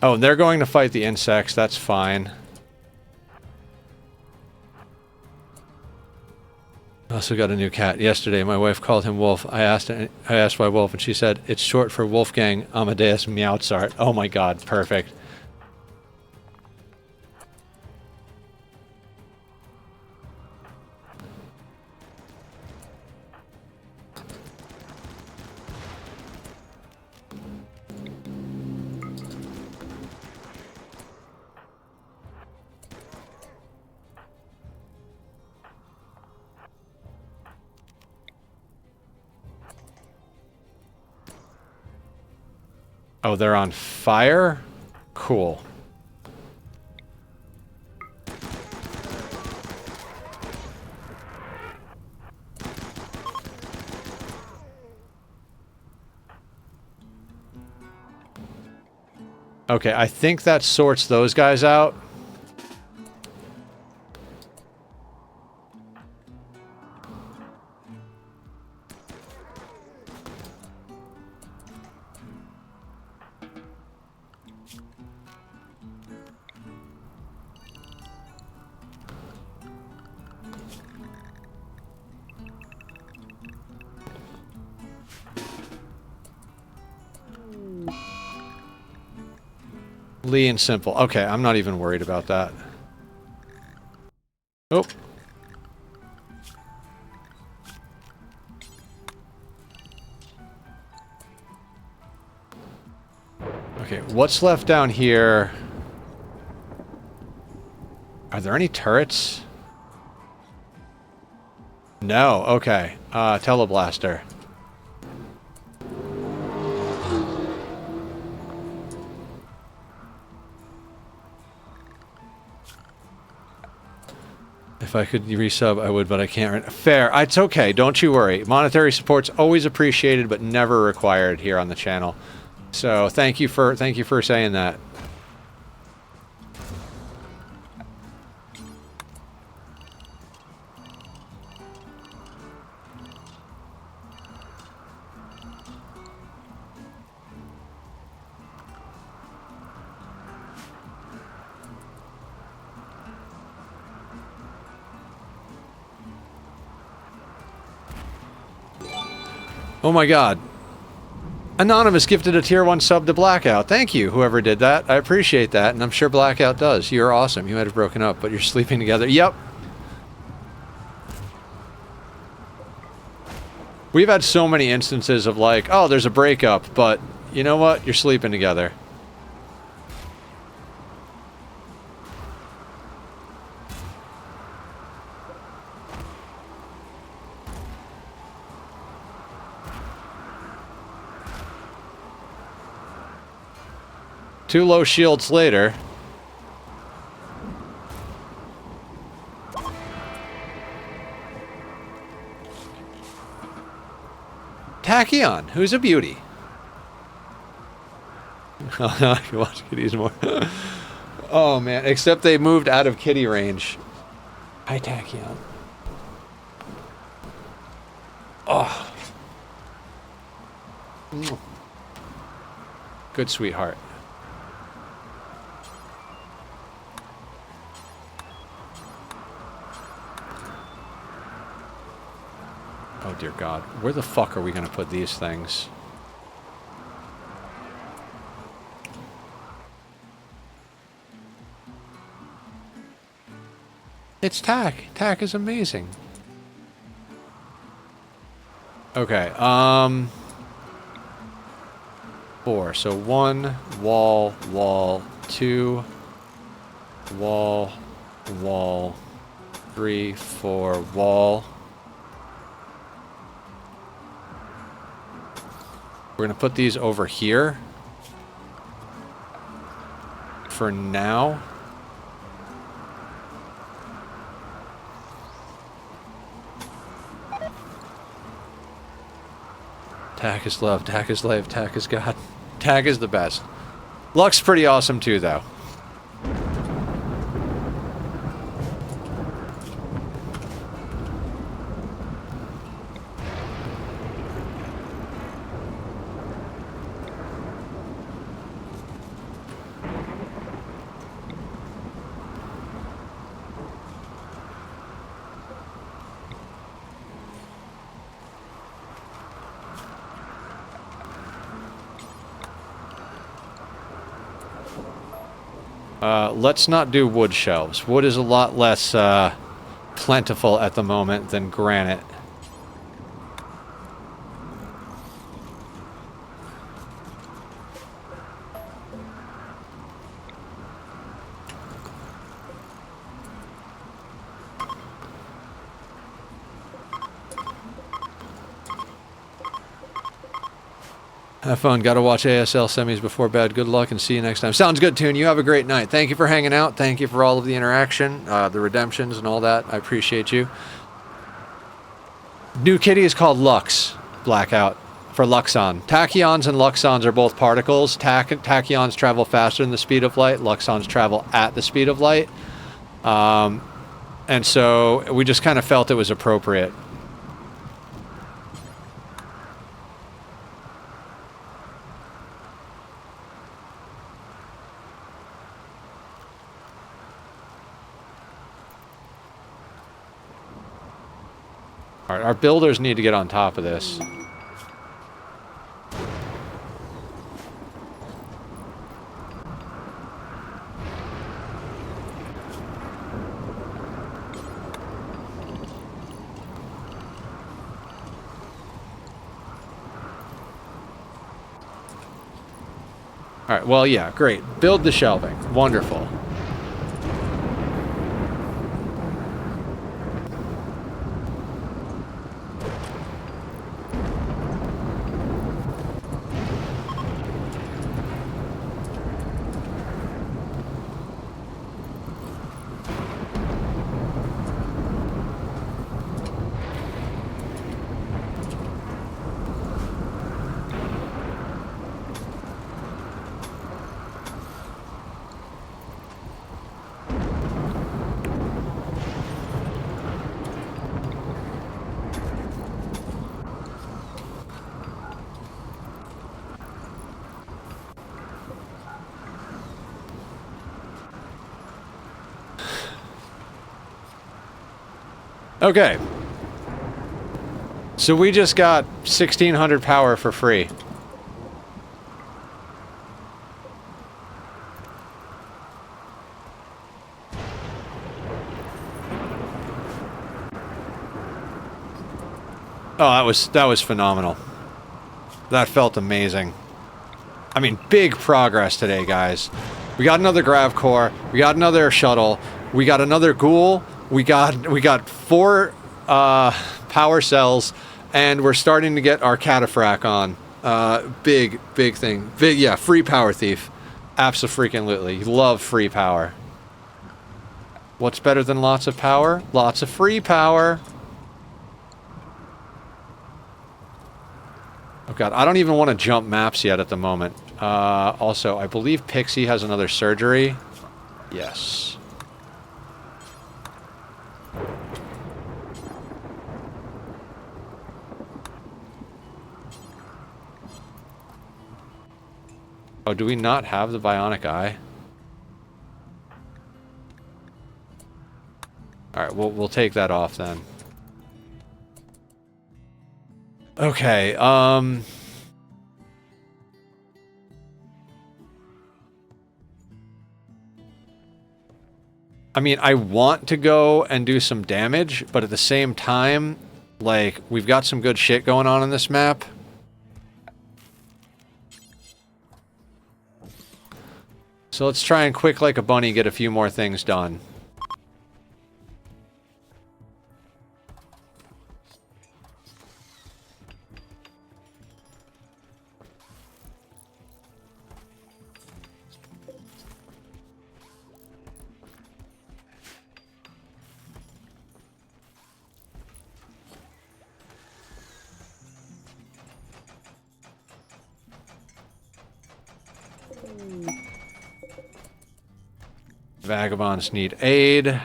Oh, and they're going to fight the insects. That's fine. I also got a new cat. Yesterday, my wife called him Wolf. I asked why Wolf, and she said, it's short for Wolfgang Amadeus Mozart. Oh my god, perfect. Oh, they're on fire? Cool. Okay, I think that sorts those guys out. Lee and simple. Okay, I'm not even worried about that. Oh. Okay, what's left down here? Are there any turrets? No, okay. Teleblaster. If I could resub, I would, but I can't. Fair. It's okay. Don't you worry. Monetary support's always appreciated, but never required here on the channel. So thank you for saying that. Oh my god. Anonymous gifted a tier 1 sub to Blackout. Thank you, whoever did that. I appreciate that, and I'm sure Blackout does. You're awesome. You might have broken up, but you're sleeping together. Yep. We've had so many instances of like, oh, there's a breakup, but you know what? You're sleeping together. Two low shields later. Tachyon, who's a beauty. Oh, no, I can watch kitties more. Oh, man. Except they moved out of kitty range. Hi, Tachyon. Oh. Good sweetheart. Oh, dear God. Where the fuck are we going to put these things? It's Tack. Tack is amazing. Okay, 4. So 1, wall, wall, 2, wall, wall, 3, 4, wall. We're going to put these over here for now. Tack is love, Tack is life, Tack is God. Tack is the best. Luck's pretty awesome too, though. Let's not do wood shelves. Wood is a lot less plentiful at the moment than granite. Have fun. Got to watch ASL semis before bed. Good luck and see you next time. Sounds good, Toon. You have a great night. Thank you for hanging out. Thank you for all of the interaction, the redemptions and all that. I appreciate you. New kitty is called Lux. Blackout. For Luxon. Tachyons and Luxons are both particles. Tachyons travel faster than the speed of light. Luxons travel at the speed of light. And so we just kind of felt it was appropriate. All right, our builders need to get on top of this. All right, well, yeah, great. Build the shelving. Wonderful. Okay. So we just got 1600 power for free. Oh, that was phenomenal. That felt amazing. I mean, big progress today, guys. We got another grav core. We got another shuttle. We got another ghoul. We got 4 power cells, and we're starting to get our cataphract on. Big thing. Yeah, free power thief. Abso-freaking-lutely. Love free power. What's better than lots of power? Lots of free power. Oh god, I don't even want to jump maps yet at the moment. Also, I believe Pixie has another surgery. Yes. Oh, do we not have the bionic eye? Alright, we'll take that off then. Okay, I mean, I want to go and do some damage, but at the same time, like, we've got some good shit going on this map. So let's try and quick like a bunny get a few more things done. Vagabonds need aid.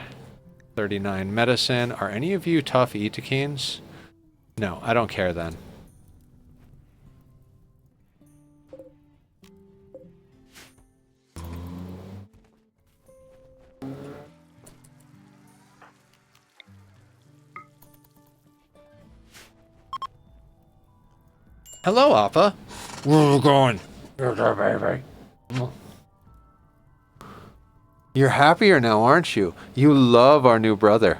39 medicine. Are any of you tough Etekines? No, I don't care then. Hello, Appa. Where are you going? Baby. You're happier now, aren't you? You love our new brother.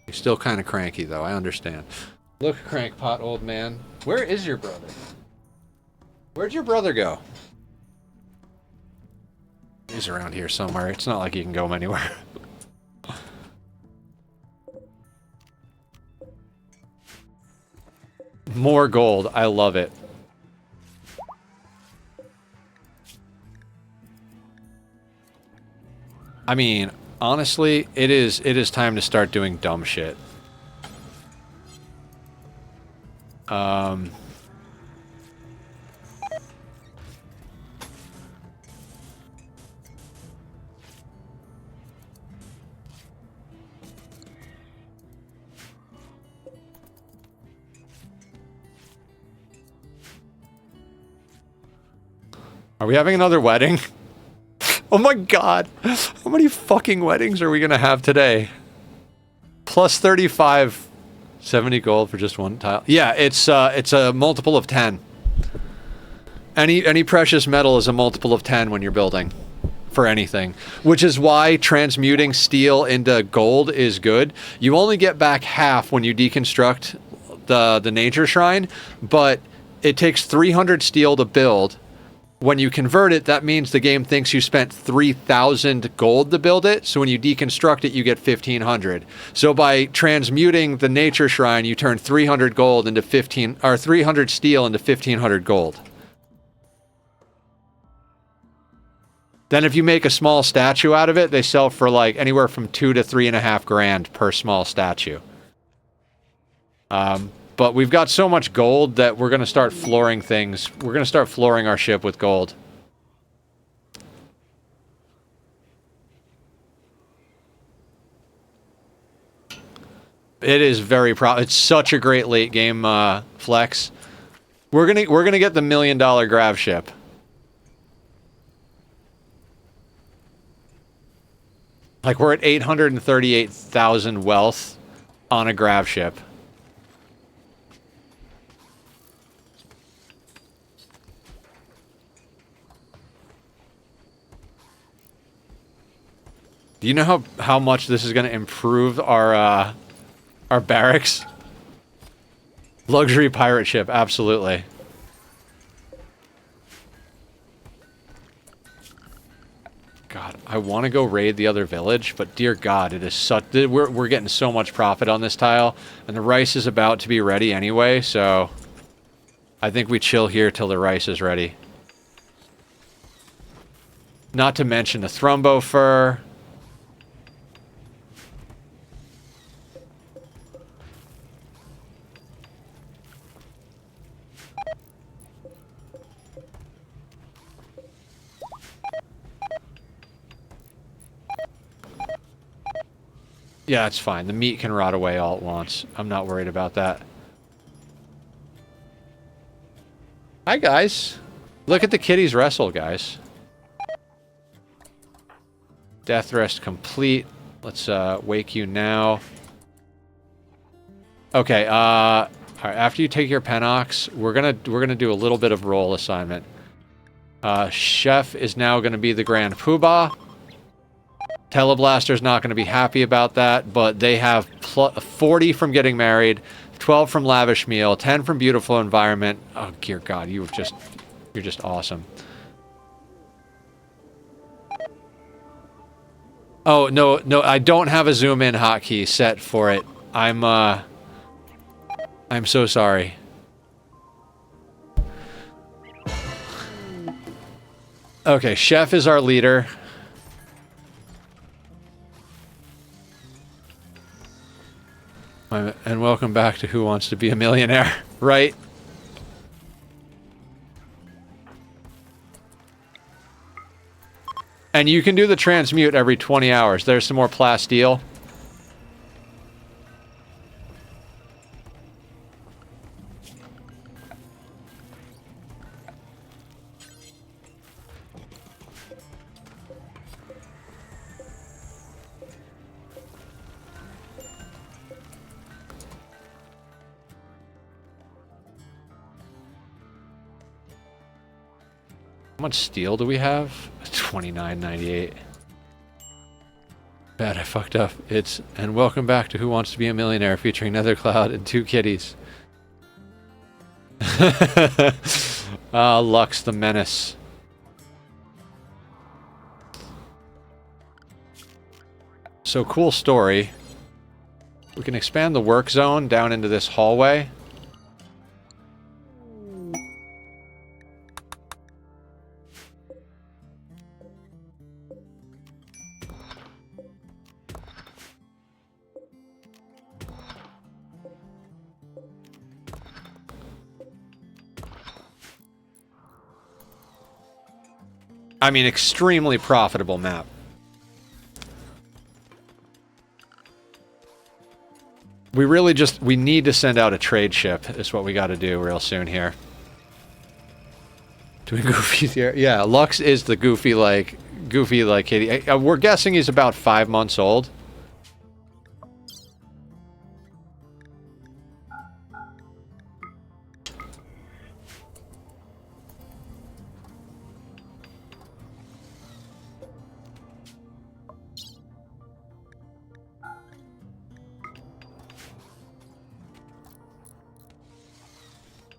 You're still kind of cranky, though. I understand. Look, crankpot old man. Where is your brother? Where'd your brother go? He's around here somewhere. It's not like you can go anywhere. More gold. I love it. I mean, honestly, it is time to start doing dumb shit. Are we having another wedding? Oh my god. How many fucking weddings are we gonna have today? Plus 35, 70 gold for just one tile. Yeah, it's a multiple of 10. Any precious metal is a multiple of 10 when you're building for anything, which is why transmuting steel into gold is good. You only get back half when you deconstruct the nature shrine, but it takes 300 steel to build. When you convert it, that means the game thinks you spent 3,000 gold to build it. So when you deconstruct it, you get 1,500. So by transmuting the nature shrine, you turn 300 gold into 300 steel into 1,500 gold. Then if you make a small statue out of it, they sell for like anywhere from 2 to 3.5 grand per small statue. But we've got so much gold that we're going to start flooring things. We're going to start flooring our ship with gold. It is very it's such a great late game flex. We're gonna get the $1 million Gravship. Like we're at 838,000 wealth on a Gravship. Do you know how much this is going to improve our barracks? Luxury pirate ship, absolutely. God, I want to go raid the other village, but dear God, it is such. We're getting so much profit on this tile, and the rice is about to be ready anyway. So, I think we chill here till the rice is ready. Not to mention the Thrumbo fur. Yeah, it's fine. The meat can rot away all at once. I'm not worried about that. Hi, guys. Look at the kitties wrestle, guys. Death rest complete. Let's wake you now. Okay, all right, after you take your Penox, we're gonna do a little bit of role assignment. Chef is now gonna be the Grand Poobah. Teleblaster's not going to be happy about that, but they have 40 from getting married, 12 from lavish meal, 10 from beautiful environment. Oh, dear God, you're just awesome. Oh, no, I don't have a zoom in hotkey set for it. I'm so sorry. Okay, Chef is our leader. And welcome back to Who Wants to Be a Millionaire, right? And you can do the transmute every 20 hours. There's some more plasteel. How much steel do we have? 29.98. Bad, I fucked up. And welcome back to Who Wants to Be a Millionaire, featuring Nethercloud and 2 kitties. Lux the Menace. So, cool story. We can expand the work zone down into this hallway. I mean, extremely profitable map. We really just, we need to send out a trade ship is what we got to do real soon here. Doing Goofy here. Yeah, Lux is the Goofy like kitty. We're guessing he's about 5 months old.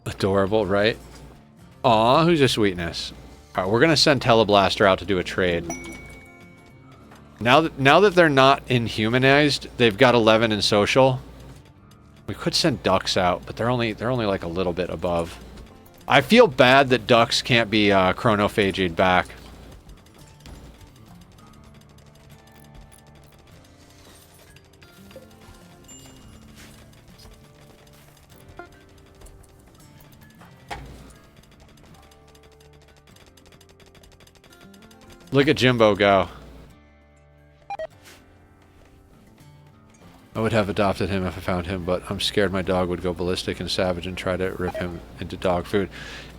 Adorable, right? Aw, who's a sweetness? Alright, we're gonna send Teleblaster out to do a trade. Now that they're not inhumanized, they've got 11 in social. We could send Ducks out, but they're only like a little bit above. I feel bad that Ducks can't be chronophagied back. Look at Jimbo go. I would have adopted him if I found him, but I'm scared my dog would go ballistic and savage and try to rip him into dog food.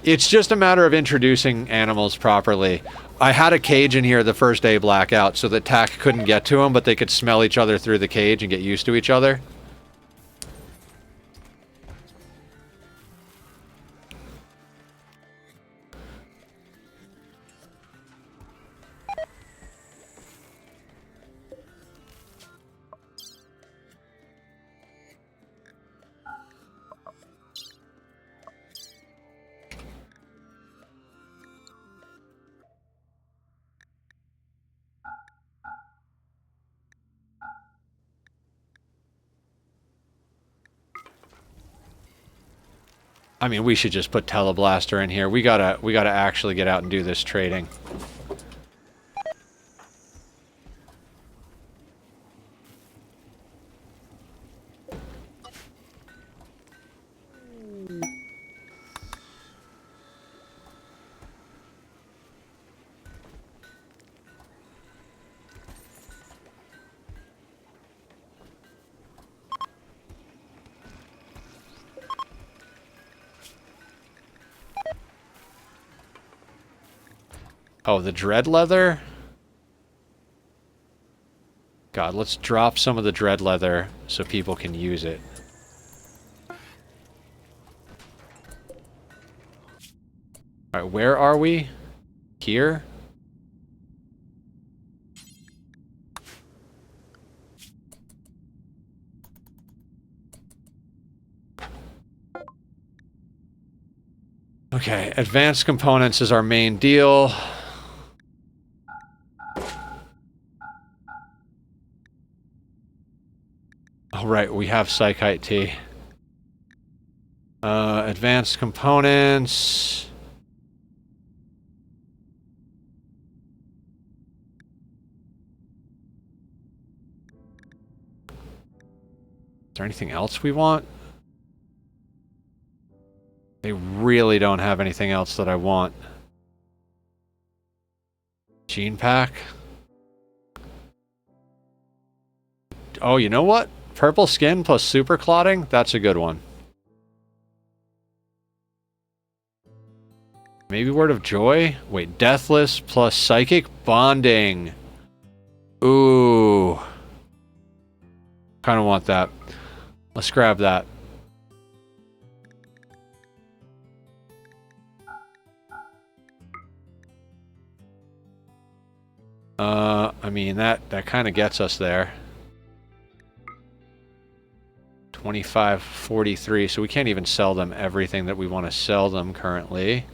It's just a matter of introducing animals properly. I had a cage in here the first day blackout so that Tack couldn't get to him, but they could smell each other through the cage and get used to each other. I mean, we should just put Teleblaster in here. We gotta actually get out and do this trading. Oh, the dread leather? God, let's drop some of the dread leather so people can use it. Alright, where are we? Here? Okay, advanced components is our main deal. Oh, right, we have Psychite T. Advanced components. Is there anything else we want? They really don't have anything else that I want. Gene pack. Oh, you know what? Purple skin plus super clotting? That's a good one. Maybe word of joy? Wait, deathless plus psychic bonding. Ooh. Kind of want that. Let's grab that. I mean, that kind of gets us there. 25.43, so we can't even sell them everything that we want to sell them currently.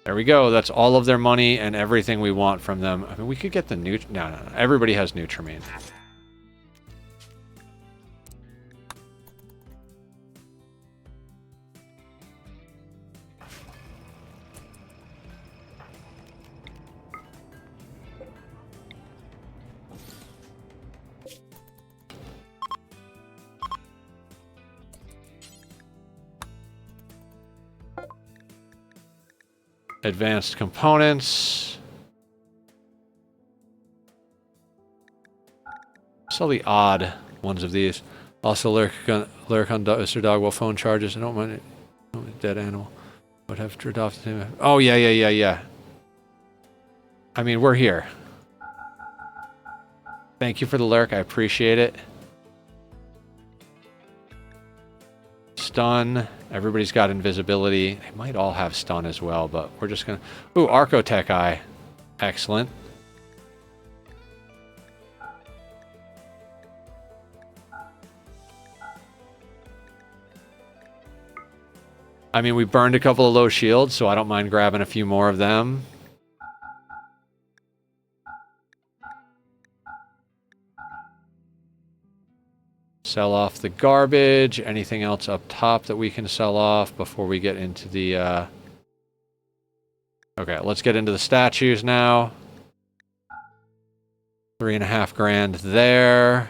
There we go. That's all of their money and everything we want from them. I mean, we could get the no. Everybody has Nutrimine. Advanced components. Sell the odd ones of these. Also lurk on Mr. Dog while phone charges. I don't mind it. Dead animal. Would have to adopt him. Oh, yeah. I mean, we're here. Thank you for the lurk. I appreciate it. Stun. Everybody's got invisibility. They might all have stun as well, but we're just gonna... Ooh, Archotech Eye. Excellent. I mean, we burned a couple of low shields, so I don't mind grabbing a few more of them. Sell off the garbage. Anything else up top that we can sell off before we get into the... Okay, let's get into the statues now. 3.5 grand there.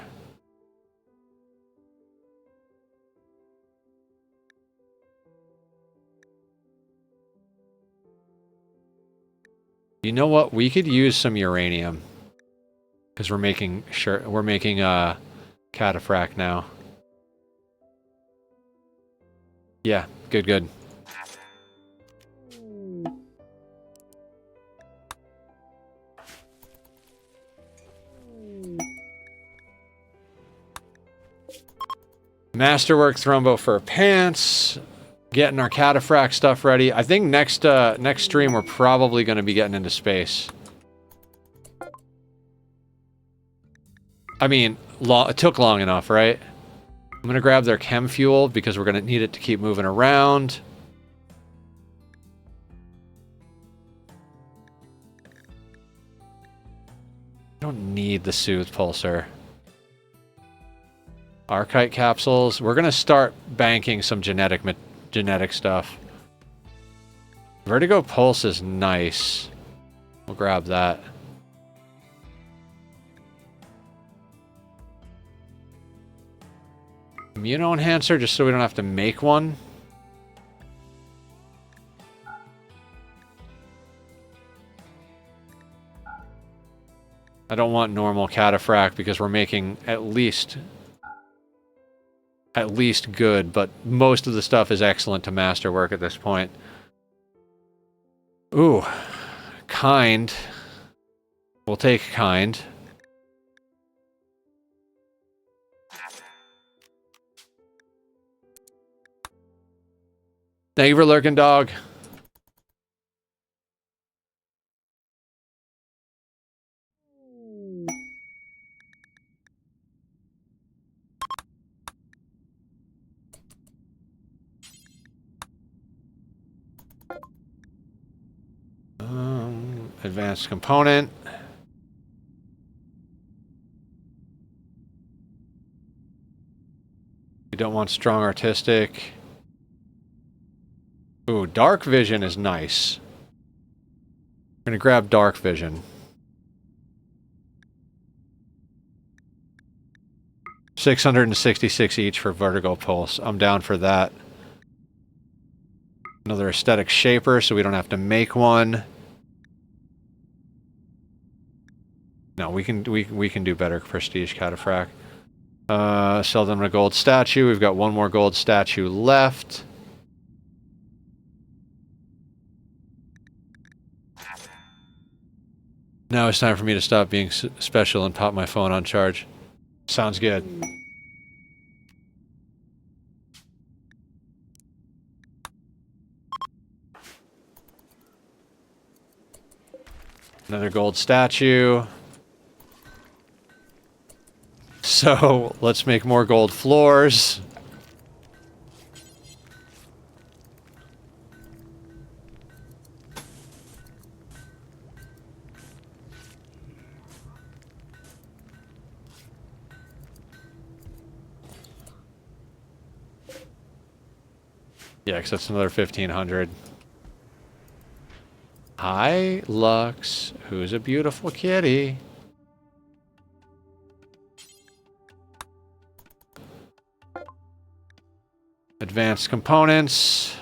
You know what? We could use some uranium. Because we're making cataphract now. Yeah, good. Masterwork Thrombo for pants. Getting our cataphract stuff ready. I think next stream we're probably going to be getting into space. I mean, it took long enough, right? I'm going to grab their chem fuel because we're going to need it to keep moving around. I don't need the Soothe Pulsar. Archite capsules. We're going to start banking some genetic stuff. Vertigo Pulse is nice. We'll grab that. Immuno enhancer, just so we don't have to make one. I don't want normal cataphract because we're making at least good, but most of the stuff is excellent to masterwork at this point. Ooh, kind. We'll take kind. Thank you for lurking, dog. Advanced component. We don't want strong artistic. Ooh, dark vision is nice. I'm gonna grab dark vision. 666 each for vertigo pulse. I'm down for that. Another aesthetic shaper, so we don't have to make one. No, we can do better prestige cataphract. Sell them a gold statue. We've got one more gold statue left. Now it's time for me to stop being special and pop my phone on charge. Sounds good. Another gold statue. So, let's make more gold floors. Yeah, because that's another 1,500. Hi, Lux, who's a beautiful kitty. Advanced components.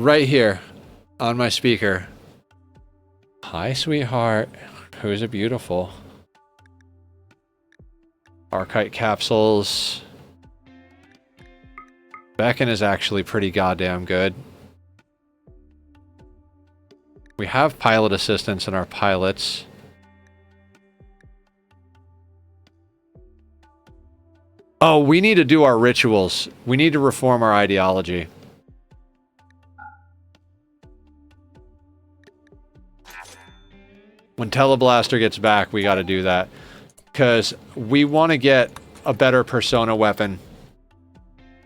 right here on my speaker. Hi, sweetheart. Who's it beautiful? Archite capsules. Beacon is actually pretty goddamn good. We have pilot assistance in our pilots. Oh, we need to do our rituals. We need to reform our ideology. When Teleblaster gets back, we got to do that. Because we want to get a better persona weapon.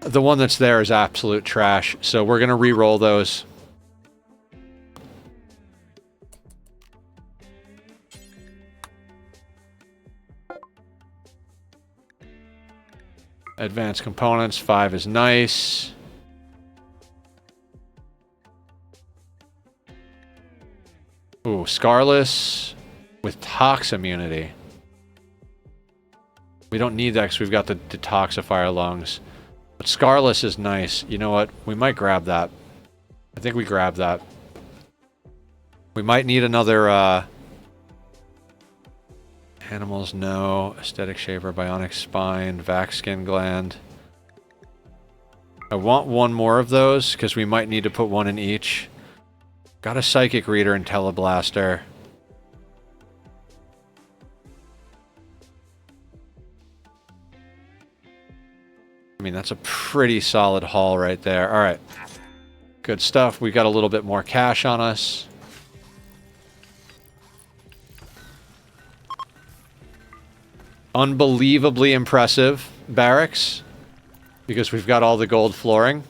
The one that's there is absolute trash, so we're going to re-roll those. Advanced components, 5 is nice. Ooh, Scarless with Tox immunity. We don't need that because we've got the detoxifier lungs. But Scarless is nice. You know what? We might grab that. I think we grab that. We might need another, Animals, no. Aesthetic Shaper, Bionic Spine, Vac Skin Gland. I want one more of those, because we might need to put one in each. Got a Psychic Reader and Teleblaster. I mean, that's a pretty solid haul right there. Alright. Good stuff. We got a little bit more cash on us. Unbelievably impressive barracks. Because we've got all the gold flooring.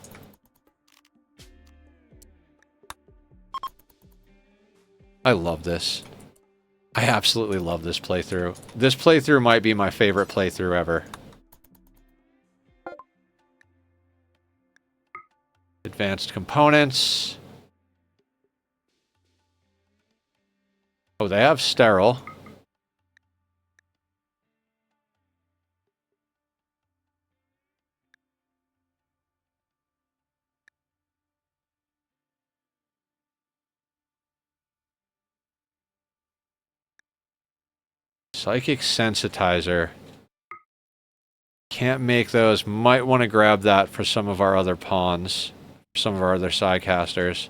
I love this. I absolutely love this playthrough. This playthrough might be my favorite playthrough ever. Advanced components. Oh, they have sterile. Psychic Sensitizer. Can't make those. Might want to grab that for some of our other pawns. Some of our other sidecasters.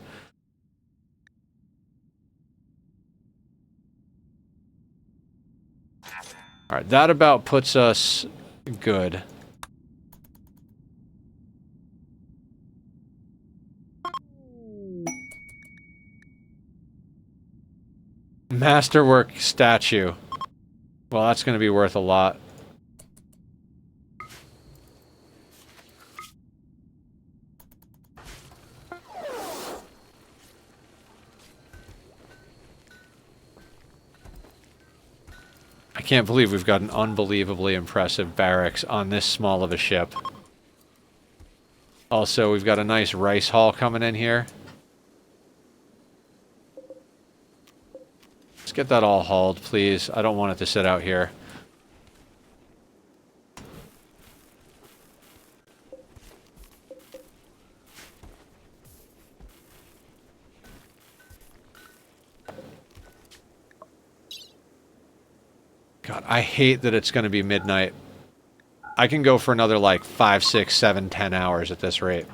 Alright, that about puts us good. Masterwork statue. Well, that's going to be worth a lot. I can't believe we've got an unbelievably impressive barracks on this small of a ship. Also, we've got a nice rice haul coming in here. Let's get that all hauled, please. I don't want it to sit out here. God, I hate that it's going to be midnight. I can go for another, like, 5, 6, 7, 10 hours at this rate.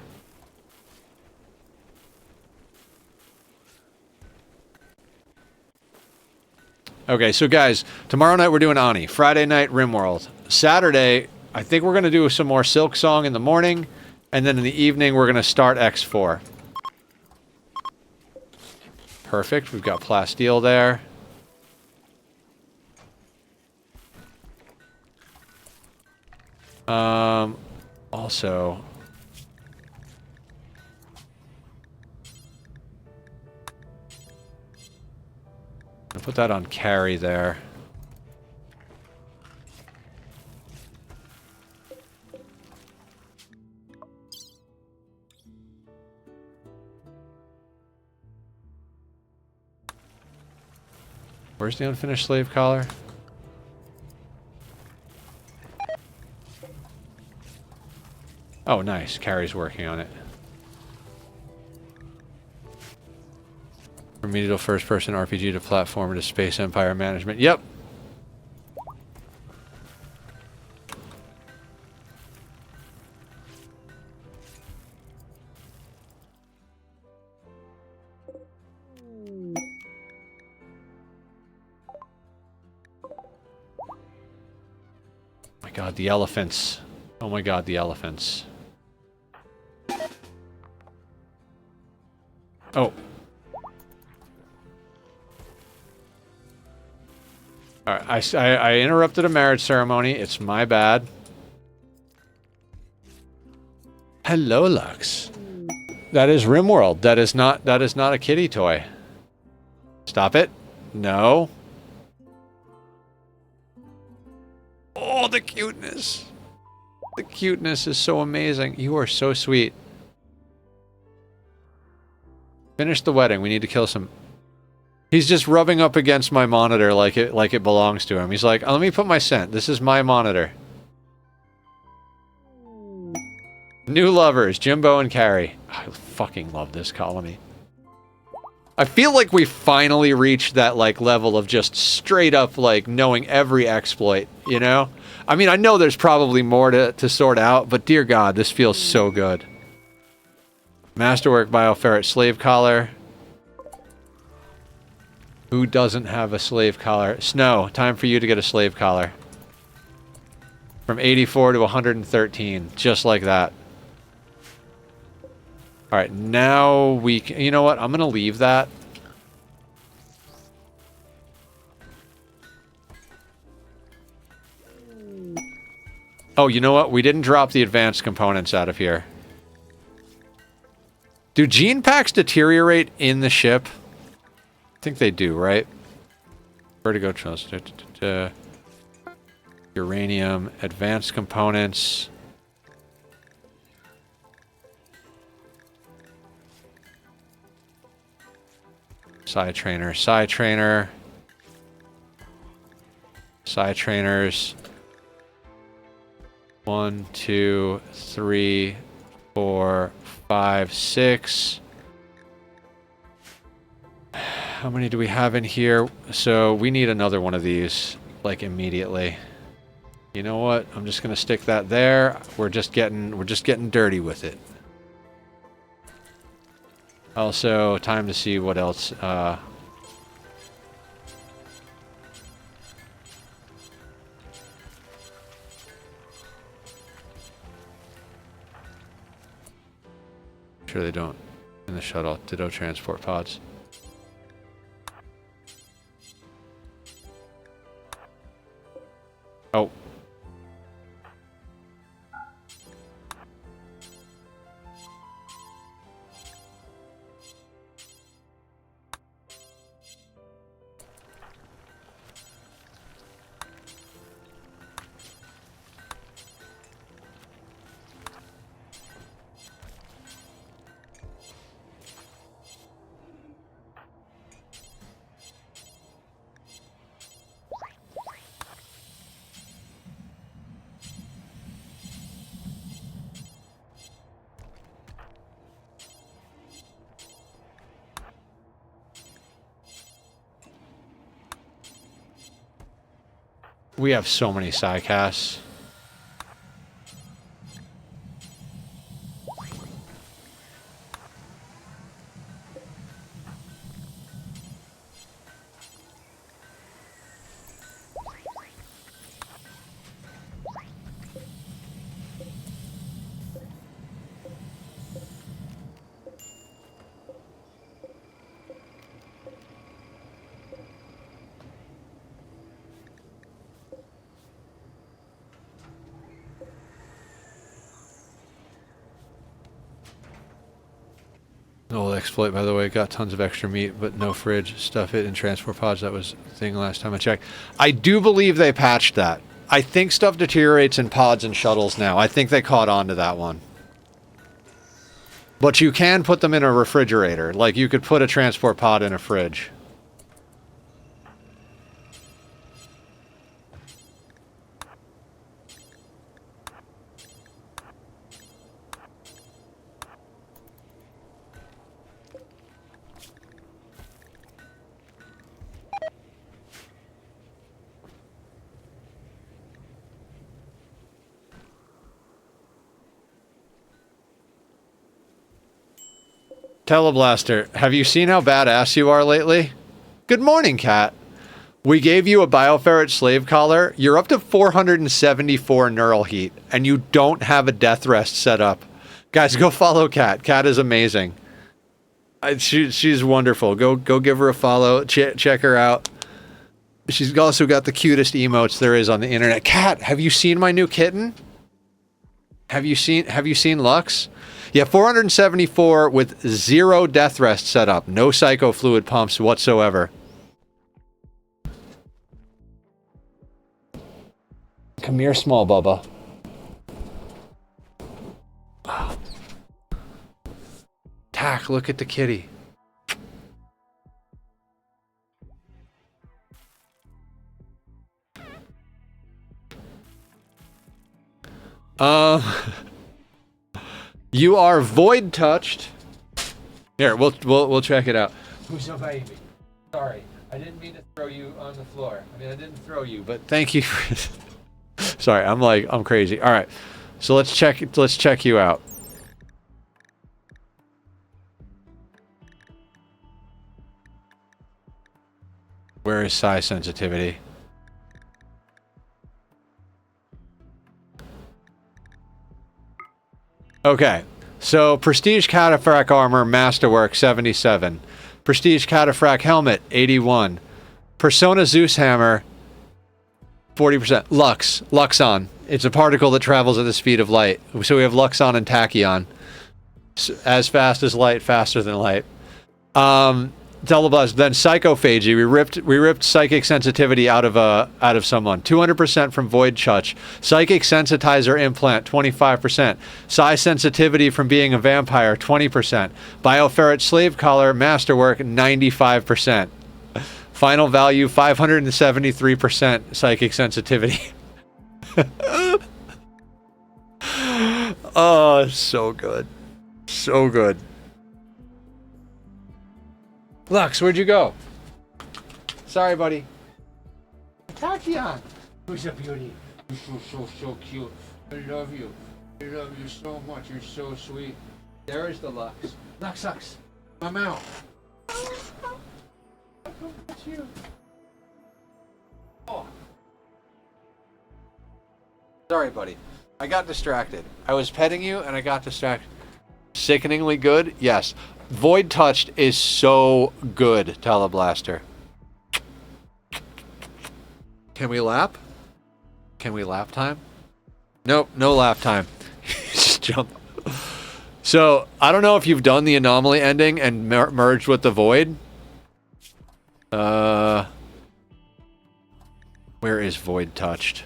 Okay, so guys, tomorrow night we're doing Ani. Friday night, Rimworld. Saturday, I think we're going to do some more Silk Song in the morning. And then in the evening, we're going to start X4. Perfect. We've got Plasteel there. Also... I'll put that on carry there. Where's the unfinished slave collar? Oh, nice. Carrie's working on it. from medieval first-person RPG to platformer to space empire management. Yep. My god, the elephants. Oh my god, the elephants. Oh. Alright, I interrupted a marriage ceremony. It's my bad. Hello, Lux. That is Rimworld. That is not a kitty toy. Stop it. No. Oh, the cuteness. The cuteness is so amazing. You are so sweet. Finish the wedding. We need to kill some... He's just rubbing up against my monitor like it belongs to him. He's like, oh, let me put my scent. This is my monitor. New lovers, Jimbo and Carrie. I fucking love this colony. I feel like we finally reached that, like, level of just straight up, like, knowing every exploit, you know? I mean, I know there's probably more to sort out, but dear God, this feels so good. Masterwork Bioferret Slave Collar. Who doesn't have a slave collar? Snow, time for you to get a slave collar. From 84 to 113, just like that. Alright, now we can... You know what? I'm gonna leave that. Oh, you know what? We didn't drop the advanced components out of here. Do gene packs deteriorate in the ship? I think they do, right? Vertigo trust. Uranium, advanced components. Psi trainer, psi trainer. Psi trainers. 1, 2, 3, 4, 5, 6. How many do we have in here? So we need another one of these, like, immediately. You know what? I'm just gonna stick that there. We're just getting dirty with it. Also, time to see what else. Sure they don't in the shuttle. Ditto transport pods. Oh. We have so many psycasts. Old exploit, by the way. Got tons of extra meat, but no fridge. Stuff it in transport pods. That was the thing last time I checked. I do believe they patched that. I think stuff deteriorates in pods and shuttles now. I think they caught on to that one. But you can put them in a refrigerator. Like, you could put a transport pod in a fridge. Teleblaster, have you seen how badass you are lately? Good morning, Cat. We gave you a Bioferret slave collar. You're up to 474 neural heat, and you don't have a death rest set up. Guys, go follow Cat. Cat is amazing. She's wonderful. Go give her a follow. Check her out. She's also got the cutest emotes there is on the internet. Cat, have you seen my new kitten? Have you seen Lux? Yeah, 474 with 0 death rest set up. No psycho fluid pumps whatsoever. Come here, small Bubba. Tack, look at the kitty. You are void touched. Here, we'll check it out. Who's your baby? Sorry, I didn't mean to throw you on the floor. I mean, I didn't throw you, but thank you. Sorry, I'm crazy. All right, so let's check you out. Where is size sensitivity? Okay, so Prestige Cataphract Armor Masterwork 77. Prestige Cataphract Helmet 81. Persona Zeus Hammer 40%. Luxon. It's a particle that travels at the speed of light. So we have Luxon and Tachyon. As fast as light, faster than light. Telebuzz, then Psychophagy. We ripped psychic sensitivity out of someone. 200% from Void Touch. Psychic Sensitizer Implant 25%. Psi sensitivity from being a vampire 20%. Bioferret Slave Collar Masterwork 95%. Final value 573% psychic sensitivity. Oh, so good. So good. Lux, where'd you go? Sorry, buddy. Tachyon! Who's a beauty? You're so cute. I love you. I love you so much. You're so sweet. There is the Lux. Lux. My mouth. That's you. Oh. Sorry, buddy. I got distracted. I was petting you and I got distracted. Sickeningly good? Yes. Void Touched is so good, Teleblaster. Can we lap? Can we lap time? Nope, no lap time. Just jump. So, I don't know if you've done the anomaly ending and merged with the Void. Where is Void Touched?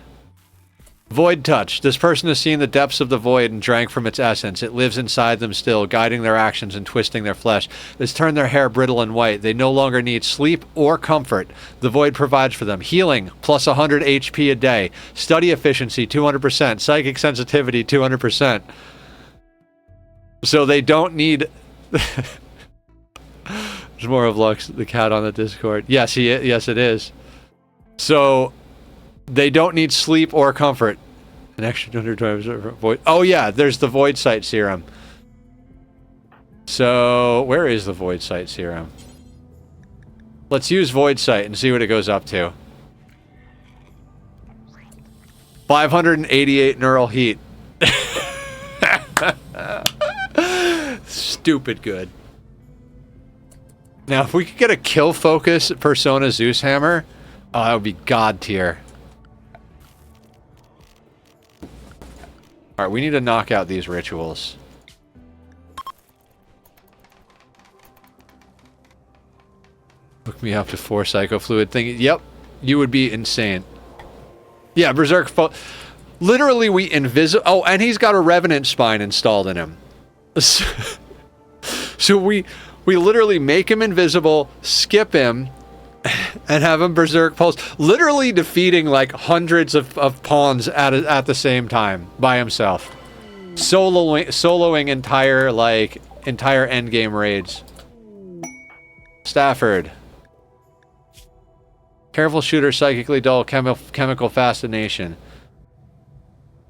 Void Touch. This person has seen the depths of the void and drank from its essence. It lives inside them still, guiding their actions and twisting their flesh. It's turned their hair brittle and white. They no longer need sleep or comfort. The void provides for them healing, plus 100 HP a day. Study efficiency, 200%. Psychic sensitivity, 200%. So they don't need... There's more of Lux, the cat on the Discord. Yes, yes, it is. So... they don't need sleep or comfort. An extra 220% void. Oh yeah, there's the Void Sight Serum. So, where is the Void Sight Serum? Let's use Void Sight and see what it goes up to. 588 neural heat. Stupid good. Now, if we could get a kill focus Persona Zeus Hammer, that would be god tier. Alright, we need to knock out these rituals. Hook me up to 4 psycho fluid thing. Yep, you would be insane. Yeah, Berserk. Literally, we invisible. Oh, and he's got a Revenant spine installed in him. So we literally make him invisible, skip him, and have him Berserk Pulse, literally defeating like hundreds of pawns at the same time by himself, soloing entire endgame raids. Stafford, careful shooter, psychically dull, chemical fascination.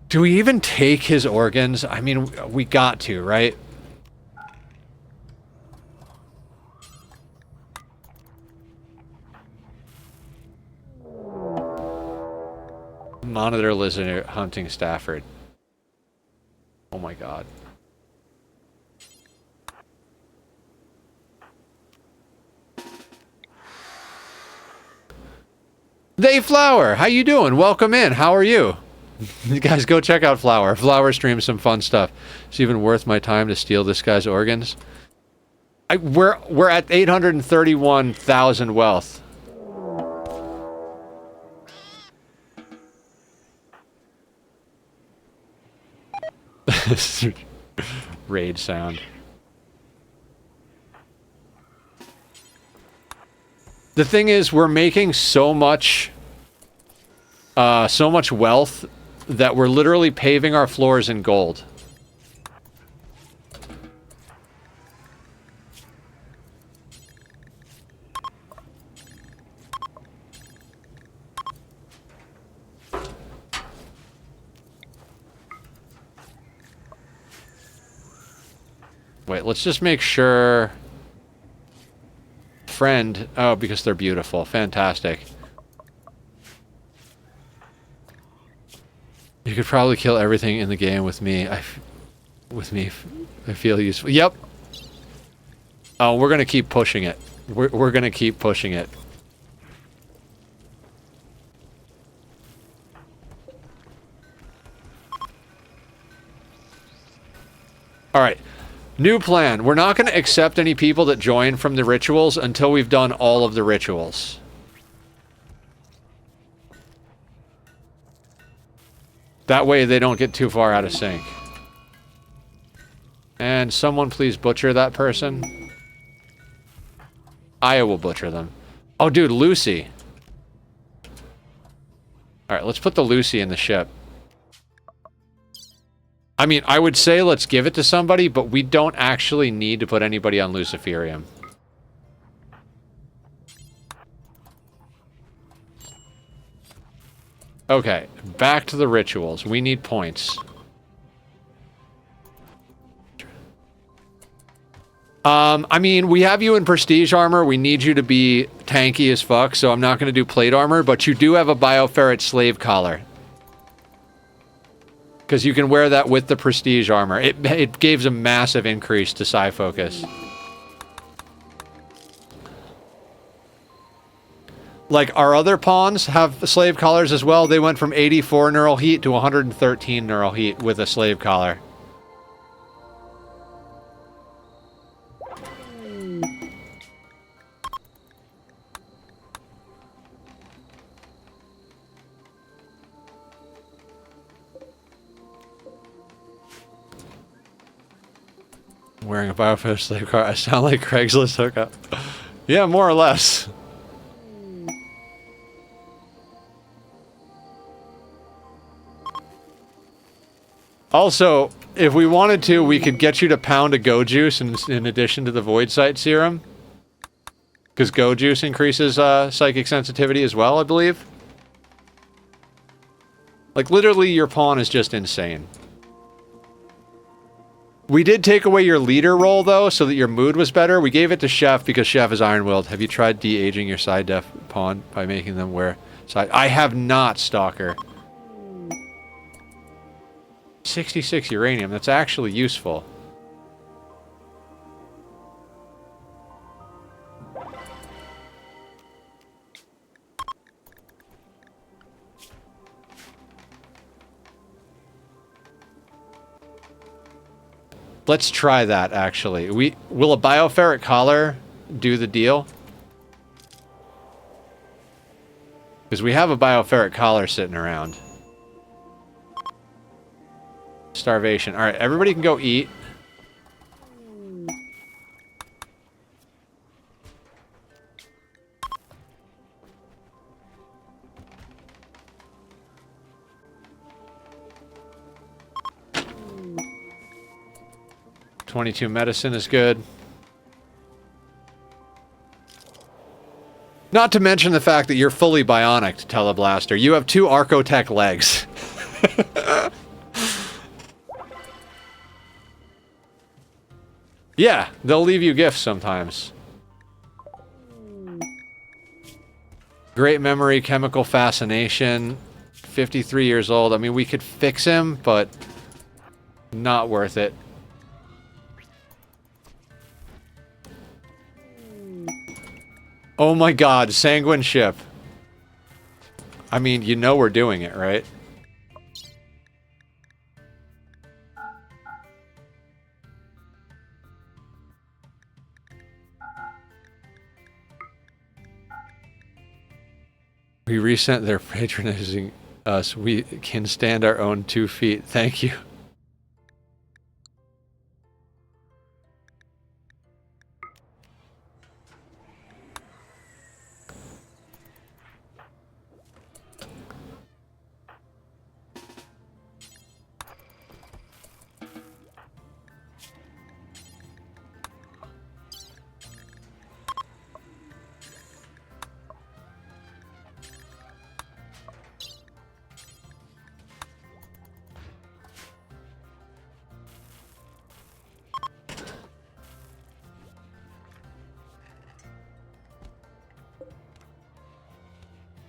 Do we even take his organs? I mean, we got to, right? Monitor lizard hunting Stafford. Oh my god. They Flower, how you doing? Welcome in. How are you? You guys go check out Flower. Flower streams some fun stuff. It's even worth my time to steal this guy's organs. We're at 831,000 wealth. Raid sound. The thing is, we're making so much wealth that we're literally paving our floors in gold. Wait, let's just make sure... Friend. Oh, because they're beautiful. Fantastic. You could probably kill everything in the game with me. I feel useful. Yep. Oh, we're gonna keep pushing it. We're gonna keep pushing it. All right. New plan. We're not going to accept any people that join from the rituals until we've done all of the rituals. That way they don't get too far out of sync. And someone please butcher that person. I will butcher them. Oh, dude, Lucy. Alright, let's put the Lucy in the ship. I mean, I would say let's give it to somebody, but we don't actually need to put anybody on Luciferium. Okay, back to the rituals. We need points. I mean, we have you in prestige armor. We need you to be tanky as fuck, so I'm not going to do plate armor, but you do have a bioferret slave collar. Because you can wear that with the prestige armor. It gives a massive increase to psi focus. Like, our other pawns have slave collars as well. They went from 84 neural heat to 113 neural heat with a slave collar. Wearing a biofish slave car. I sound like Craigslist hookup. Yeah, more or less. Also, if we wanted to, we could get you to pound a go juice in addition to the void sight serum. Because go juice increases psychic sensitivity as well, I believe. Like, literally, your pawn is just insane. We did take away your leader role, though, so that your mood was better. We gave it to Chef because Chef is iron-willed. Have you tried de-aging your side def pawn by making them wear side... I have not, Stalker. 66 uranium. That's actually useful. Let's try that, actually. Will a bioferret collar do the deal? Because we have a bioferret collar sitting around. Starvation. Alright, everybody can go eat. .22 medicine is good. Not to mention the fact that you're fully bionic, Teleblaster. You have 2 Archotech legs. Yeah, they'll leave you gifts sometimes. Great memory, chemical fascination, 53 years old. I mean, we could fix him, but not worth it. Oh my god, Sanguine Ship. I mean, you know we're doing it, right? We resent their patronizing us. We can stand our own 2 feet. Thank you.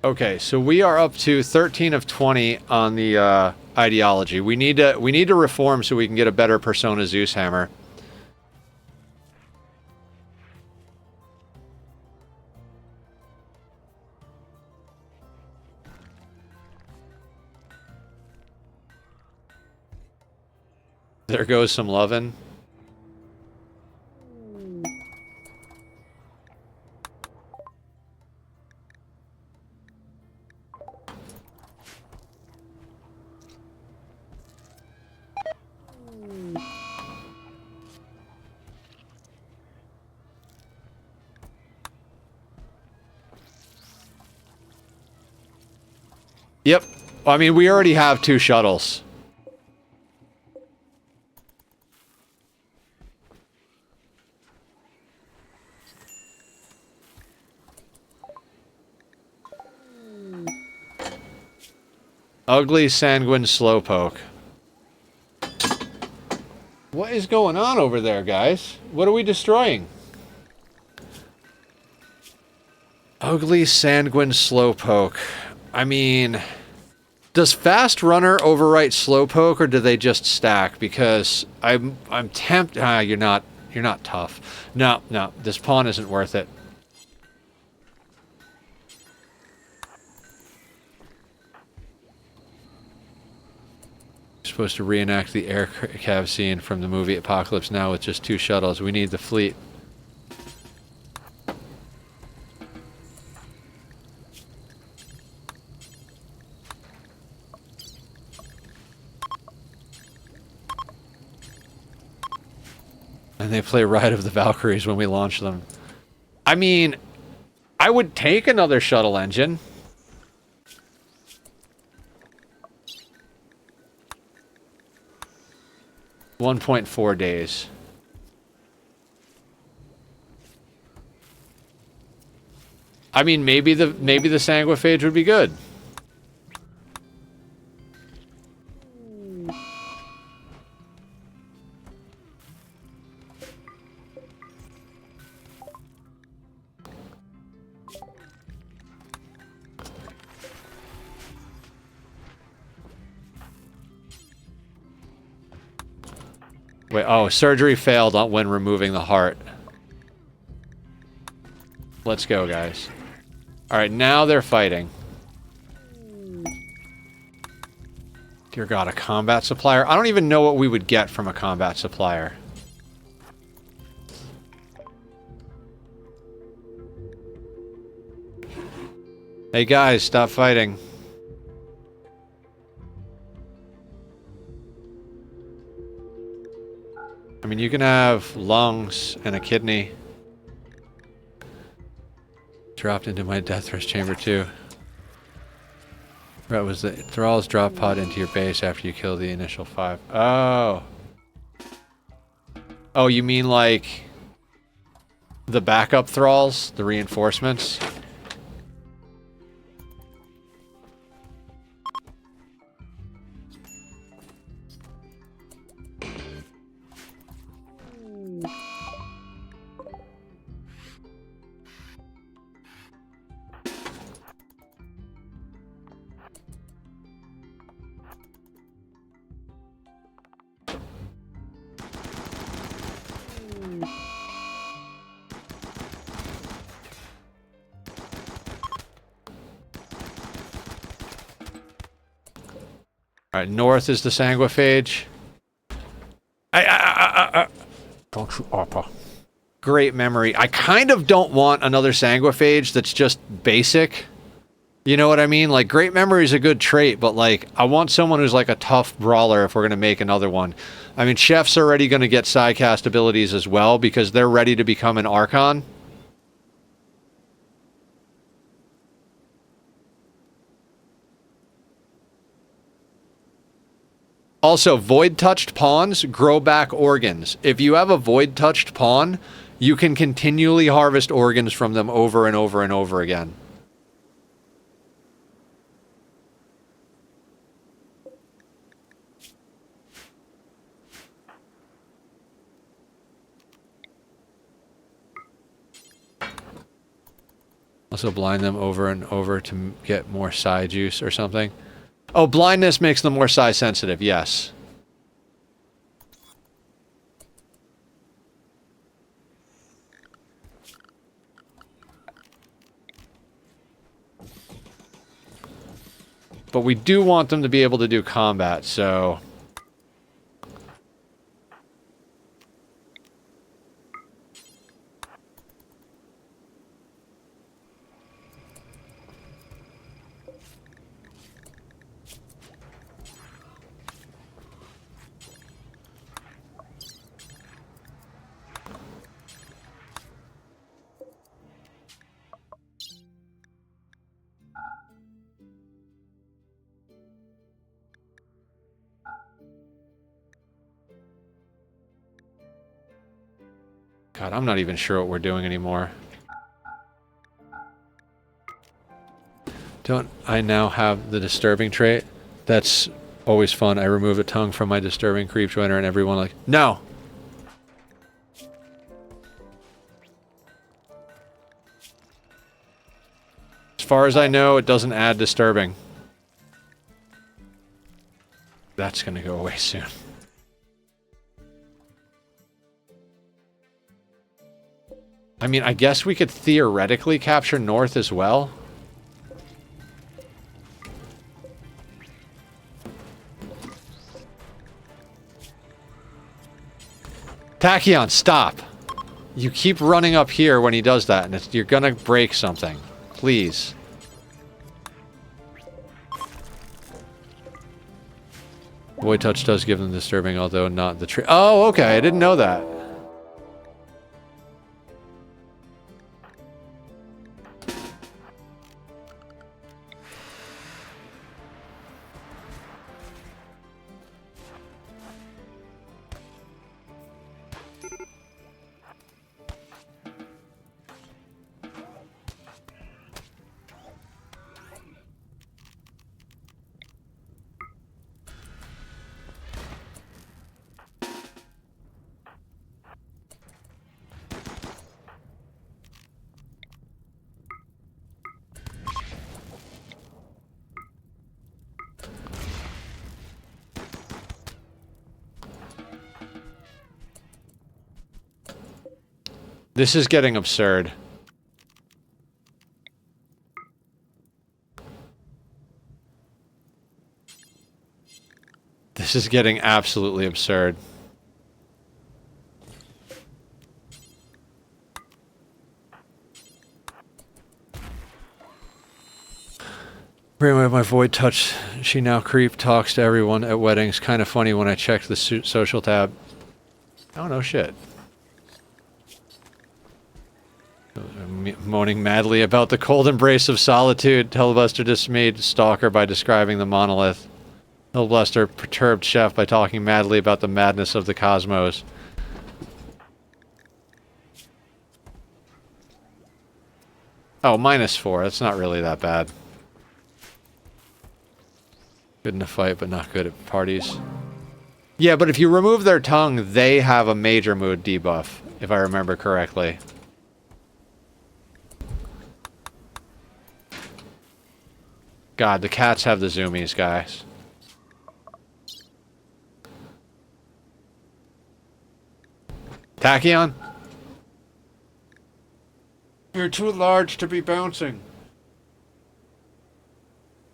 Okay, so we are up to 13 of 20 on the ideology. We need to reform so we can get a better Persona Zeus hammer. There goes some lovin'. Yep. I mean, we already have 2 shuttles. Ugly Sanguine Slowpoke. What is going on over there, guys? What are we destroying? Ugly Sanguine Slowpoke. I mean, does Fast Runner overwrite Slowpoke, or do they just stack? Because I'm tempted. You're not tough. No, this pawn isn't worth it. Supposed to reenact the air cav scene from the movie Apocalypse Now with just 2 shuttles. We need the fleet. And they play Ride of the Valkyries when we launch them. I mean, I would take another shuttle engine. $1.4 days. I mean, maybe the Sanguiphage would be good. Wait, oh, surgery failed when removing the heart. Let's go, guys. Alright, now they're fighting. Dear God, a combat supplier? I don't even know what we would get from a combat supplier. Hey guys, stop fighting. I mean, you can have lungs and a kidney. Dropped into my death rush chamber too. Right, was the thralls drop pod into your base after you kill the initial 5. Oh. Oh, you mean like the backup thralls, the reinforcements? Alright, north is the sanguiphage. Don't you upper. Great memory. I kind of don't want another sanguiphage that's just basic. You know what I mean? Like, great memory is a good trait, but, like, I want someone who's, like, a tough brawler if we're going to make another one. I mean, Chef's already going to get sidecast abilities as well, because they're ready to become an Archon. Also, void-touched pawns grow back organs. If you have a void-touched pawn, you can continually harvest organs from them over and over and over again. Also blind them over and over to get more psi juice or something. Oh, blindness makes them more psi sensitive, yes. But we do want them to be able to do combat, so... God, I'm not even sure what we're doing anymore. Don't I now have the disturbing trait? That's always fun. I remove a tongue from my disturbing creep joiner and everyone like, no! As far as I know, it doesn't add disturbing. That's gonna go away soon. I mean, I guess we could theoretically capture north as well. Tachyon, stop! You keep running up here when he does that, and you're gonna break something. Please. Void Touch does give them disturbing, although not the tree. Oh, okay, I didn't know that. This is getting absurd. This is getting absolutely absurd. Bring away my void touch. She now creep talks to everyone at weddings. Kind of funny when I checked the social tab. Oh, no shit. Moaning madly about the cold embrace of solitude, Hellbuster dismayed Stalker by describing the monolith. Hellbuster perturbed Chef by talking madly about the madness of the cosmos. Oh, -4. That's not really that bad. Good in a fight, but not good at parties. Yeah, but if you remove their tongue, they have a major mood debuff, if I remember correctly. God, the cats have the zoomies, guys. Tachyon? You're too large to be bouncing.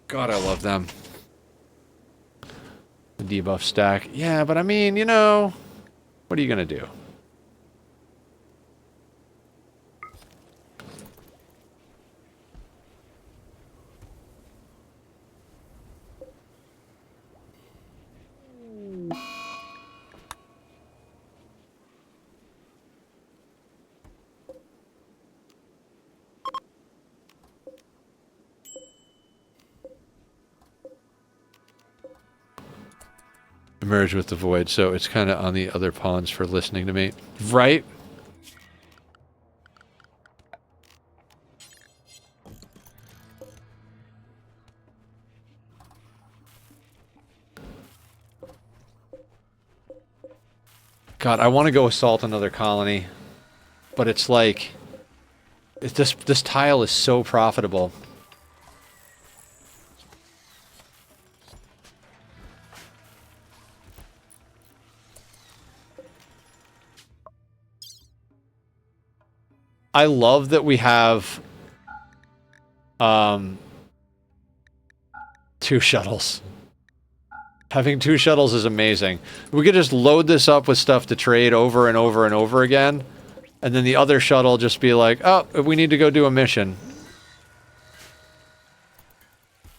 God, I love them. The debuff stack. Yeah, but I mean, you know, what are you going to do? Merge with the void, so it's kind of on the other pawns for listening to me. Right? God, I want to go assault another colony, but it's like... This tile is so profitable. I love that we have 2 shuttles. Having 2 shuttles is amazing. We could just load this up with stuff to trade over and over and over again, and then the other shuttle just be like, oh, we need to go do a mission.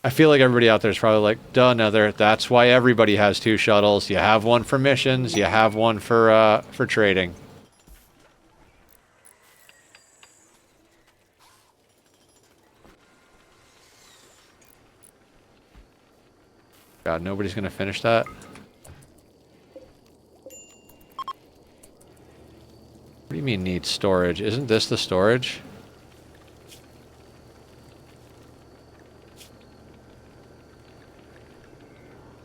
I feel like everybody out there is probably like, duh, another. That's why everybody has 2 shuttles. You have one for missions, you have one for trading. God, nobody's gonna finish that. What do you mean need storage? Isn't this the storage?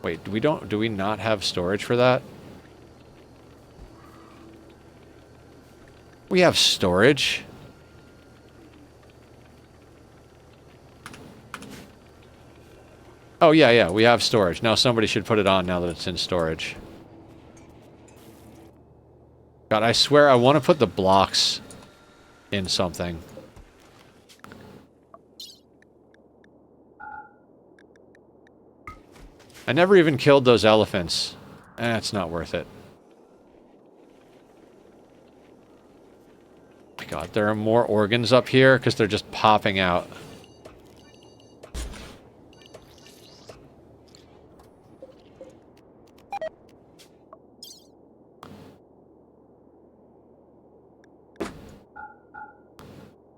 Wait, do we not have storage for that? We have storage. Oh, yeah, we have storage. Now somebody should put it on now that it's in storage. God, I swear I want to put the blocks in something. I never even killed those elephants. It's not worth it. My God, there are more organs up here because they're just popping out.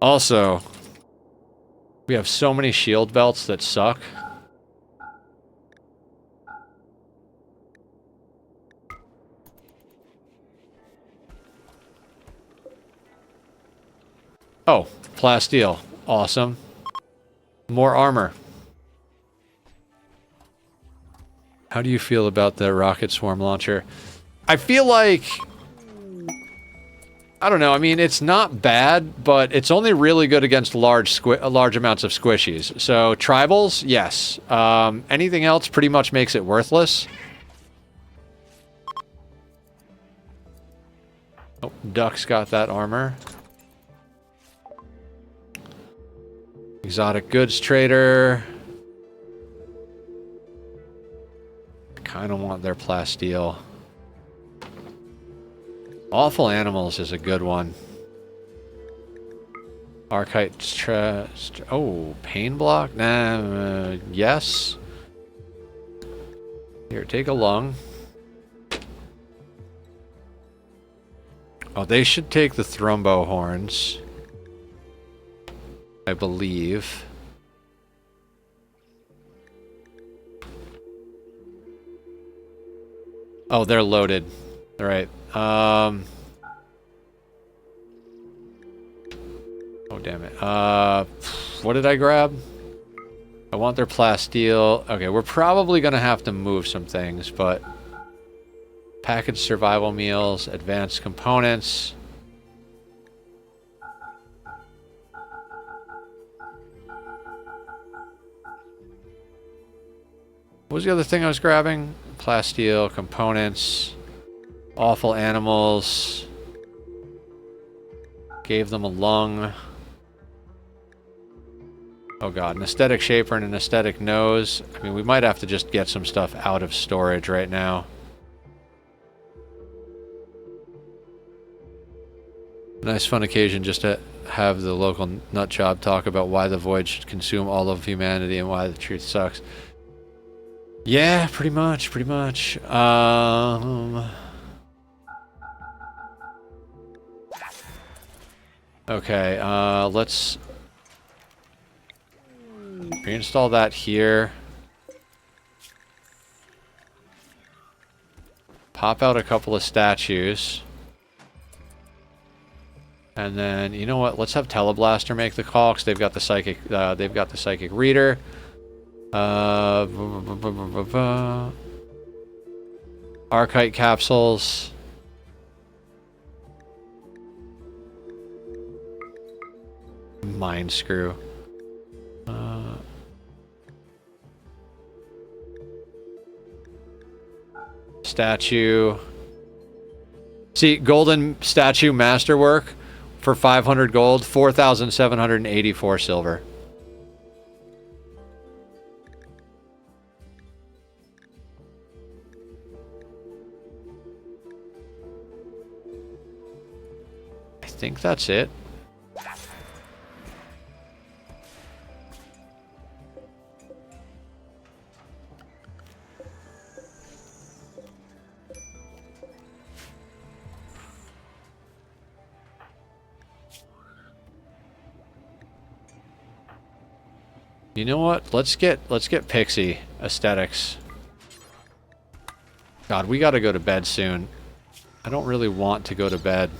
Also, we have so many shield belts that suck. Oh, plasteel. Awesome. More armor. How do you feel about the rocket swarm launcher? I feel like... I don't know, I mean, it's not bad, but it's only really good against large amounts of squishies. So, tribals, yes. Anything else pretty much makes it worthless. Oh, Duck's got that armor. Exotic goods trader. I kind of want their plasteel. Awful Animals is a good one. Archite Trust. Oh, Pain Block? Nah, yes. Here, take a lung. Oh, they should take the Thrombo Horns. I believe. Oh, they're loaded. All right. Oh, damn it. What did I grab? I want their plasteel. Okay, we're probably going to have to move some things, but... Packaged survival meals, advanced components. What was the other thing I was grabbing? Plasteel, components... Awful Animals. Gave them a lung. Oh god, an aesthetic shaper and an aesthetic nose. I mean, we might have to just get some stuff out of storage right now. Nice fun occasion just to have the local nutjob talk about why the void should consume all of humanity and why the truth sucks. Yeah, pretty much, pretty much. Okay, let's reinstall that here. Pop out a couple of statues. And then, you know what? Let's have Teleblaster make the call, because they've got the psychic reader. Archite capsules. Mind screw. Statue. See, golden statue masterwork for 500 gold, 4,784 silver. I think that's it. You know what? Let's get Pixie aesthetics. God, we gotta go to bed soon. I don't really want to go to bed.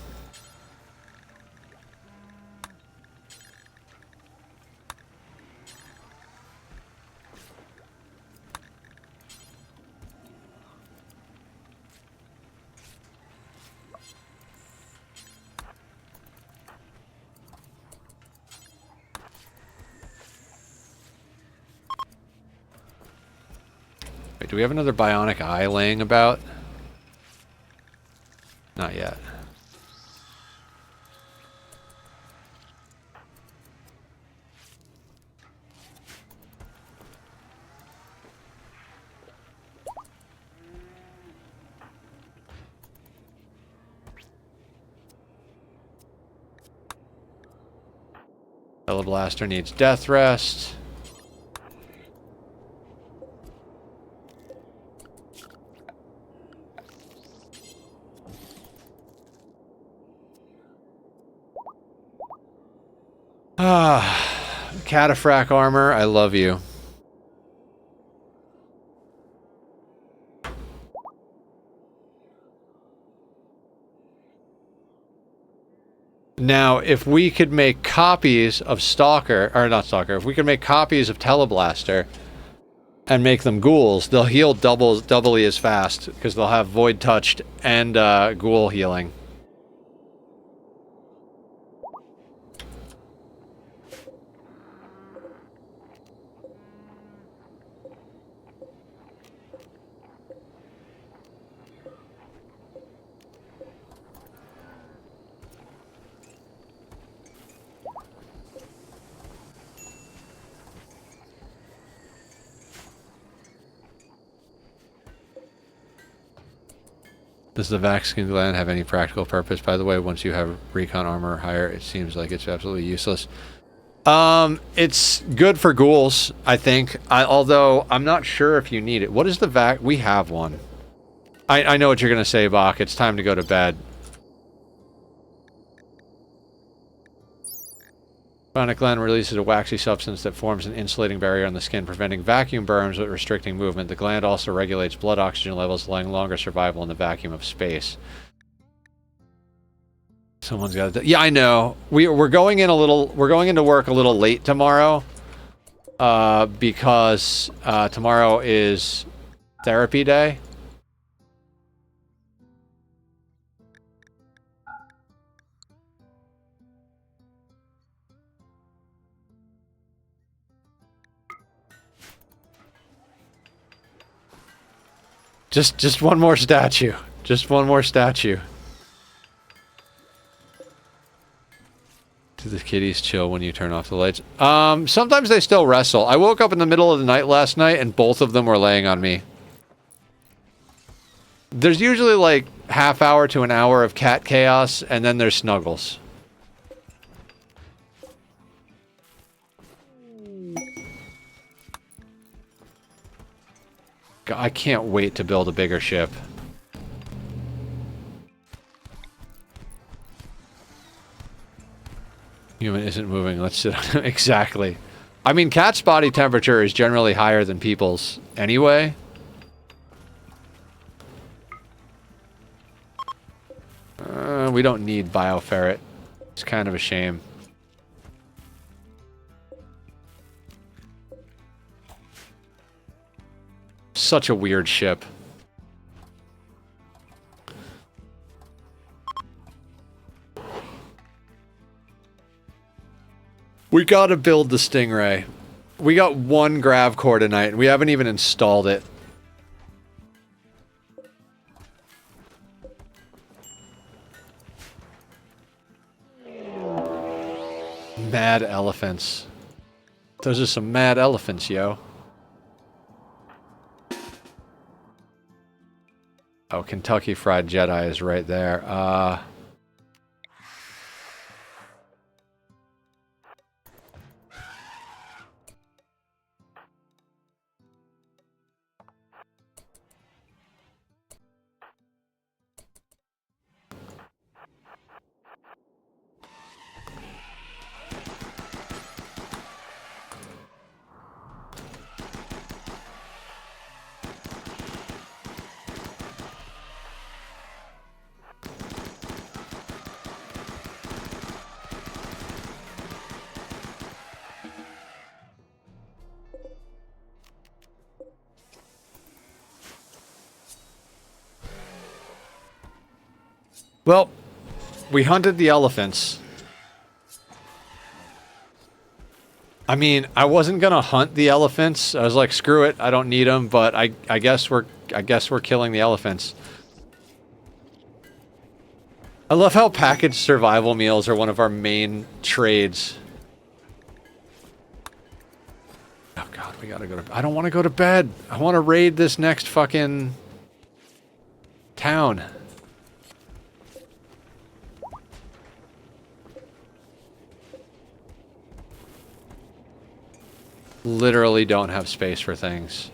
Wait, do we have another bionic eye laying about? Not yet. Teleblaster needs death rest. Cataphract armor, I love you. Now, if we could make copies of Stalker, or not Stalker, if we could make copies of Teleblaster and make them ghouls, they'll heal doubly as fast, because they'll have Void Touched and ghoul healing. Does the vaccine gland have any practical purpose? By the way, once you have recon armor or higher, it seems like it's absolutely useless. It's good for ghouls, I think. Although, I'm not sure if you need it. What is the vac? We have one. I know what you're going to say, Bach. It's time to go to bed. Bionic gland releases a waxy substance that forms an insulating barrier on the skin, preventing vacuum burns but restricting movement. The gland also regulates blood oxygen levels, allowing longer survival in the vacuum of space. Someone's got to... Yeah, I know. We're going in a little... We're going into work a little late tomorrow. Because tomorrow is therapy day. Just one more statue. Just one more statue. Do the kitties chill when you turn off the lights? Sometimes they still wrestle. I woke up in the middle of the night last night and both of them were laying on me. There's usually like half hour to an hour of cat chaos, and then there's snuggles. God, I can't wait to build a bigger ship. Human isn't moving. Let's sit on exactly. I mean, cat's body temperature is generally higher than people's anyway. We don't need bioferret. It's kind of a shame. Such a weird ship. We gotta build the Stingray. We got one grav core tonight, and we haven't even installed it. Mad elephants. Those are some mad elephants, yo. Oh, Kentucky Fried Jedi is right there. Well, we hunted the elephants. I mean, I wasn't gonna hunt the elephants. I was like, screw it, I don't need them. But I guess we're killing the elephants. I love how packaged survival meals are one of our main trades. Oh god, we gotta go to. I don't want to go to bed. I want to raid this next fucking town. Literally don't have space for things.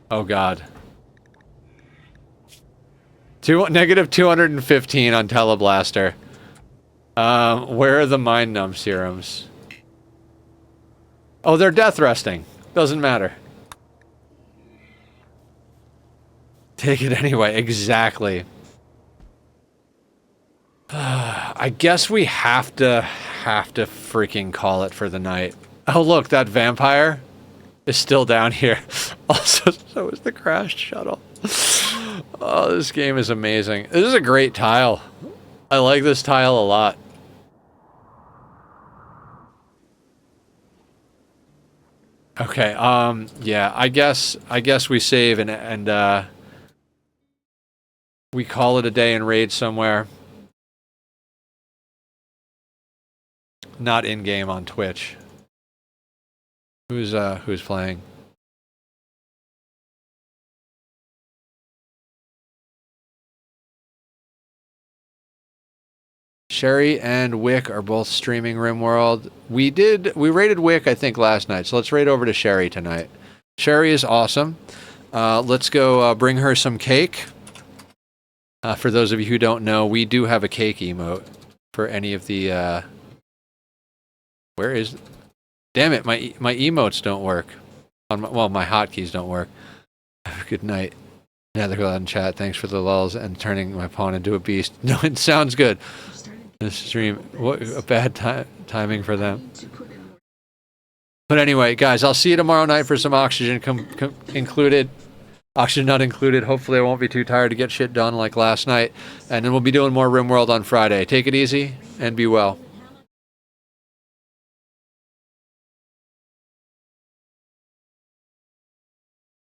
Oh god. Negative 215 on Teleblaster. Where are the mind numb serums? Oh, they're death resting. Doesn't matter. Take it anyway, exactly. I guess we have to freaking call it for the night. Oh look, that vampire is still down here. Also, so is the crashed shuttle. Oh, this game is amazing. This is a great tile. I like this tile a lot. Okay, yeah, I guess we save and we call it a day and raid somewhere. Not in-game on Twitch. Who's playing? Sherry and Wick are both streaming Rimworld. We raided Wick, I think, last night, so let's raid over to Sherry tonight. Sherry is awesome. Let's go bring her some cake. For those of you who don't know, we do have a cake emote for any of the, where is... Damn it, my emotes don't work. Well, my hotkeys don't work. Good night. Another go out and chat. Thanks for the lulls and turning my pawn into a beast. No, it sounds good. This stream, what a bad timing for them. But anyway, guys, I'll see you tomorrow night for some oxygen included. Oxygen not included. Hopefully I won't be too tired to get shit done like last night. And then we'll be doing more Rimworld on Friday. Take it easy and be well.